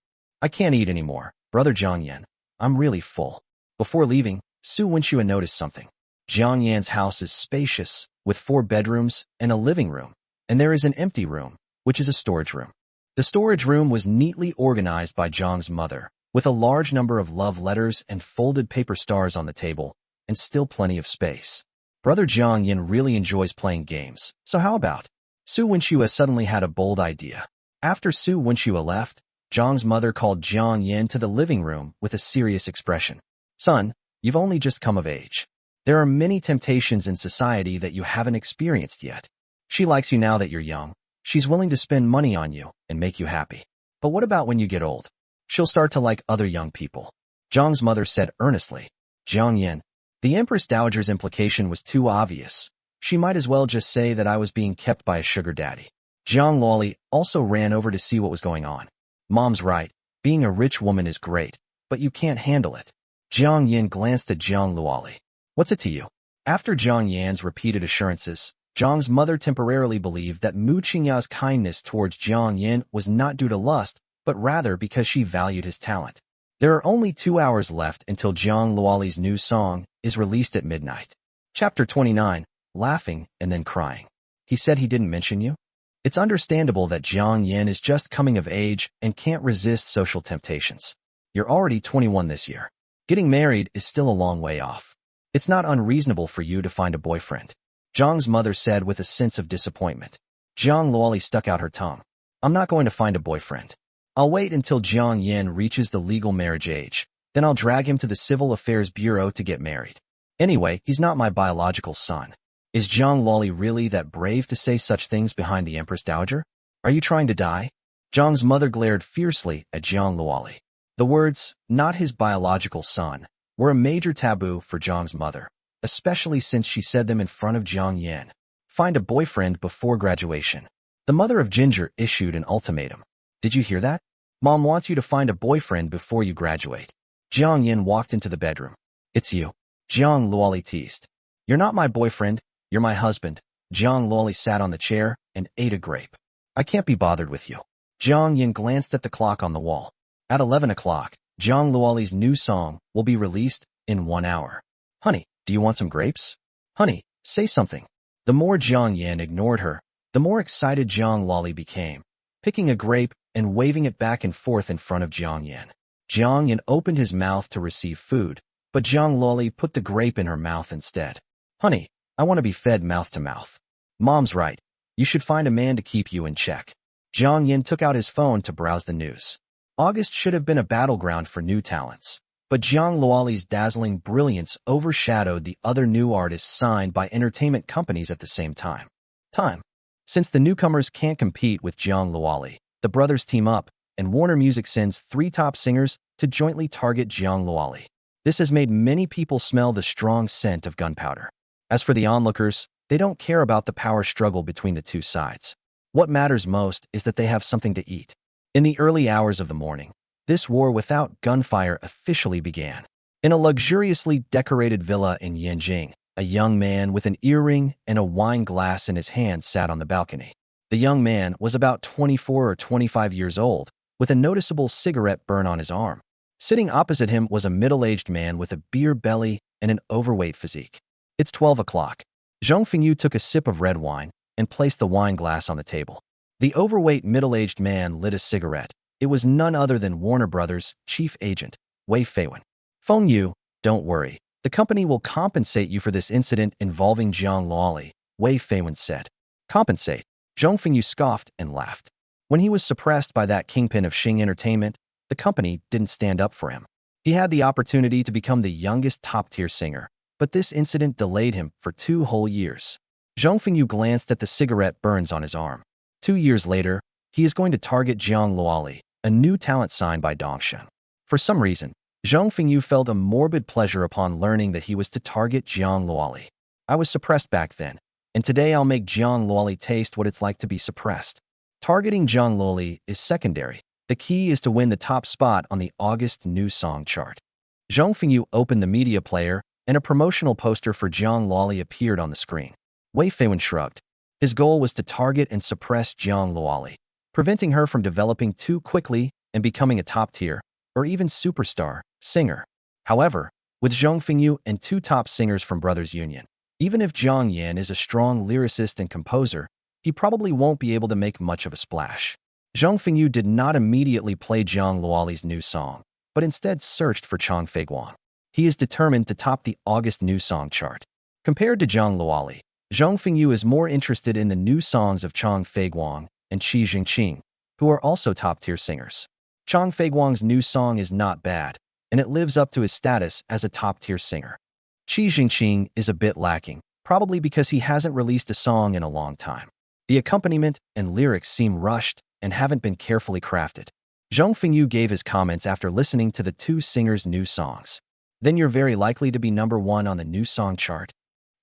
I can't eat anymore, Brother Jiang Yan. I'm really full. Before leaving, Su Wenxue noticed something. Jiang Yan's house is spacious, with 4 bedrooms and a living room, and there is an empty room, which is a storage room. The storage room was neatly organized by Zhang's mother, with a large number of love letters and folded paper stars on the table, and still plenty of space. Brother Jiang Yan really enjoys playing games, so how about? Su Wenxue suddenly had a bold idea. After Su Wenxue left, Zhang's mother called Jiang Yan to the living room with a serious expression. Son, you've only just come of age. There are many temptations in society that you haven't experienced yet. She likes you now that you're young. She's willing to spend money on you and make you happy. But what about when you get old? She'll start to like other young people. Zhang's mother said earnestly. Jiang Yan, the Empress Dowager's implication was too obvious. She might as well just say that I was being kept by a sugar daddy. Jiang Loli also ran over to see what was going on. Mom's right. Being a rich woman is great, but you can't handle it. Jiang Yan glanced at Jiang Luoli. What's it to you? After Jiang Yan's repeated assurances, Zhang's mother temporarily believed that Mu Qingya's kindness towards Jiang Yan was not due to lust, but rather because she valued his talent. There are only 2 hours left until Jiang Luoli's new song is released at midnight. Chapter 29, Laughing and then Crying. He said he didn't mention you? It's understandable that Jiang Yan is just coming of age and can't resist social temptations. You're already 21 this year. Getting married is still a long way off. It's not unreasonable for you to find a boyfriend. Zhang's mother said with a sense of disappointment. Jiang Luoli stuck out her tongue. I'm not going to find a boyfriend. I'll wait until Jiang Yan reaches the legal marriage age. Then I'll drag him to the Civil Affairs Bureau to get married. Anyway, he's not my biological son. Is Jiang Luoli really that brave to say such things behind the Empress Dowager? Are you trying to die? Zhang's mother glared fiercely at Jiang Luoli. The words, not his biological son, were a major taboo for Zhang's mother, especially since she said them in front of Jiang Yan. Find a boyfriend before graduation. The mother of Ginger issued an ultimatum. Did you hear that? Mom wants you to find a boyfriend before you graduate. Jiang Yan walked into the bedroom. It's you. Jiang Luoli teased. You're not my boyfriend, you're my husband. Jiang Luoli sat on the chair and ate a grape. I can't be bothered with you. Jiang Yan glanced at the clock on the wall. At 11 o'clock, Jiang Luoli's new song will be released in 1 hour. Honey, do you want some grapes? Honey, say something. The more Jiang Yan ignored her, the more excited Jiang Luoli became, picking a grape and waving it back and forth in front of Jiang Yan. Jiang Yan opened his mouth to receive food, but Jiang Luoli put the grape in her mouth instead. Honey, I want to be fed mouth to mouth. Mom's right. You should find a man to keep you in check. Jiang Yan took out his phone to browse the news. August should have been a battleground for new talents, but Jiang Luoli's dazzling brilliance overshadowed the other new artists signed by entertainment companies at the same time. Since the newcomers can't compete with Jiang Luoli, the brothers team up, and Warner Music sends 3 top singers to jointly target Jiang Luoli. This has made many people smell the strong scent of gunpowder. As for the onlookers, they don't care about the power struggle between the 2 sides. What matters most is that they have something to eat. In the early hours of the morning, this war without gunfire officially began. In a luxuriously decorated villa in Yanjing, a young man with an earring and a wine glass in his hand sat on the balcony. The young man was about 24 or 25 years old, with a noticeable cigarette burn on his arm. Sitting opposite him was a middle-aged man with a beer belly and an overweight physique. It's 12 o'clock. Zhang Fengyu took a sip of red wine and placed the wine glass on the table. The overweight middle-aged man lit a cigarette. It was none other than Warner Brothers' chief agent, Wei Feiwen. Feng Yu, don't worry. The company will compensate you for this incident involving Jiang Luoli, Wei Feiwen said. Compensate? Zhong Fengyu scoffed and laughed. When he was suppressed by that kingpin of Xing Entertainment, the company didn't stand up for him. He had the opportunity to become the youngest top-tier singer, but this incident delayed him for 2 whole years. Zhong Fengyu glanced at the cigarette burns on his arm. 2 years later, he is going to target Jiang Luoli, a new talent signed by Dongshan. For some reason, Zhong Fengyu felt a morbid pleasure upon learning that he was to target Jiang Luoli. I was suppressed back then, and today I'll make Jiang Luoli taste what it's like to be suppressed. Targeting Jiang Luoli is secondary. The key is to win the top spot on the August new song chart. Zhong Fengyu opened the media player, and a promotional poster for Jiang Luoli appeared on the screen. Wei Feiwen shrugged. His goal was to target and suppress Jiang Luoli, preventing her from developing too quickly and becoming a top-tier, or even superstar, singer. However, with Zhong Fengyu and 2 top singers from Brothers Union, even if Jiang Yan is a strong lyricist and composer, he probably won't be able to make much of a splash. Zhong Fengyu did not immediately play Jiang Luoli's new song, but instead searched for Chang Feiguang. He is determined to top the August new song chart. Compared to Jiang Luoli, Zhong Fengyu is more interested in the new songs of Chang Feiguang and Qi Jingqing, who are also top-tier singers. Chang Feiguang's new song is not bad, and it lives up to his status as a top-tier singer. Qi Jingqing is a bit lacking, probably because he hasn't released a song in a long time. The accompaniment and lyrics seem rushed and haven't been carefully crafted. Zhong Fengyu gave his comments after listening to the 2 singers' new songs. Then you're very likely to be #1 on the new song chart,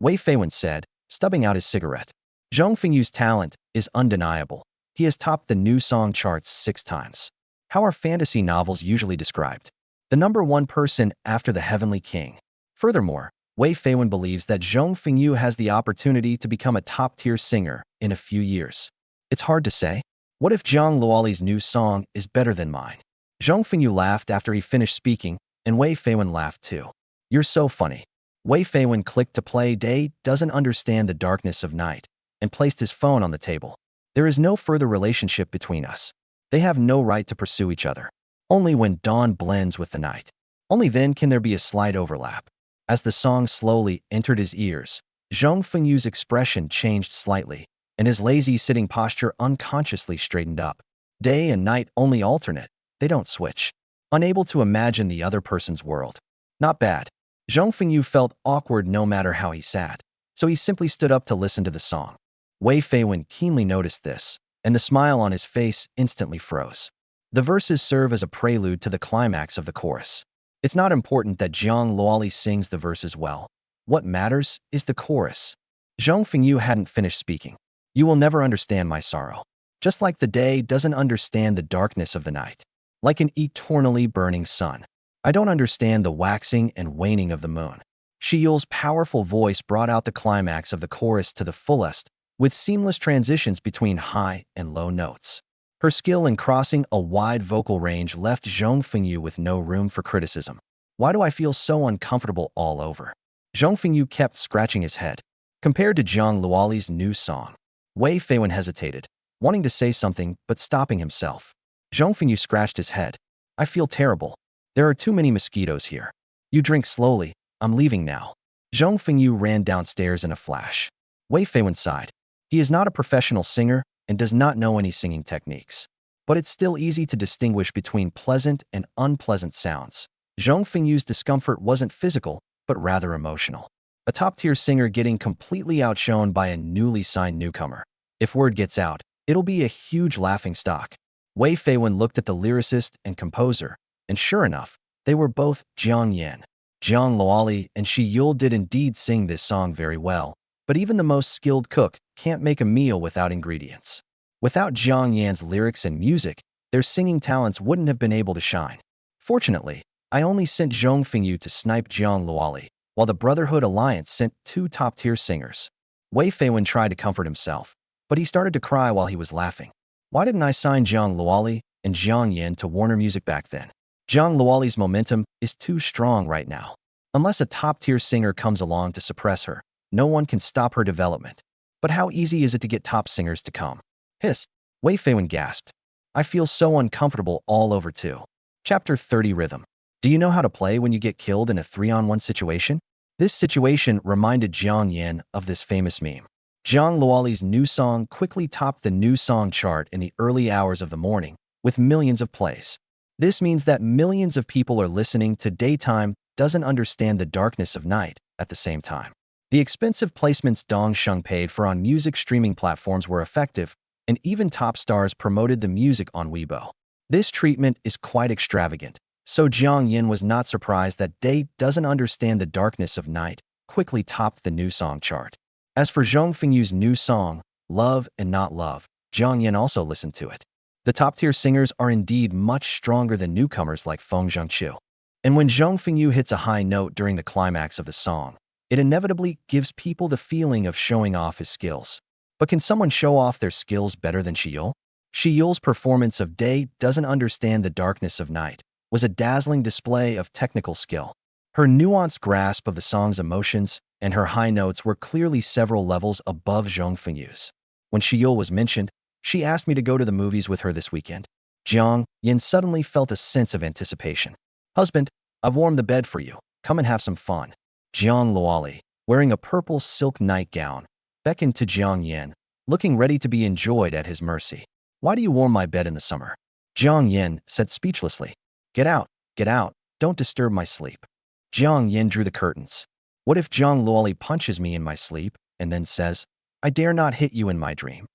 Wei Feiwen said, stubbing out his cigarette. Zhong Fengyu's talent is undeniable. He has topped the new song charts 6 times. How are fantasy novels usually described? The #1 person after the Heavenly King. Furthermore, Wei Feiwen believes that Zhong Fengyu has the opportunity to become a top-tier singer in a few years. It's hard to say. What if Jiang Luoli's new song is better than mine? Zhong Fengyu laughed after he finished speaking, and Wei Feiwen laughed too. You're so funny. Wei Feiwen clicked to play Day Doesn't Understand the Darkness of Night and placed his phone on the table. There is no further relationship between us. They have no right to pursue each other. Only when dawn blends with the night. Only then can there be a slight overlap. As the song slowly entered his ears, Zhong Fengyu's expression changed slightly, and his lazy sitting posture unconsciously straightened up. Day and night only alternate. They don't switch. Unable to imagine the other person's world. Not bad. Zhong Fengyu felt awkward no matter how he sat, so he simply stood up to listen to the song. Wei Feiwen keenly noticed this, and the smile on his face instantly froze. The verses serve as a prelude to the climax of the chorus. It's not important that Jiang Luoli sings the verses well. What matters is the chorus. Zhong Fengyu hadn't finished speaking. You will never understand my sorrow. Just like the day doesn't understand the darkness of the night. Like an eternally burning sun. I don't understand the waxing and waning of the moon. Shi Yul's powerful voice brought out the climax of the chorus to the fullest, with seamless transitions between high and low notes. Her skill in crossing a wide vocal range left Zhong Fengyu with no room for criticism. Why do I feel so uncomfortable all over? Zhong Fengyu kept scratching his head. Compared to Jiang Luoli's new song, Wei Feiwen hesitated, wanting to say something but stopping himself. Zhong Fengyu scratched his head. I feel terrible. There are too many mosquitoes here. You drink slowly. I'm leaving now. Zhong Fengyu ran downstairs in a flash. Wei Feiwen sighed. He is not a professional singer and does not know any singing techniques. But it's still easy to distinguish between pleasant and unpleasant sounds. Zhong Fengyu's discomfort wasn't physical, but rather emotional. A top-tier singer getting completely outshone by a newly signed newcomer. If word gets out, it'll be a huge laughingstock. Wei Feiwen looked at the lyricist and composer, and sure enough, they were both Jiang Yan. Jiang Luoli and Shi Yul did indeed sing this song very well, but even the most skilled cook can't make a meal without ingredients. Without Jiang Yan's lyrics and music, their singing talents wouldn't have been able to shine. Fortunately, I only sent Zhong Fengyu to snipe Jiang Luoli, while the Brotherhood Alliance sent 2 top-tier singers. Wei Feiwen tried to comfort himself, but he started to cry while he was laughing. Why didn't I sign Jiang Luoli and Jiang Yan to Warner Music back then? Jiang Luoli's momentum is too strong right now. Unless a top-tier singer comes along to suppress her, no one can stop her development. But how easy is it to get top singers to come? Hiss. Wei Feiwen gasped. I feel so uncomfortable all over too. Chapter 30 Rhythm. Do you know how to play when you get killed in a 3-on-1 situation? This situation reminded Jiang Yan of this famous meme. Zhang Luoli's new song quickly topped the new song chart in the early hours of the morning, with millions of plays. This means that millions of people are listening to Daytime Doesn't Understand the Darkness of Night at the same time. The expensive placements Dong Sheng paid for on music streaming platforms were effective, and even top stars promoted the music on Weibo. This treatment is quite extravagant, so Jiang Yan was not surprised that Day Doesn't Understand the Darkness of Night quickly topped the new song chart. As for Zhong Fengyu's new song, Love and Not Love, Jiang Yan also listened to it. The top-tier singers are indeed much stronger than newcomers like Feng Zhengqiu. And when Zhong Fengyu hits a high note during the climax of the song, it inevitably gives people the feeling of showing off his skills. But can someone show off their skills better than Shiyul? Shiyul's performance of Day Doesn't Understand the Darkness of Night was a dazzling display of technical skill. Her nuanced grasp of the song's emotions and her high notes were clearly several levels above Zhong Fengyu's. When Shiyul was mentioned, she asked me to go to the movies with her this weekend. Jiang Yan suddenly felt a sense of anticipation. Husband, I've warmed the bed for you. Come and have some fun. Jiang Luoli, wearing a purple silk nightgown, beckoned to Jiang Yan, looking ready to be enjoyed at his mercy. Why do you warm my bed in the summer? Jiang Yan said speechlessly. Get out, don't disturb my sleep. Jiang Yan drew the curtains. What if Jiang Luoli punches me in my sleep and then says, I dare not hit you in my dream?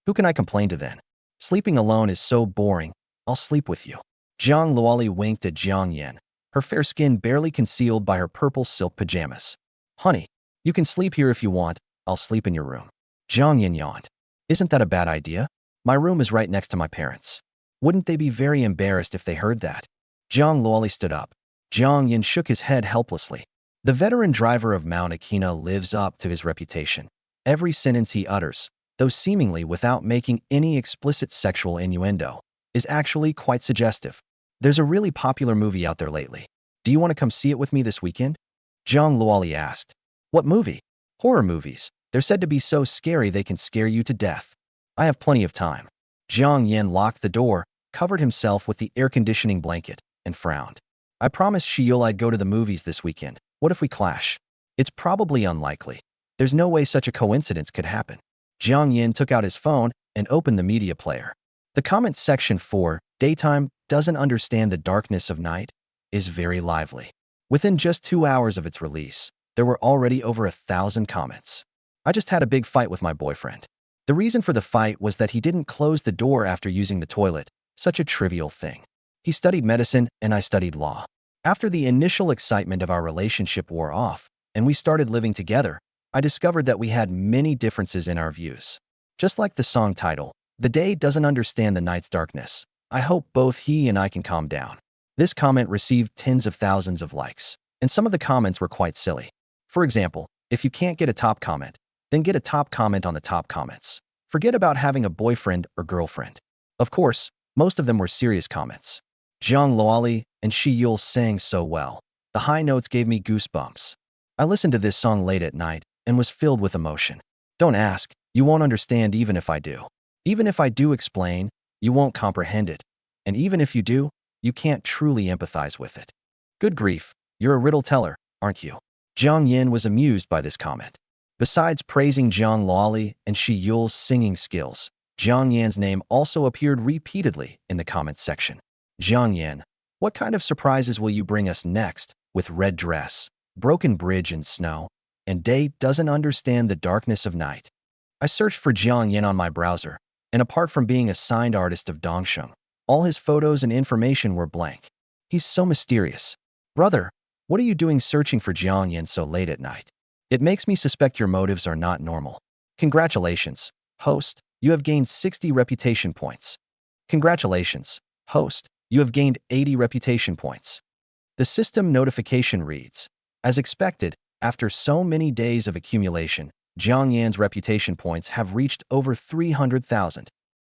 Who can I complain to then? Sleeping alone is so boring. I'll sleep with you. Jiang Luoli winked at Jiang Yan, her fair skin barely concealed by her purple silk pajamas. Honey, you can sleep here if you want. I'll sleep in your room. Jiang Yan yawned. Isn't that a bad idea? My room is right next to my parents. Wouldn't they be very embarrassed if they heard that? Jiang Luoli stood up. Jiang Yan shook his head helplessly. The veteran driver of Mount Aquina lives up to his reputation. Every sentence he utters, though seemingly without making any explicit sexual innuendo, is actually quite suggestive. There's a really popular movie out there lately. Do you want to come see it with me this weekend? Jiang Luoli asked. What movie? Horror movies. They're said to be so scary they can scare you to death. I have plenty of time. Jiang Yan locked the door, covered himself with the air conditioning blanket, and frowned. I promised Shiyul I'd go to the movies this weekend. What if we clash? It's probably unlikely. There's no way such a coincidence could happen. Jiang Yan took out his phone and opened the media player. The comment section for Daytime Doesn't Understand the Darkness of Night is very lively. Within just 2 hours of its release, there were already over 1,000 comments. I just had a big fight with my boyfriend. The reason for the fight was that he didn't close the door after using the toilet, such a trivial thing. He studied medicine and I studied law. After the initial excitement of our relationship wore off and we started living together, I discovered that we had many differences in our views. Just like the song title, The Day Doesn't Understand the Night's Darkness, I hope both he and I can calm down. This comment received tens of thousands of likes, and some of the comments were quite silly. For example, if you can't get a top comment, then get a top comment on the top comments. Forget about having a boyfriend or girlfriend. Of course, most of them were serious comments. Zhang Luoli and Shiyul sang so well. The high notes gave me goosebumps. I listened to this song late at night and was filled with emotion. Don't ask, you won't understand even if I do. Even if I do explain, you won't comprehend it. And even if you do, you can't truly empathize with it. Good grief, you're a riddle teller, aren't you? Jiang Yan was amused by this comment. Besides praising Zhang Luoli and Shiyul's singing skills, Jiang Yan's name also appeared repeatedly in the comments section. Jiang Yan, what kind of surprises will you bring us next with Red Dress, Broken Bridge and Snow, and Day Doesn't Understand the Darkness of Night? I searched for Jiang Yan on my browser, and apart from being a signed artist of Dongsheng, all his photos and information were blank. He's so mysterious. Brother, what are you doing searching for Jiang Yan so late at night? It makes me suspect your motives are not normal. Congratulations, host, you have gained 60 reputation points. Congratulations, host, you have gained 80 reputation points. The system notification reads, as expected, after so many days of accumulation, Jiang Yan's reputation points have reached over 300,000.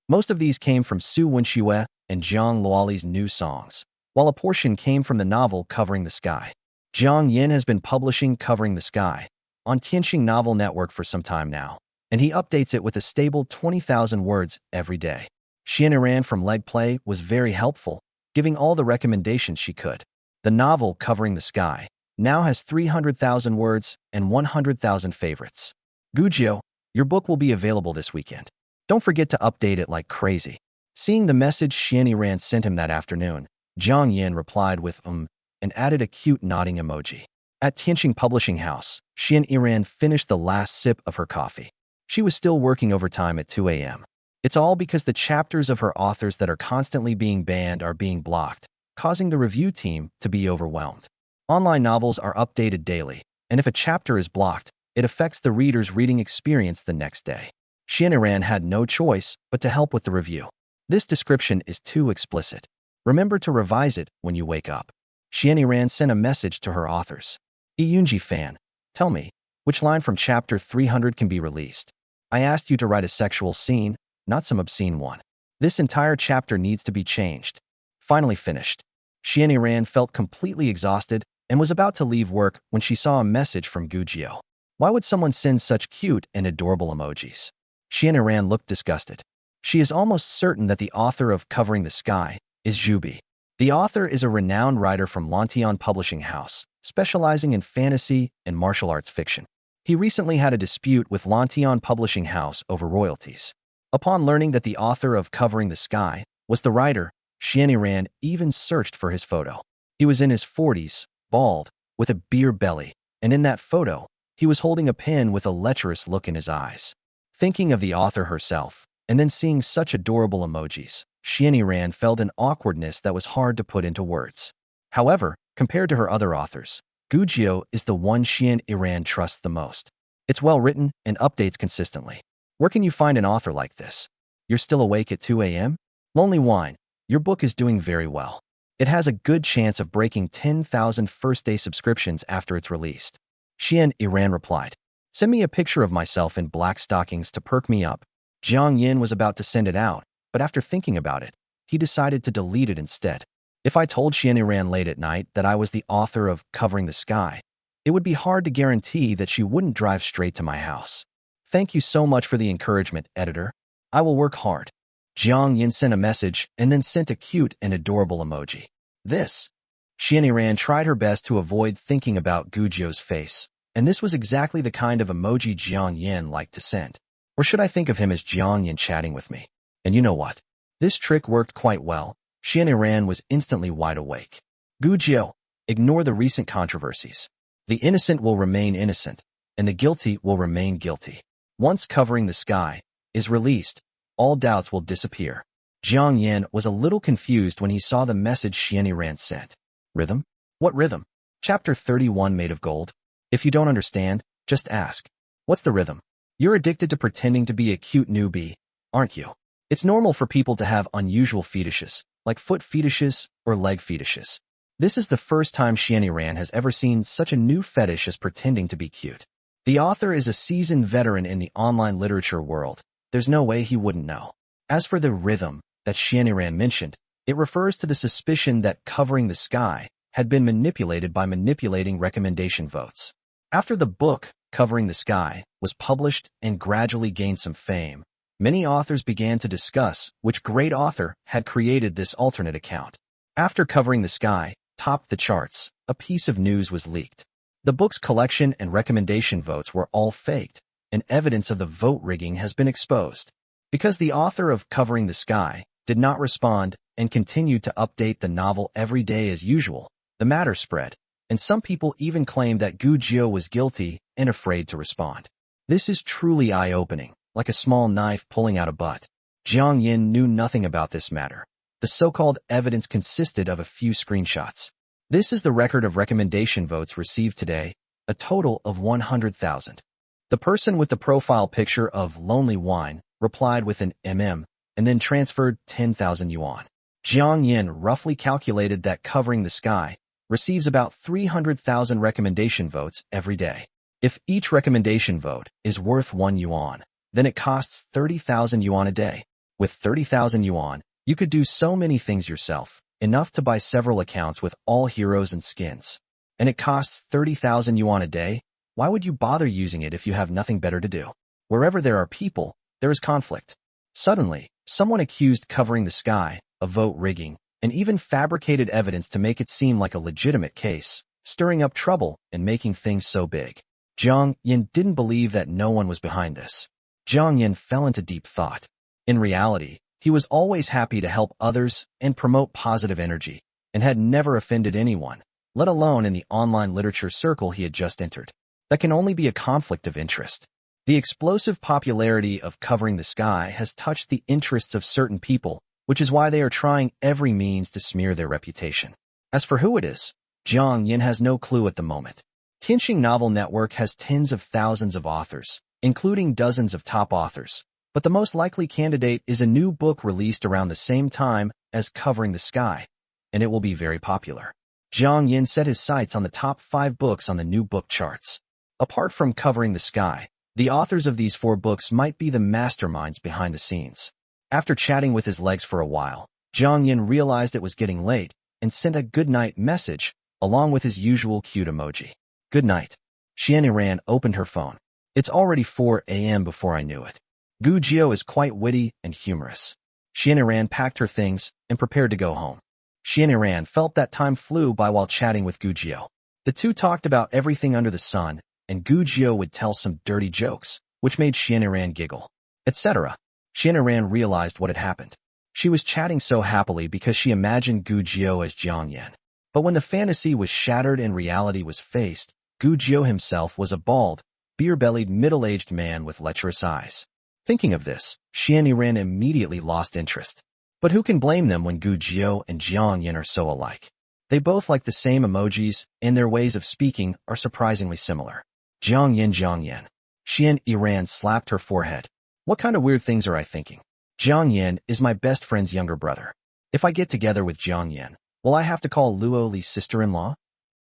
Most of these came from Su Wenxue and Zhang Luoli's new songs, while a portion came from the novel Covering the Sky. Jiang Yan has been publishing Covering the Sky on Tianxing Novel Network for some time now, and he updates it with a stable 20,000 words every day. Xianxia from Leg Play was very helpful, giving all the recommendations she could. The novel Covering the Sky now has 300,000 words and 100,000 favorites. Gujio, your book will be available this weekend. Don't forget to update it like crazy. Seeing the message Xianxia sent him that afternoon, Jiang Yan replied with and added a cute nodding emoji. At Tianqing Publishing House, Xianxia finished the last sip of her coffee. She was still working overtime at 2 a.m. It's all because the chapters of her authors that are constantly being banned are being blocked, causing the review team to be overwhelmed. Online novels are updated daily, and if a chapter is blocked, it affects the reader's reading experience the next day. Xianxia had no choice but to help with the review. This description is too explicit. Remember to revise it when you wake up. Xianxia sent a message to her authors. Yunji fan, tell me, which line from chapter 300 can be released? I asked you to write a sexual scene, not some obscene one. This entire chapter needs to be changed. Finally finished. Xianxia felt completely exhausted and was about to leave work when she saw a message from Gujio. Why would someone send such cute and adorable emojis? Xianxia looked disgusted. She is almost certain that the author of Covering the Sky is Zhubi. The author is a renowned writer from Lantian Publishing House, specializing in fantasy and martial arts fiction. He recently had a dispute with Lantian Publishing House over royalties. Upon learning that the author of Covering the Sky was the writer, Xianxia even searched for his photo. He was in his 40s, bald, with a beer belly, and in that photo, he was holding a pen with a lecherous look in his eyes. Thinking of the author herself, and then seeing such adorable emojis, Xianxia felt an awkwardness that was hard to put into words. However, compared to her other authors, Gujio is the one Xianxia trusts the most. It's well written and updates consistently. Where can you find an author like this? You're still awake at 2 a.m.? Lonely Wine, your book is doing very well. It has a good chance of breaking 10,000 first-day subscriptions after it's released. Xianxia replied. Send me a picture of myself in black stockings to perk me up. Jiang Yan was about to send it out, but after thinking about it, he decided to delete it instead. If I told Xianxia late at night that I was the author of Covering the Sky, it would be hard to guarantee that she wouldn't drive straight to my house. Thank you so much for the encouragement, editor. I will work hard. Jiang Yan sent a message and then sent a cute and adorable emoji. Xianxia tried her best to avoid thinking about Gujio's face, and this was exactly the kind of emoji Jiang Yan liked to send. Or should I think of him as Jiang Yan chatting with me? And you know what? This trick worked quite well. Xianxia was instantly wide awake. Gujio, ignore the recent controversies. The innocent will remain innocent, and the guilty will remain guilty. Once Covering the Sky is released, all doubts will disappear. Jiang Yan was a little confused when he saw the message Xianxia sent. Rhythm? What rhythm? Chapter 31 made of gold? If you don't understand, just ask. What's the rhythm? You're addicted to pretending to be a cute newbie, aren't you? It's normal for people to have unusual fetishes, like foot fetishes or leg fetishes. This is the first time Xianxia has ever seen such a new fetish as pretending to be cute. The author is a seasoned veteran in the online literature world. There's no way he wouldn't know. As for the rhythm that Xianxia mentioned, it refers to the suspicion that Covering the Sky had been manipulated by manipulating recommendation votes. After the book, Covering the Sky, was published and gradually gained some fame, many authors began to discuss which great author had created this alternate account. After Covering the Sky topped the charts, a piece of news was leaked. The book's collection and recommendation votes were all faked, and evidence of the vote rigging has been exposed. Because the author of Covering the Sky did not respond and continued to update the novel every day as usual, the matter spread, and some people even claimed that Gujio was guilty and afraid to respond. This is truly eye-opening, like a small knife pulling out a butt. Jiang Yan knew nothing about this matter. The so-called evidence consisted of a few screenshots. This is the record of recommendation votes received today, a total of 100,000. The person with the profile picture of Lonely Wine replied with an and then transferred 10,000 yuan. Jiang Yan roughly calculated that Covering the Sky receives about 300,000 recommendation votes every day. If each recommendation vote is worth 1 yuan, then it costs 30,000 yuan a day. With 30,000 yuan, you could do so many things yourself, enough to buy several accounts with all heroes and skins. And it costs 30,000 yuan a day? Why would you bother using it if you have nothing better to do? Wherever there are people, there is conflict. Suddenly, someone accused Covering the Sky of vote rigging and even fabricated evidence to make it seem like a legitimate case. stirring up trouble and making things so big. Jiang Yan didn't believe that no one was behind this. Jiang Yan fell into deep thought. In reality, he was always happy to help others and promote positive energy, and had never offended anyone, let alone in the online literature circle he had just entered. That can only be a conflict of interest. The explosive popularity of Covering the Sky has touched the interests of certain people, which is why they are trying every means to smear their reputation. As for who it is, Jiang Yan has no clue at the moment. Qinxing Novel Network has tens of thousands of authors, including dozens of top authors, but the most likely candidate is a new book released around the same time as Covering the Sky, and it will be very popular. Jiang Yan set his sights on the top 5 books on the new book charts. Apart from Covering the Sky, the authors of these 4 books might be the masterminds behind the scenes. After chatting with his legs for a while, Jiang Yan realized it was getting late and sent a good night message, along with his usual cute emoji. Good night. Xianxia opened her phone. It's already 4 a.m. before I knew it. Gu Jiao is quite witty and humorous. Xianxia packed her things and prepared to go home. Xianxia felt that time flew by while chatting with Gu Jiao. The two talked about everything under the sun, and Gu Jiao would tell some dirty jokes, which made Xianxia giggle, etc. Xianxia realized what had happened. She was chatting so happily because she imagined Gu Jiao as Jiang Yan. But when the fantasy was shattered and reality was faced, Gu Jiao himself was a bald, beer-bellied middle-aged man with lecherous eyes. Thinking of this, Xianxia immediately lost interest. But who can blame them when Gu Jiao and Jiang Yan are so alike? They both like the same emojis, and their ways of speaking are surprisingly similar. Jiang Yan. Xianxia slapped her forehead. What kind of weird things are I thinking? Jiang Yan is my best friend's younger brother. If I get together with Jiang Yan, will I have to call Luo Li's sister-in-law?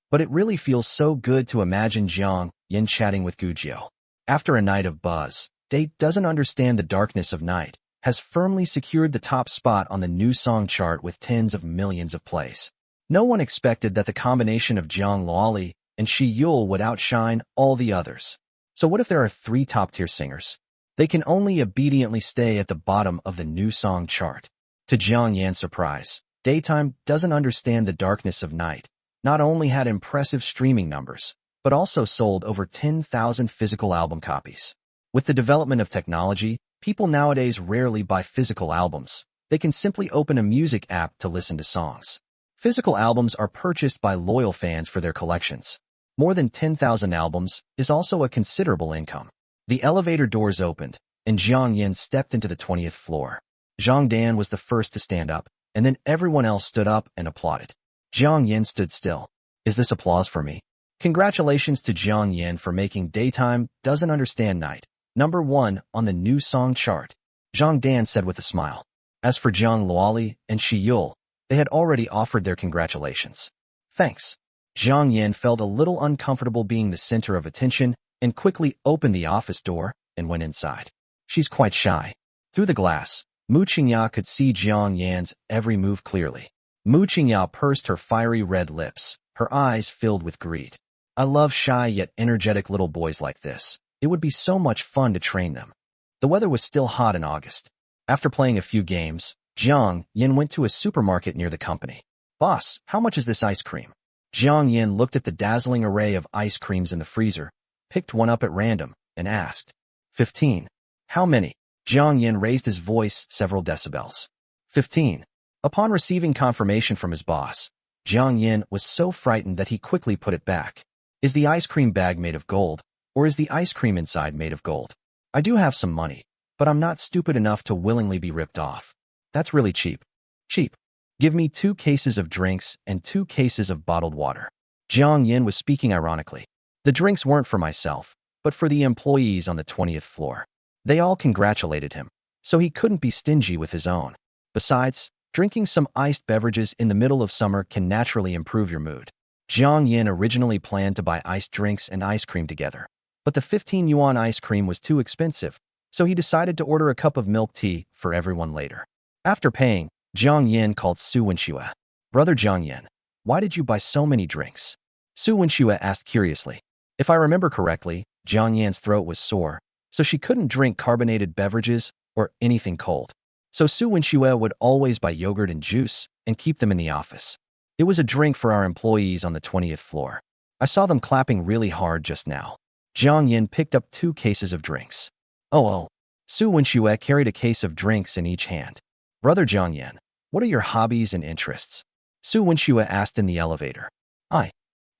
But it really feels so good to imagine Jiang Yan chatting with Gu Jiao. After a night of buzz, Date doesn't understand the darkness of night, has firmly secured the top spot on the new song chart with tens of millions of plays. No one expected that the combination of Jiang Luoli and Shi Yule would outshine all the others. So what if there are 3 top-tier singers? They can only obediently stay at the bottom of the new song chart. To Jiang Yan's surprise, Daytime doesn't understand the darkness of night, not only had impressive streaming numbers, but also sold over 10,000 physical album copies. With the development of technology, people nowadays rarely buy physical albums. They can simply open a music app to listen to songs. Physical albums are purchased by loyal fans for their collections. More than 10,000 albums is also a considerable income. The elevator doors opened, and Jiang Yan stepped into the 20th floor. Zhang Dan was the first to stand up, and then everyone else stood up and applauded. Jiang Yan stood still. Is this applause for me? Congratulations to Jiang Yan for making Daytime Doesn't Understand Night number 1 on the new song chart, Zhang Dan said with a smile. As for Jiang Luoli and Shi Yule, they had already offered their congratulations. Thanks. Jiang Yan felt a little uncomfortable being the center of attention and quickly opened the office door and went inside. She's quite shy. Through the glass, Mu Qingya could see Jiang Yan's every move clearly. Mu Qingya pursed her fiery red lips, her eyes filled with greed. I love shy yet energetic little boys like this. It would be so much fun to train them. The weather was still hot in August. After playing a few games, Jiang Yan went to a supermarket near the company. Boss, how much is this ice cream? Jiang Yan looked at the dazzling array of ice creams in the freezer, picked one up at random, and asked, 15. How many? Jiang Yan raised his voice several decibels. 15. Upon receiving confirmation from his boss, Jiang Yan was so frightened that he quickly put it back. Is the ice cream bag made of gold, or is the ice cream inside made of gold? I do have some money, but I'm not stupid enough to willingly be ripped off. That's really cheap. Cheap. Give me 2 cases of drinks and 2 cases of bottled water. Jiang Yan was speaking ironically. The drinks weren't for myself, but for the employees on the 20th floor. They all congratulated him, so he couldn't be stingy with his own. Besides, drinking some iced beverages in the middle of summer can naturally improve your mood. Jiang Yan originally planned to buy iced drinks and ice cream together, but the 15 yuan ice cream was too expensive, so he decided to order a cup of milk tea for everyone later. After paying, Jiang Yan called Su Wenxue. Brother Jiang Yan, why did you buy so many drinks? Su Wenxue asked curiously. If I remember correctly, Jiang Yan's throat was sore, so she couldn't drink carbonated beverages or anything cold. So Su Wenxue would always buy yogurt and juice and keep them in the office. It was a drink for our employees on the 20th floor. I saw them clapping really hard just now. Jiang Yan picked up 2 cases of drinks. Oh. Su Wenxue carried a case of drinks in each hand. Brother Jiang Yan, what are your hobbies and interests? Su Wenxue asked in the elevator.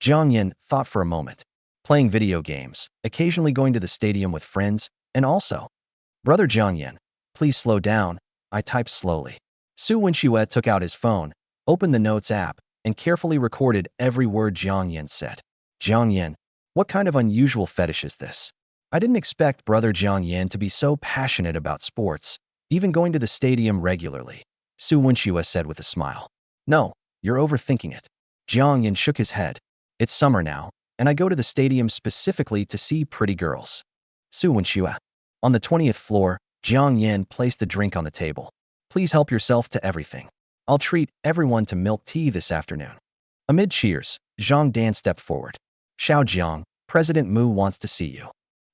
Jiang Yan thought for a moment. Playing video games, occasionally going to the stadium with friends, and also. Brother Jiang Yan, please slow down, I typed slowly. Su Wenxue took out his phone, opened the Notes app, and carefully recorded every word Jiang Yan said. Jiang Yan, what kind of unusual fetish is this? I didn't expect Brother Jiang Yan to be so passionate about sports, even going to the stadium regularly, Su Wenxue said with a smile. No, you're overthinking it. Jiang Yan shook his head. It's summer now, and I go to the stadium specifically to see pretty girls. Su Wenxue. On the 20th floor, Jiang Yan placed the drink on the table. Please help yourself to everything. I'll treat everyone to milk tea this afternoon. Amid cheers, Zhang Dan stepped forward. Xiao Jiang, President Mu wants to see you.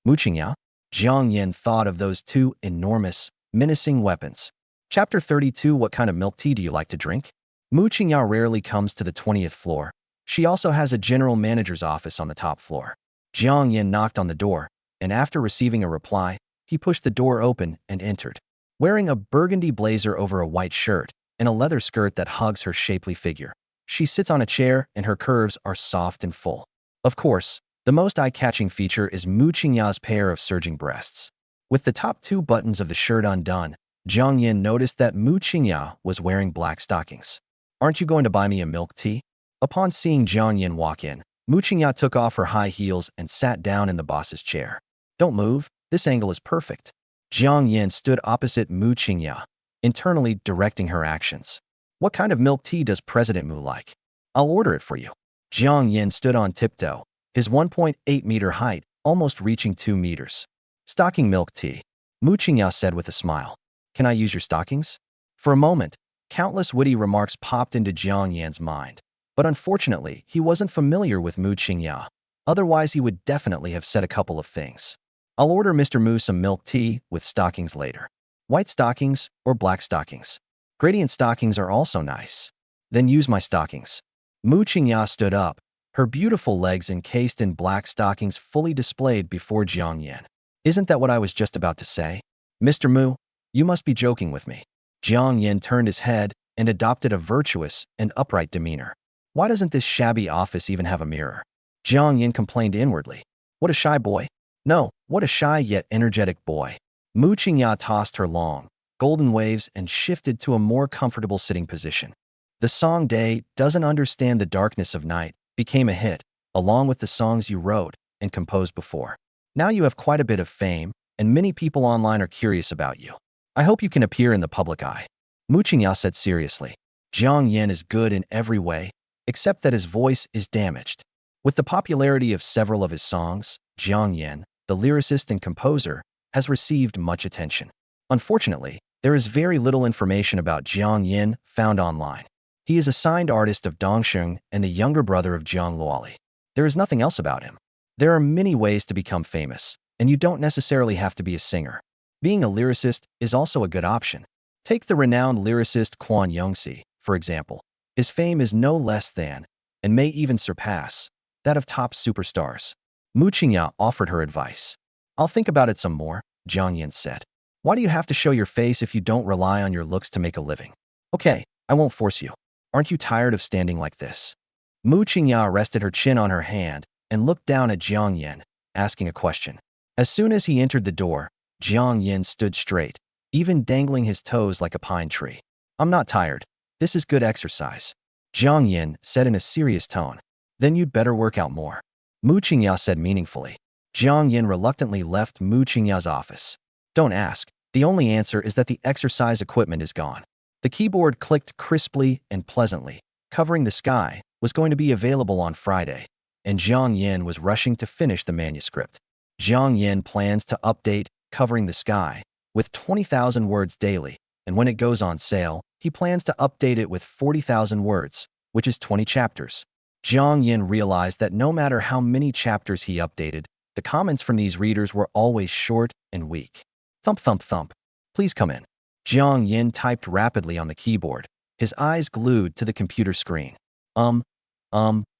Mu Qingya? Jiang Yan thought of those 2 enormous, menacing weapons. Chapter 32. What kind of milk tea do you like to drink? Mu Qingya rarely comes to the 20th floor. She also has a general manager's office on the top floor. Jiang Yan knocked on the door, and after receiving a reply, he pushed the door open and entered. Wearing a burgundy blazer over a white shirt and a leather skirt that hugs her shapely figure, she sits on a chair and her curves are soft and full. Of course, the most eye-catching feature is Mu Qingya's pair of surging breasts. With the top 2 buttons of the shirt undone, Jiang Yan noticed that Mu Qingya was wearing black stockings. Aren't you going to buy me a milk tea? Upon seeing Jiang Yan walk in, Mu Qingya took off her high heels and sat down in the boss's chair. Don't move, this angle is perfect. Jiang Yan stood opposite Mu Qingya, internally directing her actions. What kind of milk tea does President Mu like? I'll order it for you. Jiang Yan stood on tiptoe, his 1.8-meter height almost reaching 2 meters. Stocking milk tea, Mu Qingya said with a smile. Can I use your stockings? For a moment, countless witty remarks popped into Jiang Yan's mind. But unfortunately, he wasn't familiar with Mu Qingya. Otherwise, he would definitely have said a couple of things. I'll order Mr. Mu some milk tea with stockings later. White stockings or black stockings. Gradient stockings are also nice. Then use my stockings. Mu Qingya stood up, her beautiful legs encased in black stockings fully displayed before Jiang Yan. Isn't that what I was just about to say? Mr. Mu, you must be joking with me. Jiang Yan turned his head and adopted a virtuous and upright demeanor. Why doesn't this shabby office even have a mirror? Jiang Yan complained inwardly. What a shy boy. No, what a shy yet energetic boy. Mu Qingya tossed her long, golden waves and shifted to a more comfortable sitting position. The song Day Doesn't Understand the Darkness of Night became a hit, along with the songs you wrote and composed before. Now you have quite a bit of fame, and many people online are curious about you. I hope you can appear in the public eye. Mu Qingya said seriously. Jiang Yan is good in every way, except that his voice is damaged. With the popularity of several of his songs, Jiang Yan, the lyricist and composer, has received much attention. Unfortunately, there is very little information about Jiang Yan found online. He is a signed artist of Dongsheng and the younger brother of Jiang Luoli. There is nothing else about him. There are many ways to become famous, and you don't necessarily have to be a singer. Being a lyricist is also a good option. Take the renowned lyricist Quan Yongxi, for example. His fame is no less than, and may even surpass, that of top superstars. Mu Qingya offered her advice. I'll think about it some more, Jiang Yan said. Why do you have to show your face if you don't rely on your looks to make a living? Okay, I won't force you. Aren't you tired of standing like this? Mu Qingya rested her chin on her hand and looked down at Jiang Yan, asking a question. As soon as he entered the door, Jiang Yan stood straight, even dangling his toes like a pine tree. I'm not tired. This is good exercise. Jiang Yan said in a serious tone. Then you'd better work out more. Mu Qingya said meaningfully. Jiang Yan reluctantly left Mu Qingya's office. Don't ask. The only answer is that the exercise equipment is gone. The keyboard clicked crisply and pleasantly. Covering the Sky was going to be available on Friday, and Jiang Yan was rushing to finish the manuscript. Jiang Yan plans to update Covering the Sky with 20,000 words daily, and when it goes on sale, he plans to update it with 40,000 words, which is 20 chapters. Jiang Yan realized that no matter how many chapters he updated, the comments from these readers were always short and weak. Thump, thump, thump. Please come in. Jiang Yan typed rapidly on the keyboard, his eyes glued to the computer screen. Um,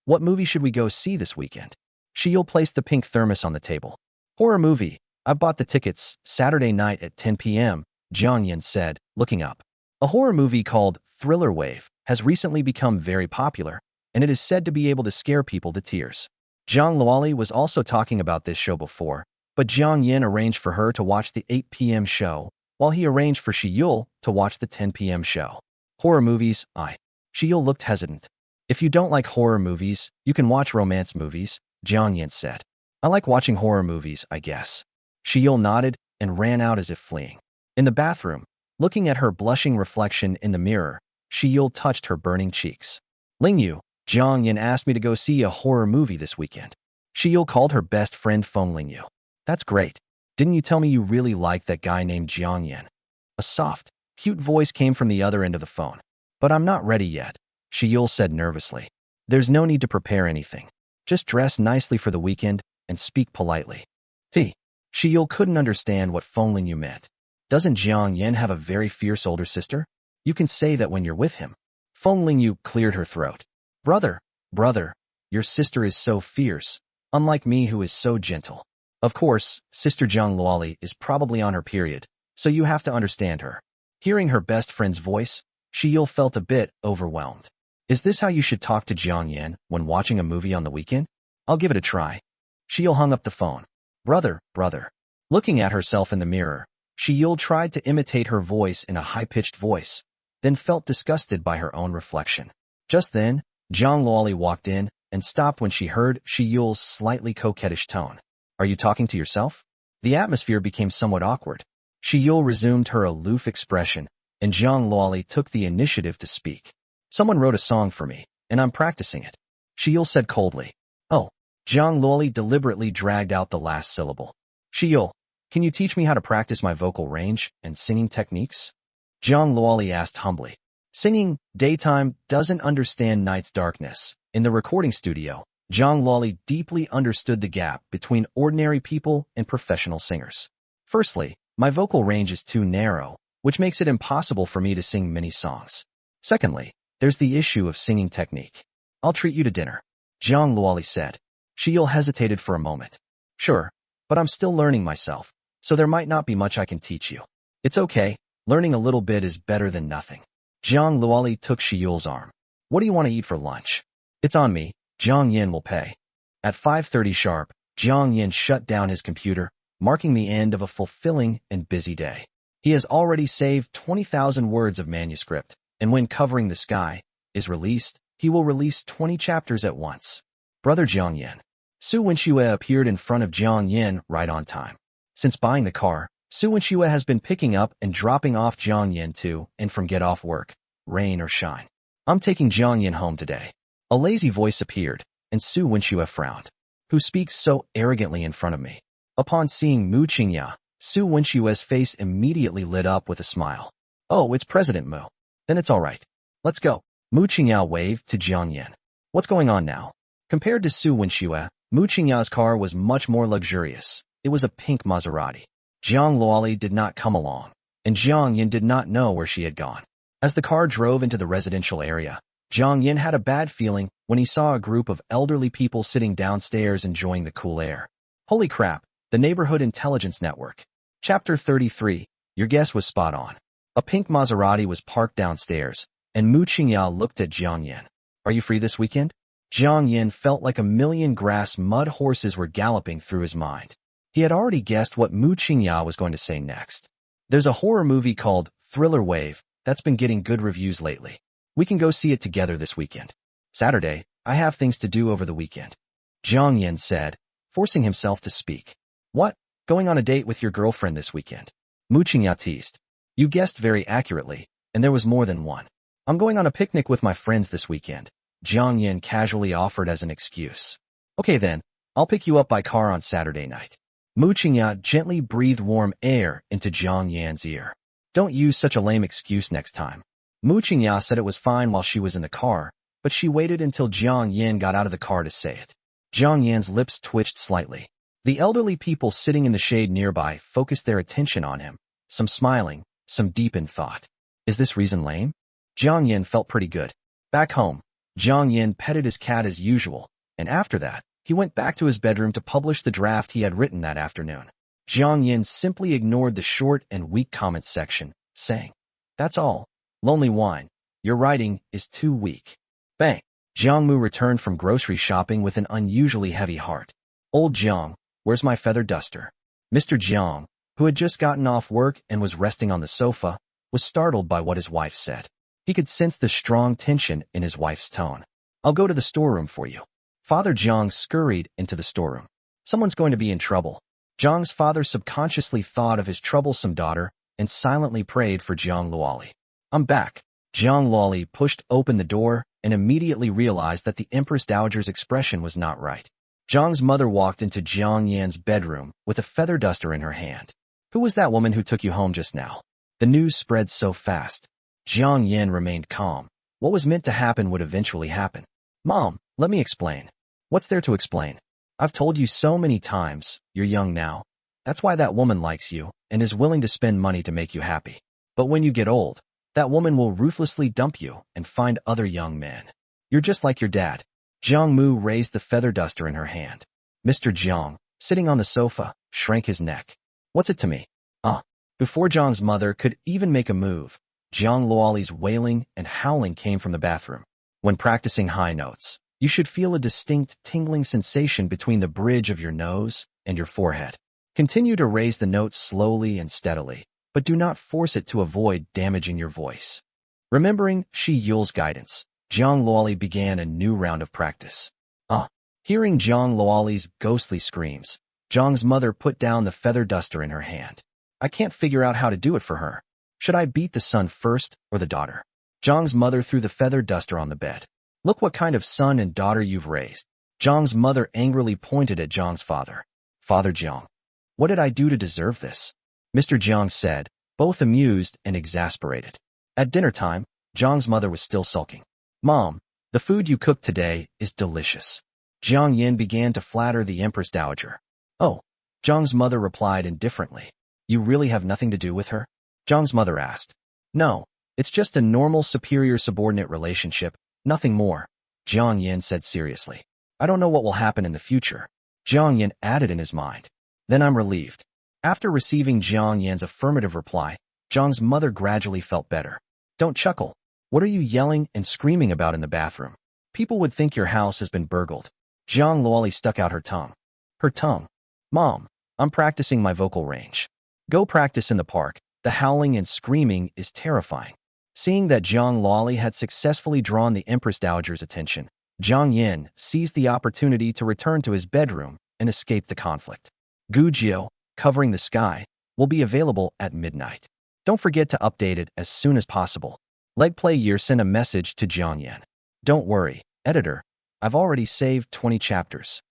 what movie should we go see this weekend? Sheil placed the pink thermos on the table. Horror movie. I bought the tickets, Saturday night at 10 p.m., Jiang Yan said, looking up. A horror movie called Thriller Wave has recently become very popular, and it is said to be able to scare people to tears. Zhang Luoli was also talking about this show before, but Jiang Yan arranged for her to watch the 8 p.m. show, while he arranged for Sheil to watch the 10 p.m. show. Horror movies, Sheil looked hesitant. If you don't like horror movies, you can watch romance movies, Jiang Yan said. I like watching horror movies, I guess. Sheil nodded and ran out as if fleeing. In the bathroom, looking at her blushing reflection in the mirror, Sheil touched her burning cheeks. Lingyu, Jiang Yan asked me to go see a horror movie this weekend. Sheil called her best friend Feng Lingyu. That's great. Didn't you tell me you really liked that guy named Jiang Yan? A soft, cute voice came from the other end of the phone. But I'm not ready yet, Sheil said nervously. There's no need to prepare anything. Just dress nicely for the weekend and speak politely. Sheil couldn't understand what Feng Lingyu meant. Doesn't Jiang Yan have a very fierce older sister? You can say that when you're with him. Feng Lingyu cleared her throat. Brother, your sister is so fierce, unlike me who is so gentle. Of course, Sister Zhang Luoli is probably on her period, so you have to understand her. Hearing her best friend's voice, Sheil felt a bit overwhelmed. Is this how you should talk to Jiang Yan when watching a movie on the weekend? I'll give it a try. Sheil hung up the phone. Brother. Looking at herself in the mirror, Sheil tried to imitate her voice in a high-pitched voice, then felt disgusted by her own reflection. Just then, Zhang Luoli walked in and stopped when she heard Sheil's slightly coquettish tone. Are you talking to yourself? The atmosphere became somewhat awkward. Sheil resumed her aloof expression, and Zhang Luoli took the initiative to speak. Someone wrote a song for me, and I'm practicing it. Sheil said coldly. Oh. Zhang Luoli deliberately dragged out the last syllable. Sheil, can you teach me how to practice my vocal range and singing techniques? Zhang Luoli asked humbly. Singing, daytime, doesn't understand night's darkness. In the recording studio, Zhang Luoli deeply understood the gap between ordinary people and professional singers. Firstly, my vocal range is too narrow, which makes it impossible for me to sing many songs. Secondly, there's the issue of singing technique. I'll treat you to dinner, Zhang Luoli said. Sheil hesitated for a moment. Sure, but I'm still learning myself, so there might not be much I can teach you. It's okay, learning a little bit is better than nothing. Zhang Luoli took Sheil's arm. What do you want to eat for lunch? It's on me, Jiang Yan will pay. At 5:30 sharp, Jiang Yan shut down his computer, marking the end of a fulfilling and busy day. He has already saved 20,000 words of manuscript, and when Covering the Sky is released, he will release 20 chapters at once. Brother Jiang Yan. Su Wenxue appeared in front of Jiang Yan right on time. Since buying the car, Su Wenxue has been picking up and dropping off Jiang Yan to and from get off work, rain or shine. I'm taking Jiang Yan home today. A lazy voice appeared, and Su Wenxue frowned. Who speaks so arrogantly in front of me? Upon seeing Mu Qingya, Su Wenshue's face immediately lit up with a smile. Oh, it's President Mu. Then it's all right. Let's go. Mu Qingya waved to Jiang Yan. What's going on now? Compared to Su Wenxue, Mu Qingya's car was much more luxurious. It was a pink Maserati. Zhang Luoli did not come along, and Jiang Yan did not know where she had gone. As the car drove into the residential area, Jiang Yan had a bad feeling when he saw a group of elderly people sitting downstairs enjoying the cool air. Holy crap, the Neighborhood Intelligence Network. Chapter 33, your guess was spot on. A pink Maserati was parked downstairs, and Mu Qingya looked at Jiang Yan. Are you free this weekend? Jiang Yan felt like a million grass mud horses were galloping through his mind. He had already guessed what Mu Qingya was going to say next. There's a horror movie called Thriller Wave that's been getting good reviews lately. We can go see it together this weekend. Saturday, I have things to do over the weekend. Jiang Yan said, forcing himself to speak. What? Going on a date with your girlfriend this weekend? Mu Qingya teased. You guessed very accurately, and there was more than one. I'm going on a picnic with my friends this weekend, Jiang Yan casually offered as an excuse. Okay then, I'll pick you up by car on Saturday night. Mu Qingya gently breathed warm air into Jiang Yan's ear. Don't use such a lame excuse next time. Mu Qingya said it was fine while she was in the car, but she waited until Jiang Yan got out of the car to say it. Jiang Yan's lips twitched slightly. The elderly people sitting in the shade nearby focused their attention on him, some smiling, some deep in thought. Is this reason lame? Jiang Yan felt pretty good. Back home, Jiang Yan petted his cat as usual, and after that, he went back to his bedroom to publish the draft he had written that afternoon. Jiang Yan simply ignored the short and weak comments section, saying, "That's all. Lonely wine. Your writing is too weak." Bang! Jiang Mu returned from grocery shopping with an unusually heavy heart. "Old Jiang, where's my feather duster?" Mr. Jiang, who had just gotten off work and was resting on the sofa, was startled by what his wife said. He could sense the strong tension in his wife's tone. "I'll go to the storeroom for you." Father Jiang scurried into the storeroom. Someone's going to be in trouble. Jiang's father subconsciously thought of his troublesome daughter and silently prayed for Jiang Luoli. "I'm back." Jiang Luoli pushed open the door and immediately realized that the Empress Dowager's expression was not right. Jiang's mother walked into Jiang Yan's bedroom with a feather duster in her hand. "Who was that woman who took you home just now?" The news spread so fast. Jiang Yan remained calm. What was meant to happen would eventually happen. "Mom, let me explain." "What's there to explain? I've told you so many times, you're young now. That's why that woman likes you and is willing to spend money to make you happy. But when you get old, that woman will ruthlessly dump you and find other young men. You're just like your dad." Jiang Mu raised the feather duster in her hand. Mr. Jiang, sitting on the sofa, shrank his neck. "What's it to me?" Before Jiang's mother could even make a move, Jiang Luoli's wailing and howling came from the bathroom. When practicing high notes, you should feel a distinct tingling sensation between the bridge of your nose and your forehead. Continue to raise the notes slowly and steadily, but do not force it to avoid damaging your voice. Remembering Shi Yule's guidance, Jiang Luoli began a new round of practice. Hearing Jiang Luoli's ghostly screams, Jiang's mother put down the feather duster in her hand. "I can't figure out how to do it for her. Should I beat the son first or the daughter?" Jiang's mother threw the feather duster on the bed. "Look what kind of son and daughter you've raised." Jiang's mother angrily pointed at Jiang's father. "Father Jiang, what did I do to deserve this?" Mr. Jiang said, both amused and exasperated. At dinner time, Jiang's mother was still sulking. "Mom, the food you cooked today is delicious." Jiang Yan began to flatter the Empress Dowager. "Oh," Jiang's mother replied indifferently. "You really have nothing to do with her?" Jiang's mother asked. "No, it's just a normal superior-subordinate relationship, nothing more," Jiang Yan said seriously. "I don't know what will happen in the future," Jiang Yan added in his mind. "Then I'm relieved." After receiving Jiang Yan's affirmative reply, Jiang's mother gradually felt better. "Don't chuckle. What are you yelling and screaming about in the bathroom? People would think your house has been burgled." Jiang Luoli stuck out her tongue. "Mom, I'm practicing my vocal range." "Go practice in the park. The howling and screaming is terrifying." Seeing that Jiang Luoli had successfully drawn the Empress Dowager's attention, Jiang Yan seized the opportunity to return to his bedroom and escape the conflict. Gujiao, Covering the Sky, will be available at midnight. Don't forget to update it as soon as possible. Legplay Year sent a message to Jiang Yan. "Don't worry, editor. I've already saved 20 chapters."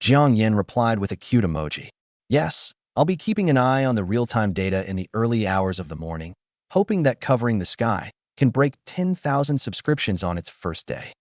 Jiang Yan replied with a cute emoji. "Yes, I'll be keeping an eye on the real-time data in the early hours of the morning, hoping that Covering the Sky can break 10,000 subscriptions on its first day."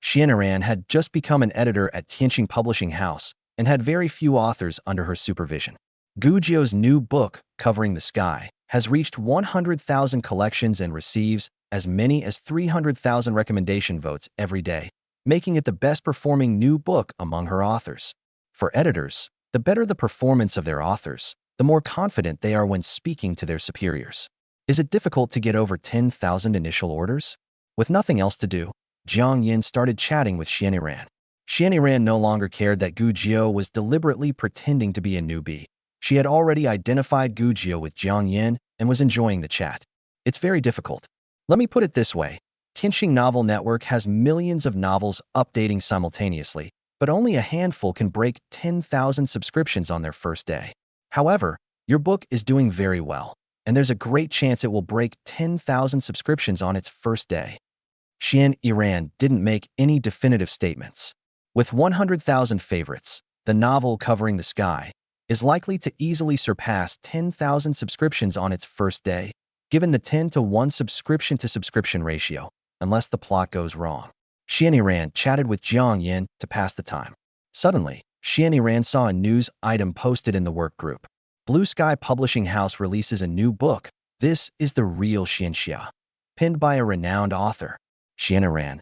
Xianxia had just become an editor at Tianqing Publishing House and had very few authors under her supervision. Gujiao's new book, Covering the Sky, has reached 100,000 collections and receives as many as 300,000 recommendation votes every day, making it the best-performing new book among her authors. For editors, the better the performance of their authors, the more confident they are when speaking to their superiors. Is it difficult to get over 10,000 initial orders? With nothing else to do, Jiang Yan started chatting with Xianxia. Xianxia no longer cared that Gujiao was deliberately pretending to be a newbie. She had already identified Gujiao with Jiang Yan and was enjoying the chat. "It's very difficult. Let me put it this way. Tianqing Novel Network has millions of novels updating simultaneously, but only a handful can break 10,000 subscriptions on their first day. However, your book is doing very well, and there's a great chance it will break 10,000 subscriptions on its first day." Xianxia didn't make any definitive statements. With 100,000 favorites, the novel Covering the Sky is likely to easily surpass 10,000 subscriptions on its first day, given the 10-to-1 subscription-to-subscription ratio, unless the plot goes wrong. Xianxia chatted with Jiang Yan to pass the time. Suddenly, Xianxia saw a news item posted in the work group. Blue Sky Publishing House releases a new book. This is the real xianxia, penned by a renowned author. Xianxia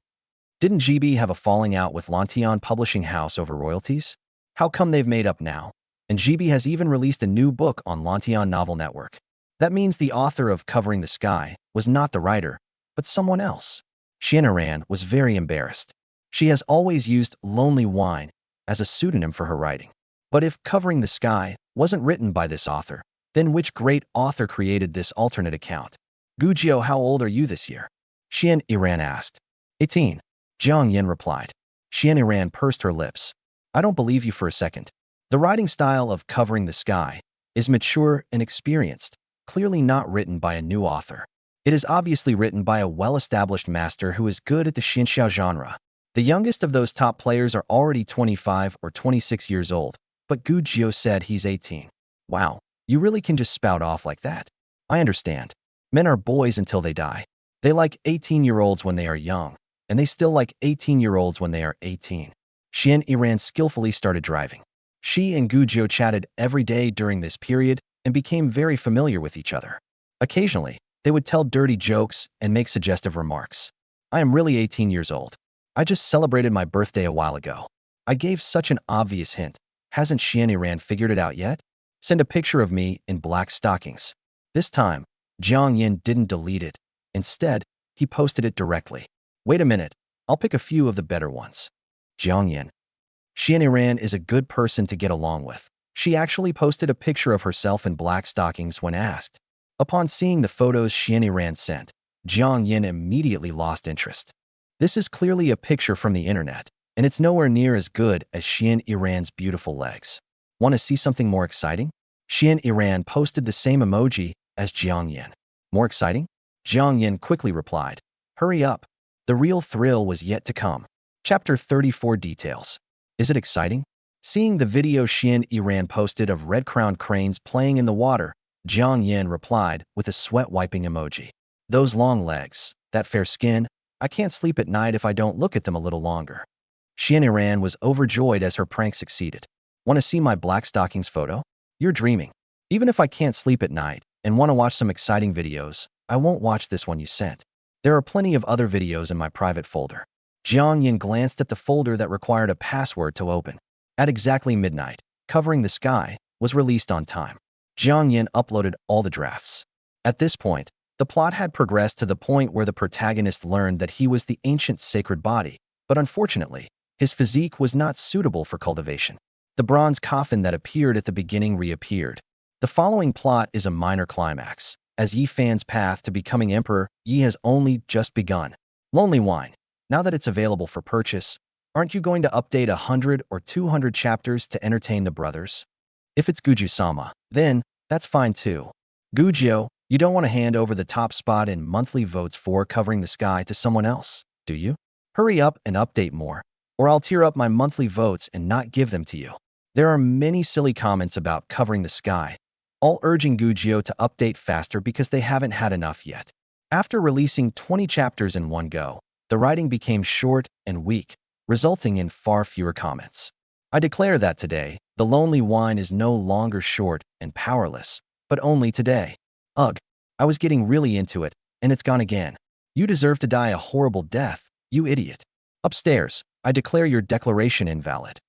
Didn't GB have a falling out with Lantian Publishing House over royalties? How come they've made up now? And GB has even released a new book on Lantian Novel Network. That means the author of Covering the Sky was not the writer, but someone else. Xianxia was very embarrassed. She has always used Lonely Wine as a pseudonym for her writing. But if Covering the Sky wasn't written by this author, then which great author created this alternate account? Gujio, how old are you this year? Xianxia asked. 18. Jiang Yan replied. Xianxia pursed her lips. I don't believe you for a second. The writing style of Covering the Sky is mature and experienced, clearly not written by a new author. It is obviously written by a well-established master who is good at the xianxia genre. The youngest of those top players are already 25 or 26 years old, but Gu Jio said he's 18. Wow, you really can just spout off like that. I understand. Men are boys until they die. They like 18-year-olds when they are young, and they still like 18-year-olds when they are 18. Xianxia skillfully started driving. She and Gu Jio chatted every day during this period and became very familiar with each other. Occasionally, they would tell dirty jokes and make suggestive remarks. I am really 18 years old. I just celebrated my birthday a while ago. I gave such an obvious hint. Hasn't Xianxia figured it out yet? Send a picture of me in black stockings. This time, Jiang Yan didn't delete it. Instead, he posted it directly. Wait a minute, I'll pick a few of the better ones. Jiang Yan. Xianxia is a good person to get along with. She actually posted a picture of herself in black stockings when asked. Upon seeing the photos Xianxia sent, Jiang Yan immediately lost interest. This is clearly a picture from the internet, and it's nowhere near as good as Xianxia's beautiful legs. Want to see something more exciting? Xianxia posted the same emoji as Jiang Yan. More exciting? Jiang Yan quickly replied, hurry up. The real thrill was yet to come. Chapter 34 details. Is it exciting? Seeing the video Xianxia posted of red-crowned cranes playing in the water, Jiang Yan replied with a sweat-wiping emoji. Those long legs, that fair skin, I can't sleep at night if I don't look at them a little longer. Xianxia was overjoyed as her prank succeeded. Want to see my black stockings photo? You're dreaming. Even if I can't sleep at night and want to watch some exciting videos, I won't watch this one you sent. There are plenty of other videos in my private folder. Jiang Yan glanced at the folder that required a password to open. At exactly midnight, Covering the Sky was released on time. Jiang Yan uploaded all the drafts. At this point, the plot had progressed to the point where the protagonist learned that he was the ancient sacred body, but unfortunately, his physique was not suitable for cultivation. The bronze coffin that appeared at the beginning reappeared. The following plot is a minor climax. As Yi Fan's path to becoming emperor, Yi has only just begun. Lonely Wine. Now that it's available for purchase, aren't you going to update 100 or 200 chapters to entertain the brothers? If it's Guju-sama, then that's fine too. Gujio, you don't want to hand over the top spot in monthly votes for Covering the Sky to someone else, do you? Hurry up and update more, or I'll tear up my monthly votes and not give them to you. There are many silly comments about Covering the Sky, all urging Gujio to update faster because they haven't had enough yet. After releasing 20 chapters in one go, the writing became short and weak, resulting in far fewer comments. I declare that today, The Lonely Wine is no longer short and powerless, but only today. Ugh, I was getting really into it, and it's gone again. You deserve to die a horrible death, you idiot. Upstairs, I declare your declaration invalid.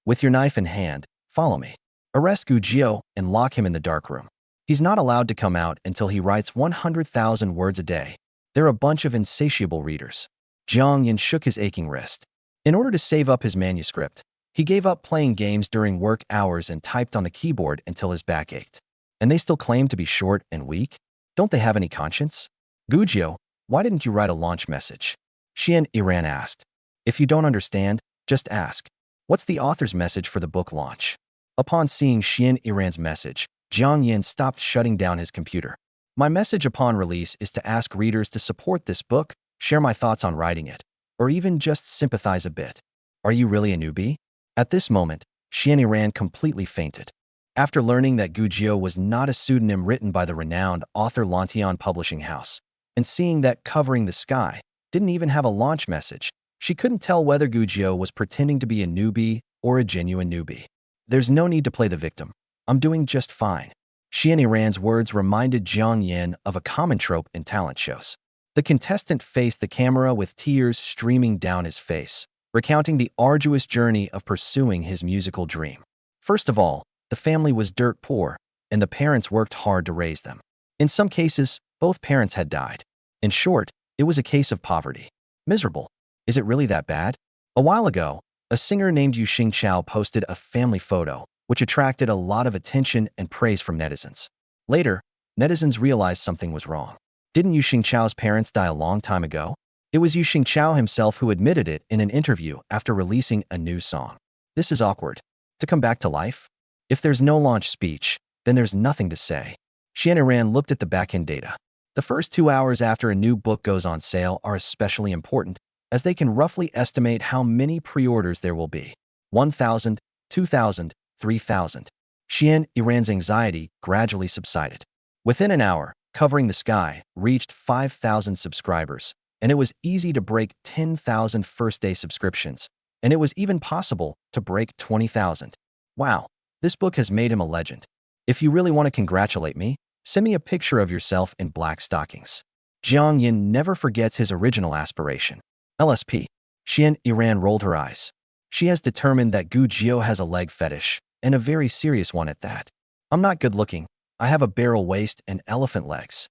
With your knife in hand, follow me. Arrest Gujio and lock him in the darkroom. He's not allowed to come out until he writes 100,000 words a day. They're a bunch of insatiable readers. Jiang Yan shook his aching wrist. In order to save up his manuscript, he gave up playing games during work hours and typed on the keyboard until his back ached. And they still claim to be short and weak? Don't they have any conscience? Gujio, why didn't you write a launch message? Xianxia asked. If you don't understand, just ask. What's the author's message for the book launch? Upon seeing Xianxia's message, Jiang Yan stopped shutting down his computer. My message upon release is to ask readers to support this book, share my thoughts on writing it, or even just sympathize a bit. Are you really a newbie? At this moment, Xianxia completely fainted. After learning that Gujio was not a pseudonym written by the renowned author Lantian Publishing House, and seeing that Covering the Sky didn't even have a launch message, she couldn't tell whether Gujio was pretending to be a newbie or a genuine newbie. There's no need to play the victim. I'm doing just fine. Xianxia's words reminded Jiang Yan of a common trope in talent shows. The contestant faced the camera with tears streaming down his face, recounting the arduous journey of pursuing his musical dream. First of all, the family was dirt poor, and the parents worked hard to raise them. In some cases, both parents had died. In short, it was a case of poverty. Miserable. Is it really that bad? A while ago, a singer named Xianxia posted a family photo, which attracted a lot of attention and praise from netizens. Later, netizens realized something was wrong. Didn't Xianxia's parents die a long time ago? It was Xianxia himself who admitted it in an interview after releasing a new song. This is awkward. To come back to life? If there's no launch speech, then there's nothing to say. Xianxia looked at the back-end data. The first 2 hours after a new book goes on sale are especially important, as they can roughly estimate how many pre-orders there will be. 1,000, 2,000, 3,000. Xianxia's anxiety gradually subsided. Within an hour, Covering the Sky reached 5,000 subscribers, and it was easy to break 10,000 first-day subscriptions, and it was even possible to break 20,000. Wow, this book has made him a legend. If you really want to congratulate me, send me a picture of yourself in black stockings. Jiang Yan never forgets his original aspiration. LSP. Xianxia rolled her eyes. She has determined that Gu Jiao has a leg fetish, and a very serious one at that. I'm not good looking. I have a barrel waist and elephant legs.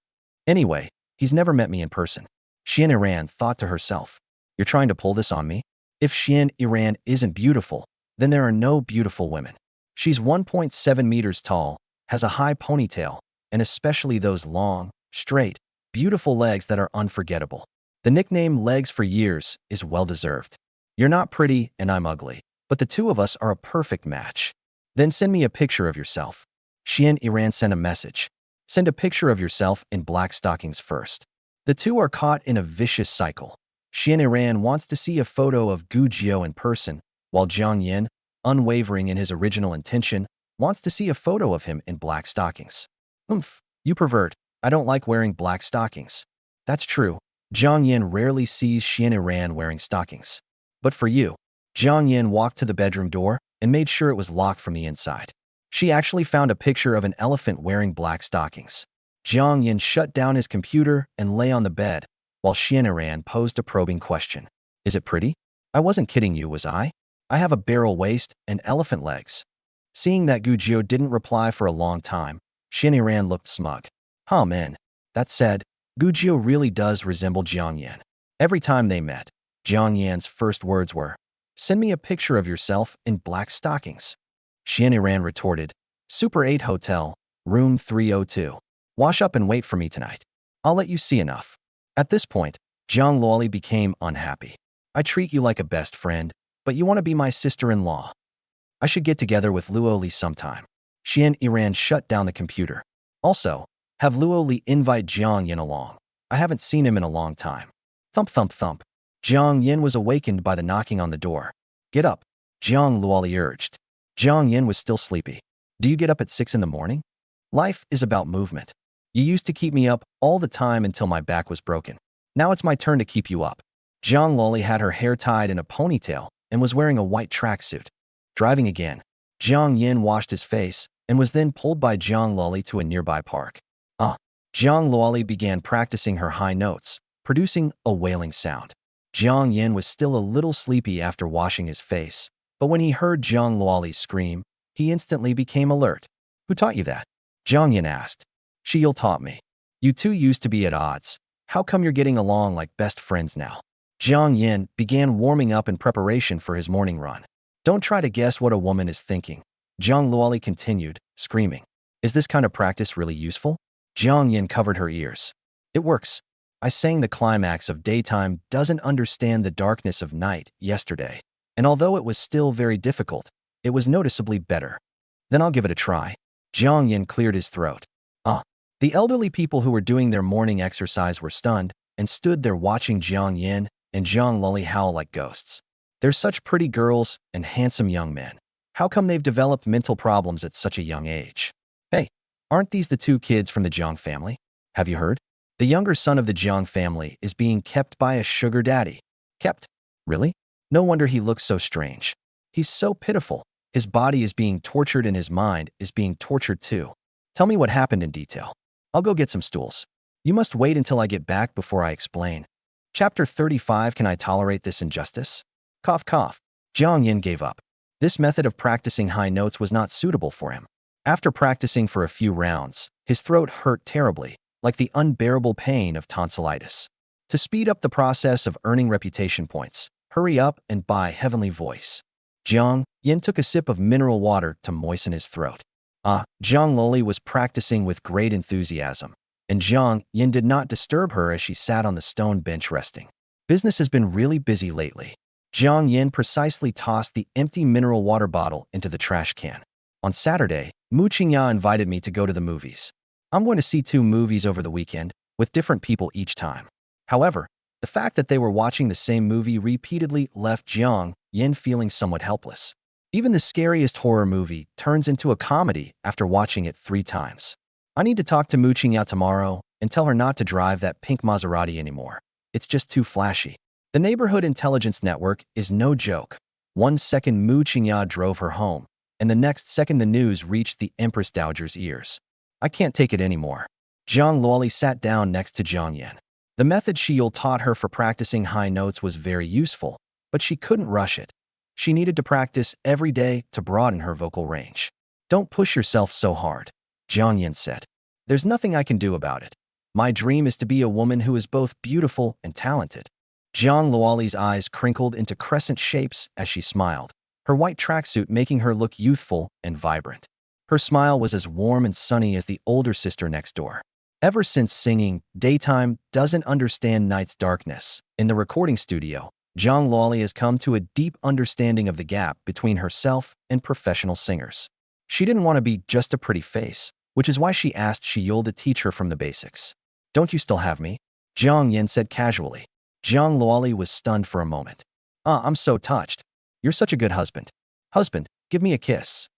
Anyway, he's never met me in person. Xianxia thought to herself, you're trying to pull this on me? If Xianxia isn't beautiful, then there are no beautiful women. She's 1.7 meters tall, has a high ponytail, and especially those long, straight, beautiful legs that are unforgettable. The nickname Legs for Years is well-deserved. You're not pretty and I'm ugly, but the two of us are a perfect match. Then send me a picture of yourself. Xianxia sent a message. Send a picture of yourself in black stockings first. The two are caught in a vicious cycle. Xianxia wants to see a photo of Gu Jiao in person, while Jiang Yan, unwavering in his original intention, wants to see a photo of him in black stockings. You pervert. I don't like wearing black stockings. That's true. Jiang Yan rarely sees Xianxia wearing stockings. But for you, Jiang Yan walked to the bedroom door and made sure it was locked from the inside. She actually found a picture of an elephant wearing black stockings. Jiang Yan shut down his computer and lay on the bed, while Xianxia posed a probing question. Is it pretty? I wasn't kidding you, was I? I have a barrel waist and elephant legs. Seeing that Gu Jiao didn't reply for a long time, Xianxia looked smug. Oh man. That said, Gu Jiao really does resemble Jiang Yan. Every time they met, Jiang Yan's first words were, send me a picture of yourself in black stockings. Xianxia retorted, Super 8 Hotel, room 302. Wash up and wait for me tonight. I'll let you see enough. At this point, Jiang Luoli became unhappy. I treat you like a best friend, but you want to be my sister-in-law. I should get together with Luoli sometime. Xianxia shut down the computer. Also, have Luoli invite Jiang Yan along. I haven't seen him in a long time. Thump, thump, thump. Jiang Yan was awakened by the knocking on the door. Get up, Jiang Luoli urged. Jiang Yan was still sleepy. Do you get up at 6 in the morning? Life is about movement. You used to keep me up all the time until my back was broken. Now it's my turn to keep you up. Jiang Luoli had her hair tied in a ponytail and was wearing a white tracksuit. Driving again, Jiang Yan washed his face and was then pulled by Jiang Luoli to a nearby park. Jiang Luoli began practicing her high notes, producing a wailing sound. Jiang Yan was still a little sleepy after washing his face, but when he heard Jiang Luoli scream, he instantly became alert. Who taught you that? Jiang Yan asked. Xiil taught me. You two used to be at odds. How come you're getting along like best friends now? Jiang Yan began warming up in preparation for his morning run. Don't try to guess what a woman is thinking. Jiang Luoli continued, screaming. Is this kind of practice really useful? Jiang Yan covered her ears. It works. I sang the climax of daytime doesn't understand the darkness of night yesterday, and although it was still very difficult, it was noticeably better. Then I'll give it a try. Jiang Yan cleared his throat. The elderly people who were doing their morning exercise were stunned and stood there watching Jiang Yan and Jiang Luoli howl like ghosts. They're such pretty girls and handsome young men. How come they've developed mental problems at such a young age? Hey, aren't these the two kids from the Jiang family? Have you heard? The younger son of the Jiang family is being kept by a sugar daddy. Kept? Really? No wonder he looks so strange. He's so pitiful. His body is being tortured and his mind is being tortured too. Tell me what happened in detail. I'll go get some stools. You must wait until I get back before I explain. Chapter 35. Can I tolerate this injustice? Cough, cough. Jiang Yan gave up. This method of practicing high notes was not suitable for him. After practicing for a few rounds, his throat hurt terribly, like the unbearable pain of tonsillitis. To speed up the process of earning reputation points, hurry up and buy Heavenly Voice. Jiang Yan took a sip of mineral water to moisten his throat. Jiang Loli was practicing with great enthusiasm, and Jiang Yan did not disturb her as she sat on the stone bench resting. Business has been really busy lately. Jiang Yan precisely tossed the empty mineral water bottle into the trash can. On Saturday, Xianxia invited me to go to the movies. I'm going to see 2 movies over the weekend, with different people each time. However, the fact that they were watching the same movie repeatedly left Jiang Yan feeling somewhat helpless. Even the scariest horror movie turns into a comedy after watching it 3 times. I need to talk to Xianxia tomorrow and tell her not to drive that pink Maserati anymore. It's just too flashy. The neighborhood intelligence network is no joke. 1 second Xianxia drove her home, and the next second the news reached the Empress Dowager's ears. I can't take it anymore. Jiang Luoli sat down next to Jiang Yan. The method Shiyul taught her for practicing high notes was very useful, but she couldn't rush it. She needed to practice every day to broaden her vocal range. Don't push yourself so hard, Jiang Yan said. There's nothing I can do about it. My dream is to be a woman who is both beautiful and talented. Jiang Luoli's eyes crinkled into crescent shapes as she smiled, her white tracksuit making her look youthful and vibrant. Her smile was as warm and sunny as the older sister next door. Ever since singing Daytime Doesn't Understand Night's Darkness in the recording studio, Jiang Luoli has come to a deep understanding of the gap between herself and professional singers. She didn't want to be just a pretty face, which is why she asked Shiyul to teach her from the basics. Don't you still have me? Jiang Yan said casually. Jiang Luoli was stunned for a moment. I'm so touched. You're such a good husband. Husband, give me a kiss.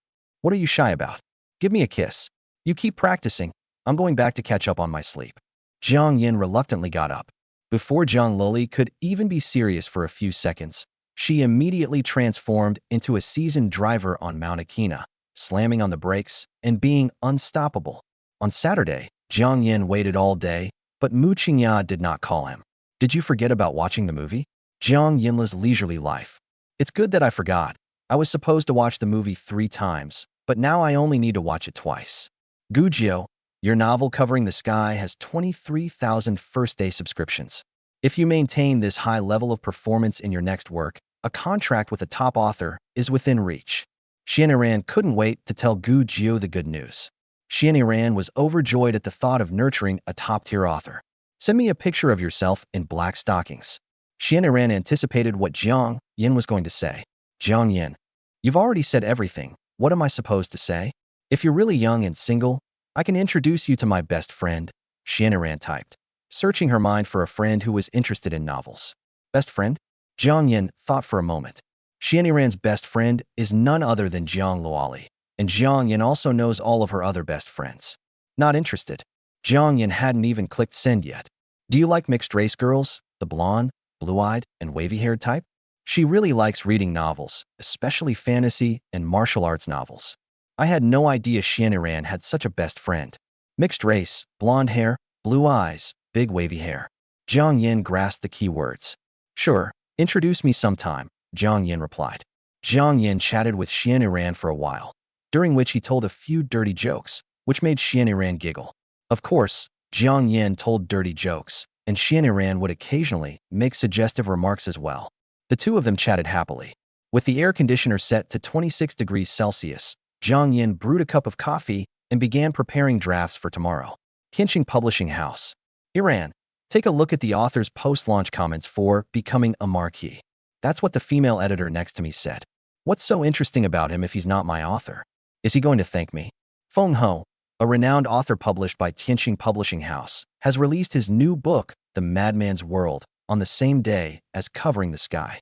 What are you shy about? Give me a kiss. You keep practicing. I'm going back to catch up on my sleep. Jiang Yan reluctantly got up. Before Jiang Luoli could even be serious for a few seconds, she immediately transformed into a seasoned driver on Mount Akina, slamming on the brakes and being unstoppable. On Saturday, Jiang Yan waited all day, but Xianxia did not call him. Did you forget about watching the movie? Jiang Yan's leisurely life. It's good that I forgot. I was supposed to watch the movie 3 times, but now I only need to watch it twice. Gujio, your novel Covering the Sky has 23,000 first-day subscriptions. If you maintain this high level of performance in your next work, a contract with a top author is within reach. Xianxia couldn't wait to tell Gujio the good news. Xianxia was overjoyed at the thought of nurturing a top-tier author. Send me a picture of yourself in black stockings. Xianxia anticipated what Jiang Yan was going to say. Jiang Yan, you've already said everything. What am I supposed to say? If you're really young and single, I can introduce you to my best friend, Xianxia typed, searching her mind for a friend who was interested in novels. Best friend? Jiang Yan thought for a moment. Xianxia's best friend is none other than Jiang Luoli, and Jiang Yan also knows all of her other best friends. Not interested. Jiang Yan hadn't even clicked send yet. Do you like mixed-race girls, the blonde, blue-eyed, and wavy-haired type? She really likes reading novels, especially fantasy and martial arts novels. I had no idea Xianxia had such a best friend. Mixed race, blonde hair, blue eyes, big wavy hair. Jiang Yan grasped the key words. Sure, introduce me sometime, Jiang Yan replied. Jiang Yan chatted with Xianxia for a while, during which he told a few dirty jokes, which made Xianxia giggle. Of course, Jiang Yan told dirty jokes, and Xianxia would occasionally make suggestive remarks as well. The two of them chatted happily. With the air conditioner set to 26 degrees Celsius, Jiang Yan brewed a cup of coffee and began preparing drafts for tomorrow. Xianxia Publishing House. Iran. Take a look at the author's post-launch comments for Becoming a Marquis. That's what the female editor next to me said. What's so interesting about him if he's not my author? Is he going to thank me? Feng Ho, a renowned author published by Xianxia Publishing House, has released his new book, The Madman's World, on the same day as Covering the Sky.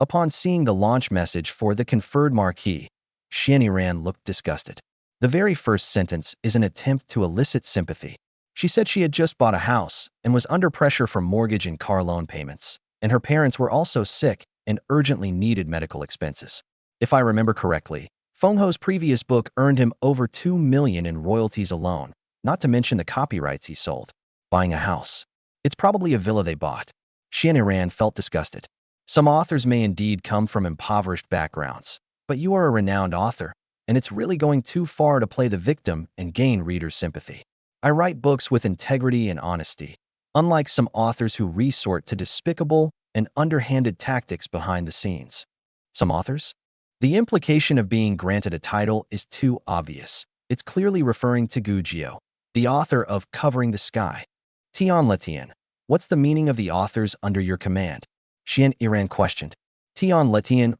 Upon seeing the launch message for the conferred marquee, Xianxia looked disgusted. The very first sentence is an attempt to elicit sympathy. She said she had just bought a house and was under pressure from mortgage and car loan payments, and her parents were also sick and urgently needed medical expenses. If I remember correctly, Feng Ho's previous book earned him over $2 million in royalties alone, not to mention the copyrights he sold. buying a house. It's probably a villa they bought. Xianxia felt disgusted. Some authors may indeed come from impoverished backgrounds, but you are a renowned author, and it's really going too far to play the victim and gain readers' sympathy. I write books with integrity and honesty, unlike some authors who resort to despicable and underhanded tactics behind the scenes. Some authors? The implication of being granted a title is too obvious. It's clearly referring to Gujiu, the author of Covering the Sky. Tian, what's the meaning of the authors under your command? Xianxia questioned. Tian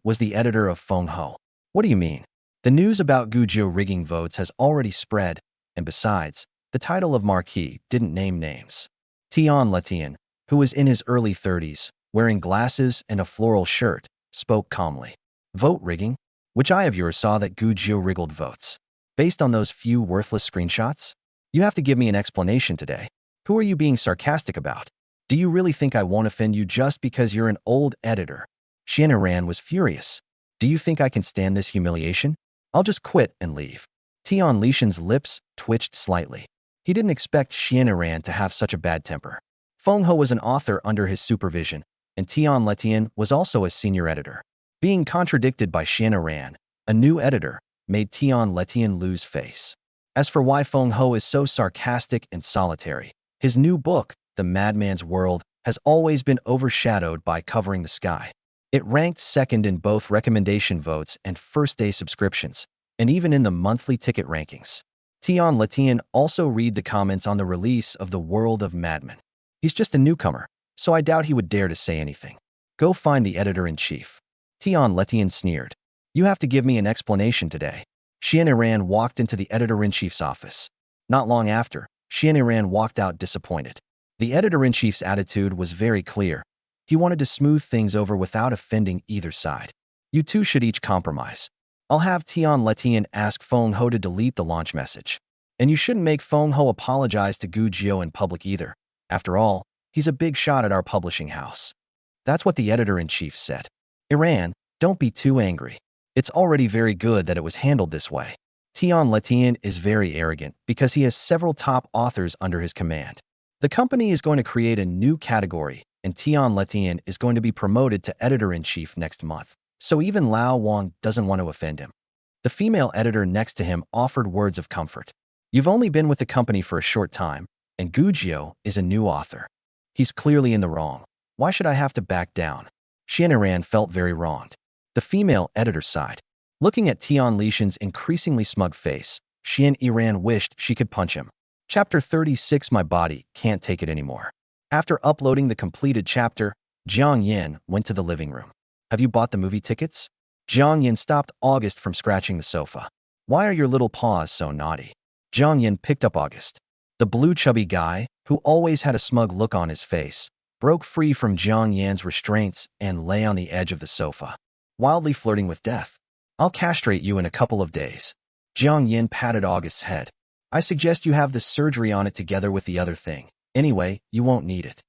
was the editor of Fenghe. What do you mean? The news about Gujiu rigging votes has already spread, and besides, the title of Marquis didn't name names. Tian, who was in his early 30s, wearing glasses and a floral shirt, spoke calmly. Vote rigging? Which eye of yours saw that Gujiu rigged votes? Based on those few worthless screenshots? You have to give me an explanation today. Who are you being sarcastic about? Do you really think I won't offend you just because you're an old editor? Xianxia was furious. Do you think I can stand this humiliation? I'll just quit and leave. Tian Lishan's lips twitched slightly. He didn't expect Xianxia to have such a bad temper. Fenghe was an author under his supervision, and Tian was also a senior editor. Being contradicted by Xianxia, a new editor, made Tian lose face. As for why Fenghe is so sarcastic and solitary, his new book, The Madman's World, has always been overshadowed by Covering the Sky. It ranked second in both recommendation votes and first-day subscriptions, and even in the monthly ticket rankings. Tian also read the comments on the release of The World of Madmen. He's just a newcomer, so I doubt he would dare to say anything. Go find the editor-in-chief. Tian sneered. You have to give me an explanation today. Xianxia walked into the editor-in-chief's office. Not long after, Xianxia walked out disappointed. The editor-in-chief's attitude was very clear. He wanted to smooth things over without offending either side. You two should each compromise. I'll have Tian ask Fenghe to delete the launch message. And you shouldn't make Fenghe apologize to Gujiu in public either. After all, he's a big shot at our publishing house. That's what the editor-in-chief said. Iran, don't be too angry. It's already very good that it was handled this way. Tian is very arrogant because he has several top authors under his command. The company is going to create a new category, and Tian is going to be promoted to editor-in-chief next month. So even Lao Wang doesn't want to offend him. The female editor next to him offered words of comfort. You've only been with the company for a short time, and Gujiu is a new author. He's clearly in the wrong. Why should I have to back down? Xianxia felt very wronged. The female editor sighed. Looking at Tian Lishan's increasingly smug face, Xianxia wished she could punch him. Chapter 36. My body can't take it anymore. After uploading the completed chapter, Jiang Yan went to the living room. Have you bought the movie tickets? Jiang Yan stopped August from scratching the sofa. Why are your little paws so naughty? Jiang Yan picked up August. The blue chubby guy, who always had a smug look on his face, broke free from Jiang Yan's restraints and lay on the edge of the sofa, wildly flirting with death. I'll castrate you in a couple of days. Jiang Yan patted August's head. I suggest you have the surgery on it together with the other thing. Anyway, you won't need it.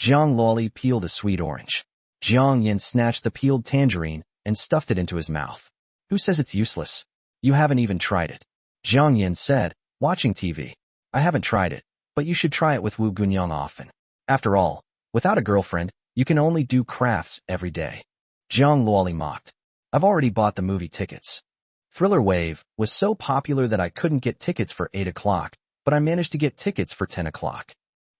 Jiang Loli peeled a sweet orange. Jiang Yan snatched the peeled tangerine and stuffed it into his mouth. Who says it's useless? You haven't even tried it. Jiang Yan said, watching TV. I haven't tried it, but you should try it with Wu Gunyang often. After all, without a girlfriend, you can only do crafts every day. Jiang Loli mocked. I've already bought the movie tickets. Thriller Wave was so popular that I couldn't get tickets for 8 o'clock, but I managed to get tickets for 10 o'clock.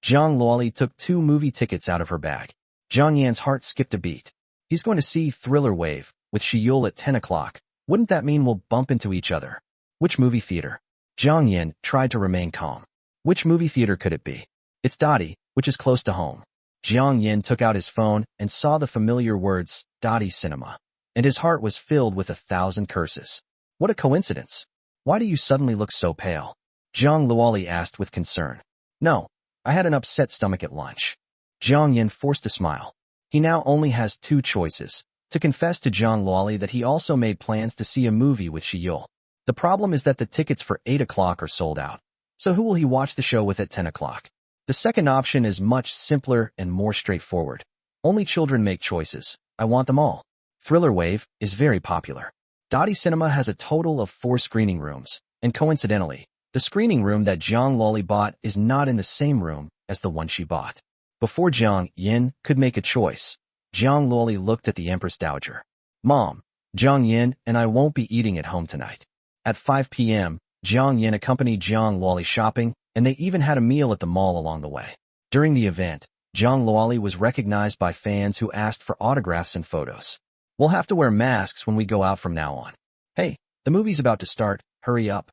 Jiang Loli took 2 movie tickets out of her bag. Jiang Yan's heart skipped a beat. He's going to see Thriller Wave with Shiyul at 10 o'clock. Wouldn't that mean we'll bump into each other? Which movie theater? Jiang Yan tried to remain calm. Which movie theater could it be? It's Dottie, which is close to home. Jiang Yan took out his phone and saw the familiar words, Dottie Cinema. And his heart was filled with 1,000 curses. What a coincidence. Why do you suddenly look so pale? Jiang Luoli asked with concern. No, I had an upset stomach at lunch. Jiang Yan forced a smile. He now only has 2 choices. To confess to Jiang Luoli that he also made plans to see a movie with Shiyul. The problem is that the tickets for 8 o'clock are sold out. So who will he watch the show with at 10 o'clock? The second option is much simpler and more straightforward. Only children make choices. I want them all. Thriller Wave is very popular. Dottie Cinema has a total of 4 screening rooms, and coincidentally, the screening room that Jiang Luoli bought is not in the same room as the one she bought. Before Jiang Yan could make a choice, Jiang Luoli looked at the Empress Dowager. Mom, Jiang Yan and I won't be eating at home tonight. At 5 p.m., Jiang Yan accompanied Jiang Luoli shopping, and they even had a meal at the mall along the way. During the event, Jiang Luoli was recognized by fans who asked for autographs and photos. We'll have to wear masks when we go out from now on. Hey, the movie's about to start, hurry up.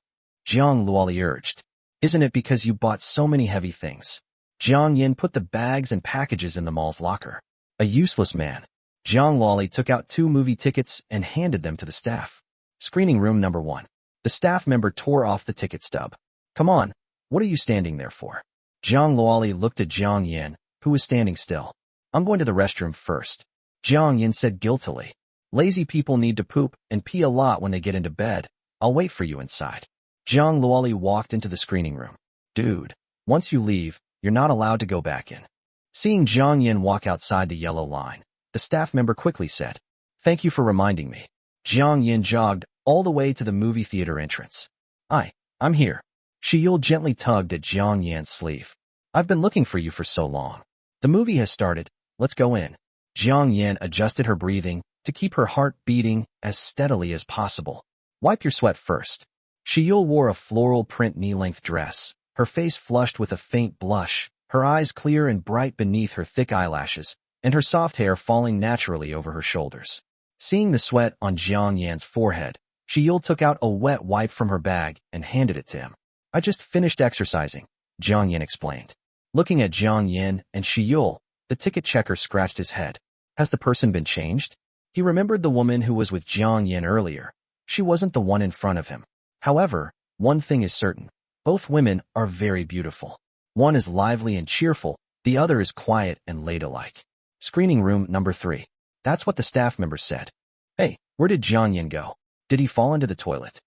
Jiang Luoli urged. Isn't it because you bought so many heavy things? Jiang Yan put the bags and packages in the mall's locker. A useless man. Jiang Luoli took out 2 movie tickets and handed them to the staff. Screening room number 1. The staff member tore off the ticket stub. Come on, what are you standing there for? Jiang Luoli looked at Jiang Yan, who was standing still. I'm going to the restroom first. Jiang Yan said guiltily. Lazy people need to poop and pee a lot when they get into bed. I'll wait for you inside. Jiang Luoli walked into the screening room. Dude, once you leave, you're not allowed to go back in. Seeing Jiang Yan walk outside the yellow line, the staff member quickly said, Thank you for reminding me. Jiang Yan jogged all the way to the movie theater entrance. I'm here. Shiyul gently tugged at Jiang Yan's sleeve. I've been looking for you for so long. The movie has started. Let's go in. Jiang Yan adjusted her breathing to keep her heart beating as steadily as possible. Wipe your sweat first. Shiyul wore a floral print knee-length dress, her face flushed with a faint blush, her eyes clear and bright beneath her thick eyelashes, and her soft hair falling naturally over her shoulders. Seeing the sweat on Jiang Yan's forehead, Shiyul took out a wet wipe from her bag and handed it to him. I just finished exercising, Jiang Yan explained. Looking at Jiang Yan and Shiyul, the ticket checker scratched his head. Has the person been changed? He remembered the woman who was with Jiang Yan earlier. She wasn't the one in front of him. However, one thing is certain. Both women are very beautiful. One is lively and cheerful, the other is quiet and ladylike. Screening room number 3. That's what the staff member said. Hey, where did Jiang Yan go? Did he fall into the toilet?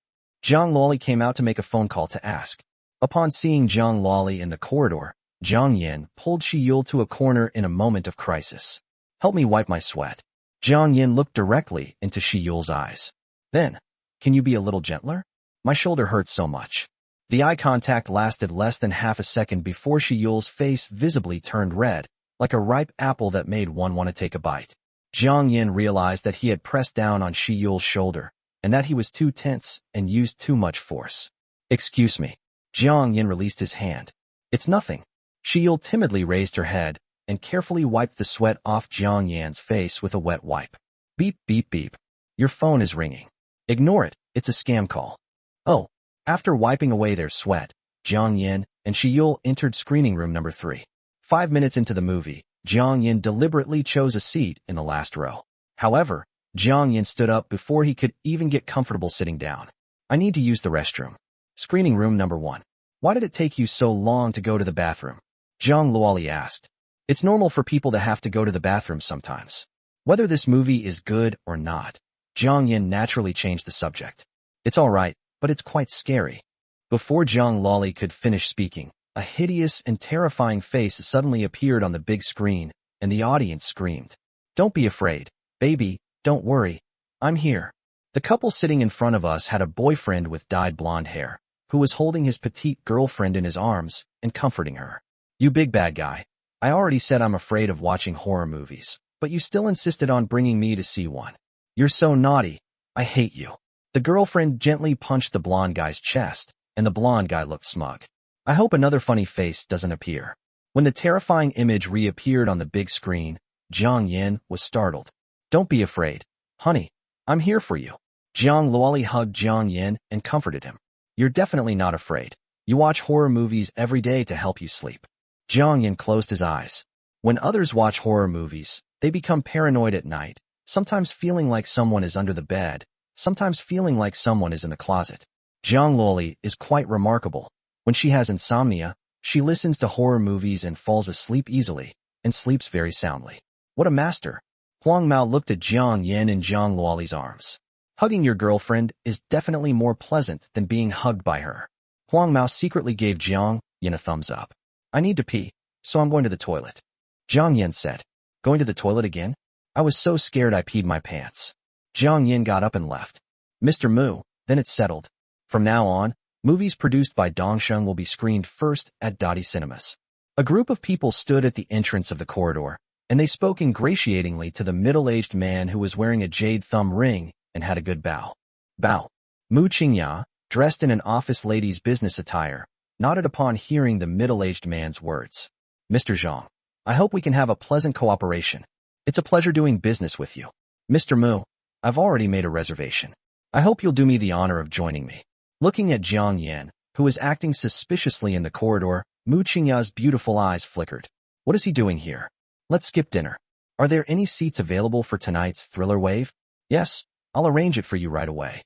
Jiang Luoli came out to make a phone call to ask. Upon seeing Jiang Luoli in the corridor, Jiang Yan pulled Shiyul to a corner in a moment of crisis. Help me wipe my sweat. Jiang Yan looked directly into Shiyul's eyes. Then, can you be a little gentler? My shoulder hurts so much. The eye contact lasted less than half a second before Shiyul's face visibly turned red, like a ripe apple that made one want to take a bite. Jiang Yan realized that he had pressed down on Shiyul's shoulder, and that he was too tense and used too much force. Excuse me. Jiang Yan released his hand. It's nothing. Shiyul timidly raised her head and carefully wiped the sweat off Jiang Yan's face with a wet wipe. Beep, beep, beep. Your phone is ringing. Ignore it, it's a scam call. Oh. After wiping away their sweat, Jiang Yan and Shiyul entered screening room number 3. 5 minutes into the movie, Jiang Yan deliberately chose a seat in the last row. However, Jiang Yan stood up before he could even get comfortable sitting down. I need to use the restroom. Screening room number 1. Why did it take you so long to go to the bathroom? Jiang Luoli asked. It's normal for people to have to go to the bathroom sometimes. Whether this movie is good or not, Jiang Yan naturally changed the subject. It's alright, but it's quite scary. Before Jiang Luoli could finish speaking, a hideous and terrifying face suddenly appeared on the big screen, and the audience screamed. Don't be afraid, baby, don't worry. I'm here. The couple sitting in front of us had a boyfriend with dyed blonde hair, who was holding his petite girlfriend in his arms and comforting her. You big bad guy. I already said I'm afraid of watching horror movies, but you still insisted on bringing me to see one. You're so naughty. I hate you. The girlfriend gently punched the blonde guy's chest, and the blonde guy looked smug. I hope another funny face doesn't appear. When the terrifying image reappeared on the big screen, Jiang Yan was startled. Don't be afraid. Honey, I'm here for you. Jiang Luoli hugged Jiang Yan and comforted him. You're definitely not afraid. You watch horror movies every day to help you sleep. Jiang Yan closed his eyes. When others watch horror movies, they become paranoid at night, sometimes feeling like someone is under the bed, sometimes feeling like someone is in the closet. Jiang Luoli is quite remarkable. When she has insomnia, she listens to horror movies and falls asleep easily, and sleeps very soundly. What a master. Huang Mao looked at Jiang Yan in Jiang Luoli's arms. Hugging your girlfriend is definitely more pleasant than being hugged by her. Huang Mao secretly gave Jiang Yan a thumbs up. I need to pee, so I'm going to the toilet. Jiang Yan said. Going to the toilet again? I was so scared I peed my pants. Jiang Yan got up and left. Mr. Mu, then it's settled. From now on, movies produced by Dongsheng will be screened first at Dottie Cinemas. A group of people stood at the entrance of the corridor, and they spoke ingratiatingly to the middle-aged man who was wearing a jade thumb ring and had a good bow. Bow. Mu Qingya, dressed in an office lady's business attire, nodded upon hearing the middle-aged man's words. Mr. Zhang, I hope we can have a pleasant cooperation. It's a pleasure doing business with you. Mr. Mu, I've already made a reservation. I hope you'll do me the honor of joining me. Looking at Jiang Yan, who was acting suspiciously in the corridor, Mu Qingya's beautiful eyes flickered. What is he doing here? Let's skip dinner. Are there any seats available for tonight's thriller wave? Yes, I'll arrange it for you right away.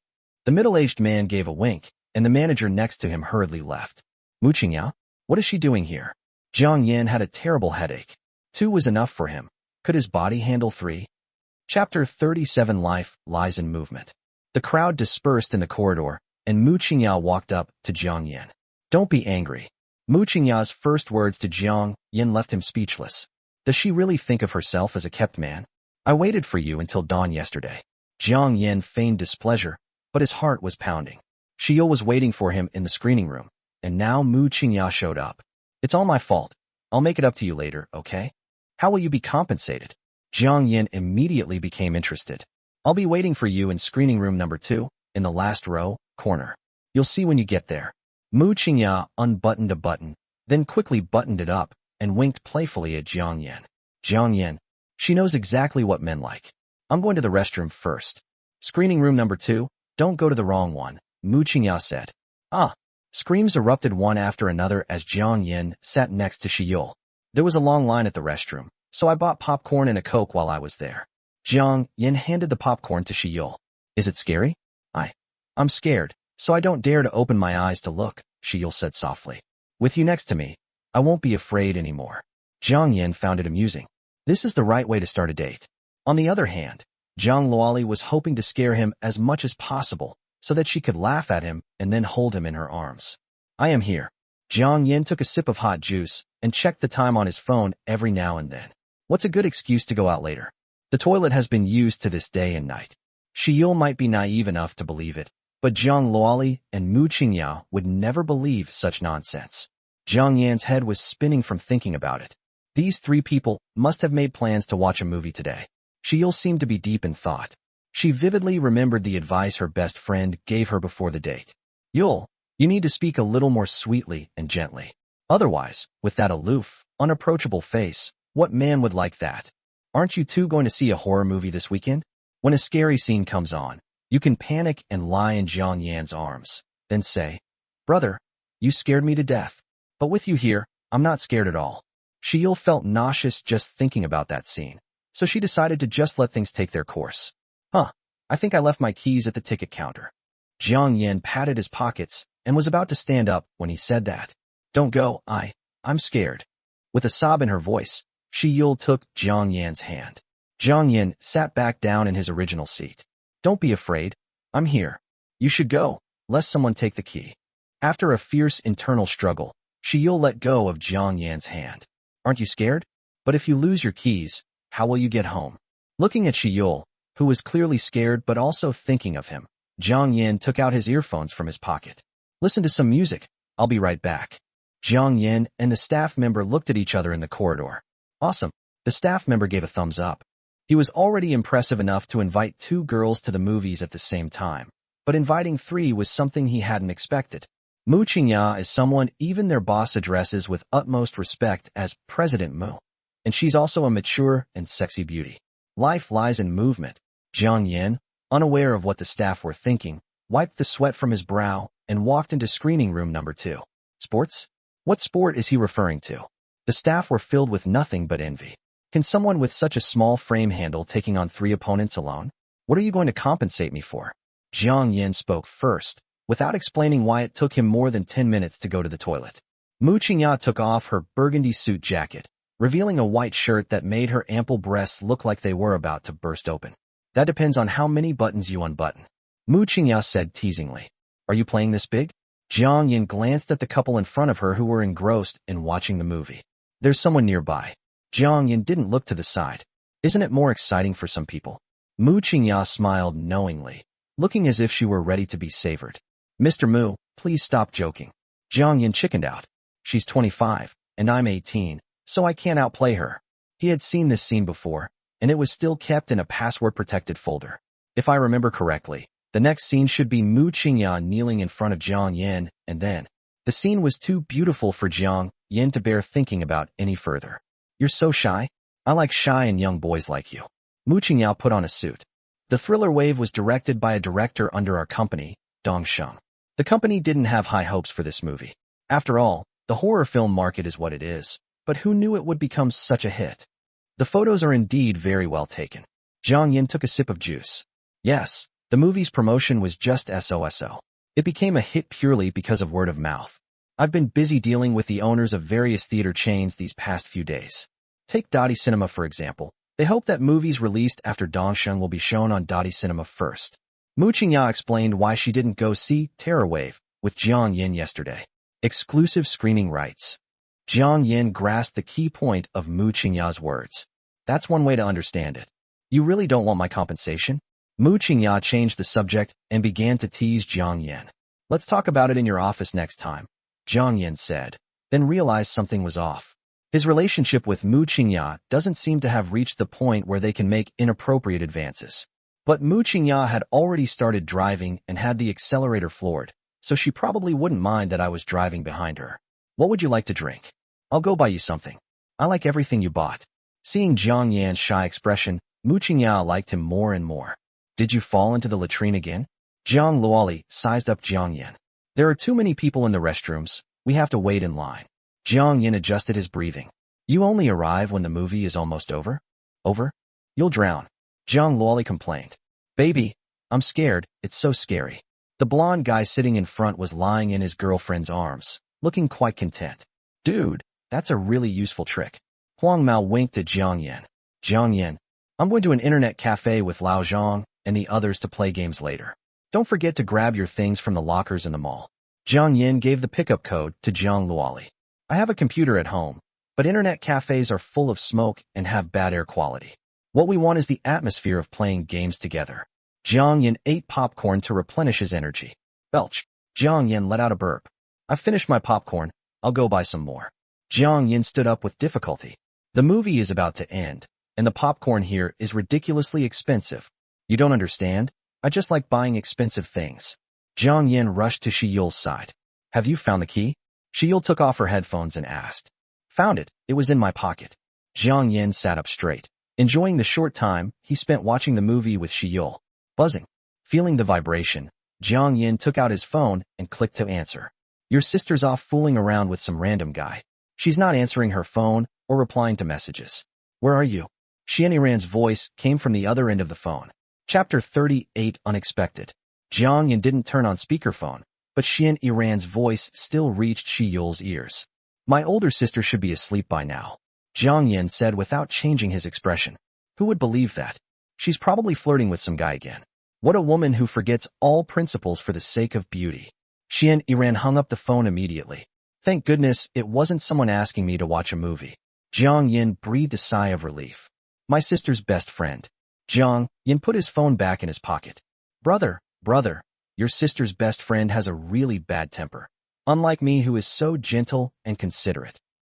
The middle-aged man gave a wink, and the manager next to him hurriedly left. Mu Qingya? What is she doing here? Jiang Yan had a terrible headache. 2 was enough for him. Could his body handle 3? Chapter 37 Life Lies in Movement. The crowd dispersed in the corridor, and Mu Qingya walked up to Jiang Yan. Don't be angry. Mu Qingya's first words to Jiang Yan left him speechless. Does she really think of herself as a kept man? I waited for you until dawn yesterday. Jiang Yan feigned displeasure, but his heart was pounding. Xiao was waiting for him in the screening room, and now Mu Qingya showed up. It's all my fault. I'll make it up to you later, okay? How will you be compensated? Jiang Yan immediately became interested. I'll be waiting for you in screening room number 2, in the last row, corner. You'll see when you get there. Mu Qingya unbuttoned a button, then quickly buttoned it up, and winked playfully at Jiang Yan. Jiang Yan, she knows exactly what men like. I'm going to the restroom first. Screening room number 2, don't go to the wrong one, Mu Qingya said. Ah! Screams erupted one after another as Jiang Yan sat next to Xiao. There was a long line at the restroom, so I bought popcorn and a Coke while I was there. Jiang Yan handed the popcorn to Xiao. Is it scary? I'm scared, so I don't dare to open my eyes to look, Xiao said softly. With you next to me, I won't be afraid anymore. Jiang Yan found it amusing. This is the right way to start a date. On the other hand, Zhang Luoli was hoping to scare him as much as possible, so that she could laugh at him and then hold him in her arms. I am here. Jiang Yan took a sip of hot juice and checked the time on his phone every now and then. What's a good excuse to go out later? The toilet has been used to this day and night. Xiao might be naive enough to believe it, but Zhang Luoli and Mu Qingya would never believe such nonsense. Jiang Yan's head was spinning from thinking about it. These 3 people must have made plans to watch a movie today. Xiao seemed to be deep in thought. She vividly remembered the advice her best friend gave her before the date. Yul, you need to speak a little more sweetly and gently. Otherwise, with that aloof, unapproachable face, what man would like that? Aren't you 2 going to see a horror movie this weekend? When a scary scene comes on, you can panic and lie in Jiang Yan's arms, then say, Brother, you scared me to death. But with you here, I'm not scared at all. Xiao felt nauseous just thinking about that scene, so she decided to just let things take their course. I think I left my keys at the ticket counter. Jiang Yan patted his pockets and was about to stand up when he said that. Don't go, I'm scared. With a sob in her voice, Xiao took Jiang Yan's hand. Jiang Yan sat back down in his original seat. Don't be afraid. I'm here. You should go, lest someone take the key. After a fierce internal struggle, Xiao let go of Jiang Yan's hand. Aren't you scared? But if you lose your keys, how will you get home? Looking at Xiao, who was clearly scared but also thinking of him, Jiang Yan took out his earphones from his pocket. Listen to some music. I'll be right back. Jiang Yan and the staff member looked at each other in the corridor. Awesome. The staff member gave a thumbs up. He was already impressive enough to invite 2 girls to the movies at the same time, but inviting 3 was something he hadn't expected. Mu Qingya is someone even their boss addresses with utmost respect as President Mu, and she's also a mature and sexy beauty. Life lies in movement. Jiang Yan, unaware of what the staff were thinking, wiped the sweat from his brow and walked into screening room number 2. Sports? What sport is he referring to? The staff were filled with nothing but envy. Can someone with such a small frame handle taking on 3 opponents alone? What are you going to compensate me for? Jiang Yan spoke first, without explaining why it took him more than 10 minutes to go to the toilet. Mu Qingya took off her burgundy suit jacket, revealing a white shirt that made her ample breasts look like they were about to burst open. That depends on how many buttons you unbutton. Mu Qingya said teasingly. Are you playing this big? Jiang Yan glanced at the couple in front of her who were engrossed in watching the movie. There's someone nearby. Jiang Yan didn't look to the side. Isn't it more exciting for some people? Mu Qingya smiled knowingly, looking as if she were ready to be savored. Mr. Mu, please stop joking. Jiang Yan chickened out. She's 25. and I'm 18, so I can't outplay her. He had seen this scene before, and it was still kept in a password-protected folder. If I remember correctly, the next scene should be Jiang kneeling in front of Jiang Yan, and then. The scene was too beautiful for Jiang Yan to bear thinking about any further. You're so shy? I like shy and young boys like you. Jiang put on a suit. The thriller wave was directed by a director under our company, Dong Sheng. The company didn't have high hopes for this movie. After all, the horror film market is what it is, but who knew it would become such a hit? The photos are indeed very well taken. Jiang Yan took a sip of juice. Yes, the movie's promotion was just so. It became a hit purely because of word of mouth. I've been busy dealing with the owners of various theater chains these past few days. Take Dottie Cinema for example. They hope that movies released after Dongsheng will be shown on Dottie Cinema first. Jiang explained why she didn't go see Terror Wave with Jiang Yan yesterday. Exclusive screening rights. Jiang Yan grasped the key point of Jiang's words. That's one way to understand it. You really don't want my compensation? Jiang changed the subject and began to tease Jiang Yan. Let's talk about it in your office next time, Jiang Yan said, then realized something was off. His relationship with Jiang doesn't seem to have reached the point where they can make inappropriate advances. But Jiang had already started driving and had the accelerator floored, so she probably wouldn't mind that I was driving behind her. What would you like to drink? I'll go buy you something. I like everything you bought. Seeing Jiang Yan's shy expression, Jiang liked him more and more. Did you fall into the latrine again? Jiang Luoli sized up Jiang Yan. There are too many people in the restrooms. We have to wait in line. Jiang Yan adjusted his breathing. You only arrive when the movie is almost over? Over? You'll drown. Jiang Luoli complained. Baby, I'm scared, it's so scary. The blonde guy sitting in front was lying in his girlfriend's arms, looking quite content. Dude, that's a really useful trick. Huang Mao winked at Jiang Yan. Jiang Yan, I'm going to an internet cafe with Lao Zhang and the others to play games later. Don't forget to grab your things from the lockers in the mall. Jiang Yan gave the pickup code to Jiang Luoli. I have a computer at home, but internet cafes are full of smoke and have bad air quality. What we want is the atmosphere of playing games together. Jiang Yan ate popcorn to replenish his energy. Belch. Jiang Yan let out a burp. I've finished my popcorn. I'll go buy some more. Jiang Yan stood up with difficulty. The movie is about to end, and the popcorn here is ridiculously expensive. You don't understand? I just like buying expensive things. Jiang Yan rushed to Shiyul's side. Have you found the key? Shiyul took off her headphones and asked. Found it. It was in my pocket. Jiang Yan sat up straight, enjoying the short time he spent watching the movie with Shiyul. Buzzing. Feeling the vibration, Jiang Yan took out his phone and clicked to answer. Your sister's off fooling around with some random guy. She's not answering her phone or replying to messages. Where are you? Xianxia's voice came from the other end of the phone. Chapter 38 Unexpected. Jiang Yan didn't turn on speakerphone, but Xianxia's voice still reached Shiyul's ears. My older sister should be asleep by now, Jiang Yan said without changing his expression. Who would believe that? She's probably flirting with some guy again. What a woman who forgets all principles for the sake of beauty. Xianxia hung up the phone immediately. Thank goodness it wasn't someone asking me to watch a movie. Jiang Yan breathed a sigh of relief. My sister's best friend. Jiang Yan put his phone back in his pocket. Brother, your sister's best friend has a really bad temper. Unlike me who is so gentle and considerate.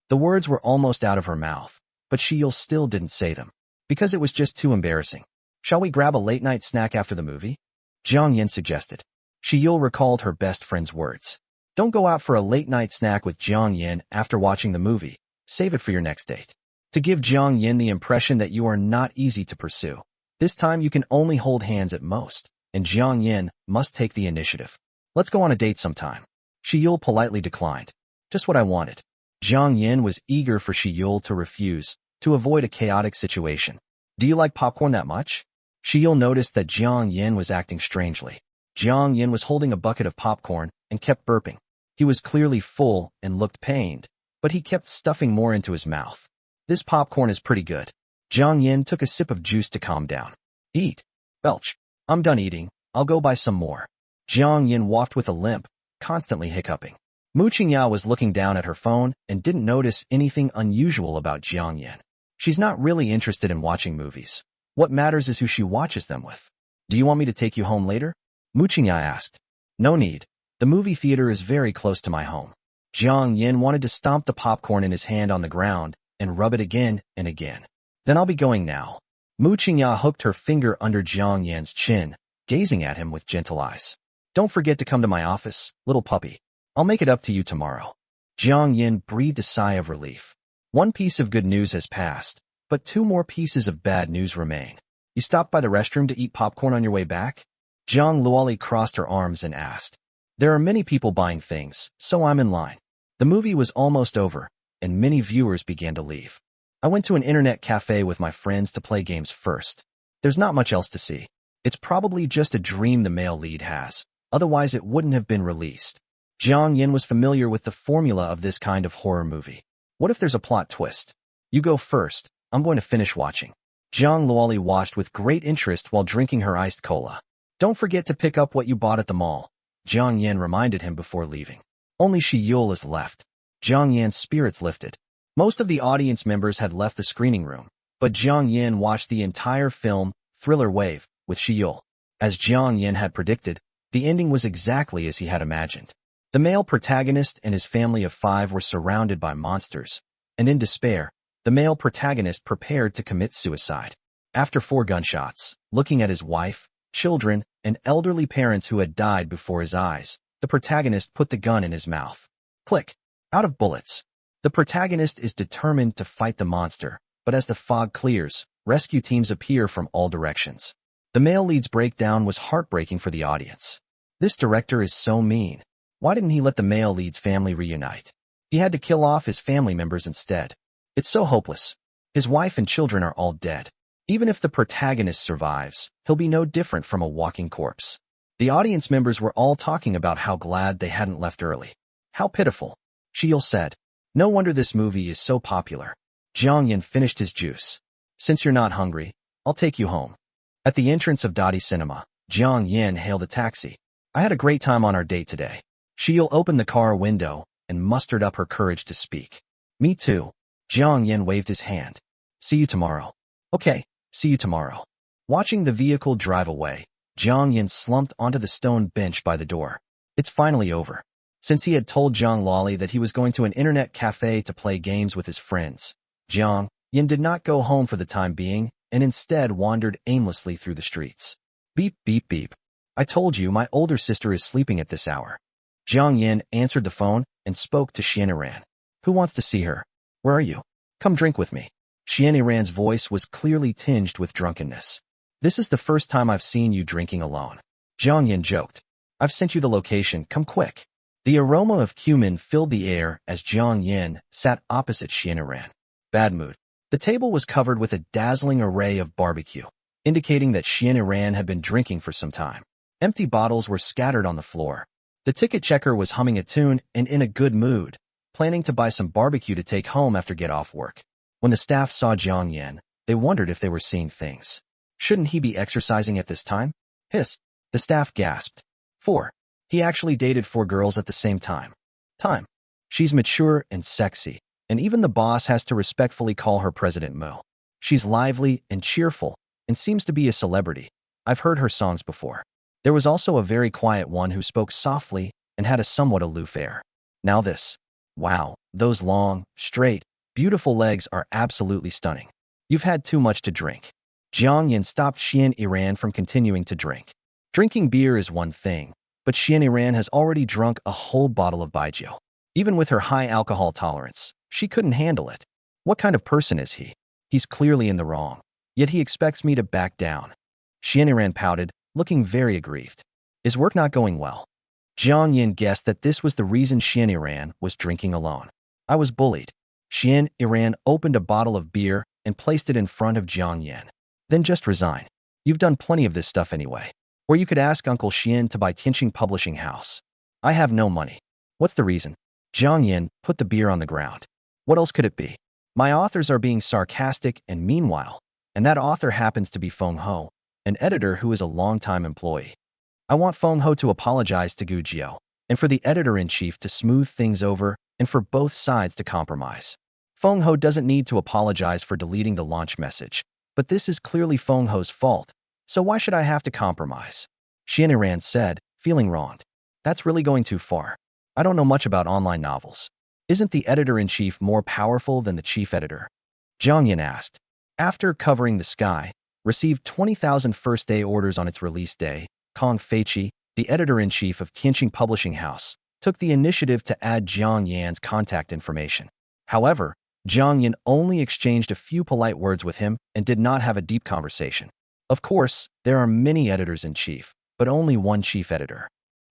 The words were almost out of her mouth, but Shiyul still didn't say them, because it was just too embarrassing. Shall we grab a late-night snack after the movie? Jiang Yan suggested. Shiyul recalled her best friend's words. Don't go out for a late-night snack with Jiang Yan after watching the movie. Save it for your next date. To give Jiang Yan the impression that you are not easy to pursue. This time you can only hold hands at most, and Jiang Yan must take the initiative. Let's go on a date sometime. Shiyul politely declined. Just what I wanted. Jiang Yan was eager for Shiyul to refuse, to avoid a chaotic situation. Do you like popcorn that much? Shiyul noticed that Jiang Yan was acting strangely. Jiang Yan was holding a bucket of popcorn and kept burping. He was clearly full and looked pained, but he kept stuffing more into his mouth. This popcorn is pretty good. Jiang Yan took a sip of juice to calm down. Eat. Belch. I'm done eating. I'll go buy some more. Jiang Yan walked with a limp, constantly hiccuping. Jiang was looking down at her phone and didn't notice anything unusual about Jiang Yan. She's not really interested in watching movies. What matters is who she watches them with. Do you want me to take you home later? Jiang asked. No need. The movie theater is very close to my home. Jiang Yan wanted to stomp the popcorn in his hand on the ground and rub it again and again. Then I'll be going now. Xianxia hooked her finger under Jiang Yan's chin, gazing at him with gentle eyes. Don't forget to come to my office, little puppy. I'll make it up to you tomorrow. Jiang Yan breathed a sigh of relief. One piece of good news has passed, but 2 more pieces of bad news remain. You stopped by the restroom to eat popcorn on your way back? Zhang Luoli crossed her arms and asked. There are many people buying things, so I'm in line. The movie was almost over, and many viewers began to leave. I went to an internet cafe with my friends to play games first. There's not much else to see. It's probably just a dream the male lead has, otherwise it wouldn't have been released. Jiang Yan was familiar with the formula of this kind of horror movie. What if there's a plot twist? You go first, I'm going to finish watching. Zhang Luoli watched with great interest while drinking her iced cola. Don't forget to pick up what you bought at the mall, Jiang Yan reminded him before leaving. Only Shiyul is left. Jiang Yan's spirits lifted. Most of the audience members had left the screening room, but Jiang Yan watched the entire film, Thriller Wave, with Shiyul. As Jiang Yan had predicted, the ending was exactly as he had imagined. The male protagonist and his family of 5 were surrounded by monsters, and in despair, the male protagonist prepared to commit suicide. After 4 gunshots, looking at his wife, children, and elderly parents who had died before his eyes, the protagonist put the gun in his mouth. Click. Out of bullets. The protagonist is determined to fight the monster, but as the fog clears, rescue teams appear from all directions. The male lead's breakdown was heartbreaking for the audience. This director is so mean. Why didn't he let the male lead's family reunite? He had to kill off his family members instead. It's so hopeless. His wife and children are all dead. Even if the protagonist survives, he'll be no different from a walking corpse. The audience members were all talking about how glad they hadn't left early. How pitiful. Shiel said. No wonder this movie is so popular. Jiang Yan finished his juice. Since you're not hungry, I'll take you home. At the entrance of Dadi Cinema, Jiang Yan hailed a taxi. I had a great time on our date today. Shiel opened the car window and mustered up her courage to speak. Me too. Jiang Yan waved his hand. See you tomorrow. Okay, see you tomorrow. Watching the vehicle drive away, Jiang Yan slumped onto the stone bench by the door. It's finally over. Since he had told Zhang Luoli that he was going to an internet cafe to play games with his friends, Jiang Yan did not go home for the time being and instead wandered aimlessly through the streets. Beep, beep, beep. I told you my older sister is sleeping at this hour. Jiang Yan answered the phone and spoke to Xianxia. Who wants to see her? Where are you? Come drink with me. Xianxia's voice was clearly tinged with drunkenness. This is the first time I've seen you drinking alone. Jiang Yan joked. I've sent you the location, come quick. The aroma of cumin filled the air as Jiang Yan sat opposite Xianxia. Bad mood. The table was covered with a dazzling array of barbecue, indicating that Xianxia had been drinking for some time. Empty bottles were scattered on the floor. The ticket checker was humming a tune and in a good mood, planning to buy some barbecue to take home after get off work. When the staff saw Jiang Yan, they wondered if they were seeing things. Shouldn't he be exercising at this time? Hiss. The staff gasped. 4. He actually dated 4 girls at the same time. She's mature and sexy, and even the boss has to respectfully call her President Mo. She's lively and cheerful, and seems to be a celebrity. I've heard her songs before. There was also a very quiet one who spoke softly and had a somewhat aloof air. Now this. Wow, those long, straight, beautiful legs are absolutely stunning. You've had too much to drink. Jiang Yan stopped Xianxia from continuing to drink. Drinking beer is one thing, but Xianxia has already drunk a whole bottle of baijiu. Even with her high alcohol tolerance, she couldn't handle it. What kind of person is he? He's clearly in the wrong, yet he expects me to back down. Xianxia pouted, looking very aggrieved. Is work not going well? Jiang Yan guessed that this was the reason Xianxia was drinking alone. I was bullied. Xianxia opened a bottle of beer and placed it in front of Jiang Yan. Then just resign. You've done plenty of this stuff anyway. Or you could ask Uncle Xian to buy Tianqing Publishing House. I have no money. What's the reason? Jiang Yan put the beer on the ground. What else could it be? My authors are being sarcastic and meanwhile, and that author happens to be Feng Ho, an editor who is a longtime employee. I want Feng Ho to apologize to Gu Jiao, and for the editor-in-chief to smooth things over, and for both sides to compromise. Feng Ho doesn't need to apologize for deleting the launch message, but this is clearly Feng Ho's fault, so why should I have to compromise? Xianxia said, feeling wronged. That's really going too far. I don't know much about online novels. Isn't the editor-in-chief more powerful than the chief editor? Jiang Yan asked. After Covering the Sky received 20,000 first-day orders on its release day, Tang Xuejian, the editor-in-chief of Tianqing Publishing House, took the initiative to add Jiang Yan's contact information. However, Jiang Yan only exchanged a few polite words with him and did not have a deep conversation. Of course, there are many editors-in-chief, but only one chief editor.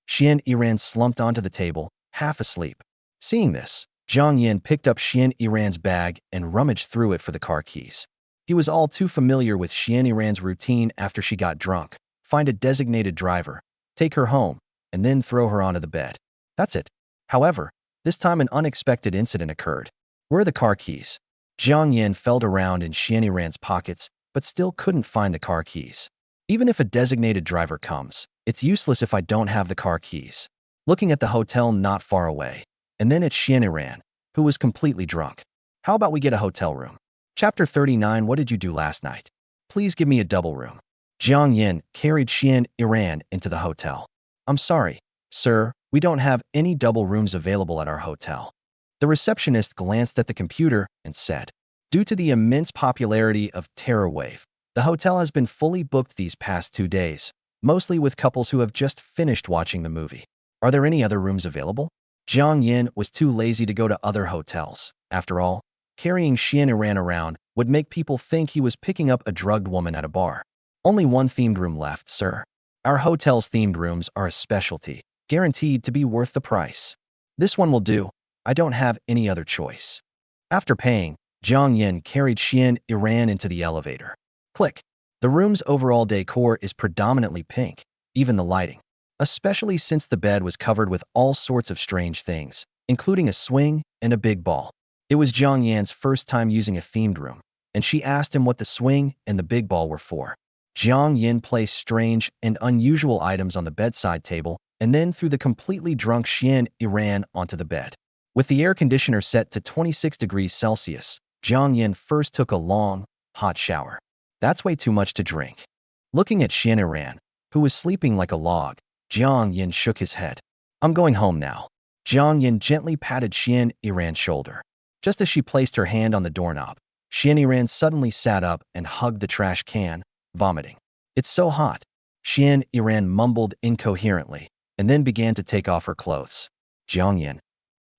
Xianxia slumped onto the table, half asleep. Seeing this, Jiang Yan picked up Xianxia's bag and rummaged through it for the car keys. He was all too familiar with Xianxia's routine after she got drunk: find a designated driver, take her home, and then throw her onto the bed. That's it. However, this time an unexpected incident occurred. Where are the car keys? Jiang Yan felt around in Xianxia's pockets, but still couldn't find the car keys. Even if a designated driver comes, it's useless if I don't have the car keys. Looking at the hotel not far away, and then at Xianxia, who was completely drunk. How about we get a hotel room? Chapter 39. What did you do last night? Please give me a double room. Jiang Yan carried Xianxia into the hotel. I'm sorry, sir, we don't have any double rooms available at our hotel. The receptionist glanced at the computer and said, due to the immense popularity of Terror Wave, the hotel has been fully booked these past 2 days, mostly with couples who have just finished watching the movie. Are there any other rooms available? Jiang Yan was too lazy to go to other hotels. After all, carrying Xianxia around would make people think he was picking up a drugged woman at a bar. Only one themed room left, sir. Our hotel's themed rooms are a specialty, guaranteed to be worth the price. This one will do. I don't have any other choice. After paying, Jiang Yan carried Xianxia into the elevator. Click. The room's overall decor is predominantly pink, even the lighting. Especially since the bed was covered with all sorts of strange things, including a swing and a big ball. It was Jiang Yan's first time using a themed room, and she asked him what the swing and the big ball were for. Jiang Yan placed strange and unusual items on the bedside table and then threw the completely drunk Xianxia onto the bed. With the air conditioner set to 26 degrees Celsius, Jiang Yan first took a long, hot shower. That's way too much to drink. Looking at Xianxia, who was sleeping like a log, Jiang Yan shook his head. I'm going home now. Jiang Yan gently patted Xianxia's shoulder. Just as she placed her hand on the doorknob, Xianxia suddenly sat up and hugged the trash can, vomiting. It's so hot. Xianxia mumbled incoherently, and then began to take off her clothes. Jiang Yan.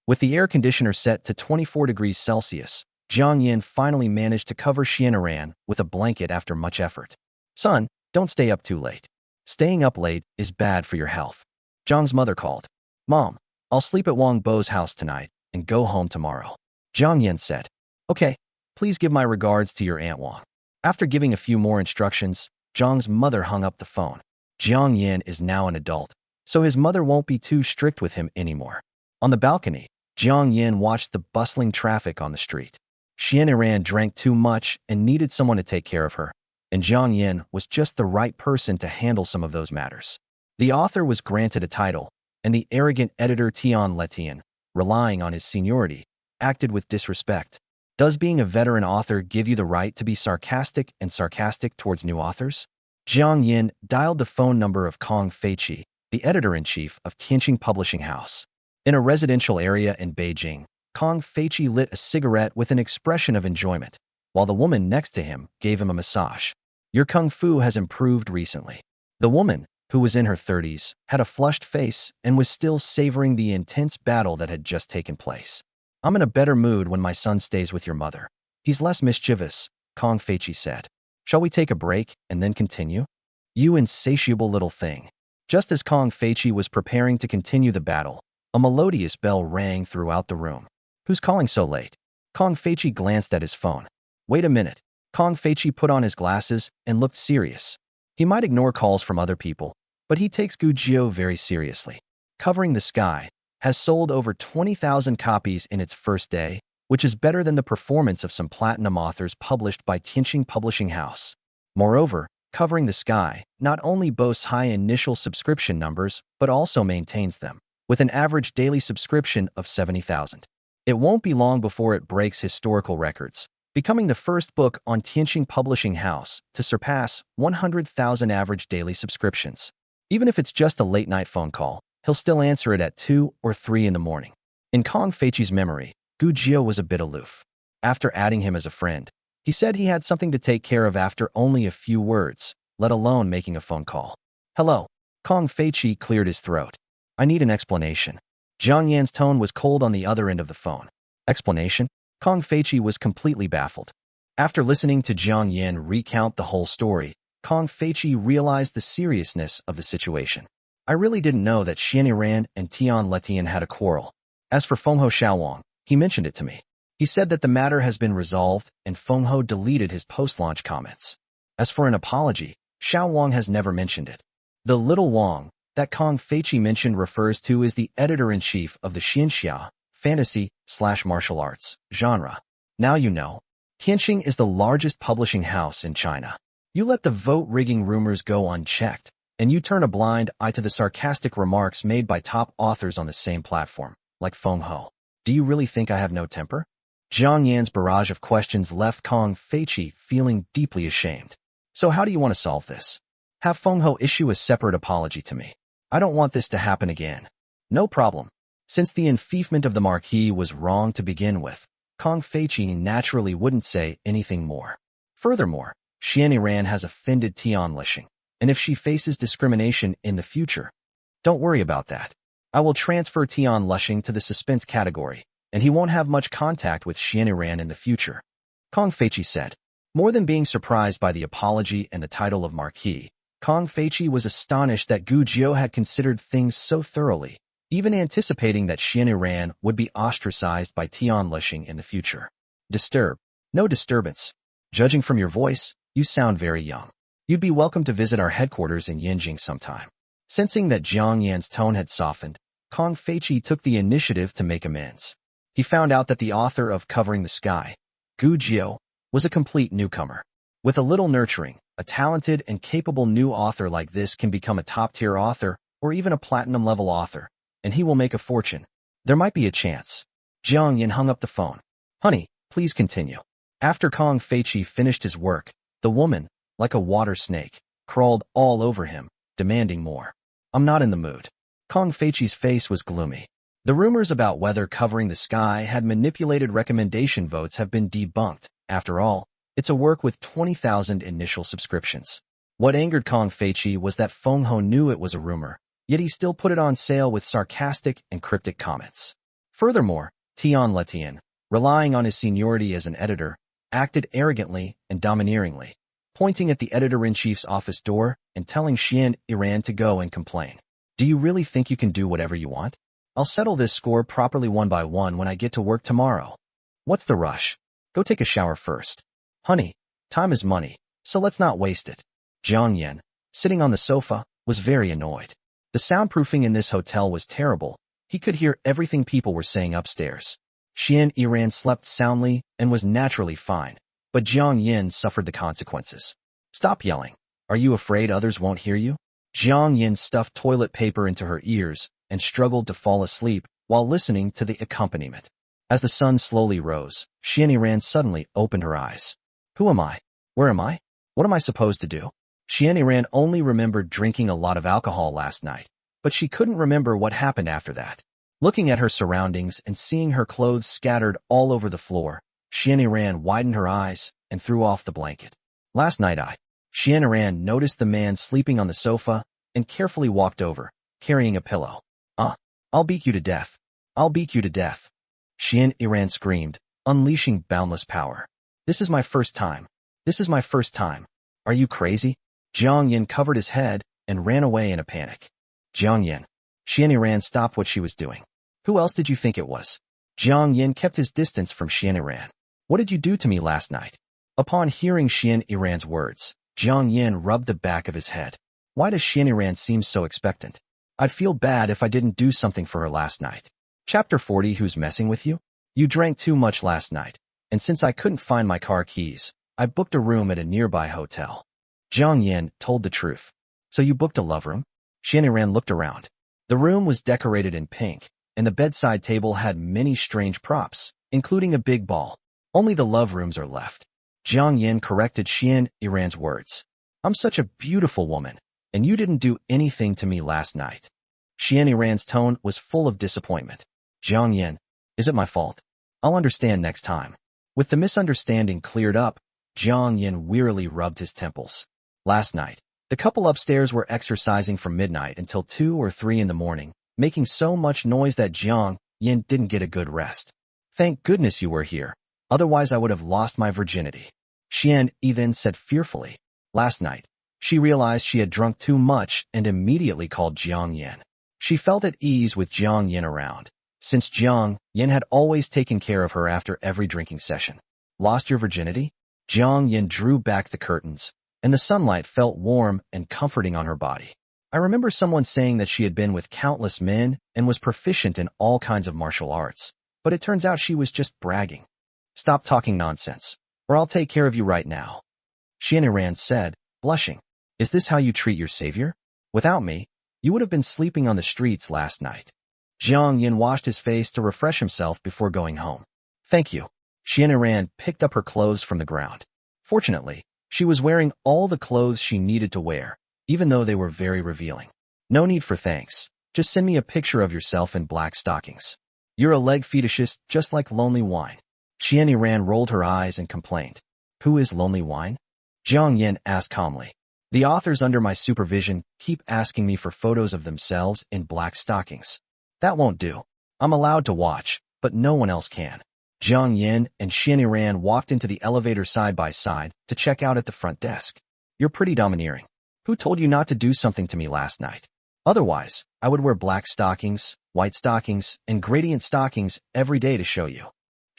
With the air conditioner set to 24 degrees Celsius, Jiang Yan finally managed to cover Xianxia with a blanket after much effort. Son, don't stay up too late. Staying up late is bad for your health. Zhang's mother called. Mom, I'll sleep at Wang Bo's house tonight and go home tomorrow. Jiang Yan said. Okay, please give my regards to your Aunt Wang. After giving a few more instructions, Zhang's mother hung up the phone. Jiang Yan is now an adult, so his mother won't be too strict with him anymore. On the balcony, Jiang Yan watched the bustling traffic on the street. Xianxia drank too much and needed someone to take care of her, and Jiang Yan was just the right person to handle some of those matters. The author was granted a title, and the arrogant editor Tian Letian, relying on his seniority, acted with disrespect. Does being a veteran author give you the right to be sarcastic towards new authors? Jiang Yan dialed the phone number of Tang Xuejian, the editor-in-chief of Tianqing Publishing House. In a residential area in Beijing, Tang Xuejian lit a cigarette with an expression of enjoyment, while the woman next to him gave him a massage. Your kung fu has improved recently. The woman, who was in her 30s, had a flushed face and was still savoring the intense battle that had just taken place. I'm in a better mood when my son stays with your mother. He's less mischievous, Tang Xuejian said. Shall we take a break and then continue? You insatiable little thing. Just as Tang Xuejian was preparing to continue the battle, a melodious bell rang throughout the room. Who's calling so late? Tang Xuejian glanced at his phone. Wait a minute. Tang Xuejian put on his glasses and looked serious. He might ignore calls from other people, but he takes Gujiu very seriously. Covering the Sky has sold over 20,000 copies in its first day, which is better than the performance of some platinum authors published by Tianqing Publishing House. Moreover, Covering the Sky not only boasts high initial subscription numbers, but also maintains them, with an average daily subscription of 70,000. It won't be long before it breaks historical records, becoming the first book on Tianqing Publishing House to surpass 100,000 average daily subscriptions. Even if it's just a late-night phone call, he'll still answer it at 2 or 3 in the morning. In Kong Feiqi's memory, Gu Jio was a bit aloof. After adding him as a friend, he said he had something to take care of after only a few words, let alone making a phone call. Hello. Kong Feiqi cleared his throat. I need an explanation. Jiang Yan's tone was cold on the other end of the phone. Explanation? Kong Feiqi was completely baffled. After listening to Jiang Yan recount the whole story, Kong Feiqi realized the seriousness of the situation. I really didn't know that Xianxia and Tian Letian had a quarrel. As for Fengho Xiaowang, he mentioned it to me. He said that the matter has been resolved and Fengho deleted his post-launch comments. As for an apology, Xiaowang has never mentioned it. The little Wang that Kong Feiqi mentioned refers to is the editor-in-chief of the xianxia, fantasy/martial arts, genre. Now you know. Tianxing is the largest publishing house in China. You let the vote-rigging rumors go unchecked, and you turn a blind eye to the sarcastic remarks made by top authors on the same platform, like Fengho. Do you really think I have no temper? Jiang Yan's barrage of questions left Kong Feiqi feeling deeply ashamed. So how do you want to solve this? Have Fengho issue a separate apology to me. I don't want this to happen again. No problem. Since the enfeoffment of the Marquis was wrong to begin with, Kong Feiqi naturally wouldn't say anything more. Furthermore, Xianxia has offended Tian Lishing, and if she faces discrimination in the future, don't worry about that. I will transfer Tian Lishing to the suspense category, and he won't have much contact with Xianxia in the future. Kong Feiqi said. More than being surprised by the apology and the title of Marquis, Kong Feiqi was astonished that Gu Jio had considered things so thoroughly, even anticipating that Xianxia would be ostracized by Tian Lishing in the future. Disturb. No disturbance. Judging from your voice, you sound very young. You'd be welcome to visit our headquarters in Yanjing sometime. Sensing that Jiang Yan's tone had softened, Kong Feiqi took the initiative to make amends. He found out that the author of Covering the Sky, Gu Jio, was a complete newcomer. With a little nurturing, a talented and capable new author like this can become a top-tier author or even a platinum-level author, and he will make a fortune. There might be a chance. Jiang Yan hung up the phone. Honey, please continue. After Kong Feiqi finished his work, the woman, like a water snake, crawled all over him, demanding more. I'm not in the mood. Kong Feiqi's face was gloomy. The rumors about whether Covering the Sky had manipulated recommendation votes have been debunked. After all, it's a work with 20,000 initial subscriptions. What angered Kong Feiqi was that Fengho knew it was a rumor, yet he still put it on sale with sarcastic and cryptic comments. Furthermore, Tian Letian, relying on his seniority as an editor, acted arrogantly and domineeringly, pointing at the editor-in-chief's office door and telling Xianxia to go and complain. Do you really think you can do whatever you want? I'll settle this score properly one by one when I get to work tomorrow. What's the rush? Go take a shower first. Honey, time is money, so let's not waste it. Jiang Yan, sitting on the sofa, was very annoyed. The soundproofing in this hotel was terrible. He could hear everything people were saying upstairs. Xianxia slept soundly and was naturally fine, but Jiang Yan suffered the consequences. Stop yelling. Are you afraid others won't hear you? Jiang Yan stuffed toilet paper into her ears and struggled to fall asleep while listening to the accompaniment. As the sun slowly rose, Xianxia suddenly opened her eyes. Who am I? Where am I? What am I supposed to do? Xianxia only remembered drinking a lot of alcohol last night, but she couldn't remember what happened after that. Looking at her surroundings and seeing her clothes scattered all over the floor, Xianxia widened her eyes and threw off the blanket. Last night Xianxia noticed the man sleeping on the sofa and carefully walked over, carrying a pillow. I'll beat you to death. I'll beat you to death. Xianxia screamed, unleashing boundless power. This is my first time. This is my first time. Are you crazy? Jiang Yan covered his head and ran away in a panic. Jiang Yan. Xianxia stopped what she was doing. Who else did you think it was? Jiang Yan kept his distance from Xianxia. What did you do to me last night? Upon hearing Xianxia's words, Jiang Yan rubbed the back of his head. Why does Xianxia seem so expectant? I'd feel bad if I didn't do something for her last night. Chapter 40. Who's messing with you? You drank too much last night, and since I couldn't find my car keys, I booked a room at a nearby hotel. Jiang Yan told the truth. So you booked a love room? Xianxia looked around. The room was decorated in pink, and the bedside table had many strange props, including a big ball. Only the love rooms are left. Jiang Yan corrected Xianxia's words. I'm such a beautiful woman, and you didn't do anything to me last night. Xian Ran's tone was full of disappointment. Jiang Yan, is it my fault? I'll understand next time. With the misunderstanding cleared up, Jiang Yan wearily rubbed his temples. Last night, the couple upstairs were exercising from midnight until 2 or 3 in the morning, making so much noise that Jiang Yan didn't get a good rest. Thank goodness you were here. Otherwise I would have lost my virginity. Xian Yi then said fearfully. Last night, she realized she had drunk too much and immediately called Jiang Yan. She felt at ease with Jiang Yan around, since Jiang Yan had always taken care of her after every drinking session. Lost your virginity? Jiang Yan drew back the curtains, and the sunlight felt warm and comforting on her body. I remember someone saying that she had been with countless men and was proficient in all kinds of martial arts, but it turns out she was just bragging. Stop talking nonsense, or I'll take care of you right now. Xian Ran said, blushing. Is this how you treat your savior? Without me, you would have been sleeping on the streets last night. Jiang Yan washed his face to refresh himself before going home. Thank you. Xian Ran picked up her clothes from the ground. Fortunately, she was wearing all the clothes she needed to wear, even though they were very revealing. No need for thanks. Just send me a picture of yourself in black stockings. You're a leg fetishist just like Lonely Wine. Xian Ran rolled her eyes and complained. Who is Lonely Wine? Jiang Yan asked calmly. The authors under my supervision keep asking me for photos of themselves in black stockings. That won't do. I'm allowed to watch, but no one else can. Jiang Yan and Xian Ran walked into the elevator side by side to check out at the front desk. You're pretty domineering. Who told you not to do something to me last night? Otherwise, I would wear black stockings, white stockings, and gradient stockings every day to show you.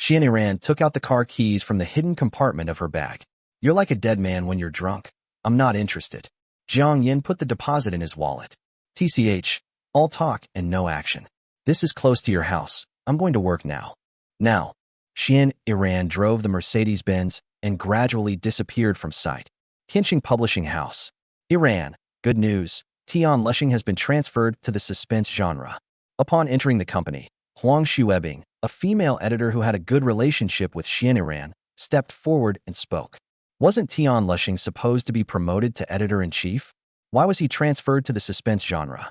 Xian Ran took out the car keys from the hidden compartment of her bag. You're like a dead man when you're drunk. I'm not interested. Jiang Yan put the deposit in his wallet. TCH, all talk and no action. This is close to your house. I'm going to work now. Now. Xian Ran drove the Mercedes-Benz and gradually disappeared from sight. Kinching Publishing House. Iran. Good news. Tian Lushing has been transferred to the suspense genre. Upon entering the company, Huang Xuebing, a female editor who had a good relationship with Xian Ran, stepped forward and spoke. Wasn't Tian Lushing supposed to be promoted to editor-in-chief? Why was he transferred to the suspense genre?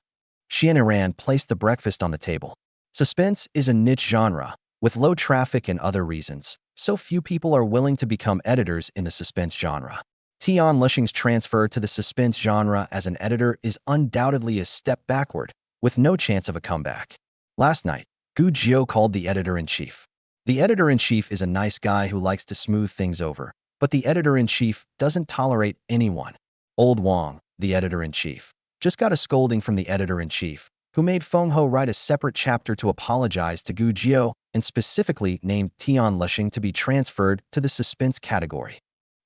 Xian Ran placed the breakfast on the table. Suspense is a niche genre, with low traffic and other reasons, so few people are willing to become editors in the suspense genre. Tian Lushing's transfer to the suspense genre as an editor is undoubtedly a step backward, with no chance of a comeback. Last night, Gu Jiao called the editor-in-chief. The editor-in-chief is a nice guy who likes to smooth things over, but the editor-in-chief doesn't tolerate anyone. Old Wang, the editor-in-chief, just got a scolding from the editor-in-chief, who made Feng Ho write a separate chapter to apologize to Gu Jiao and specifically named Tian Lushing to be transferred to the suspense category.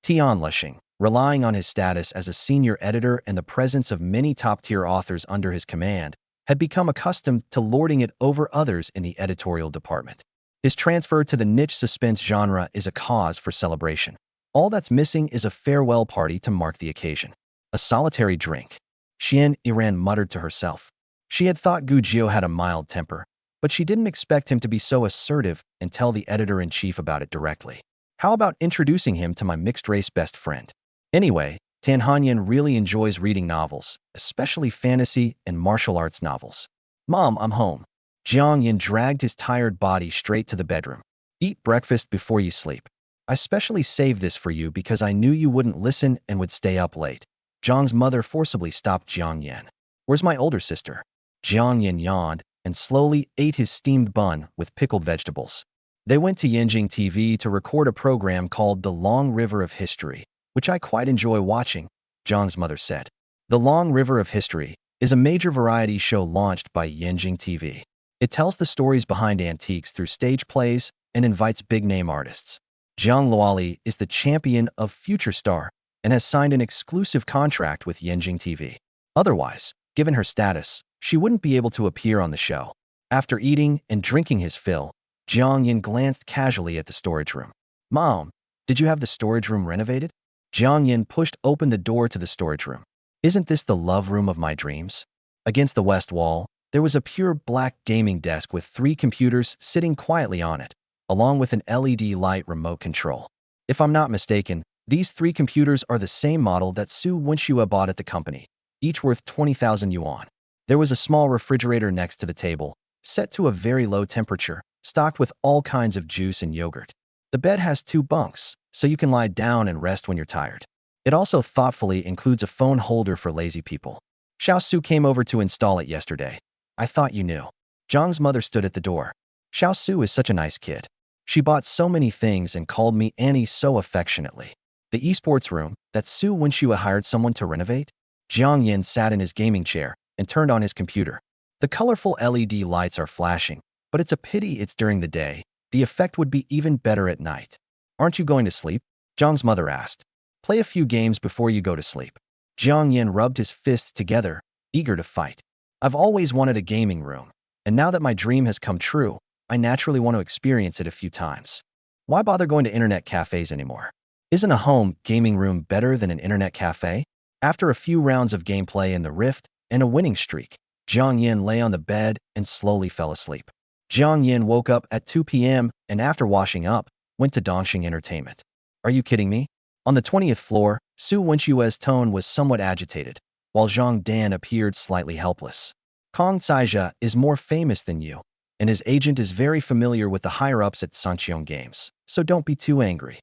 Tian Lushing, relying on his status as a senior editor and the presence of many top-tier authors under his command, had become accustomed to lording it over others in the editorial department. His transfer to the niche suspense genre is a cause for celebration. All that's missing is a farewell party to mark the occasion. A solitary drink. Xian Ran muttered to herself. She had thought Gu Jiao had a mild temper, but she didn't expect him to be so assertive and tell the editor-in-chief about it directly. How about introducing him to my mixed-race best friend? Anyway, Tan Hanyan really enjoys reading novels, especially fantasy and martial arts novels. Mom, I'm home. Jiang Yan dragged his tired body straight to the bedroom. Eat breakfast before you sleep. I specially saved this for you because I knew you wouldn't listen and would stay up late. Zhang's mother forcibly stopped Jiang Yan. Where's my older sister? Jiang Yan yawned and slowly ate his steamed bun with pickled vegetables. They went to Yanjing TV to record a program called The Long River of History, which I quite enjoy watching, Zhang's mother said. The Long River of History is a major variety show launched by Yanjing TV. It tells the stories behind antiques through stage plays and invites big-name artists. Jiang Luoli is the champion of Future Star and has signed an exclusive contract with Yanjing TV. Otherwise, given her status, she wouldn't be able to appear on the show. After eating and drinking his fill, Jiang Yan glanced casually at the storage room. Mom, did you have the storage room renovated? Jiang Yan pushed open the door to the storage room. Isn't this the love room of my dreams? Against the west wall, there was a pure black gaming desk with 3 computers sitting quietly on it, along with an LED light remote control. If I'm not mistaken, these 3 computers are the same model that Su Wenxue bought at the company, each worth 20,000 yuan. There was a small refrigerator next to the table, set to a very low temperature, stocked with all kinds of juice and yogurt. The bed has 2 bunks, so you can lie down and rest when you're tired. It also thoughtfully includes a phone holder for lazy people. Xiao Su came over to install it yesterday. I thought you knew. Zhang's mother stood at the door. Xiao Su is such a nice kid. She bought so many things and called me Annie so affectionately. The esports room that Su Wenxue hired someone to renovate? Jiang Yan sat in his gaming chair and turned on his computer. The colorful LED lights are flashing, but it's a pity it's during the day. The effect would be even better at night. Aren't you going to sleep? Zhang's mother asked. Play a few games before you go to sleep. Jiang Yan rubbed his fists together, eager to fight. I've always wanted a gaming room, and now that my dream has come true, I naturally want to experience it a few times. Why bother going to internet cafes anymore? Isn't a home gaming room better than an internet cafe? After a few rounds of gameplay in the Rift and a winning streak, Jiang Yan lay on the bed and slowly fell asleep. Jiang Yan woke up at 2 p.m. and after washing up, went to Dongxing Entertainment. Are you kidding me? On the 20th floor, Su Wenxue's tone was somewhat agitated, while Zhang Dan appeared slightly helpless. Tang Xuejian is more famous than you, and his agent is very familiar with the higher-ups at Sanqiong Games, so don't be too angry.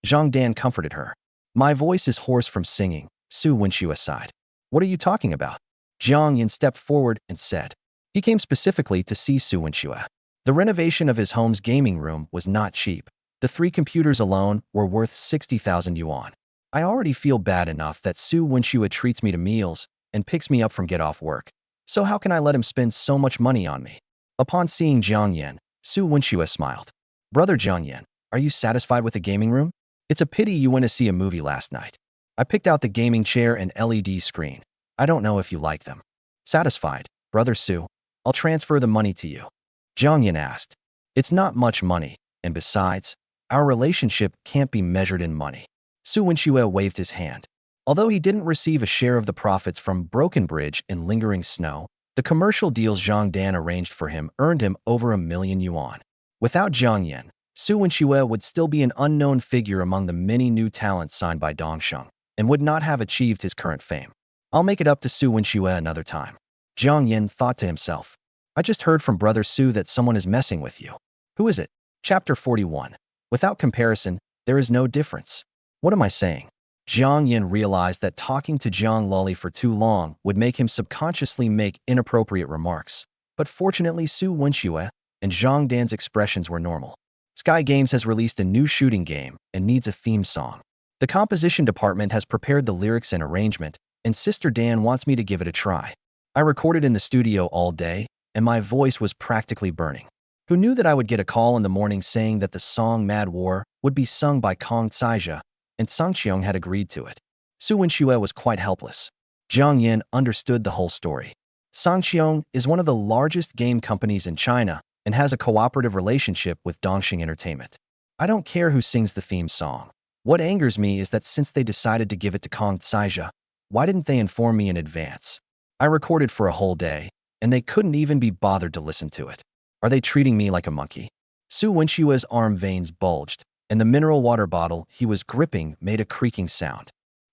Zhang Dan comforted her. My voice is hoarse from singing, Su Wenxue sighed. What are you talking about? Jiang Yan stepped forward and said. He came specifically to see Su Wenxue. The renovation of his home's gaming room was not cheap. The 3 computers alone were worth 60,000 yuan. I already feel bad enough that Su Wenxue treats me to meals and picks me up from get-off work. So how can I let him spend so much money on me? Upon seeing Jiang Yan, Su Wenxue smiled. Brother Jiang Yan, are you satisfied with the gaming room? It's a pity you went to see a movie last night. I picked out the gaming chair and LED screen. I don't know if you like them. Satisfied, Brother Su. I'll transfer the money to you. Jiang Yan asked. It's not much money, and besides, our relationship can't be measured in money. Su Wenxue waved his hand. Although he didn't receive a share of the profits from Broken Bridge and Lingering Snow, the commercial deals Zhang Dan arranged for him earned him over 1 million yuan. Without Jiang Yan, Su Wenxue would still be an unknown figure among the many new talents signed by Dongsheng, and would not have achieved his current fame. I'll make it up to Su Wenxue another time. Jiang Yan thought to himself. I just heard from Brother Su that someone is messing with you. Who is it? Chapter 41. Without comparison, there is no difference. What am I saying? Jiang Yan realized that talking to Jiang Lolly for too long would make him subconsciously make inappropriate remarks. But fortunately, Su Wenxue and Zhang Dan's expressions were normal. Sky Games has released a new shooting game and needs a theme song. The composition department has prepared the lyrics and arrangement, and Sister Dan wants me to give it a try. I recorded in the studio all day, and my voice was practically burning. Who knew that I would get a call in the morning saying that the song Mad War would be sung by Tang Xuejian, and Sanqiong had agreed to it. Su Wenxue was quite helpless. Jiang Yan understood the whole story. Sanqiong is one of the largest game companies in China and has a cooperative relationship with Dongxing Entertainment. I don't care who sings the theme song. What angers me is that since they decided to give it to Tang Xuejian, why didn't they inform me in advance? I recorded for a whole day, and they couldn't even be bothered to listen to it. Are they treating me like a monkey? Su Wenxue's arm veins bulged, and the mineral water bottle he was gripping made a creaking sound.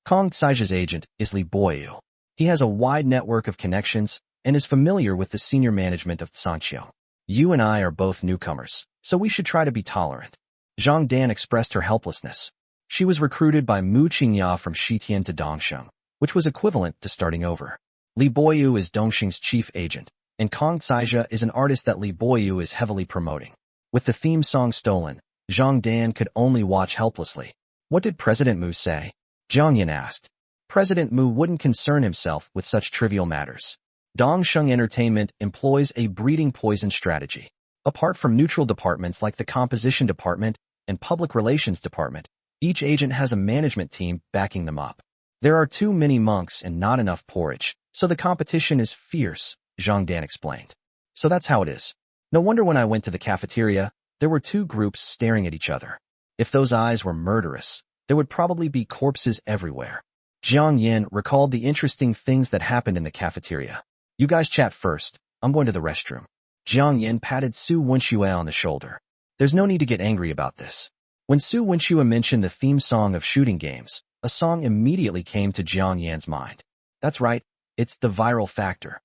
Tang Xuejian's agent is Li Boyu. He has a wide network of connections and is familiar with the senior management of Sanqiong. You and I are both newcomers, so we should try to be tolerant. Zhang Dan expressed her helplessness. She was recruited by Mu Qingya from Shitian to Dongsheng, which was equivalent to starting over. Li Boyu is Dongxing's chief agent, and Tang Xuejian is an artist that Li Boyu is heavily promoting. With the theme song stolen, Zhang Dan could only watch helplessly. What did President Mu say? Jiang Yan asked. President Mu wouldn't concern himself with such trivial matters. Dongsheng Entertainment employs a breeding poison strategy. Apart from neutral departments like the composition department and public relations department, each agent has a management team backing them up. There are too many monks and not enough porridge, so the competition is fierce, Zhang Dan explained. So that's how it is. No wonder when I went to the cafeteria, there were 2 groups staring at each other. If those eyes were murderous, there would probably be corpses everywhere. Jiang Yan recalled the interesting things that happened in the cafeteria. You guys chat first. I'm going to the restroom. Jiang Yan patted Su Wenxue on the shoulder. There's no need to get angry about this. When Su Wenxue mentioned the theme song of shooting games, a song immediately came to Jiang Yan's mind. That's right, it's the viral factor.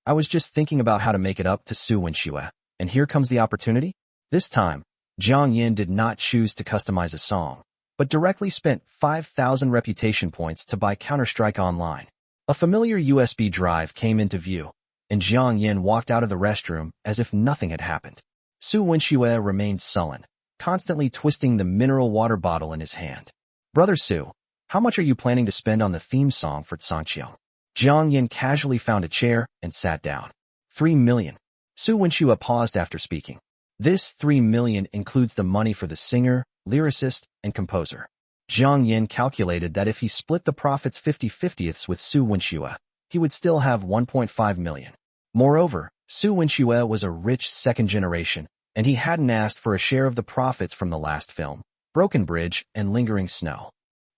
I was just thinking about how to make it up to Su Wenxue, and here comes the opportunity. This time, Jiang Yan did not choose to customize a song, but directly spent 5,000 reputation points to buy Counter-Strike Online. A familiar USB drive came into view, and Jiang Yan walked out of the restroom as if nothing had happened. Su Wenxue remained sullen, constantly twisting the mineral water bottle in his hand. Brother Su, how much are you planning to spend on the theme song for xianxia? Jiang Yan casually found a chair and sat down. 3 million. Su Wenxue paused after speaking. This 3 million includes the money for the singer, lyricist, and composer. Jiang Yan calculated that if he split the profits 50/50ths with Su Wenxue, he would still have 1.5 million. Moreover, Su Wenxue was a rich second generation, and he hadn't asked for a share of the profits from the last film, Broken Bridge and Lingering Snow.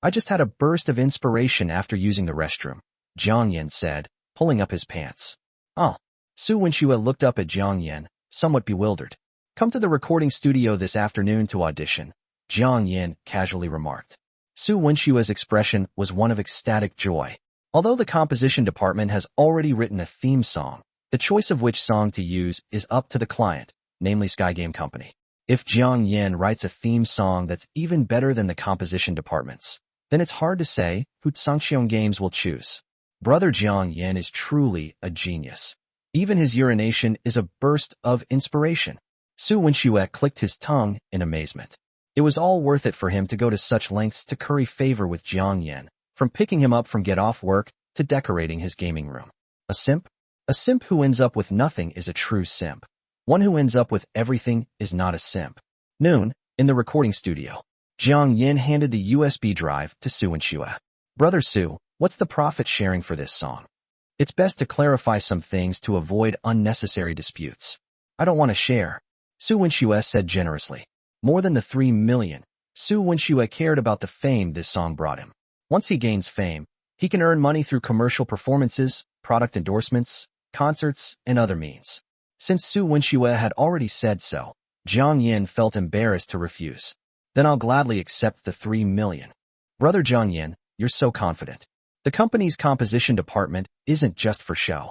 I just had a burst of inspiration after using the restroom, Jiang Yan said, pulling up his pants. Oh. Su Wenxue looked up at Jiang Yan, somewhat bewildered. Come to the recording studio this afternoon to audition, Jiang Yan casually remarked. Su Wenxue's expression was one of ecstatic joy. Although the composition department has already written a theme song, the choice of which song to use is up to the client, namely Sky Game Company. If Jiang Yan writes a theme song that's even better than the composition department's, then it's hard to say who Tangxion Games will choose. Brother Jiang Yan is truly a genius. Even his urination is a burst of inspiration. Su Wenxue clicked his tongue in amazement. It was all worth it for him to go to such lengths to curry favor with Jiang Yan, from picking him up from get-off work to decorating his gaming room. A simp? A simp who ends up with nothing is a true simp. One who ends up with everything is not a simp. Noon, in the recording studio, Jiang Yan handed the USB drive to Su Wenxue. Brother Su, what's the profit sharing for this song? It's best to clarify some things to avoid unnecessary disputes. I don't want to share, Su Wenxue said generously. More than the 3 million, Su Wenxue cared about the fame this song brought him. Once he gains fame, he can earn money through commercial performances, product endorsements, concerts, and other means. Since Su Wenxue had already said so, Jiang Yan felt embarrassed to refuse. Then I'll gladly accept the 3 million. Brother Jiang Yan, you're so confident. The company's composition department isn't just for show.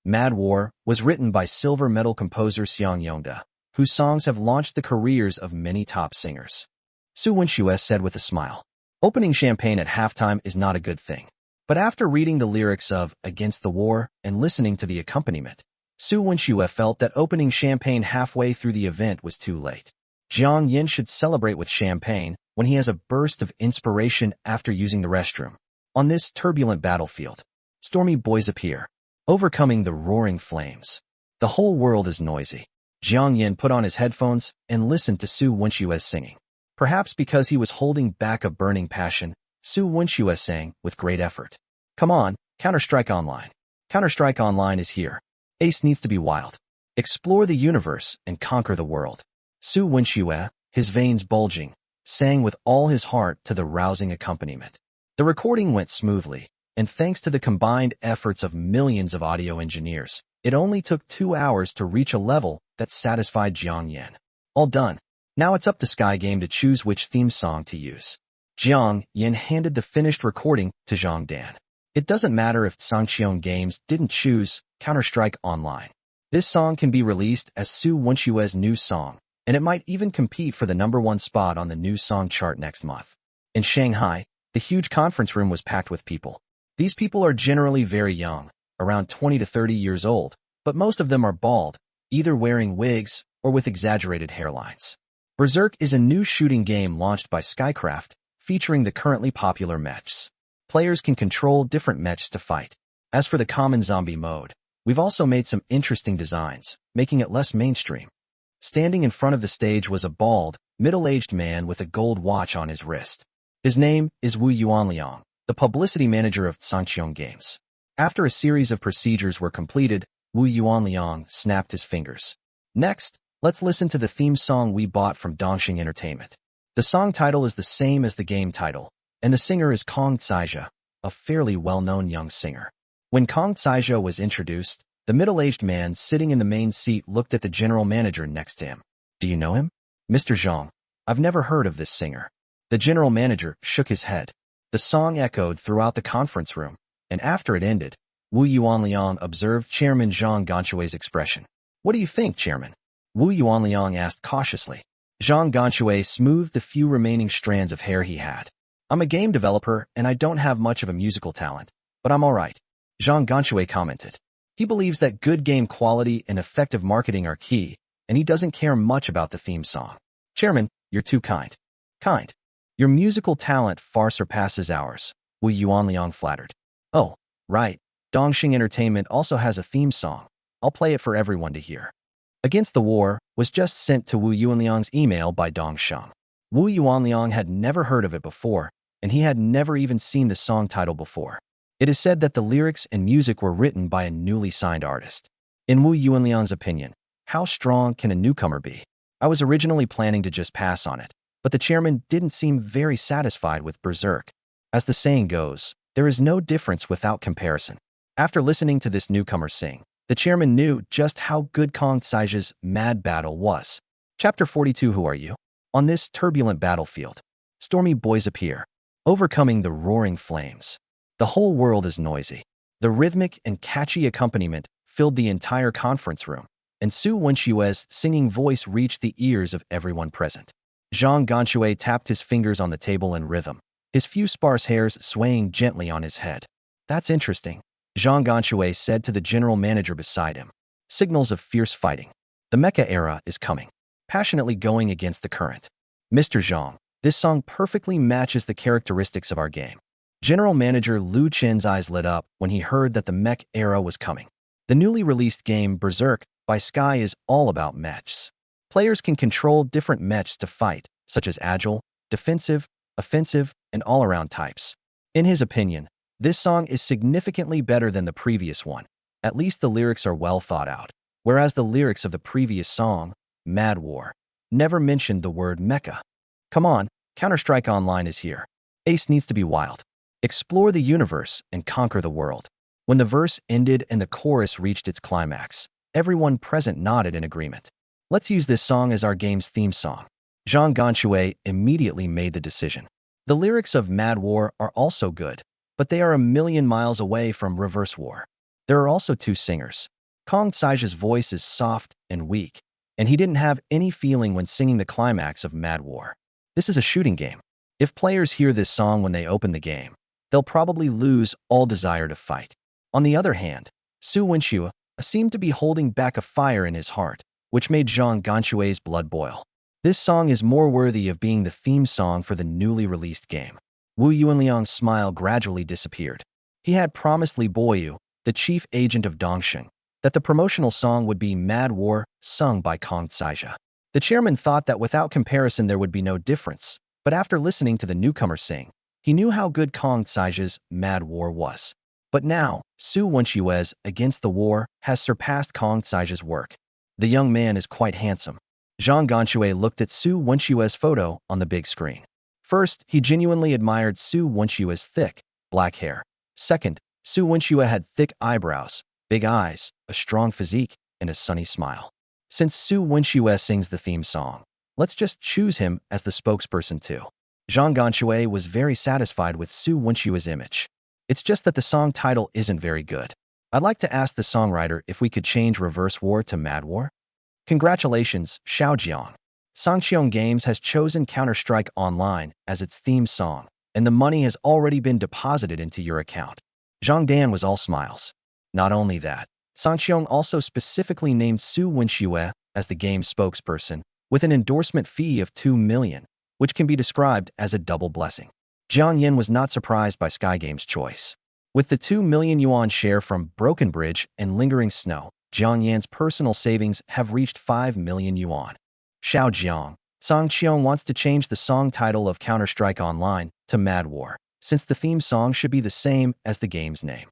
Mad War was written by silver medal composer xianxia, whose songs have launched the careers of many top singers. Su Wenxue said with a smile. Opening champagne at halftime is not a good thing. But after reading the lyrics of Against the War and listening to the accompaniment, Su Wenxue felt that opening champagne halfway through the event was too late. Jiang Yan should celebrate with champagne when he has a burst of inspiration after using the restroom. On this turbulent battlefield, stormy boys appear, overcoming the roaring flames. The whole world is noisy. Jiang Yan put on his headphones and listened to Su Wenxue's singing. Perhaps because he was holding back a burning passion, Su Wenxue sang with great effort. Come on, Counter-Strike Online. Counter-Strike Online is here. Ace needs to be wild. Explore the universe and conquer the world. Su Wenxue, his veins bulging, sang with all his heart to the rousing accompaniment. The recording went smoothly, and thanks to the combined efforts of millions of audio engineers, it only took 2 hours to reach a level that satisfied Jiang Yan. All done. Now it's up to Sky Game to choose which theme song to use. Jiang Yan handed the finished recording to Jiang Dan. It doesn't matter if Tangxion Games didn't choose Counter-Strike Online. This song can be released as Su Wenxue's new song, and it might even compete for the #1 spot on the new song chart next month. In Shanghai, the huge conference room was packed with people. These people are generally very young, around 20 to 30 years old, but most of them are bald, either wearing wigs or with exaggerated hairlines. Berserk is a new shooting game launched by Skycraft, featuring the currently popular mechs. Players can control different mechs to fight. As for the common zombie mode, we've also made some interesting designs, making it less mainstream. Standing in front of the stage was a bald, middle-aged man with a gold watch on his wrist. His name is Wu Yuanliang, the publicity manager of Tangxion Games. After a series of procedures were completed, Wu Yuanliang snapped his fingers. Next, let's listen to the theme song we bought from Dongxing Entertainment. The song title is the same as the game title, and the singer is Tang Xuejian, a fairly well-known young singer. When Tang Xuejian was introduced, the middle-aged man sitting in the main seat looked at the general manager next to him. Do you know him? Mr. Zhang, I've never heard of this singer. The general manager shook his head. The song echoed throughout the conference room, and after it ended, Wu Yuanliang observed Chairman Zhang Ganchue's expression. What do you think, Chairman? Wu Yuanliang asked cautiously. Zhang Ganchue smoothed the few remaining strands of hair he had. I'm a game developer and I don't have much of a musical talent, but I'm alright. Zhang Ganchue commented. He believes that good game quality and effective marketing are key, and he doesn't care much about the theme song. Chairman, you're too kind. Kind. Your musical talent far surpasses ours, Wu Yuanliang flattered. Oh, right. Dongxing Entertainment also has a theme song. I'll play it for everyone to hear. Against the War was just sent to Wu Yuanliang's email by Dongsheng. Wu Yuanliang had never heard of it before, and he had never even seen the song title before. It is said that the lyrics and music were written by a newly signed artist. In Wu Yuanliang's opinion, how strong can a newcomer be? I was originally planning to just pass on it, but the chairman didn't seem very satisfied with Berserk. As the saying goes, there is no difference without comparison. After listening to this newcomer sing, the chairman knew just how good Kang Xuejian's mad battle was. Chapter 42. Who are you? On this turbulent battlefield, stormy boys appear, overcoming the roaring flames. The whole world is noisy. The rhythmic and catchy accompaniment filled the entire conference room, and Su Wenxue's singing voice reached the ears of everyone present. Zhang Ganchue tapped his fingers on the table in rhythm, his few sparse hairs swaying gently on his head. That's interesting, Zhang Ganchue said to the general manager beside him. Signals of fierce fighting. The mecha era is coming, passionately going against the current. Mr. Zhang, this song perfectly matches the characteristics of our game. General Manager Lu Chen's eyes lit up when he heard that the mech era was coming. The newly released game Berserk by Sky is all about mechs. Players can control different mechs to fight, such as agile, defensive, offensive, and all-around types. In his opinion, this song is significantly better than the previous one. At least the lyrics are well thought out, whereas the lyrics of the previous song, Mad War, never mentioned the word mecha. Come on, Counter-Strike Online is here. Ace needs to be wild. Explore the universe and conquer the world. When the verse ended and the chorus reached its climax, everyone present nodded in agreement. Let's use this song as our game's theme song. Zhang Ganchue immediately made the decision. The lyrics of Mad War are also good, but they are a million miles away from Reverse War. There are also two singers. Kang Xuejian's voice is soft and weak, and he didn't have any feeling when singing the climax of Mad War. This is a shooting game. If players hear this song when they open the game, they'll probably lose all desire to fight. On the other hand, Su Wenxue seemed to be holding back a fire in his heart, which made Zhang Ganchue's blood boil. This song is more worthy of being the theme song for the newly released game. Wu Yuanliang's smile gradually disappeared. He had promised Li Boyu, the chief agent of Dongxing, that the promotional song would be Mad War, sung by Kang Xuejian. The chairman thought that without comparison there would be no difference, but after listening to the newcomer sing, he knew how good Kang Xuejian's Mad War was. But now, Su Wenxue's Against the War has surpassed Kang Xuejian's work. The young man is quite handsome. Zhang Ganchue looked at Su Wenxue's photo on the big screen. First, he genuinely admired Su Wenxue's thick, black hair. Second, Su Wenxue had thick eyebrows, big eyes, a strong physique, and a sunny smile. Since Su Wenxue sings the theme song, let's just choose him as the spokesperson too. Zhang Ganchue was very satisfied with Su Wenxue's image. It's just that the song title isn't very good. I'd like to ask the songwriter if we could change Reverse War to Mad War. Congratulations, Xiaojiang. Sangqiong Games has chosen Counter-Strike Online as its theme song, and the money has already been deposited into your account. Zhang Dan was all smiles. Not only that, Sangqiong also specifically named Su Wenxue as the game's spokesperson, with an endorsement fee of 2 million, which can be described as a double blessing. Jiang Yan was not surprised by Sky Games' choice. With the 2 million yuan share from Broken Bridge and Lingering Snow, Jiang Yan's personal savings have reached 5 million yuan. Xiaojiang, Sangqiong wants to change the song title of Counter-Strike Online to Mad War, since the theme song should be the same as the game's name.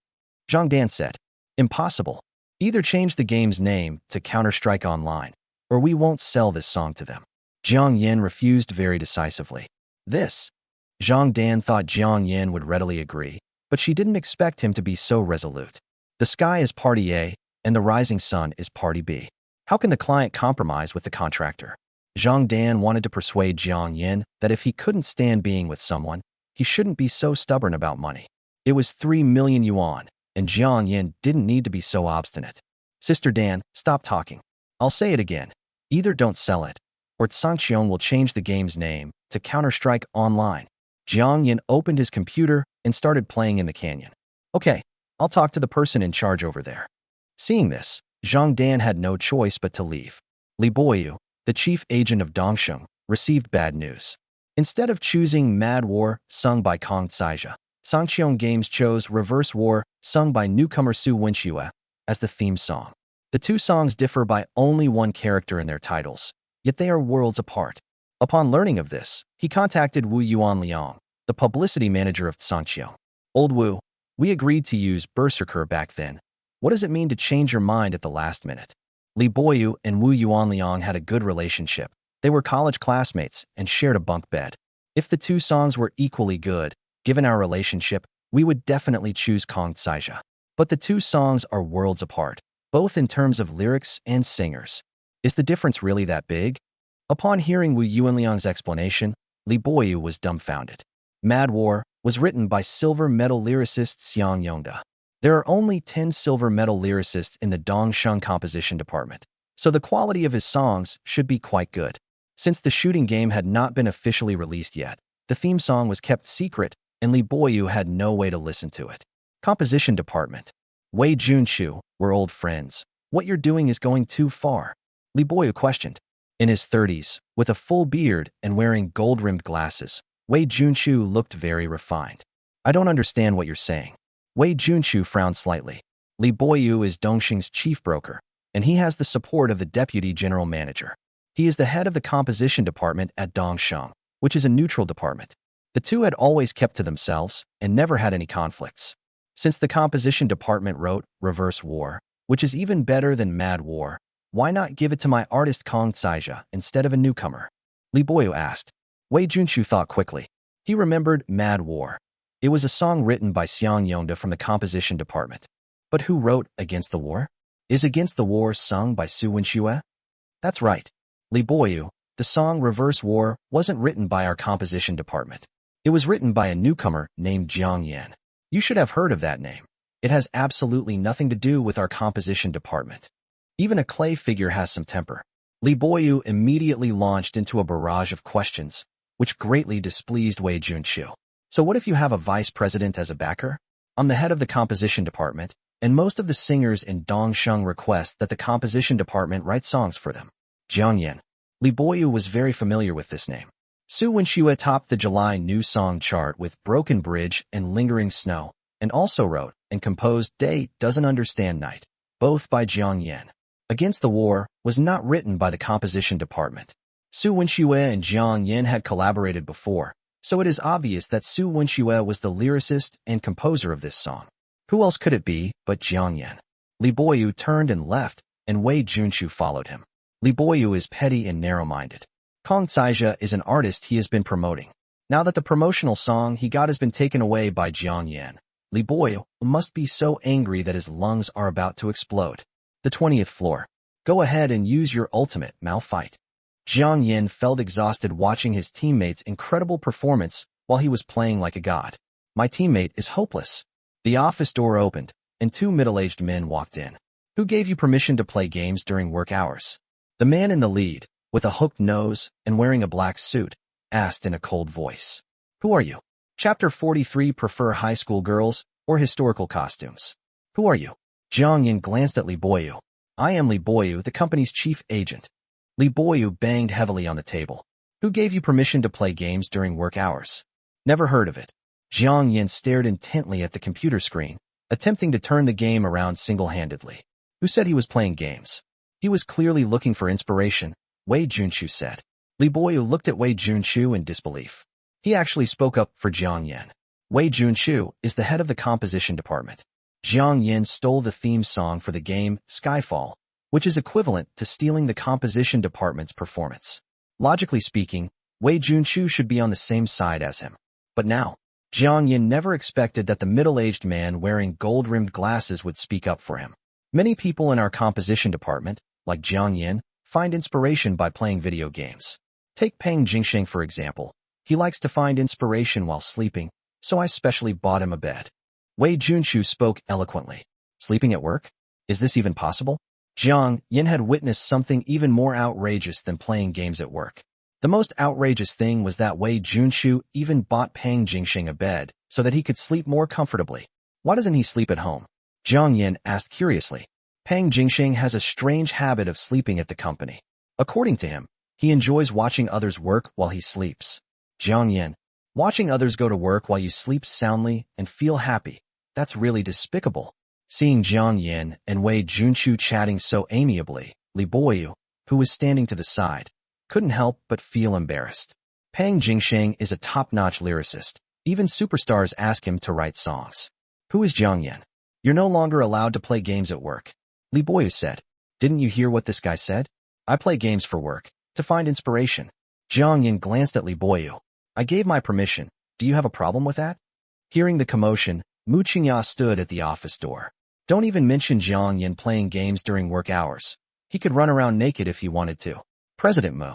Zhang Dan said, Impossible. Either change the game's name to Counter-Strike Online, or we won't sell this song to them. Jiang Yan refused very decisively. This. Zhang Dan thought Jiang Yan would readily agree, but she didn't expect him to be so resolute. The sky is Party A, and the rising sun is Party B. How can the client compromise with the contractor? Zhang Dan wanted to persuade Jiang Yan that if he couldn't stand being with someone, he shouldn't be so stubborn about money. It was 3 million yuan, and Jiang Yan didn't need to be so obstinate. Sister Dan, stop talking. I'll say it again. Either don't sell it, or Xianxia will change the game's name to Counter-Strike Online. Jiang Yan opened his computer and started playing in the canyon. Okay, I'll talk to the person in charge over there. Seeing this, Zhang Dan had no choice but to leave. Li Boyu, the chief agent of Dongsheng, received bad news. Instead of choosing Mad War, sung by Tang Xuejian, Xianxia Games chose Reverse War, sung by newcomer Su Wenxue, as the theme song. The two songs differ by only one character in their titles, yet they are worlds apart. Upon learning of this, he contacted Wu Yuanliang, the publicity manager of Xianxia. Old Wu, we agreed to use Berserker back then. What does it mean to change your mind at the last minute? Li Boyu and Wu Yuanliang had a good relationship. They were college classmates and shared a bunk bed. If the two songs were equally good, given our relationship, we would definitely choose Tang Xuejian. But the two songs are worlds apart, both in terms of lyrics and singers. Is the difference really that big? Upon hearing Wu Yuanliang's explanation, Li Boyu was dumbfounded. Mad War was written by silver medal lyricist Xianxia. There are only 10 silver medal lyricists in the Dongsheng composition department, so the quality of his songs should be quite good. Since the shooting game had not been officially released yet, the theme song was kept secret, and Li Boyu had no way to listen to it. Composition department. Wei Junqiu, we're old friends. What you're doing is going too far. Li Boyu questioned. In his 30s, with a full beard and wearing gold-rimmed glasses, Wei Junqiu looked very refined. I don't understand what you're saying. Wei Junqiu frowned slightly. Li Boyu is Dongsheng's chief broker, and he has the support of the deputy general manager. He is the head of the composition department at Dongsheng, which is a neutral department. The two had always kept to themselves and never had any conflicts. Since the composition department wrote Reverse War, which is even better than Mad War, why not give it to my artist Tang Xuejian instead of a newcomer? Li Boyu asked. Wei Junqiu thought quickly. He remembered Mad War. It was a song written by Xianxia from the composition department. But who wrote Against the War? Is Against the War sung by Su Wenxue? That's right. Li Boyu, the song Reverse War wasn't written by our composition department. It was written by a newcomer named Jiang Yan. You should have heard of that name. It has absolutely nothing to do with our composition department. Even a clay figure has some temper. Li Boyu immediately launched into a barrage of questions, which greatly displeased Wei Junqiu. So what if you have a vice president as a backer? I'm the head of the composition department, and most of the singers in Dongsheng request that the composition department write songs for them. Jiang Yan. Li Boyu was very familiar with this name. Su Wenxue topped the July new song chart with Broken Bridge and Lingering Snow, and also wrote and composed Day Doesn't Understand Night, both by Jiang Yan. Against the War was not written by the composition department. Su Wenxue and Jiang Yan had collaborated before, so it is obvious that Su Wenxue was the lyricist and composer of this song. Who else could it be but Jiang Yan? Li Boyu turned and left, and Wei Junqiu followed him. Li Boyu is petty and narrow-minded. Tang Xuejian is an artist he has been promoting. Now that the promotional song he got has been taken away by Jiang Yan, Li Boyu must be so angry that his lungs are about to explode. The 20th floor. Go ahead and use your ultimate, Mao fight. Jiang Yan felt exhausted watching his teammate's incredible performance while he was playing like a god. My teammate is hopeless. The office door opened, and two middle-aged men walked in. Who gave you permission to play games during work hours? The man in the lead, with a hooked nose and wearing a black suit, asked in a cold voice. Who are you? Chapter 43 Prefer high school girls or historical costumes? Who are you? Jiang Yan glanced at Li Boyu. I am Li Boyu, the company's chief agent. Li Boyu banged heavily on the table. Who gave you permission to play games during work hours? Never heard of it. Jiang Yan stared intently at the computer screen, attempting to turn the game around single-handedly. Who said he was playing games? He was clearly looking for inspiration, Wei Junqiu said. Li Boyu looked at Wei Junqiu in disbelief. He actually spoke up for Jiang Yan. Wei Junqiu is the head of the composition department. Jiang Yan stole the theme song for the game Skyfall, which is equivalent to stealing the composition department's performance. Logically speaking, Wei Junqiu should be on the same side as him. But now, Jiang Yan never expected that the middle-aged man wearing gold-rimmed glasses would speak up for him. Many people in our composition department, like Jiang Yan, find inspiration by playing video games. Take Peng Jingsheng for example. He likes to find inspiration while sleeping, so I specially bought him a bed. Wei Junshu spoke eloquently. Sleeping at work? Is this even possible? Jiang Yan had witnessed something even more outrageous than playing games at work. The most outrageous thing was that Wei Junshu even bought Pang Jingxing a bed so that he could sleep more comfortably. Why doesn't he sleep at home? Jiang Yan asked curiously. Pang Jingxing has a strange habit of sleeping at the company. According to him, he enjoys watching others work while he sleeps. Jiang Yan, watching others go to work while you sleep soundly and feel happy, that's really despicable. Seeing Jiang Yan and Wei Junshu chatting so amiably, Li Boyu, who was standing to the side, couldn't help but feel embarrassed. Pang Jingxing is a top-notch lyricist. Even superstars ask him to write songs. Who is Jiang Yan? You're no longer allowed to play games at work. Li Boyu said. Didn't you hear what this guy said? I play games for work, to find inspiration. Jiang Yan glanced at Li Boyu. I gave my permission. Do you have a problem with that? Hearing the commotion, Mu Qingya stood at the office door. Don't even mention Jiang Yan playing games during work hours. He could run around naked if he wanted to. President Mu.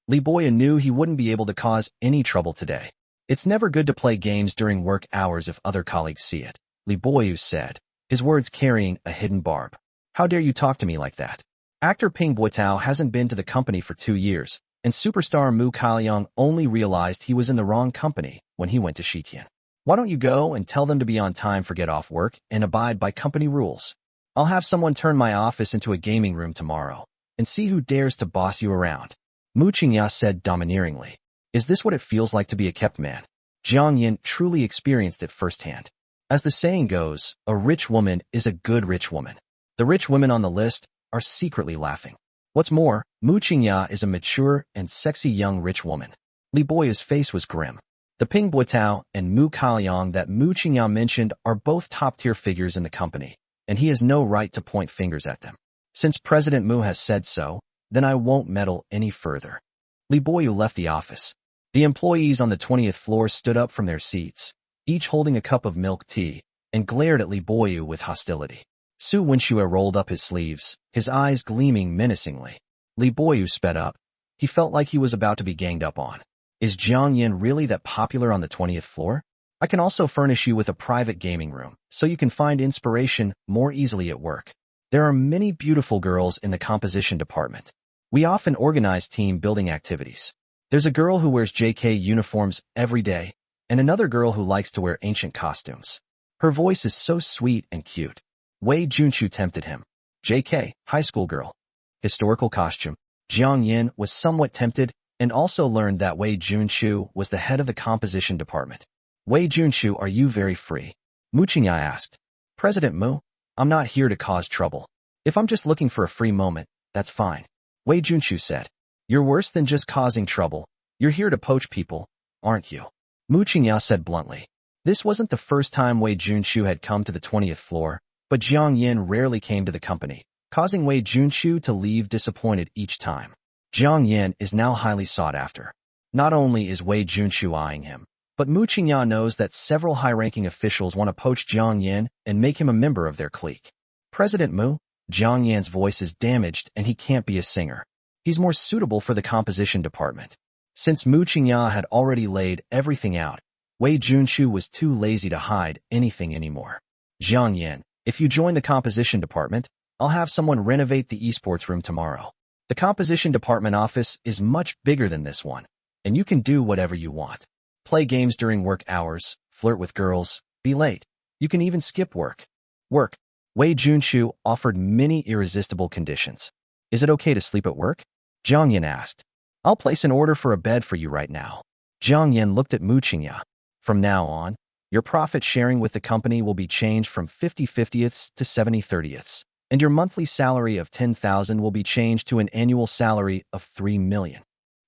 Li Boyu knew he wouldn't be able to cause any trouble today. It's never good to play games during work hours if other colleagues see it, Li Boyu said, his words carrying a hidden barb. How dare you talk to me like that? Actor Ping Buitao hasn't been to the company for 2 years, and superstar Mu Kailiang only realized he was in the wrong company when he went to Shitian. Why don't you go and tell them to be on time for get off work and abide by company rules? I'll have someone turn my office into a gaming room tomorrow and see who dares to boss you around. Mu Qingya said domineeringly. Is this what it feels like to be a kept man? Jiang Yan truly experienced it firsthand. As the saying goes, a rich woman is a good rich woman. The rich women on the list are secretly laughing. What's more, Mu Qingya is a mature and sexy young rich woman. Li Boyu's face was grim. The Ping Buitao and Mu Kailiang that Mu Qingya mentioned are both top-tier figures in the company, and he has no right to point fingers at them. Since President Mu has said so, then I won't meddle any further. Li Boyu left the office. The employees on the 20th floor stood up from their seats, each holding a cup of milk tea, and glared at Li Boyu with hostility. Su Wenxue rolled up his sleeves, his eyes gleaming menacingly. Li Boyu sped up. He felt like he was about to be ganged up on. Is Jiang Yan really that popular on the 20th floor? I can also furnish you with a private gaming room, so you can find inspiration more easily at work. There are many beautiful girls in the composition department. We often organize team building activities. There's a girl who wears JK uniforms every day, and another girl who likes to wear ancient costumes. Her voice is so sweet and cute. Wei Junshu tempted him. JK, high school girl. Historical costume. Jiang Yan was somewhat tempted, and also learned that Wei Junshu was the head of the composition department. Wei Junshu, are you very free? Mu Qingya asked. President Mu, I'm not here to cause trouble. If I'm just looking for a free moment, that's fine. Wei Junshu said. You're worse than just causing trouble. You're here to poach people, aren't you? Mu Qingya said bluntly. This wasn't the first time Wei Junshu had come to the 20th floor, but Jiang Yan rarely came to the company, causing Wei Junshu to leave disappointed each time. Jiang Yan is now highly sought after. Not only is Wei Junshu eyeing him, but Mu Qingya knows that several high-ranking officials want to poach Jiang Yan and make him a member of their clique. President Mu, Jiang Yan's voice is damaged and he can't be a singer. He's more suitable for the composition department. Since Mu Qingya had already laid everything out, Wei Junshu was too lazy to hide anything anymore. Jiang Yan, if you join the composition department, I'll have someone renovate the esports room tomorrow. The composition department office is much bigger than this one, and you can do whatever you want. Play games during work hours, flirt with girls, be late. You can even skip work. Wei Junshu offered many irresistible conditions. Is it okay to sleep at work? Jiang Yan asked. I'll place an order for a bed for you right now. Jiang Yan looked at Mu Qingya. From now on, your profit sharing with the company will be changed from 50/50ths to 70/30ths. And your monthly salary of 10,000 will be changed to an annual salary of 3 million.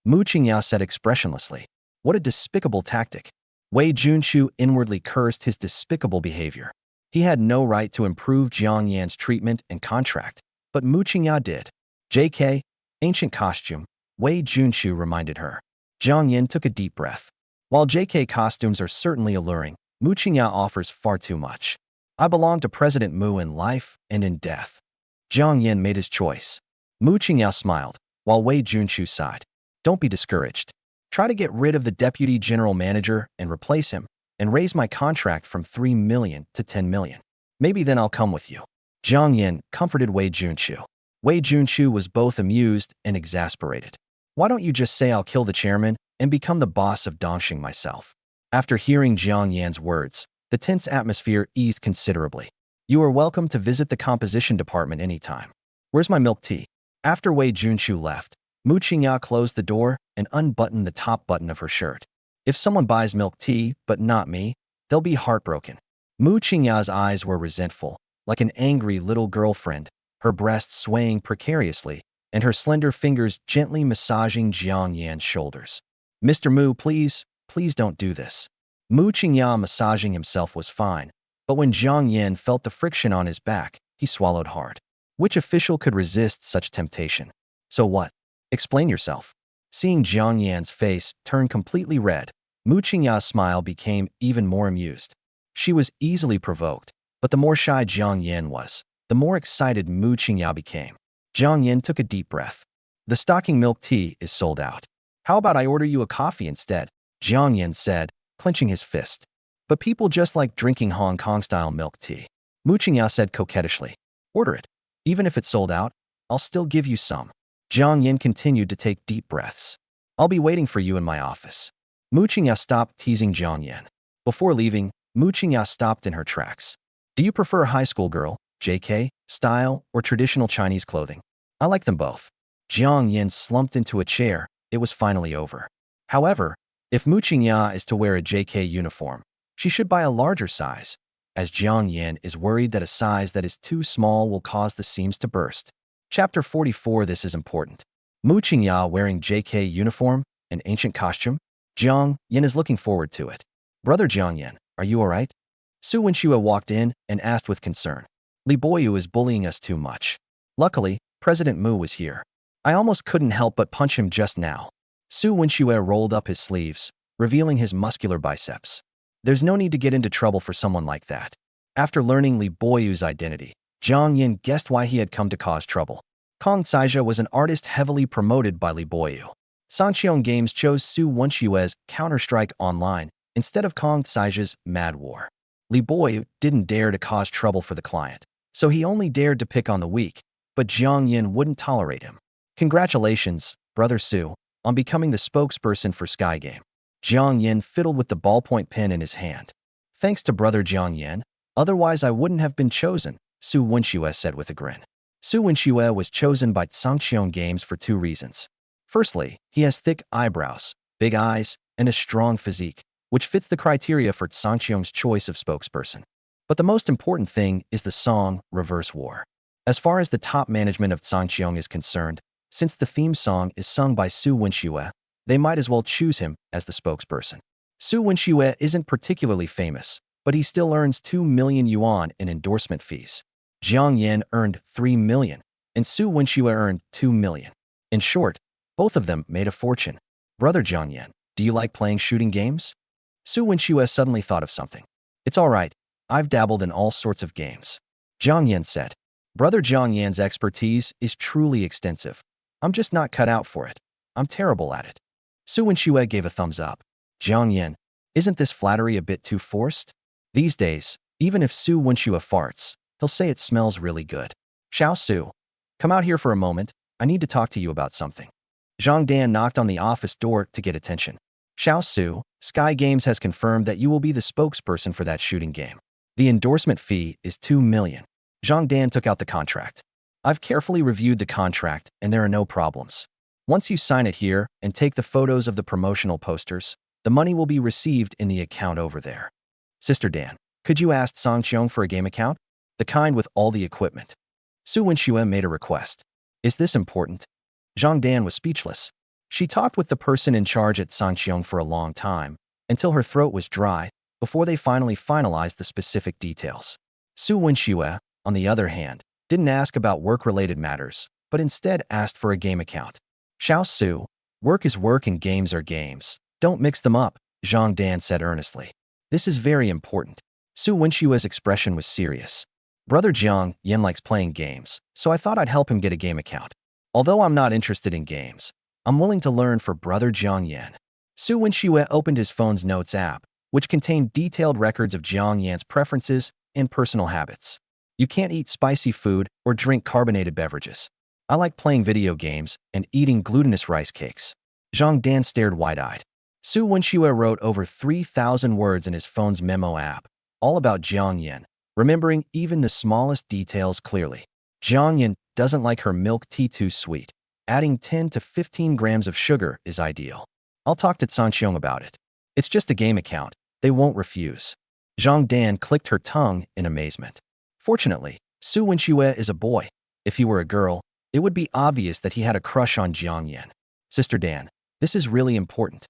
Mu Qingya said expressionlessly. What a despicable tactic. Wei Junshu inwardly cursed his despicable behavior. He had no right to improve Jiang Yan's treatment and contract, but Mu Qingya did. JK, ancient costume, Wei Junshu reminded her. Jiang Yan took a deep breath. While JK costumes are certainly alluring, Mu Qingya offers far too much. I belong to President Mu in life and in death. Jiang Yan made his choice. Mu Qingya smiled, while Wei Junshu sighed. Don't be discouraged. Try to get rid of the deputy general manager and replace him, and raise my contract from 3 million to 10 million. Maybe then I'll come with you. Jiang Yan comforted Wei Junqiu. Wei Junqiu was both amused and exasperated. Why don't you just say I'll kill the chairman and become the boss of Dongxing myself? After hearing Jiang Yan's words, the tense atmosphere eased considerably. You are welcome to visit the composition department anytime. Where's my milk tea? After Wei Junqiu left, Mu Qingya closed the door and unbuttoned the top button of her shirt. If someone buys milk tea, but not me, they'll be heartbroken. Mu Qingya's eyes were resentful, like an angry little girlfriend, her breasts swaying precariously, and her slender fingers gently massaging Jiang Yan's shoulders. Mr. Mu, please don't do this. Mu Qingya massaging himself was fine, but when Jiang Yan felt the friction on his back, he swallowed hard. Which official could resist such temptation? So what? Explain yourself. Seeing Jiang Yan's face turn completely red, Mu Qingya's smile became even more amused. She was easily provoked, but the more shy Jiang Yan was, the more excited Mu Qingya became. Jiang Yan took a deep breath. The stocking milk tea is sold out. How about I order you a coffee instead? Jiang Yan said, clenching his fist. But people just like drinking Hong Kong-style milk tea. Mu Qingya said coquettishly. Order it. Even if it's sold out, I'll still give you some. Jiang Yan continued to take deep breaths. I'll be waiting for you in my office. Mu Qingya stopped teasing Jiang Yan. Before leaving, Mu Qingya stopped in her tracks. Do you prefer high school girl, JK, style, or traditional Chinese clothing? I like them both. Jiang Yan slumped into a chair. It was finally over. However, if Mu Qingya is to wear a JK uniform, she should buy a larger size, as Jiang Yan is worried that a size that is too small will cause the seams to burst. Chapter 44. This is important. Mu Qingya wearing JK uniform, an ancient costume? Jiang Yan is looking forward to it. Brother Jiang Yan, are you alright? Su Wenxue walked in and asked with concern. Li Boyu is bullying us too much. Luckily, President Mu was here. I almost couldn't help but punch him just now. Su Wenxue rolled up his sleeves, revealing his muscular biceps. There's no need to get into trouble for someone like that. After learning Li Boyu's identity, Jiang Yan guessed why he had come to cause trouble. Kong Xianxia was an artist heavily promoted by Li Boyu. Sanqiong Games chose Su Wenshue's Counter-Strike Online instead of Kong Xianxia's Mad War. Li Boyu didn't dare to cause trouble for the client, so he only dared to pick on the weak, but Jiang Yan wouldn't tolerate him. Congratulations, Brother Su, on becoming the spokesperson for Skygame. Jiang Yan fiddled with the ballpoint pen in his hand. Thanks to Brother Jiang Yan, otherwise I wouldn't have been chosen, Su Wenxue said with a grin. Su Wenxue was chosen by Sanqiong Games for 2 reasons. Firstly, he has thick eyebrows, big eyes, and a strong physique, which fits the criteria for Sanqiong's choice of spokesperson. But the most important thing is the song, Reverse War. As far as the top management of Sanqiong is concerned, since the theme song is sung by Su Wenxue, they might as well choose him as the spokesperson. Su Wenxue isn't particularly famous, but he still earns 2 million yuan in endorsement fees. Jiang Yan earned 3 million, and Su Wenxue earned 2 million. In short, both of them made a fortune. Brother Jiang Yan, do you like playing shooting games? Su Wenxue suddenly thought of something. It's all right, I've dabbled in all sorts of games. Jiang Yan said. Brother Jiang Yan's expertise is truly extensive. I'm just not cut out for it. I'm terrible at it. Su Wenxue gave a thumbs up. Jiang Yan, isn't this flattery a bit too forced? These days, even if Su Wenxue farts, he'll say it smells really good. Xiao Su, come out here for a moment. I need to talk to you about something. Zhang Dan knocked on the office door to get attention. Xiao Su, Sky Games has confirmed that you will be the spokesperson for that shooting game. The endorsement fee is 2 million. Zhang Dan took out the contract. I've carefully reviewed the contract and there are no problems. Once you sign it here and take the photos of the promotional posters, the money will be received in the account over there. Sister Dan, could you ask Sanqiong for a game account? The kind with all the equipment. Su Wenxue made a request. Is this important? Zhang Dan was speechless. She talked with the person in charge at Sanqiong for a long time, until her throat was dry, before they finally finalized the specific details. Su Wenxue, on the other hand, didn't ask about work-related matters, but instead asked for a game account. Xiao Su, work is work and games are games. Don't mix them up, Zhang Dan said earnestly. This is very important. Su Wenshue's expression was serious. Brother Jiang Yan likes playing games, so I thought I'd help him get a game account. Although I'm not interested in games, I'm willing to learn for Brother Jiang Yan. Su Wenxue opened his phone's notes app which contained detailed records of Jiang Yan's preferences and personal habits. You can't eat spicy food or drink carbonated beverages. I like playing video games and eating glutinous rice cakes. Jiang Dan stared wide-eyed. Su Wenxue wrote over 3,000 words in his phone's memo app, all about Jiang Yan, remembering even the smallest details clearly. Jiang Yan doesn't like her milk tea too sweet. Adding 10 to 15 grams of sugar is ideal. I'll talk to Xianxia about it. It's just a game account. They won't refuse. Jiang Dan clicked her tongue in amazement. Fortunately, Su Wenxue is a boy. If he were a girl, it would be obvious that he had a crush on Jiang Yan. Sister Dan, this is really important.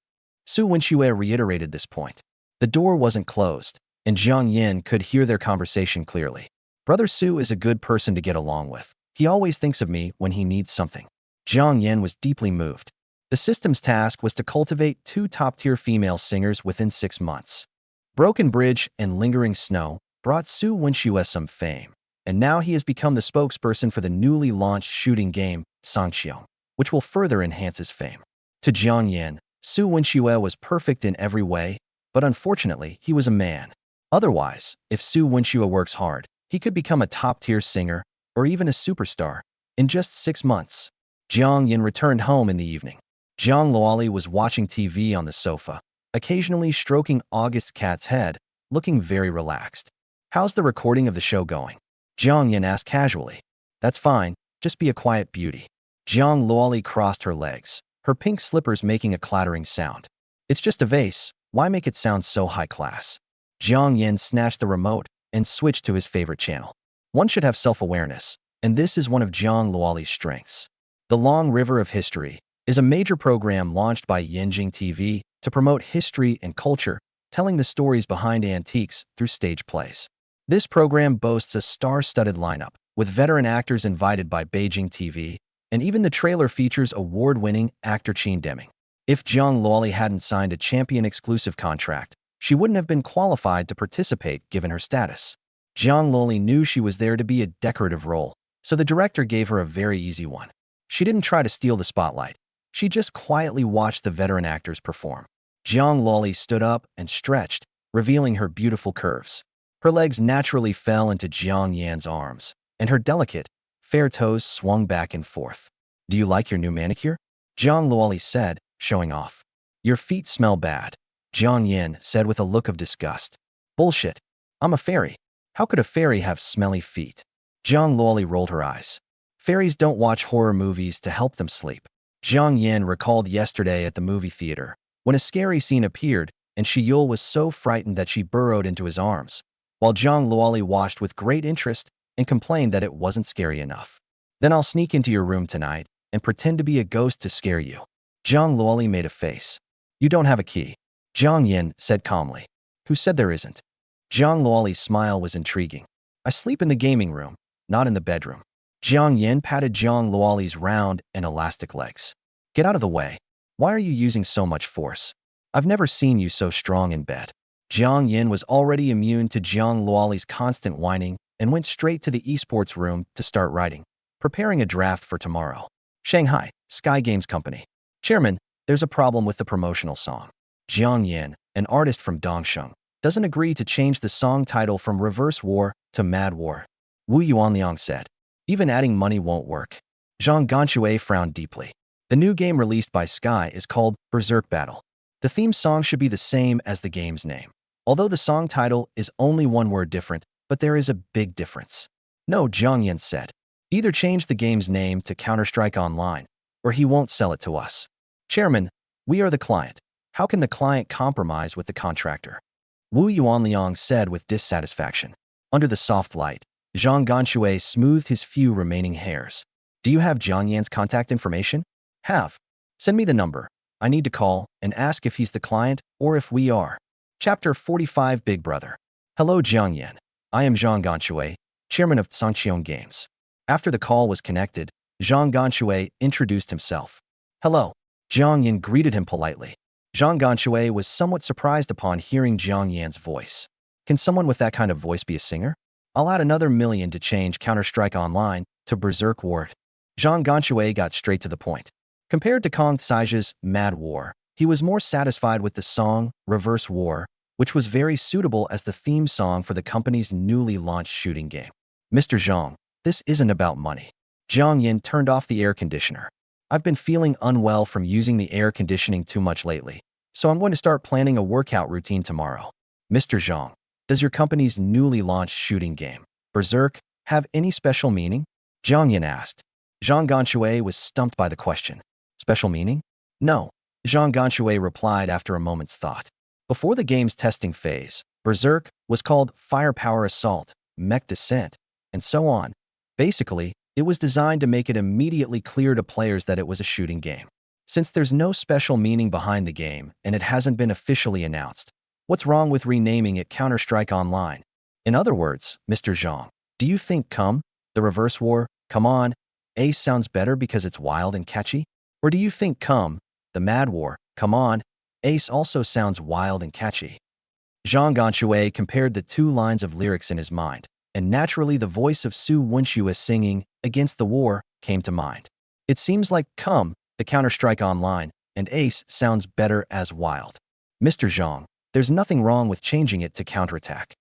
Su Wenxue reiterated this point. The door wasn't closed, and Jiang Yan could hear their conversation clearly. Brother Su is a good person to get along with. He always thinks of me when he needs something. Jiang Yan was deeply moved. The system's task was to cultivate 2 top-tier female singers within 6 months. Broken Bridge and Lingering Snow brought Su Wenxue some fame, and now he has become the spokesperson for the newly launched shooting game, xianxia, which will further enhance his fame. To Jiang Yan, Su Wenxue was perfect in every way, but unfortunately, he was a man. Otherwise, if Su Wenxue works hard, he could become a top-tier singer or even a superstar in just 6 months. Jiang Yan returned home in the evening. Jiang Luoli was watching TV on the sofa, occasionally stroking August's cat's head, looking very relaxed. How's the recording of the show going? Jiang Yan asked casually. That's fine, just be a quiet beauty. Jiang Luoli crossed her legs, her pink slippers making a clattering sound. It's just a vase, why make it sound so high class? Jiang Yan snatched the remote and switched to his favorite channel. One should have self-awareness, and this is one of Jiang Luoli's strengths. The Long River of History is a major program launched by Yanjing TV to promote history and culture, telling the stories behind antiques through stage plays. This program boasts a star-studded lineup, with veteran actors invited by Beijing TV, and even the trailer features award-winning actor Qin Deming. If Jiang Luoli hadn't signed a champion-exclusive contract, she wouldn't have been qualified to participate given her status. Jiang Luoli knew she was there to be a decorative role, so the director gave her a very easy one. She didn't try to steal the spotlight. She just quietly watched the veteran actors perform. Jiang Luoli stood up and stretched, revealing her beautiful curves. Her legs naturally fell into Jiang Yan's arms, and her delicate, fair toes swung back and forth. Do you like your new manicure? Jiang Luoli said, showing off. Your feet smell bad, Jiang Yan said with a look of disgust. Bullshit. I'm a fairy. How could a fairy have smelly feet? Jiang Luoli rolled her eyes. Fairies don't watch horror movies to help them sleep. Jiang Yan recalled yesterday at the movie theater, when a scary scene appeared, and Shiyul was so frightened that she burrowed into his arms, while Jiang Luoli watched with great interest and complained that it wasn't scary enough. Then I'll sneak into your room tonight and pretend to be a ghost to scare you. Jiang Luoli made a face. You don't have a key. Jiang Yan said calmly. Who said there isn't? Jiang Luoli's smile was intriguing. I sleep in the gaming room, not in the bedroom. Jiang Yan patted Jiang Luoli's round and elastic legs. Get out of the way. Why are you using so much force? I've never seen you so strong in bed. Jiang Yan was already immune to Jiang Luoli's constant whining and went straight to the esports room to start writing, preparing a draft for tomorrow. Shanghai, Sky Games Company. Chairman, there's a problem with the promotional song. Jiang Yan, an artist from Dongsheng, doesn't agree to change the song title from Reverse War to Mad War. Wu Yuanliang said. Even adding money won't work. Zhang Ganxue frowned deeply. The new game released by Sky is called Berserk Battle. The theme song should be the same as the game's name, although the song title is only one word different, but there is a big difference. No, Jiang Yan said. Either change the game's name to Counter-Strike Online, or he won't sell it to us. Chairman, we are the client. How can the client compromise with the contractor? Wu Yuanliang said with dissatisfaction. Under the soft light, Zhang Ganxue smoothed his few remaining hairs. Do you have Jiang Yan's contact information? Have. Send me the number. I need to call and ask if he's the client or if we are. Chapter 45 Big Brother. Hello Jiang Yan. I am Zhang Ganxue, chairman of Xianxia Games. After the call was connected, Zhang Ganxue introduced himself. Hello. Jiang Yan greeted him politely. Zhang Ganxue was somewhat surprised upon hearing Jiang Yan's voice. Can someone with that kind of voice be a singer? I'll add another million to change Counter-Strike Online to Berserk War. Zhang Ganxue got straight to the point. Compared to Kong Tsai's Mad War, he was more satisfied with the song Reverse War, which was very suitable as the theme song for the company's newly launched shooting game. Mr. Zhang, this isn't about money. Jiang Yan turned off the air conditioner. I've been feeling unwell from using the air conditioning too much lately, so I'm going to start planning a workout routine tomorrow. Mr. Zhang, does your company's newly launched shooting game, Berserk, have any special meaning? Jiang Yan asked. Zhang Ganshui was stumped by the question. Special meaning? No, Zhang Ganshui replied after a moment's thought. Before the game's testing phase, Berserk was called Firepower Assault, Mech Descent, and so on. Basically, it was designed to make it immediately clear to players that it was a shooting game. Since there's no special meaning behind the game and it hasn't been officially announced, what's wrong with renaming it Counter-Strike Online? In other words, Mr. Zhang, do you think Come, the Reverse War, Come On, Ace sounds better because it's wild and catchy? Or do you think Come, the Mad War, Come On, Ace also sounds wild and catchy? Zhang Ganshui compared the two lines of lyrics in his mind, and naturally the voice of Su Wenxue singing Against the War came to mind. It seems like Come, the Counter-Strike Online, and Ace sounds better as wild. Mr. Zhang, there's nothing wrong with changing it to counterattack.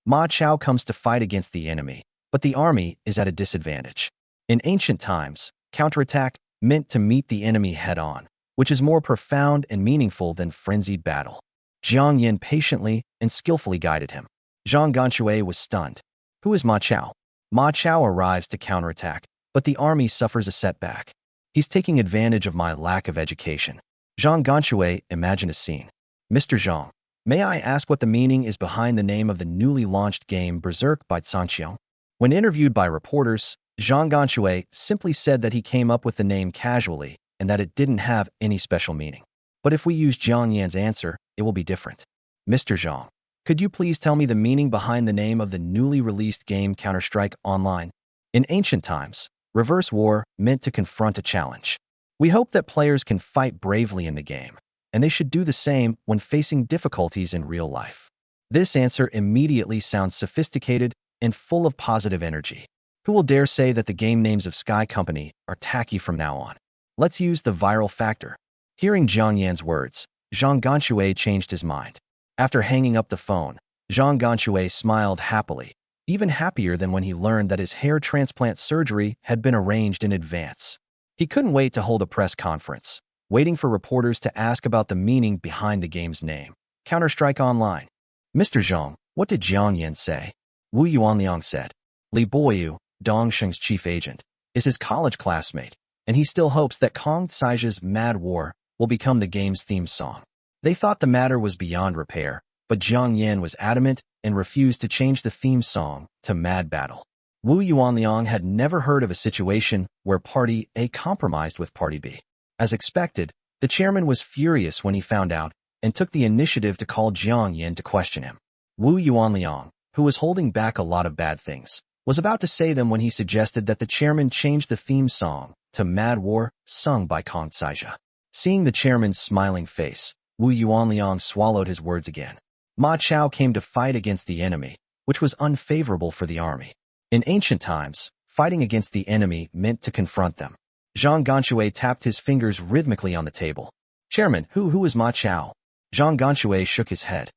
Ma Chao comes to fight against the enemy, but the army is at a disadvantage. In ancient times, counterattack meant to meet the enemy head-on, which is more profound and meaningful than frenzied battle. Jiang Yan patiently and skillfully guided him. Zhang Ganshui was stunned. Who is Ma Chao? Ma Chao arrives to counterattack, but the army suffers a setback. He's taking advantage of my lack of education. Zhang Ganshui imagined a scene. Mr. Zhang, may I ask what the meaning is behind the name of the newly launched game Berserk by xianxia? When interviewed by reporters, Zhang Ganshui simply said that he came up with the name casually and that it didn't have any special meaning. But if we use Jiang Yan's answer, it will be different. Mr. Zhang, could you please tell me the meaning behind the name of the newly released game Counter-Strike Online? In ancient times, Reverse War meant to confront a challenge. We hope that players can fight bravely in the game, and they should do the same when facing difficulties in real life. This answer immediately sounds sophisticated and full of positive energy. Who will dare say that the game names of Sky Company are tacky from now on? Let's use the viral factor. Hearing Jiang Yan's words, Zhang Ganshui changed his mind. After hanging up the phone, Zhang Ganshui smiled happily, even happier than when he learned that his hair transplant surgery had been arranged in advance. He couldn't wait to hold a press conference, waiting for reporters to ask about the meaning behind the game's name, Counter-Strike Online. Mr. Zhang, what did Jiang Yan say? Wu Yuanliang said. Li Boyu, Dongsheng's chief agent, is his college classmate, and he still hopes that Kong Xiaxia's Mad War will become the game's theme song. They thought the matter was beyond repair, but Jiang Yan was adamant and refused to change the theme song to Mad Battle. Wu Yuanliang had never heard of a situation where Party A compromised with Party B. As expected, the chairman was furious when he found out and took the initiative to call Jiang Yan to question him. Wu Yuanliang, who was holding back a lot of bad things, was about to say them when he suggested that the chairman change the theme song to Mad War, sung by Kong Xiaxia. Seeing the chairman's smiling face, Wu Yuanliang swallowed his words again. Ma Chao came to fight against the enemy, which was unfavorable for the army. In ancient times, fighting against the enemy meant to confront them. Zhang Ganshui tapped his fingers rhythmically on the table. Chairman, who is Ma Chao? Zhang Ganshui shook his head.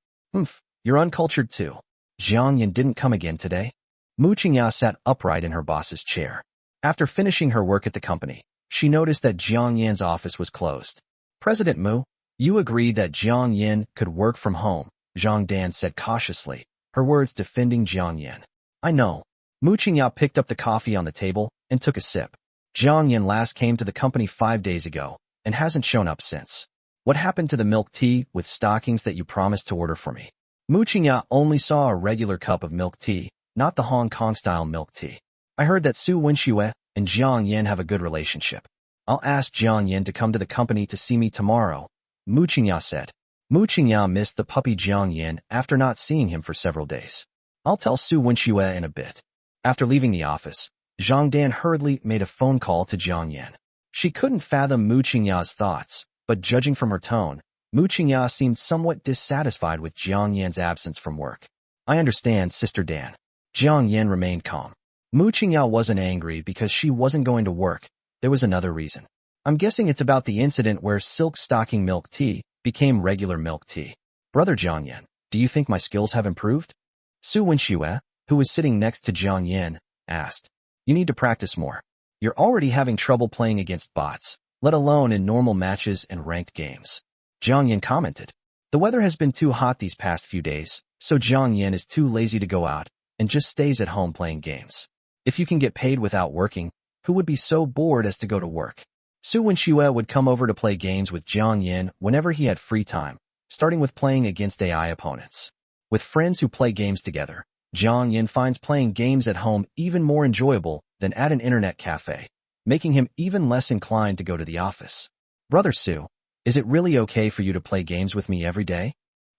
You're uncultured too. Jiang Yan didn't come again today? Mu Qingya sat upright in her boss's chair. After finishing her work at the company, she noticed that Jiang Yan's office was closed. President Mu, you agreed that Jiang Yan could work from home, Zhang Dan said cautiously, her words defending Jiang Yan. I know. Mu Qingya picked up the coffee on the table and took a sip. Jiang Yan last came to the company 5 days ago and hasn't shown up since. What happened to the milk tea with stockings that you promised to order for me? Mu Qingya only saw a regular cup of milk tea, not the Hong Kong-style milk tea. I heard that Su Wenxue and Jiang Yan have a good relationship. I'll ask Jiang Yan to come to the company to see me tomorrow, Mu Qingya said. Mu Qingya missed the puppy Jiang Yan after not seeing him for several days. I'll tell Su Wenxue in a bit. After leaving the office, Zhang Dan hurriedly made a phone call to Jiang Yan. She couldn't fathom Mu Qingya's thoughts, but judging from her tone, Mu Qingya seemed somewhat dissatisfied with Jiang Yan's absence from work. I understand, Sister Dan. Jiang Yan remained calm. Mu Qingya wasn't angry because she wasn't going to work. There was another reason. I'm guessing it's about the incident where silk stocking milk tea became regular milk tea. Brother Jiang Yan, Do you think my skills have improved? Su Wenxue, who was sitting next to Jiang Yan, asked. You need to practice more. You're already having trouble playing against bots, let alone in normal matches and ranked games. Jiang Yan commented. The weather has been too hot these past few days, so Jiang Yan is too lazy to go out and just stays at home playing games. If you can get paid without working, who would be so bored as to go to work? Su Wenxue would come over to play games with Jiang Yan whenever he had free time, starting with playing against AI opponents. With friends who play games together, Jiang Yan finds playing games at home even more enjoyable than at an internet cafe, making him even less inclined to go to the office. Brother Su, is it really okay for you to play games with me every day?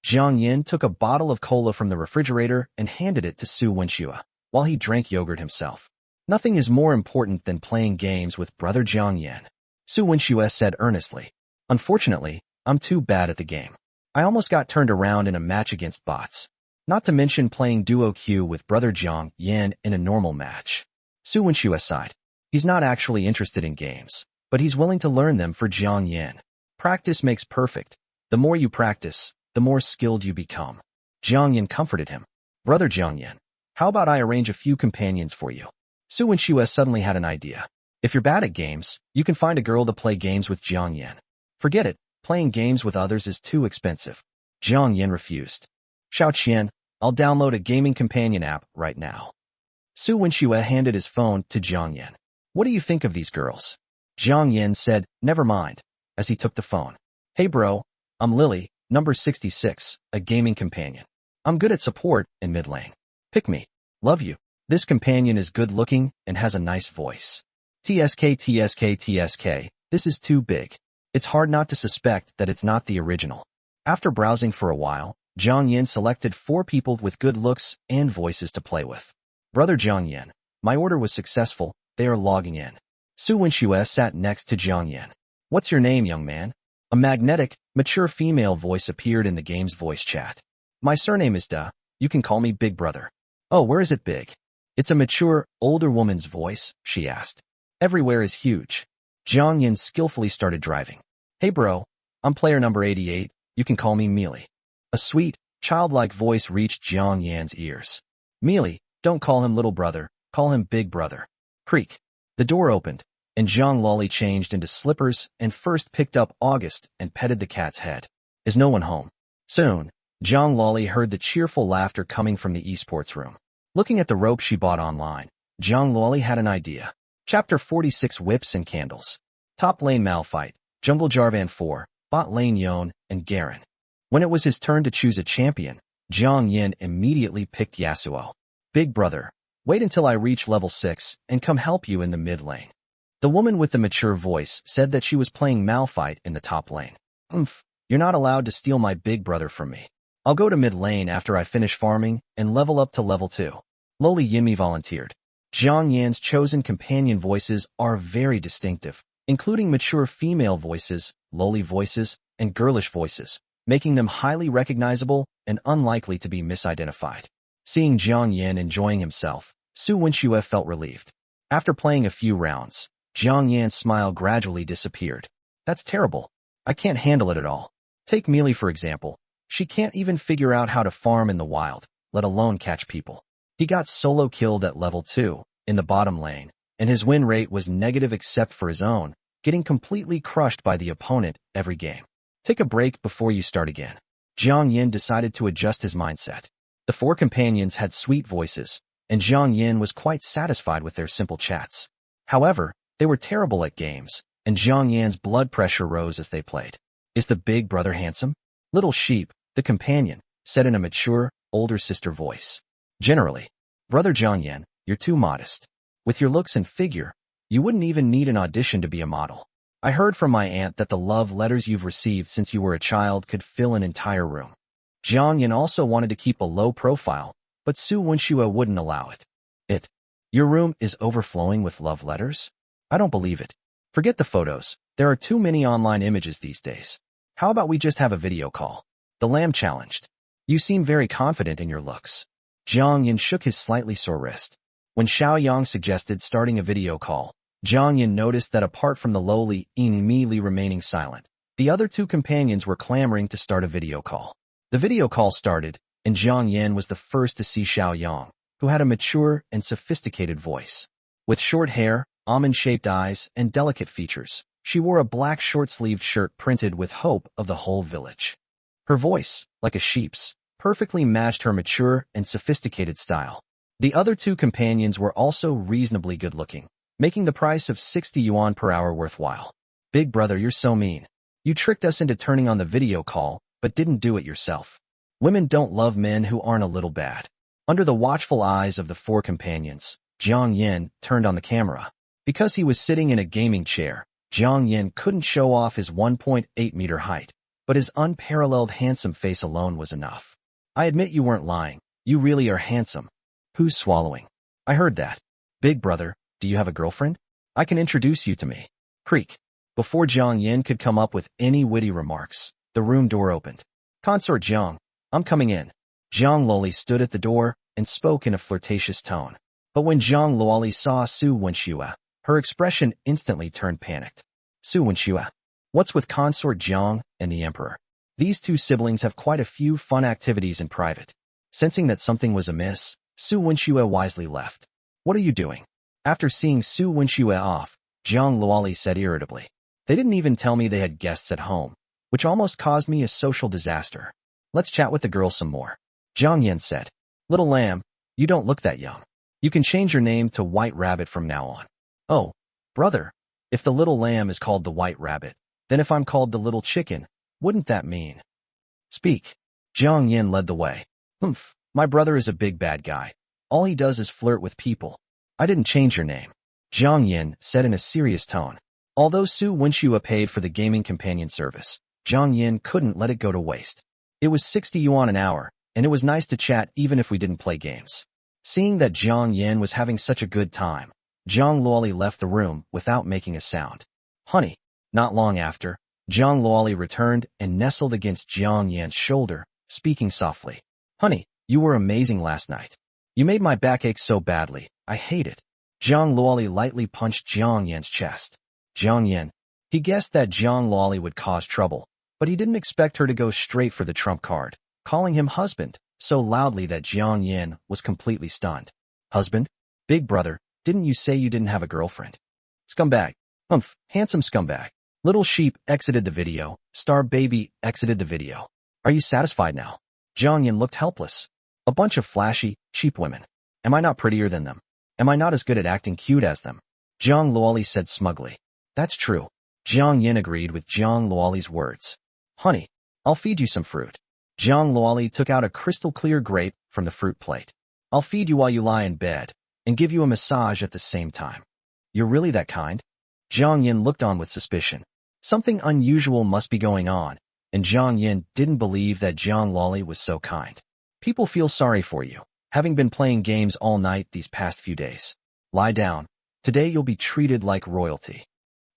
Jiang Yan took a bottle of cola from the refrigerator and handed it to Su Wenxue, while he drank yogurt himself. Nothing is more important than playing games with Brother Jiang Yan, Su Wenxue said earnestly. Unfortunately, I'm too bad at the game. I almost got turned around in a match against bots. Not to mention playing duo queue with Brother Jiang Yan in a normal match. Su Wenxue sighed. He's not actually interested in games, but he's willing to learn them for Jiang Yan. Practice makes perfect. The more you practice, the more skilled you become. Jiang Yan comforted him. Brother Jiang Yan, how about I arrange a few companions for you? Su Wenxue suddenly had an idea. If you're bad at games, you can find a girl to play games with Jiang Yan. Forget it, playing games with others is too expensive. Jiang Yan refused. Xiaoqian, I'll download a gaming companion app right now. Su Wenxue handed his phone to Jiang Yan. What do you think of these girls? Jiang Yan said, never mind, as he took the phone. Hey bro, I'm Lily, number 66, a gaming companion. I'm good at support and mid lane. Pick me. Love you. This companion is good looking and has a nice voice. TSK, this is too big. It's hard not to suspect that it's not the original. After browsing for a while, Jiang Yan selected 4 people with good looks and voices to play with. Brother Jiang Yan, my order was successful, they are logging in. Su Wenxue sat next to Jiang Yan. What's your name, young man? A magnetic, mature female voice appeared in the game's voice chat. My surname is Da, you can call me Big Brother. Oh, where is it big? It's a mature, older woman's voice, she asked. Everywhere is huge. Jiang Yan skillfully started driving. Hey bro, I'm player number 88, you can call me Mealy. A sweet, childlike voice reached Jiang Yan's ears. Mealy, don't call him little brother, call him big brother. Creak. The door opened, and Jiang Lolly changed into slippers and first picked up August and petted the cat's head. Is no one home? Soon, Jiang Lolly heard the cheerful laughter coming from the esports room. Looking at the rope she bought online, Jiang Lolly had an idea. Chapter 46 Whips and Candles. Top lane Malphite, Jungle Jarvan 4, bot lane Yone, and Garen. When it was his turn to choose a champion, Jiang Yan immediately picked Yasuo. Big brother, wait until I reach level 6 and come help you in the mid lane. The woman with the mature voice said that she was playing Malphite in the top lane. You're not allowed to steal my big brother from me. I'll go to mid lane after I finish farming and level up to level 2. Loli Yinmi volunteered. Jiang Yan's chosen companion voices are very distinctive, including mature female voices, lowly voices, and girlish voices, making them highly recognizable and unlikely to be misidentified. Seeing Jiang Yan enjoying himself, Su Wenxue felt relieved. After playing a few rounds, Jiang Yan's smile gradually disappeared. That's terrible. I can't handle it at all. Take Mealy for example. She can't even figure out how to farm in the wild, let alone catch people. He got solo killed at level 2, in the bottom lane, and his win rate was negative except for his own, getting completely crushed by the opponent every game. Take a break before you start again. Jiang Yan decided to adjust his mindset. The 4 companions had sweet voices, and Jiang Yan was quite satisfied with their simple chats. However, they were terrible at games, and Jiang Yan's blood pressure rose as they played. Is the big brother handsome? Little Sheep, the companion, said in a mature, older sister voice. Generally. Brother Jiang Yan, you're too modest. With your looks and figure, you wouldn't even need an audition to be a model. I heard from my aunt that the love letters you've received since you were a child could fill an entire room. Jiang Yan also wanted to keep a low profile, but Su Wenxue wouldn't allow it. Your room is overflowing with love letters? I don't believe it. Forget the photos. There are too many online images these days. How about we just have a video call? The lamb challenged. You seem very confident in your looks. Jiang Yan shook his slightly sore wrist. When Xiaoyang suggested starting a video call, Jiang Yan noticed that apart from the lowly Mealy remaining silent, the other 2 companions were clamoring to start a video call. The video call started, and Jiang Yan was the first to see Xiao Yang, who had a mature and sophisticated voice. With short hair, almond-shaped eyes, and delicate features, she wore a black short-sleeved shirt printed with hope of the whole village. Her voice, like a sheep's, perfectly matched her mature and sophisticated style. The other two companions were also reasonably good-looking, making the price of 60 yuan per hour worthwhile. Big brother, you're so mean. You tricked us into turning on the video call, but didn't do it yourself. Women don't love men who aren't a little bad. Under the watchful eyes of the four companions, Jiang Yan turned on the camera. Because he was sitting in a gaming chair, Jiang Yan couldn't show off his 1.8-meter height, but his unparalleled handsome face alone was enough. I admit you weren't lying. You really are handsome. Who's swallowing? I heard that. Big brother, do you have a girlfriend? I can introduce you to me. Creak. Before Jiang Yan could come up with any witty remarks, the room door opened. Consort Jiang, I'm coming in. Jiang Luoli stood at the door and spoke in a flirtatious tone. But when Jiang Luoli saw Su Wenxue, her expression instantly turned panicked. Su Wenxue. What's with Consort Jiang and the Emperor? These two siblings have quite a few fun activities in private. Sensing that something was amiss, Su Wenxue wisely left. What are you doing? After seeing Su Wenxue off, Jiang Luoli said irritably. They didn't even tell me they had guests at home, which almost caused me a social disaster. Let's chat with the girls some more. Jiang Yan said. Little lamb, you don't look that young. You can change your name to White Rabbit from now on. Oh, brother, if the little lamb is called the White Rabbit, then if I'm called the little chicken, wouldn't that mean? Speak. Jiang Yan led the way. My brother is a big bad guy. All he does is flirt with people. I didn't change your name. Jiang Yan said in a serious tone. Although Su Wenxue paid for the gaming companion service, Jiang Yan couldn't let it go to waste. It was 60 yuan an hour, and it was nice to chat even if we didn't play games. Seeing that Jiang Yan was having such a good time, Jiang Luoli left the room without making a sound. Honey. Not long after, Jiang Luoli returned and nestled against Jiang Yan's shoulder, speaking softly. Honey, you were amazing last night. You made my back ache so badly, I hate it. Jiang Luoli lightly punched Jiang Yan's chest. Jiang Yan. He guessed that Jiang Luoli would cause trouble, but he didn't expect her to go straight for the trump card, calling him husband, so loudly that Jiang Yan was completely stunned. Husband? Big brother, didn't you say you didn't have a girlfriend? Scumbag. Handsome scumbag. Little sheep exited the video. Star baby exited the video. Are you satisfied now? Jiang Yan looked helpless. A bunch of flashy, cheap women. Am I not prettier than them? Am I not as good at acting cute as them? Jiang Luoli said smugly. That's true. Jiang Yan agreed with Jiang Luoli's words. Honey, I'll feed you some fruit. Jiang Luoli took out a crystal-clear grape from the fruit plate. I'll feed you while you lie in bed, and give you a massage at the same time. You're really that kind? Jiang Yan looked on with suspicion. Something unusual must be going on, and Jiang Yan didn't believe that Jiang Luoli was so kind. People feel sorry for you, having been playing games all night these past few days. Lie down. Today you'll be treated like royalty.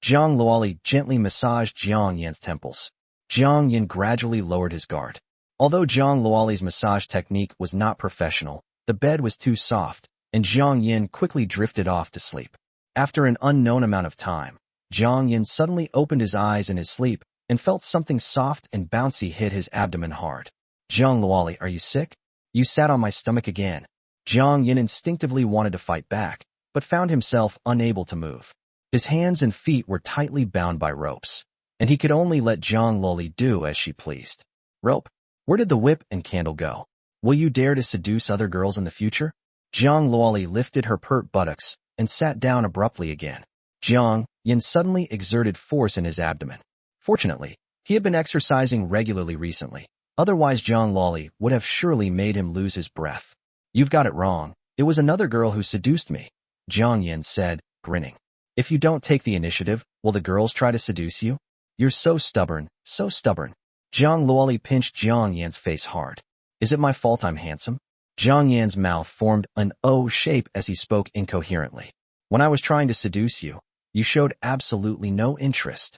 Jiang Luoli gently massaged Jiang Yan's temples. Jiang Yan gradually lowered his guard. Although Jiang Luoli's massage technique was not professional, the bed was too soft, and Jiang Yan quickly drifted off to sleep. After an unknown amount of time, Jiang Yan suddenly opened his eyes in his sleep and felt something soft and bouncy hit his abdomen hard. Jiang Luoli, are you sick? You sat on my stomach again. Jiang Yan instinctively wanted to fight back, but found himself unable to move. His hands and feet were tightly bound by ropes, and he could only let Jiang Luoli do as she pleased. Rope? Where did the whip and candle go? Will you dare to seduce other girls in the future? Jiang Luoli lifted her pert buttocks and sat down abruptly again. Jiang Yan suddenly exerted force in his abdomen. Fortunately, he had been exercising regularly recently. Otherwise Jiang Luoli would have surely made him lose his breath. You've got it wrong. It was another girl who seduced me, Jiang Yan said, grinning. If you don't take the initiative, will the girls try to seduce you? You're so stubborn, so stubborn. Jiang Luoli pinched Jiang Yan's face hard. Is it my fault I'm handsome? Jiang Yan's mouth formed an O shape as he spoke incoherently. When I was trying to seduce you, you showed absolutely no interest.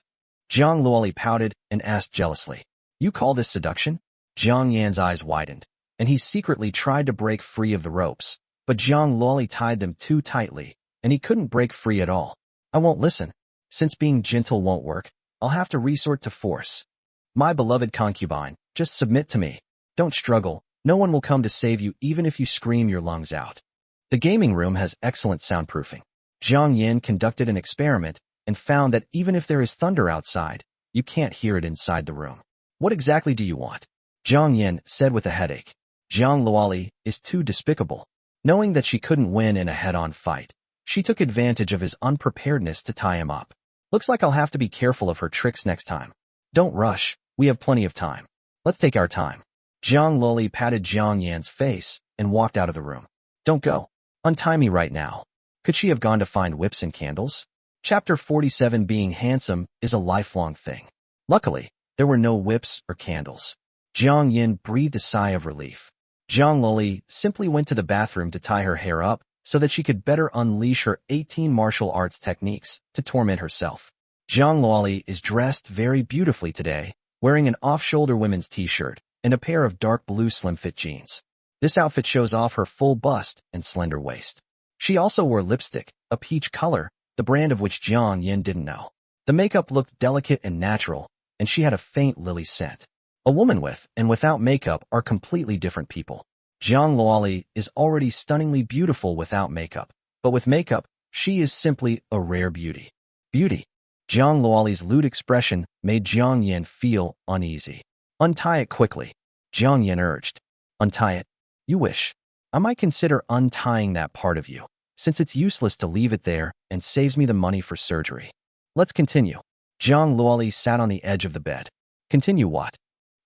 Jiang Luoli pouted and asked jealously. You call this seduction? Jiang Yan's eyes widened, and he secretly tried to break free of the ropes, but Jiang Luoli tied them too tightly, and he couldn't break free at all. I won't listen. Since being gentle won't work, I'll have to resort to force. My beloved concubine, just submit to me. Don't struggle, No one will come to save you even if you scream your lungs out. The gaming room has excellent soundproofing. Jiang Yan conducted an experiment and found that even if there is thunder outside, you can't hear it inside the room. What exactly do you want? Jiang Yan said with a headache. Jiang Luoli is too despicable. Knowing that she couldn't win in a head-on fight, she took advantage of his unpreparedness to tie him up. Looks like I'll have to be careful of her tricks next time. Don't rush, we have plenty of time. Let's take our time. Jiang Luoli patted Jiang Yan's face and walked out of the room. Don't go. Untie me right now. Could she have gone to find whips and candles? Chapter 47. Being handsome is a lifelong thing. Luckily, there were no whips or candles. Jiang Yan breathed a sigh of relief. Jiang Luoli simply went to the bathroom to tie her hair up so that she could better unleash her 18 martial arts techniques to torment herself. Jiang Luoli is dressed very beautifully today, wearing an off-shoulder women's t-shirt and a pair of dark blue slim-fit jeans. This outfit shows off her full bust and slender waist. She also wore lipstick, a peach color, the brand of which Jiang Yan didn't know. The makeup looked delicate and natural, and she had a faint lily scent. A woman with and without makeup are completely different people. Jiang Luoli is already stunningly beautiful without makeup, but with makeup, she is simply a rare beauty. Beauty. Jiang Luoli's lewd expression made Jiang Yan feel uneasy. Untie it quickly. Jiang Yan urged. Untie it. You wish. I might consider untying that part of you, since it's useless to leave it there and saves me the money for surgery. Let's continue. Jiang Luoli sat on the edge of the bed. Continue what?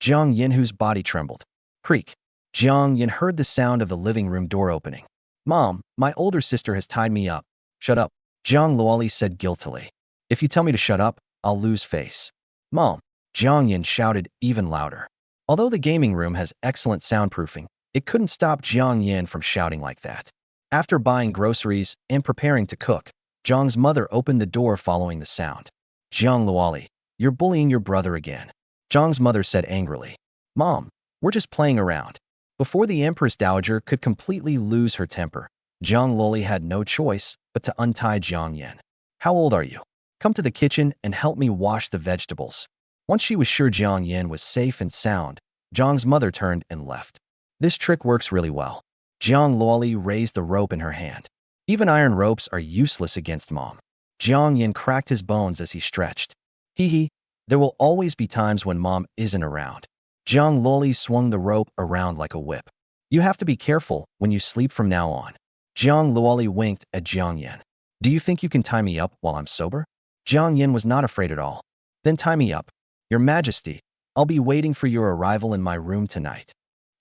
Jiang Yan, whose body trembled. Creak. Jiang Yan heard the sound of the living room door opening. Mom, my older sister has tied me up. Shut up. Jiang Luoli said guiltily. If you tell me to shut up, I'll lose face. Mom. Jiang Yan shouted even louder. Although the gaming room has excellent soundproofing, it couldn't stop Jiang Yan from shouting like that. After buying groceries and preparing to cook, Jiang's mother opened the door following the sound. Jiang Luoli, you're bullying your brother again. Jiang's mother said angrily. Mom, we're just playing around. Before the Empress Dowager could completely lose her temper, Jiang Luoli had no choice but to untie Jiang Yan. How old are you? Come to the kitchen and help me wash the vegetables. Once she was sure Jiang Yan was safe and sound, Jiang's mother turned and left. This trick works really well. Jiang Luoli raised the rope in her hand. Even iron ropes are useless against Mom. Jiang Yan cracked his bones as he stretched. Hee hee, there will always be times when Mom isn't around. Jiang Luoli swung the rope around like a whip. You have to be careful when you sleep from now on. Jiang Luoli winked at Jiang Yan. Do you think you can tie me up while I'm sober? Jiang Yan was not afraid at all. Then tie me up. Your Majesty, I'll be waiting for your arrival in my room tonight.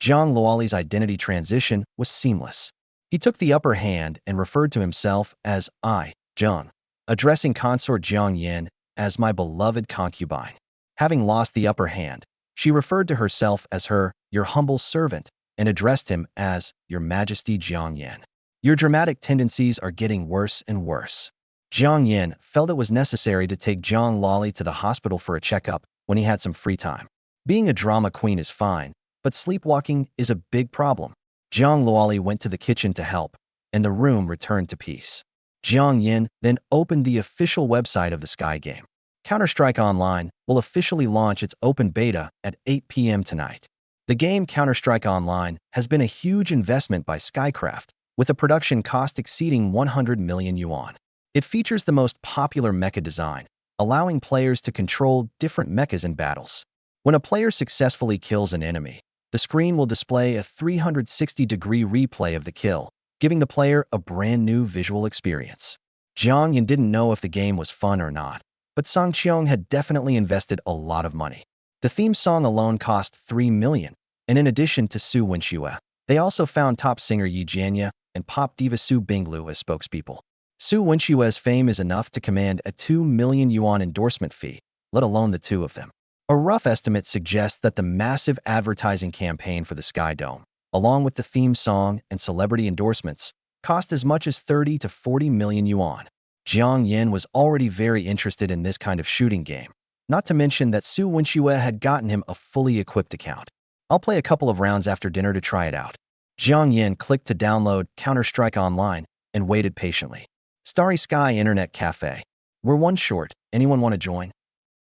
Jiang Luoli's identity transition was seamless. He took the upper hand and referred to himself as I, Jiang, addressing consort Jiang Yan as my beloved concubine. Having lost the upper hand, she referred to herself as your humble servant, and addressed him as Your Majesty Jiang Yan. Your dramatic tendencies are getting worse and worse. Jiang Yan felt it was necessary to take Jiang Luoli to the hospital for a checkup when he had some free time. Being a drama queen is fine, but sleepwalking is a big problem. Jiang Luoli went to the kitchen to help, and the room returned to peace. Jiang Yan then opened the official website of the Sky game. Counter-Strike Online will officially launch its open beta at 8 p.m. tonight. The game Counter-Strike Online has been a huge investment by Skycraft, with a production cost exceeding 100 million yuan. It features the most popular mecha design, allowing players to control different mechas in battles. When a player successfully kills an enemy, the screen will display a 360-degree replay of the kill, giving the player a brand new visual experience. Jiang Yan didn't know if the game was fun or not, but Song Qiong had definitely invested a lot of money. The theme song alone cost 3 million, and in addition to Su Wenxue, they also found top singer Yi Jianya and pop diva Su Binglu as spokespeople. Su Wenxue's fame is enough to command a 2 million yuan endorsement fee, let alone the two of them. A rough estimate suggests that the massive advertising campaign for the Sky Dome, along with the theme song and celebrity endorsements, cost as much as 30 to 40 million yuan. Jiang Yan was already very interested in this kind of shooting game, not to mention that Su Wenxue had gotten him a fully equipped account. I'll play a couple of rounds after dinner to try it out. Jiang Yan clicked to download Counter-Strike Online and waited patiently. Starry Sky Internet Cafe. We're one short. Anyone want to join?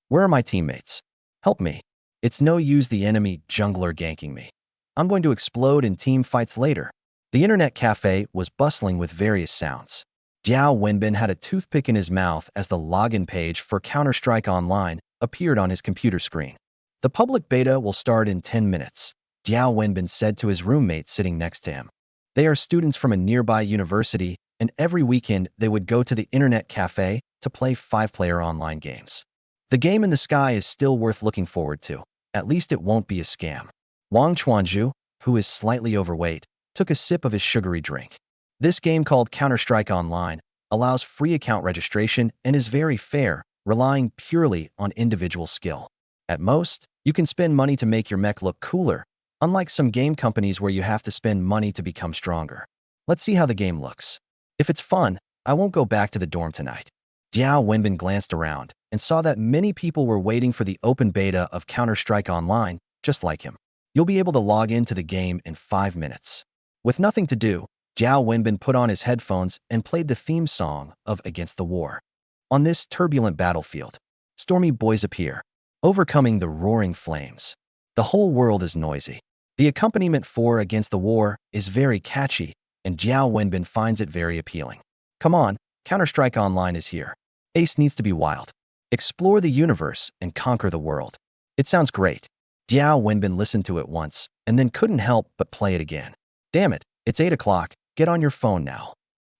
Where are my teammates? Help me. It's no use the enemy jungler ganking me. I'm going to explode in team fights later. The internet cafe was bustling with various sounds. Jiao Wenbin had a toothpick in his mouth as the login page for Counter-Strike Online appeared on his computer screen. The public beta will start in 10 minutes, Jiao Wenbin said to his roommate sitting next to him. They are students from a nearby university, and every weekend they would go to the internet cafe to play 5-player online games. The game in the sky is still worth looking forward to. At least it won't be a scam. Wang Chuanzhu, who is slightly overweight, took a sip of his sugary drink. This game called Counter-Strike Online allows free account registration and is very fair, relying purely on individual skill. At most, you can spend money to make your mech look cooler, unlike some game companies where you have to spend money to become stronger. Let's see how the game looks. If it's fun, I won't go back to the dorm tonight. Jiao Wenbin glanced around and saw that many people were waiting for the open beta of Counter-Strike Online, just like him. You'll be able to log into the game in 5 minutes. With nothing to do, Jiao Wenbin put on his headphones and played the theme song of Against the War. On this turbulent battlefield, stormy boys appear, overcoming the roaring flames. The whole world is noisy. The accompaniment for Against the War is very catchy, and Jiao Wenbin finds it very appealing. Come on, Counter-Strike Online is here. Ace needs to be wild. Explore the universe and conquer the world. It sounds great. Jiao Wenbin listened to it once and then couldn't help but play it again. Damn it, it's 8 o'clock. Get on your phone now.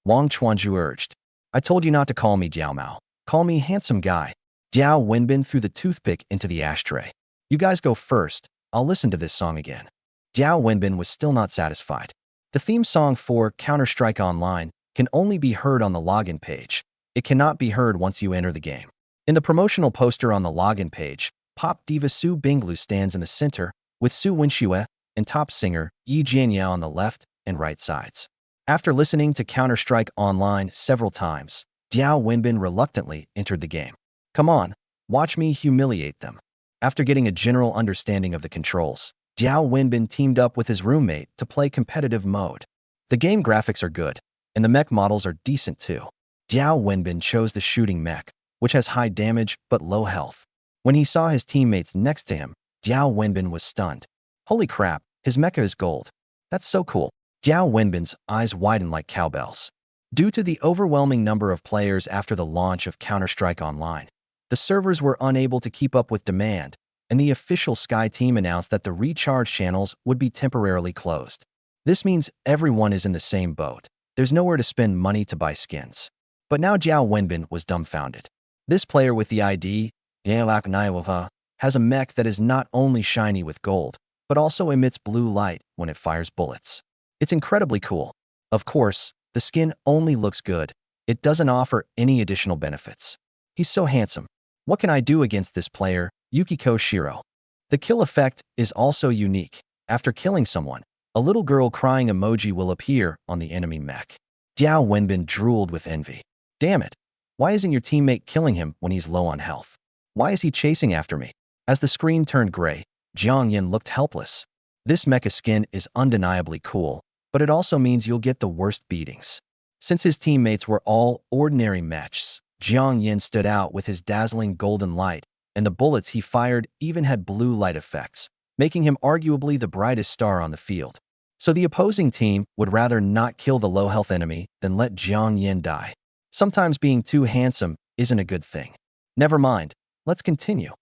Wang Chuanzhu urged. I told you not to call me Jiao Mao. Call me handsome guy. Jiao Wenbin threw the toothpick into the ashtray. You guys go first. I'll listen to this song again. Jiao Wenbin was still not satisfied. The theme song for Counter-Strike Online can only be heard on the login page. It cannot be heard once you enter the game. In the promotional poster on the login page, pop diva Su Binglu stands in the center, with Su Wenxue and top singer Yi Jianya on the left and right sides. After listening to Counter-Strike Online several times, Jiao Wenbin reluctantly entered the game. Come on, watch me humiliate them. After getting a general understanding of the controls, Jiao Wenbin teamed up with his roommate to play competitive mode. The game graphics are good, and the mech models are decent too. Jiao Wenbin chose the shooting mech, which has high damage but low health. When he saw his teammates next to him, Jiao Wenbin was stunned. Holy crap, his mecha is gold. That's so cool. Jiao Wenbin's eyes widened like cowbells. Due to the overwhelming number of players after the launch of Counter-Strike Online, the servers were unable to keep up with demand, and the official Sky team announced that the recharge channels would be temporarily closed. This means everyone is in the same boat. There's nowhere to spend money to buy skins. But now Jiao Wenbin was dumbfounded. This player with the ID, has a mech that is not only shiny with gold, but also emits blue light when it fires bullets. It's incredibly cool. Of course, the skin only looks good. It doesn't offer any additional benefits. He's so handsome. What can I do against this player, Yukiko Shiro? The kill effect is also unique. After killing someone, a little girl crying emoji will appear on the enemy mech. Jiao Wenbin drooled with envy. Damn it. Why isn't your teammate killing him when he's low on health? Why is he chasing after me? As the screen turned gray, Jiang Yan looked helpless. This mecha skin is undeniably cool, but it also means you'll get the worst beatings. Since his teammates were all ordinary mechs, Jiang Yan stood out with his dazzling golden light, and the bullets he fired even had blue light effects, making him arguably the brightest star on the field. So the opposing team would rather not kill the low-health enemy than let Jiang Yan die. Sometimes being too handsome isn't a good thing. Never mind, let's continue.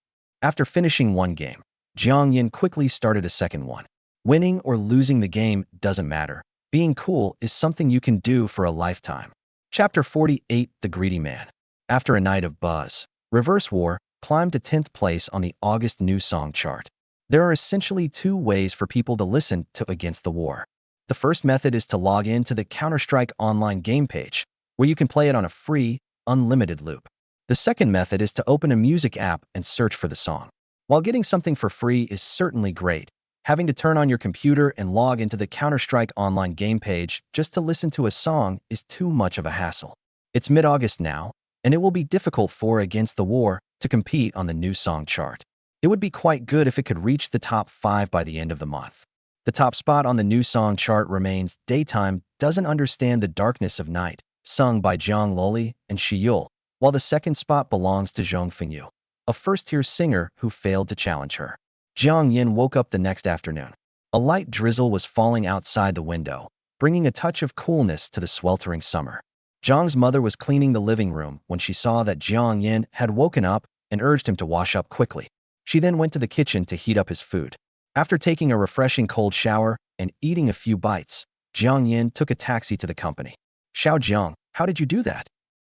After finishing one game, Jiang Yan quickly started a second one. Winning or losing the game doesn't matter. Being cool is something you can do for a lifetime. Chapter 48, The Greedy Man. After a night of buzz, Reverse War climbed to 10th place on the August new song chart. There are essentially two ways for people to listen to Against the War. The first method is to log in to the Counter-Strike Online game page, where you can play it on a free, unlimited loop. The second method is to open a music app and search for the song. While getting something for free is certainly great, having to turn on your computer and log into the Counter-Strike Online game page just to listen to a song is too much of a hassle. It's mid-August now, and it will be difficult for Against the War to compete on the new song chart. It would be quite good if it could reach the top 5 by the end of the month. The top spot on the new song chart remains Daytime Doesn't Understand the Darkness of Night, sung by Zhang Loli and Shi Yul, while the second spot belongs to Zhong Fengyu, a first-tier singer who failed to challenge her. Jiang Yan woke up the next afternoon, A light drizzle was falling outside the window, bringing a touch of coolness to the sweltering summer. Jiang's mother was cleaning the living room when she saw that Jiang Yan had woken up and urged him to wash up quickly. She then went to the kitchen to heat up his food. After taking a refreshing cold shower and eating a few bites, Jiang Yan took a taxi to the company. Xiao Jiang, how did you do that?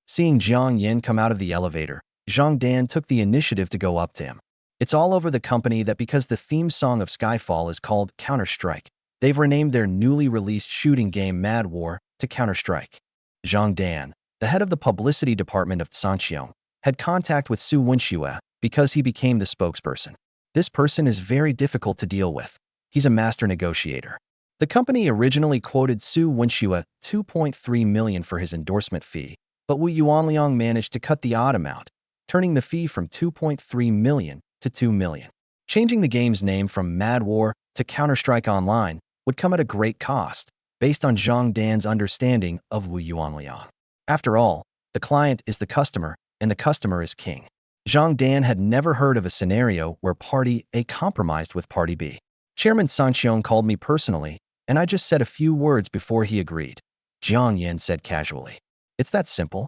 Seeing Jiang Yan come out of the elevator, Zhang Dan took the initiative to go up to him. It's all over the company that because the theme song of Skyfall is called Counter-Strike, they've renamed their newly released shooting game Mad War to Counter-Strike. Zhang Dan, the head of the publicity department of Xianxia, had contact with Su Wenxue because he became the spokesperson. This person is very difficult to deal with. He's a master negotiator. The company originally quoted Su Wenxue $2.3 million for his endorsement fee, but Wu Yuanliang managed to cut the odd amount, turning the fee from $2.3 million to $2 million. Changing the game's name from Mad War to Counter-Strike Online would come at a great cost, based on Zhang Dan's understanding of Wu Yuanliang. After all, the client is the customer, and the customer is king. Zhang Dan had never heard of a scenario where Party A compromised with Party B. Chairman Sanxiong called me personally, and I just said a few words before he agreed, Jiang Yan said casually. It's that simple?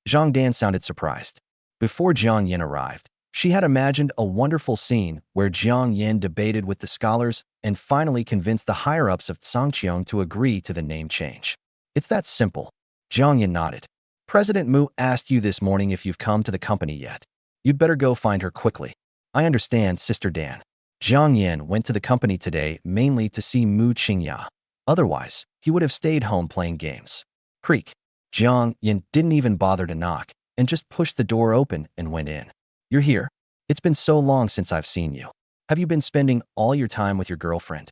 Zhang Dan sounded surprised. Before Jiang Yan arrived, she had imagined a wonderful scene where Jiang Yan debated with the scholars and finally convinced the higher-ups of Tsangqiang to agree to the name change. It's that simple. Jiang Yan nodded. President Mu asked you this morning if you've come to the company yet. You'd better go find her quickly. I understand, Sister Dan. Jiang Yan went to the company today mainly to see Mu Qingya. Otherwise, he would have stayed home playing games. Creak. Jiang Yan didn't even bother to knock and just pushed the door open and went in. You're here. It's been so long since I've seen you. Have you been spending all your time with your girlfriend?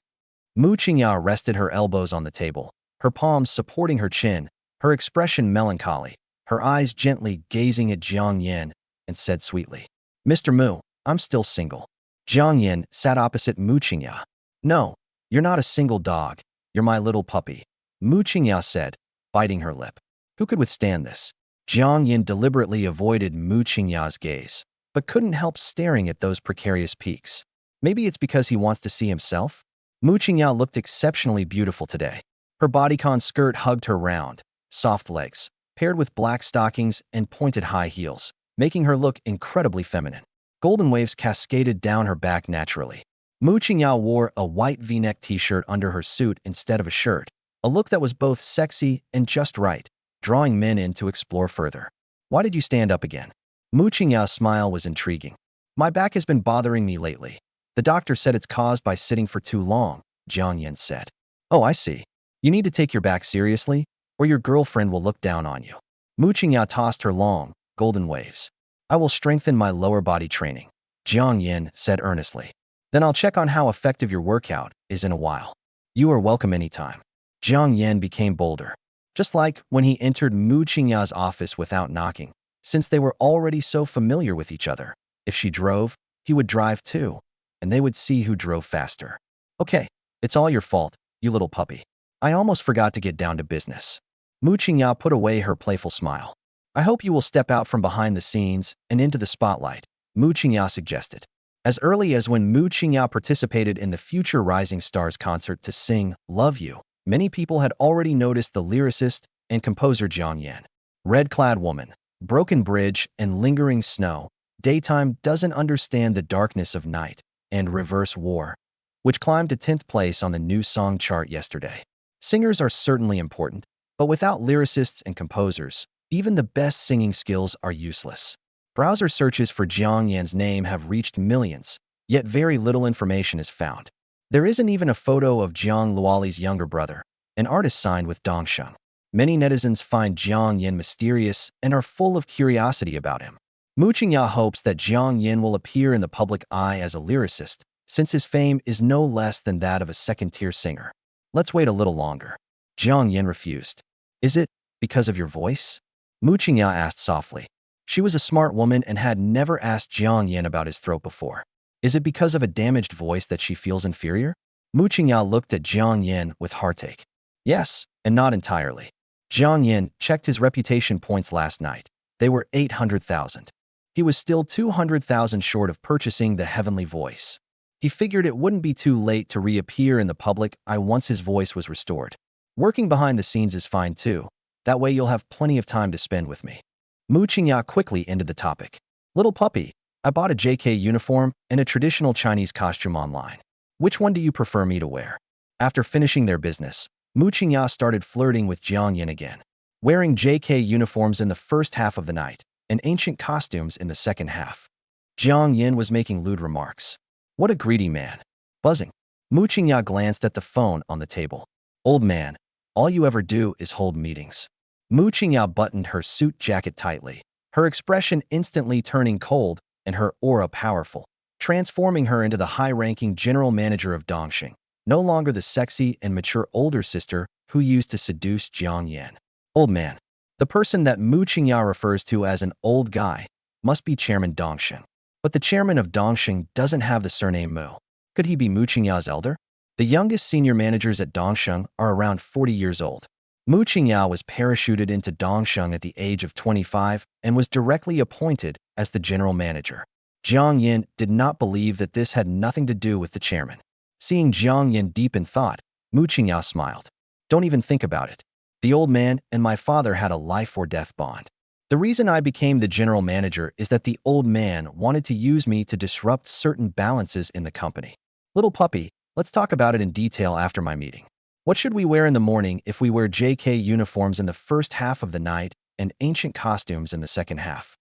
Mu Qingya rested her elbows on the table, her palms supporting her chin, her expression melancholy, her eyes gently gazing at Jiang Yan, and said sweetly, Mr. Mu, I'm still single. Jiang Yan sat opposite Mu Qingya. No, you're not a single dog. You're my little puppy, Mu Qingya said, biting her lip. Who could withstand this? Jiang Yan deliberately avoided Mu Qingya's gaze, but couldn't help staring at those precarious peaks. Maybe it's because he wants to see himself? Mu Qingya looked exceptionally beautiful today. Her bodycon skirt hugged her round, soft legs, paired with black stockings and pointed high heels, making her look incredibly feminine. Golden waves cascaded down her back naturally. Mu Qingya wore a white V-neck t-shirt under her suit instead of a shirt, a look that was both sexy and just right, drawing men in to explore further. Why did you stand up again? Mu Qingya's smile was intriguing. My back has been bothering me lately. The doctor said it's caused by sitting for too long, Jiang Yan said. Oh, I see. You need to take your back seriously, or your girlfriend will look down on you. Mu Qingya tossed her long, golden waves. I will strengthen my lower body training, Jiang Yan said earnestly. Then I'll check on how effective your workout is in a while. You are welcome anytime. Jiang Yan became bolder. Just like when he entered Mu Qingya's office without knocking, since they were already so familiar with each other. If she drove, he would drive too, and they would see who drove faster. Okay, it's all your fault, you little puppy. I almost forgot to get down to business. Mu Qingya put away her playful smile. I hope you will step out from behind the scenes and into the spotlight, Mu Qingya suggested. As early as when Mu Qingya participated in the Future Rising Stars concert to sing Love You, many people had already noticed the lyricist and composer Jiang Yan. Red-clad woman, broken bridge, and lingering snow, daytime doesn't understand the darkness of night, and reverse war, which climbed to 10th place on the new song chart yesterday. Singers are certainly important, but without lyricists and composers, even the best singing skills are useless. Browser searches for Jiang Yan's name have reached millions, yet very little information is found. There isn't even a photo of Jiang Luoli's younger brother, an artist signed with Dongsheng. Many netizens find Jiang Yan mysterious and are full of curiosity about him. Mu Qingya hopes that Jiang Yan will appear in the public eye as a lyricist, since his fame is no less than that of a second-tier singer. Let's wait a little longer. Jiang Yan refused. Is it because of your voice? Mu Qingya asked softly. She was a smart woman and had never asked Jiang Yan about his throat before. Is it because of a damaged voice that she feels inferior? Mu Qingya looked at Jiang Yan with heartache. Yes, and not entirely. Jiang Yan checked his reputation points last night. They were 800,000. He was still 200,000 short of purchasing the heavenly voice. He figured it wouldn't be too late to reappear in the public eye once his voice was restored. Working behind the scenes is fine too. That way you'll have plenty of time to spend with me. Mu Qingya quickly ended the topic. Little puppy, I bought a JK uniform and a traditional Chinese costume online. Which one do you prefer me to wear? After finishing their business, Mu Qingya started flirting with Jiang Yan again. Wearing JK uniforms in the first half of the night and ancient costumes in the second half. Jiang Yan was making lewd remarks. What a greedy man. Buzzing. Mu Qingya glanced at the phone on the table. Old man, all you ever do is hold meetings. Mu Qingya buttoned her suit jacket tightly, her expression instantly turning cold and her aura powerful, transforming her into the high-ranking general manager of Dongxing, no longer the sexy and mature older sister who used to seduce Jiang Yan. Old man. The person that Mu Qingya refers to as an old guy must be Chairman Dongxing. But the chairman of Dongxing doesn't have the surname Mu. Could he be Mu Qingya's elder? The youngest senior managers at Dongxing are around 40 years old. Mu Qingya was parachuted into Dongxing at the age of 25 and was directly appointed as the general manager. Jiang Yan did not believe that this had nothing to do with the chairman. Seeing Jiang Yan deep in thought, Mu Qingya smiled. Don't even think about it. The old man and my father had a life-or-death bond. The reason I became the general manager is that the old man wanted to use me to disrupt certain balances in the company. Little puppy, let's talk about it in detail after my meeting. What should we wear in the morning if we wear JK uniforms in the first half of the night and ancient costumes in the second half?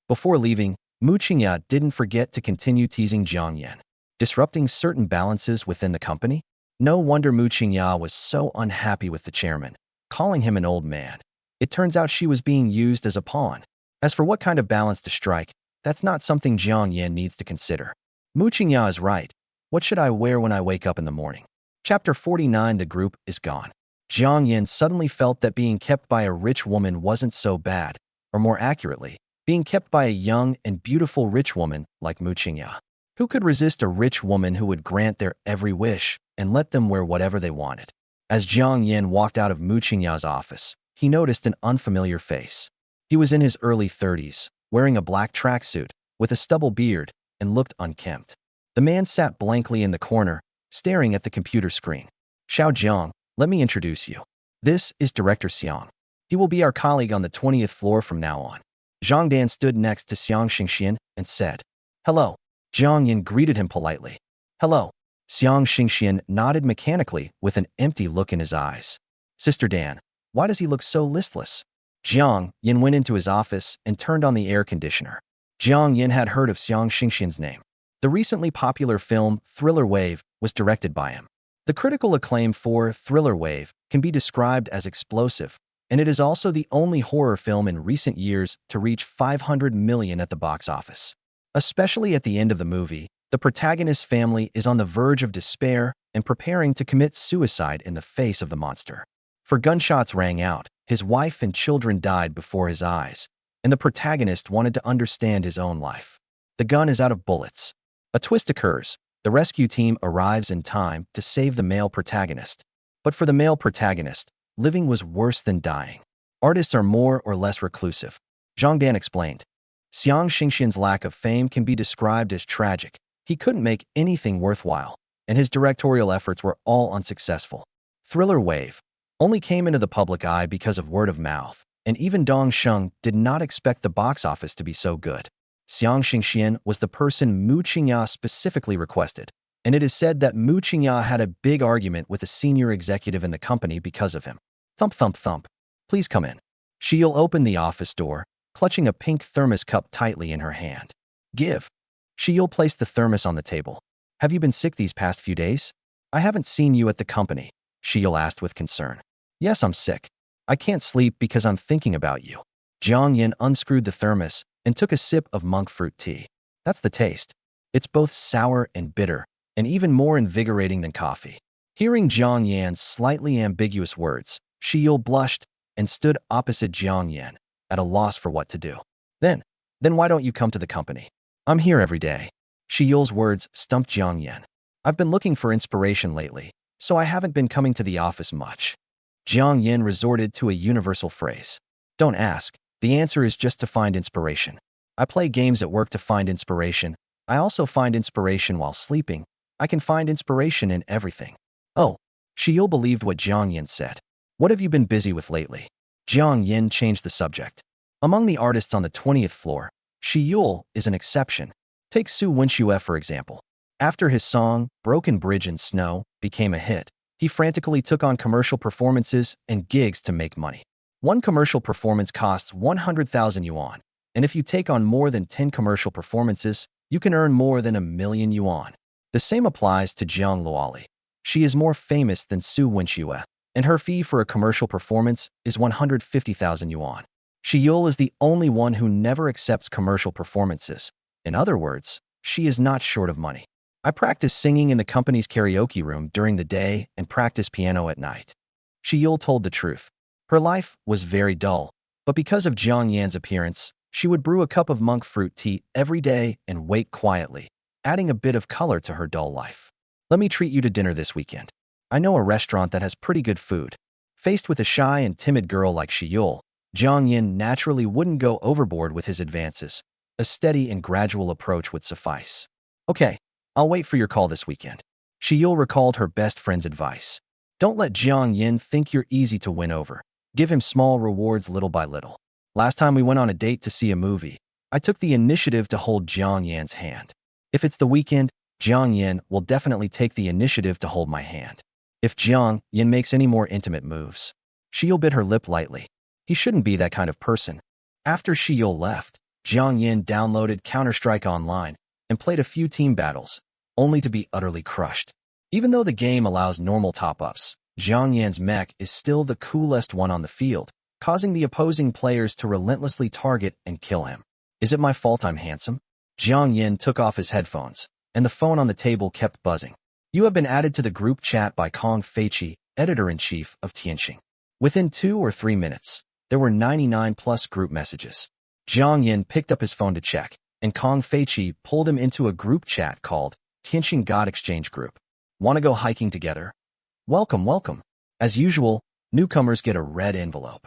Before leaving, Mu Qingya didn't forget to continue teasing Jiang Yan. Disrupting certain balances within the company? No wonder Mu Qingya was so unhappy with the chairman, calling him an old man. It turns out she was being used as a pawn. As for what kind of balance to strike, that's not something Jiang Yan needs to consider. Mu Qingya is right. What should I wear when I wake up in the morning? Chapter 49. The group is gone. Jiang Yan suddenly felt that being kept by a rich woman wasn't so bad, or more accurately, being kept by a young and beautiful rich woman like Mu Qingya. Who could resist a rich woman who would grant their every wish and let them wear whatever they wanted? As Jiang Yan walked out of Mu Qingya's office, he noticed an unfamiliar face. He was in his early 30s, wearing a black tracksuit, with a stubble beard, and looked unkempt. The man sat blankly in the corner, staring at the computer screen. Xiao Jiang, let me introduce you. This is Director Xiang. He will be our colleague on the 20th floor from now on. Zhang Dan stood next to Xianxia and said, Hello. Jiang Yan greeted him politely. Hello. Xianxia nodded mechanically with an empty look in his eyes. Sister Dan, why does he look so listless? Jiang Yan went into his office and turned on the air conditioner. Jiang Yan had heard of Xianxia's name. The recently popular film Thriller Wave was directed by him. The critical acclaim for Thriller Wave can be described as explosive, and it is also the only horror film in recent years to reach 500 million at the box office. Especially at the end of the movie, the protagonist's family is on the verge of despair and preparing to commit suicide in the face of the monster. For gunshots rang out, his wife and children died before his eyes, and the protagonist wanted to understand his own life. The gun is out of bullets. A twist occurs. The rescue team arrives in time to save the male protagonist. But for the male protagonist, living was worse than dying. Artists are more or less reclusive. Zhang Dan explained. Xianxia's lack of fame can be described as tragic. He couldn't make anything worthwhile, and his directorial efforts were all unsuccessful. Thriller Wave only came into the public eye because of word of mouth, and even Dongxing did not expect the box office to be so good. Xianxia was the person Mu Qingya specifically requested, and it is said that Mu Qingya had a big argument with a senior executive in the company because of him. Thump, thump, thump. Please come in. She'll opened the office door, clutching a pink thermos cup tightly in her hand. Give. She'll placed the thermos on the table. Have you been sick these past few days? I haven't seen you at the company, She'll asked with concern. Yes, I'm sick. I can't sleep because I'm thinking about you. Jiang Yan unscrewed the thermos and took a sip of monk fruit tea. That's the taste. It's both sour and bitter, and even more invigorating than coffee. Hearing Jiang Yan's slightly ambiguous words, She'll blushed and stood opposite Jiang Yan, at a loss for what to do. Then why don't you come to the company? I'm here every day. She'l's words stumped Jiang Yan. I've been looking for inspiration lately, so I haven't been coming to the office much. Jiang Yan resorted to a universal phrase. Don't ask. The answer is just to find inspiration. I play games at work to find inspiration. I also find inspiration while sleeping, I can find inspiration in everything. Oh, Shiyul believed what Jiang Yan said. What have you been busy with lately? Jiang Yan changed the subject. Among the artists on the 20th floor, Shiyul is an exception. Take Su Wenxue, for example. After his song, Broken Bridge in Snow, became a hit, he frantically took on commercial performances and gigs to make money. One commercial performance costs 100,000 yuan, and if you take on more than 10 commercial performances, you can earn more than 1,000,000 yuan. The same applies to Jiang Luoli. She is more famous than Su Wenxue, and her fee for a commercial performance is 150,000 yuan. Shiyul is the only one who never accepts commercial performances. In other words, she is not short of money. I practice singing in the company's karaoke room during the day and practice piano at night. Shiyul told the truth. Her life was very dull, but because of Jiang Yan's appearance, she would brew a cup of monk fruit tea every day and wait quietly, adding a bit of color to her dull life. Let me treat you to dinner this weekend. I know a restaurant that has pretty good food. Faced with a shy and timid girl like Shiyul, Jiang Yan naturally wouldn't go overboard with his advances. A steady and gradual approach would suffice. Okay, I'll wait for your call this weekend. Shiyul recalled her best friend's advice. Don't let Jiang Yan think you're easy to win over. Give him small rewards little by little. Last time we went on a date to see a movie, I took the initiative to hold Jiang Yan's hand. If it's the weekend, Jiang Yan will definitely take the initiative to hold my hand. If Jiang Yan makes any more intimate moves, Shiyul bit her lip lightly. He shouldn't be that kind of person. After Shiyul left, Jiang Yan downloaded Counter-Strike Online and played a few team battles, only to be utterly crushed. Even though the game allows normal top-ups, Jiang Yan's mech is still the coolest one on the field, causing the opposing players to relentlessly target and kill him. Is it my fault I'm handsome? Jiang Yan took off his headphones, and the phone on the table kept buzzing. You have been added to the group chat by Kong Feiqi, editor-in-chief of Tianxing. Within 2 or 3 minutes, there were 99+ group messages. Jiang Yan picked up his phone to check, and Kong Feiqi pulled him into a group chat called Tianxing God Exchange Group. Want to go hiking together? Welcome, welcome. As usual, newcomers get a red envelope.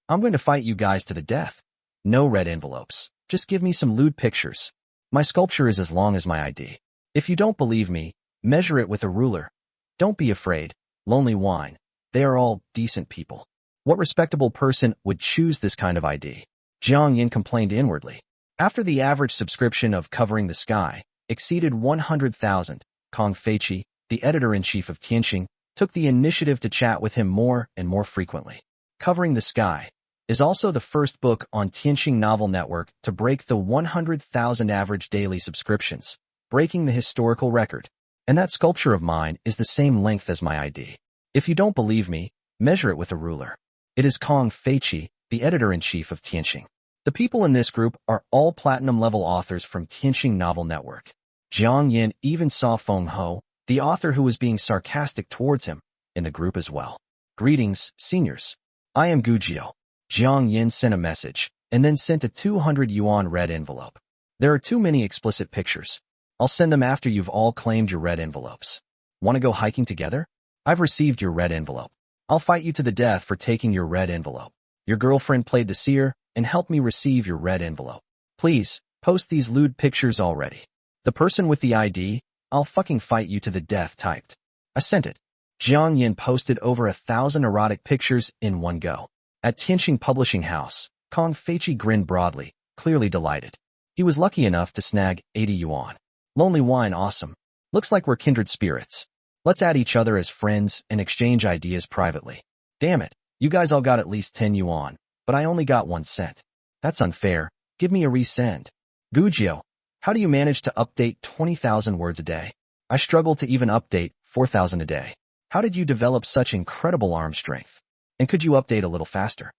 I'm going to fight you guys to the death. No red envelopes. Just give me some lewd pictures. My sculpture is as long as my ID. If you don't believe me, measure it with a ruler. Don't be afraid. Lonely Wine. They are all decent people. What respectable person would choose this kind of ID? Jiang Yan complained inwardly. After the average subscription of Covering the Sky exceeded 100,000, Kong Feiqi, the editor-in-chief of Tianxing, took the initiative to chat with him more and more frequently. Covering the Sky is also the first book on Tianxing Novel Network to break the 100,000 average daily subscriptions, breaking the historical record. And that sculpture of mine is the same length as my ID. If you don't believe me, measure it with a ruler. It is Kong Feiqi, the editor-in-chief of Tianxing. The people in this group are all platinum-level authors from Tianxing Novel Network. Jiang Yan even saw Feng Ho, the author who was being sarcastic towards him, in the group as well. Greetings, seniors. I am Gujio. Jiang Yan sent a message, and then sent a 200 yuan red envelope. There are too many explicit pictures. I'll send them after you've all claimed your red envelopes. Want to go hiking together? I've received your red envelope. I'll fight you to the death for taking your red envelope. Your girlfriend played the seer and helped me receive your red envelope. Please, post these lewd pictures already. The person with the ID, I'll fucking fight you to the death typed. I sent it. Jiang Yan posted over 1,000 erotic pictures in one go. At Tianxing Publishing House, Kong Feiqi grinned broadly, clearly delighted. He was lucky enough to snag 80 yuan. Lonely Wine awesome. Looks like we're kindred spirits. Let's add each other as friends and exchange ideas privately. Damn it, you guys all got at least 10 yuan, but I only got 1 cent. That's unfair. Give me a resend. Gujio, how do you manage to update 20,000 words a day? I struggle to even update 4,000 a day. How did you develop such incredible arm strength? And could you update a little faster?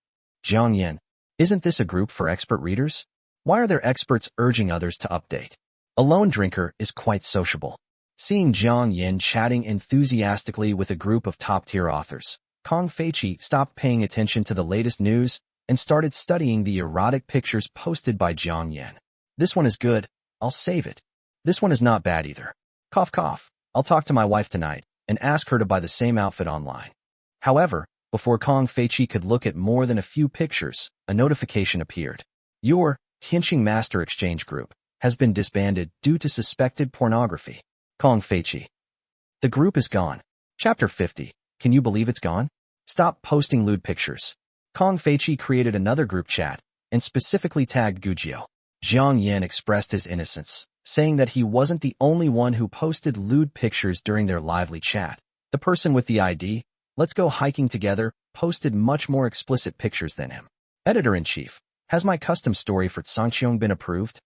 Jiang Yan, isn't this a group for expert readers? Why are there experts urging others to update? A lone drinker is quite sociable. Seeing Jiang Yan chatting enthusiastically with a group of top-tier authors, Kong Feiqi stopped paying attention to the latest news and started studying the erotic pictures posted by Jiang Yan. This one is good. I'll save it. This one is not bad either. Cough cough. I'll talk to my wife tonight and ask her to buy the same outfit online. However, before Kong Feiqi could look at more than a few pictures, a notification appeared. Your Tianxing Master Exchange Group has been disbanded due to suspected pornography. Kong Feiqi, The group is gone. Chapter 50. Can you believe it's gone? Stop posting lewd pictures. Kong Feiqi created another group chat and specifically tagged Gujio. Jiang Yan expressed his innocence, saying that he wasn't the only one who posted lewd pictures during their lively chat. The person with the ID, "Let's go hiking together," posted much more explicit pictures than him. Editor-in-Chief, has my custom story for Xianxia been approved?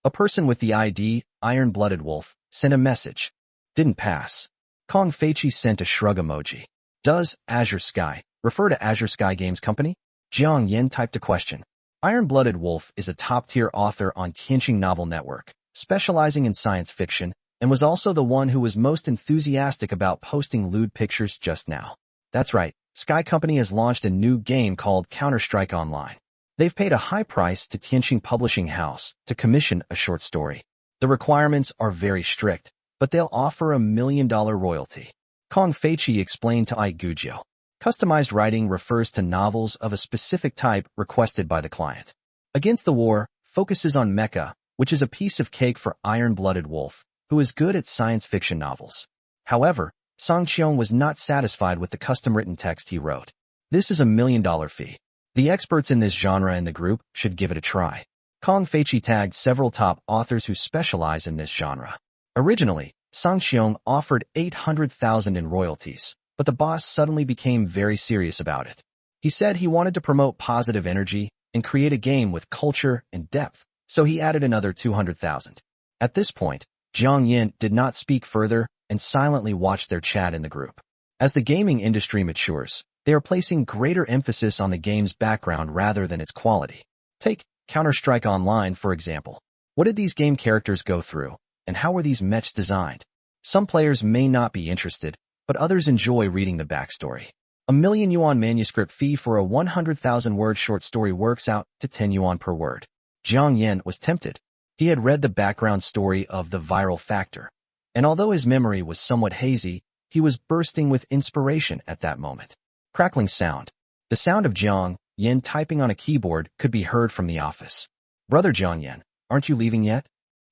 A person with the ID, Iron-Blooded Wolf, sent a message. Didn't pass. Kong Feiqi sent a shrug emoji. Does Azure Sky refer to Azure Sky Games Company? Jiang Yan typed a question. Iron-Blooded Wolf is a top-tier author on Xianxia Novel Network, specializing in science fiction, and was also the one who was most enthusiastic about posting lewd pictures just now. That's right, Sky Company has launched a new game called Counter-Strike Online. They've paid a high price to Xianxia Publishing House to commission a short story. The requirements are very strict, but they'll offer $1 million royalty. Kong Feiqi explained to Gujio. Customized writing refers to novels of a specific type requested by the client. Against the War focuses on mecha, which is a piece of cake for Iron-Blooded Wolf, who is good at science fiction novels. However, Xianxia was not satisfied with the custom-written text he wrote. This is $1 million fee. The experts in this genre in the group should give it a try. Kong Feiqi tagged several top authors who specialize in this genre. Originally, Xianxia offered $800,000 in royalties, but the boss suddenly became very serious about it. He said he wanted to promote positive energy and create a game with culture and depth, so he added another $200,000. At this point, Jiang Yan did not speak further and silently watched their chat in the group. As the gaming industry matures, they are placing greater emphasis on the game's background rather than its quality. Take Counter-Strike Online, for example. What did these game characters go through, and how were these mechs designed? Some players may not be interested, but others enjoy reading the backstory. $1 million yuan manuscript fee for a 100,000-word short story works out to 10 yuan per word. Jiang Yan was tempted. He had read the background story of The Viral Factor, and although his memory was somewhat hazy, he was bursting with inspiration at that moment. Crackling sound. The sound of Jiang Yan typing on a keyboard could be heard from the office. Brother Jiang Yan, aren't you leaving yet?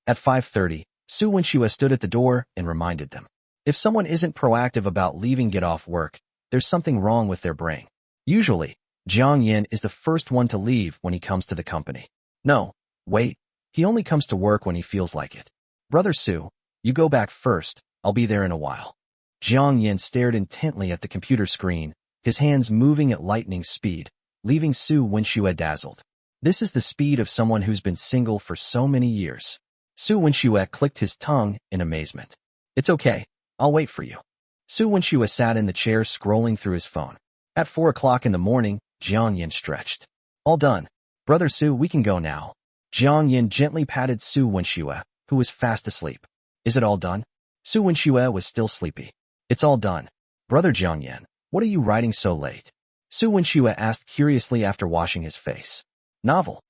At 5:30, Su Wenxue stood at the door and reminded them. If someone isn't proactive about leaving get off work, there's something wrong with their brain. Usually, Jiang Yan is the first one to leave when he comes to the company. No, wait, he only comes to work when he feels like it. Brother Su, you go back first, I'll be there in a while. Jiang Yan stared intently at the computer screen, his hands moving at lightning speed, leaving Su Wenxue dazzled. This is the speed of someone who's been single for so many years. Su Wenxue clicked his tongue in amazement. It's okay, I'll wait for you. Su Wenxue sat in the chair scrolling through his phone. At 4 o'clock in the morning, Jiang Yan stretched. All done. Brother Su, we can go now. Jiang Yan gently patted Su Wenxue, who was fast asleep. Is it all done? Su Wenxue was still sleepy. It's all done. Brother Jiang Yan, what are you writing so late? Su Wenxue asked curiously after washing his face. Novel.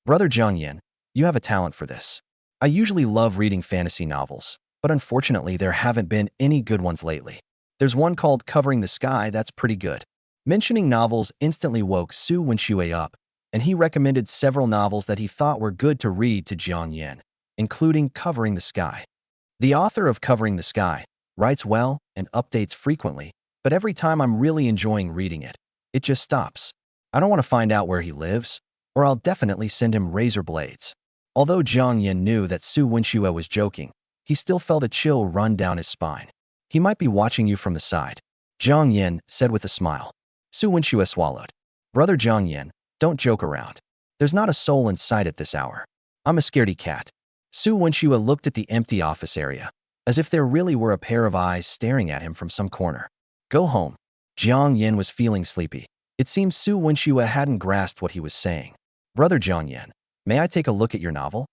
Brother Jiang Yan, you have a talent for this. I usually love reading fantasy novels, but unfortunately there haven't been any good ones lately. There's one called Covering the Sky that's pretty good. Mentioning novels instantly woke Su Wenxue up, and he recommended several novels that he thought were good to read to Jiang Yan, including Covering the Sky. The author of Covering the Sky writes well and updates frequently, but every time I'm really enjoying reading it, it just stops. I don't want to find out where he lives, or I'll definitely send him razor blades. Although Jiang Yan knew that Su Wenxue was joking, he still felt a chill run down his spine. He might be watching you from the side, Jiang Yan said with a smile. Su Wenxue swallowed. Brother Jiang Yan, don't joke around. There's not a soul in sight at this hour. I'm a scaredy cat. Su Wenxue looked at the empty office area, as if there really were a pair of eyes staring at him from some corner. Go home. Jiang Yan was feeling sleepy. It seemed Su Wenxue hadn't grasped what he was saying. Brother Jiang Yan, may I take a look at your novel?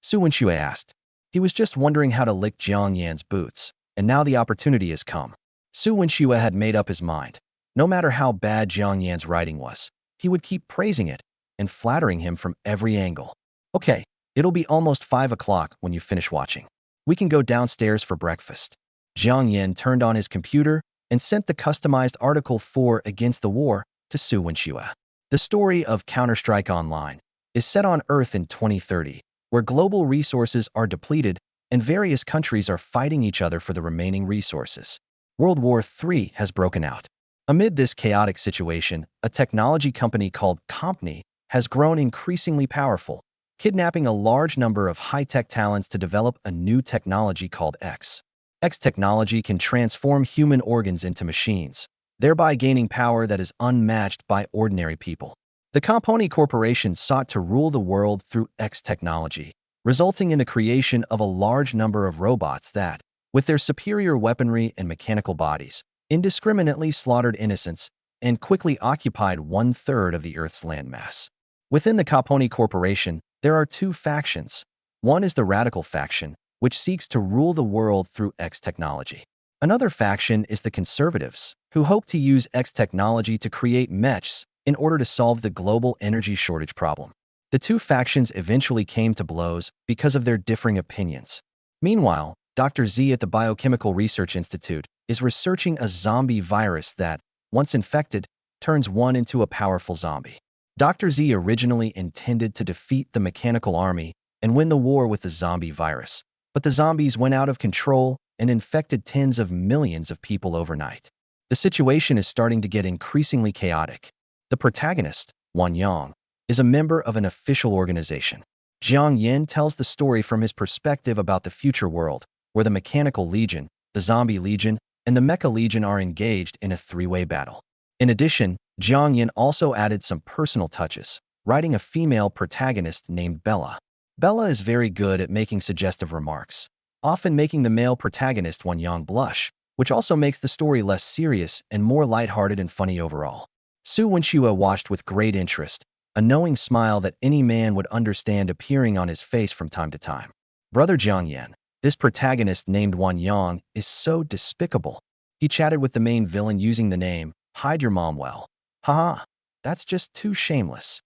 Su Wenxue asked. He was just wondering how to lick Jiang Yan's boots, and now the opportunity has come. Su Wenxue had made up his mind. No matter how bad Jiang Yan's writing was, he would keep praising it and flattering him from every angle. Okay, it'll be almost 5 o'clock when you finish watching. We can go downstairs for breakfast. Jiang Yan turned on his computer and sent the customized article 4 Against the War to Su Wenxue. The story of Counter-Strike Online is set on Earth in 2030, where global resources are depleted and various countries are fighting each other for the remaining resources. World War III has broken out. Amid this chaotic situation, a technology company called Company has grown increasingly powerful, kidnapping a large number of high-tech talents to develop a new technology called X. X technology can transform human organs into machines, thereby gaining power that is unmatched by ordinary people. The Company Corporation sought to rule the world through X technology, resulting in the creation of a large number of robots that, with their superior weaponry and mechanical bodies, indiscriminately slaughtered innocents and quickly occupied 1/3 of the Earth's landmass. Within the Company Corporation, there are two factions. One is the radical faction, which seeks to rule the world through X technology. Another faction is the conservatives, who hope to use X technology to create mechs in order to solve the global energy shortage problem. The two factions eventually came to blows because of their differing opinions. Meanwhile, Dr. Z at the Biochemical Research Institute is researching a zombie virus that, once infected, turns one into a powerful zombie. Dr. Z originally intended to defeat the mechanical army and win the war with the zombie virus, but the zombies went out of control and infected tens of millions of people overnight. The situation is starting to get increasingly chaotic. The protagonist, Wan Yang, is a member of an official organization. Jiang Yan tells the story from his perspective about the future world, where the Mechanical Legion, the Zombie Legion, and the Mecha Legion are engaged in a three-way battle. In addition, Jiang Yan also added some personal touches, writing a female protagonist named Bella. Bella is very good at making suggestive remarks, often making the male protagonist Wan Yang blush, which also makes the story less serious and more lighthearted and funny overall. Su Wenxue watched with great interest, a knowing smile that any man would understand appearing on his face from time to time. Brother Jiang Yan, this protagonist named Wan Yang, is so despicable. He chatted with the main villain using the name, "Hide your mom well." Haha, that's just too shameless.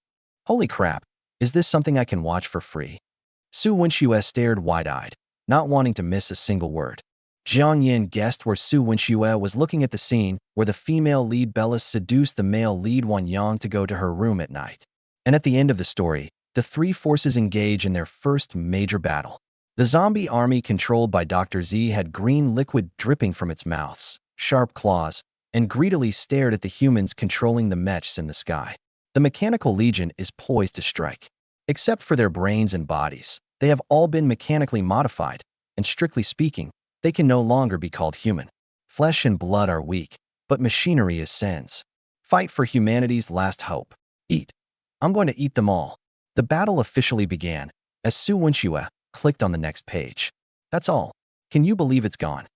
Holy crap, is this something I can watch for free? Su Wenxue stared wide-eyed, not wanting to miss a single word. Jiang Yan guessed where Su Wenxue was looking at the scene where the female lead Bella seduced the male lead Wan Yang to go to her room at night. And at the end of the story, the three forces engage in their first major battle. The zombie army controlled by Dr. Z had green liquid dripping from its mouths, sharp claws, and greedily stared at the humans controlling the mechs in the sky. The Mechanical Legion is poised to strike. Except for their brains and bodies, they have all been mechanically modified, and strictly speaking, they can no longer be called human. Flesh and blood are weak, but machinery is sens. Fight for humanity's last hope. Eat. I'm going to eat them all. The battle officially began, as Su Wenxue clicked on the next page. That's all. Can you believe it's gone?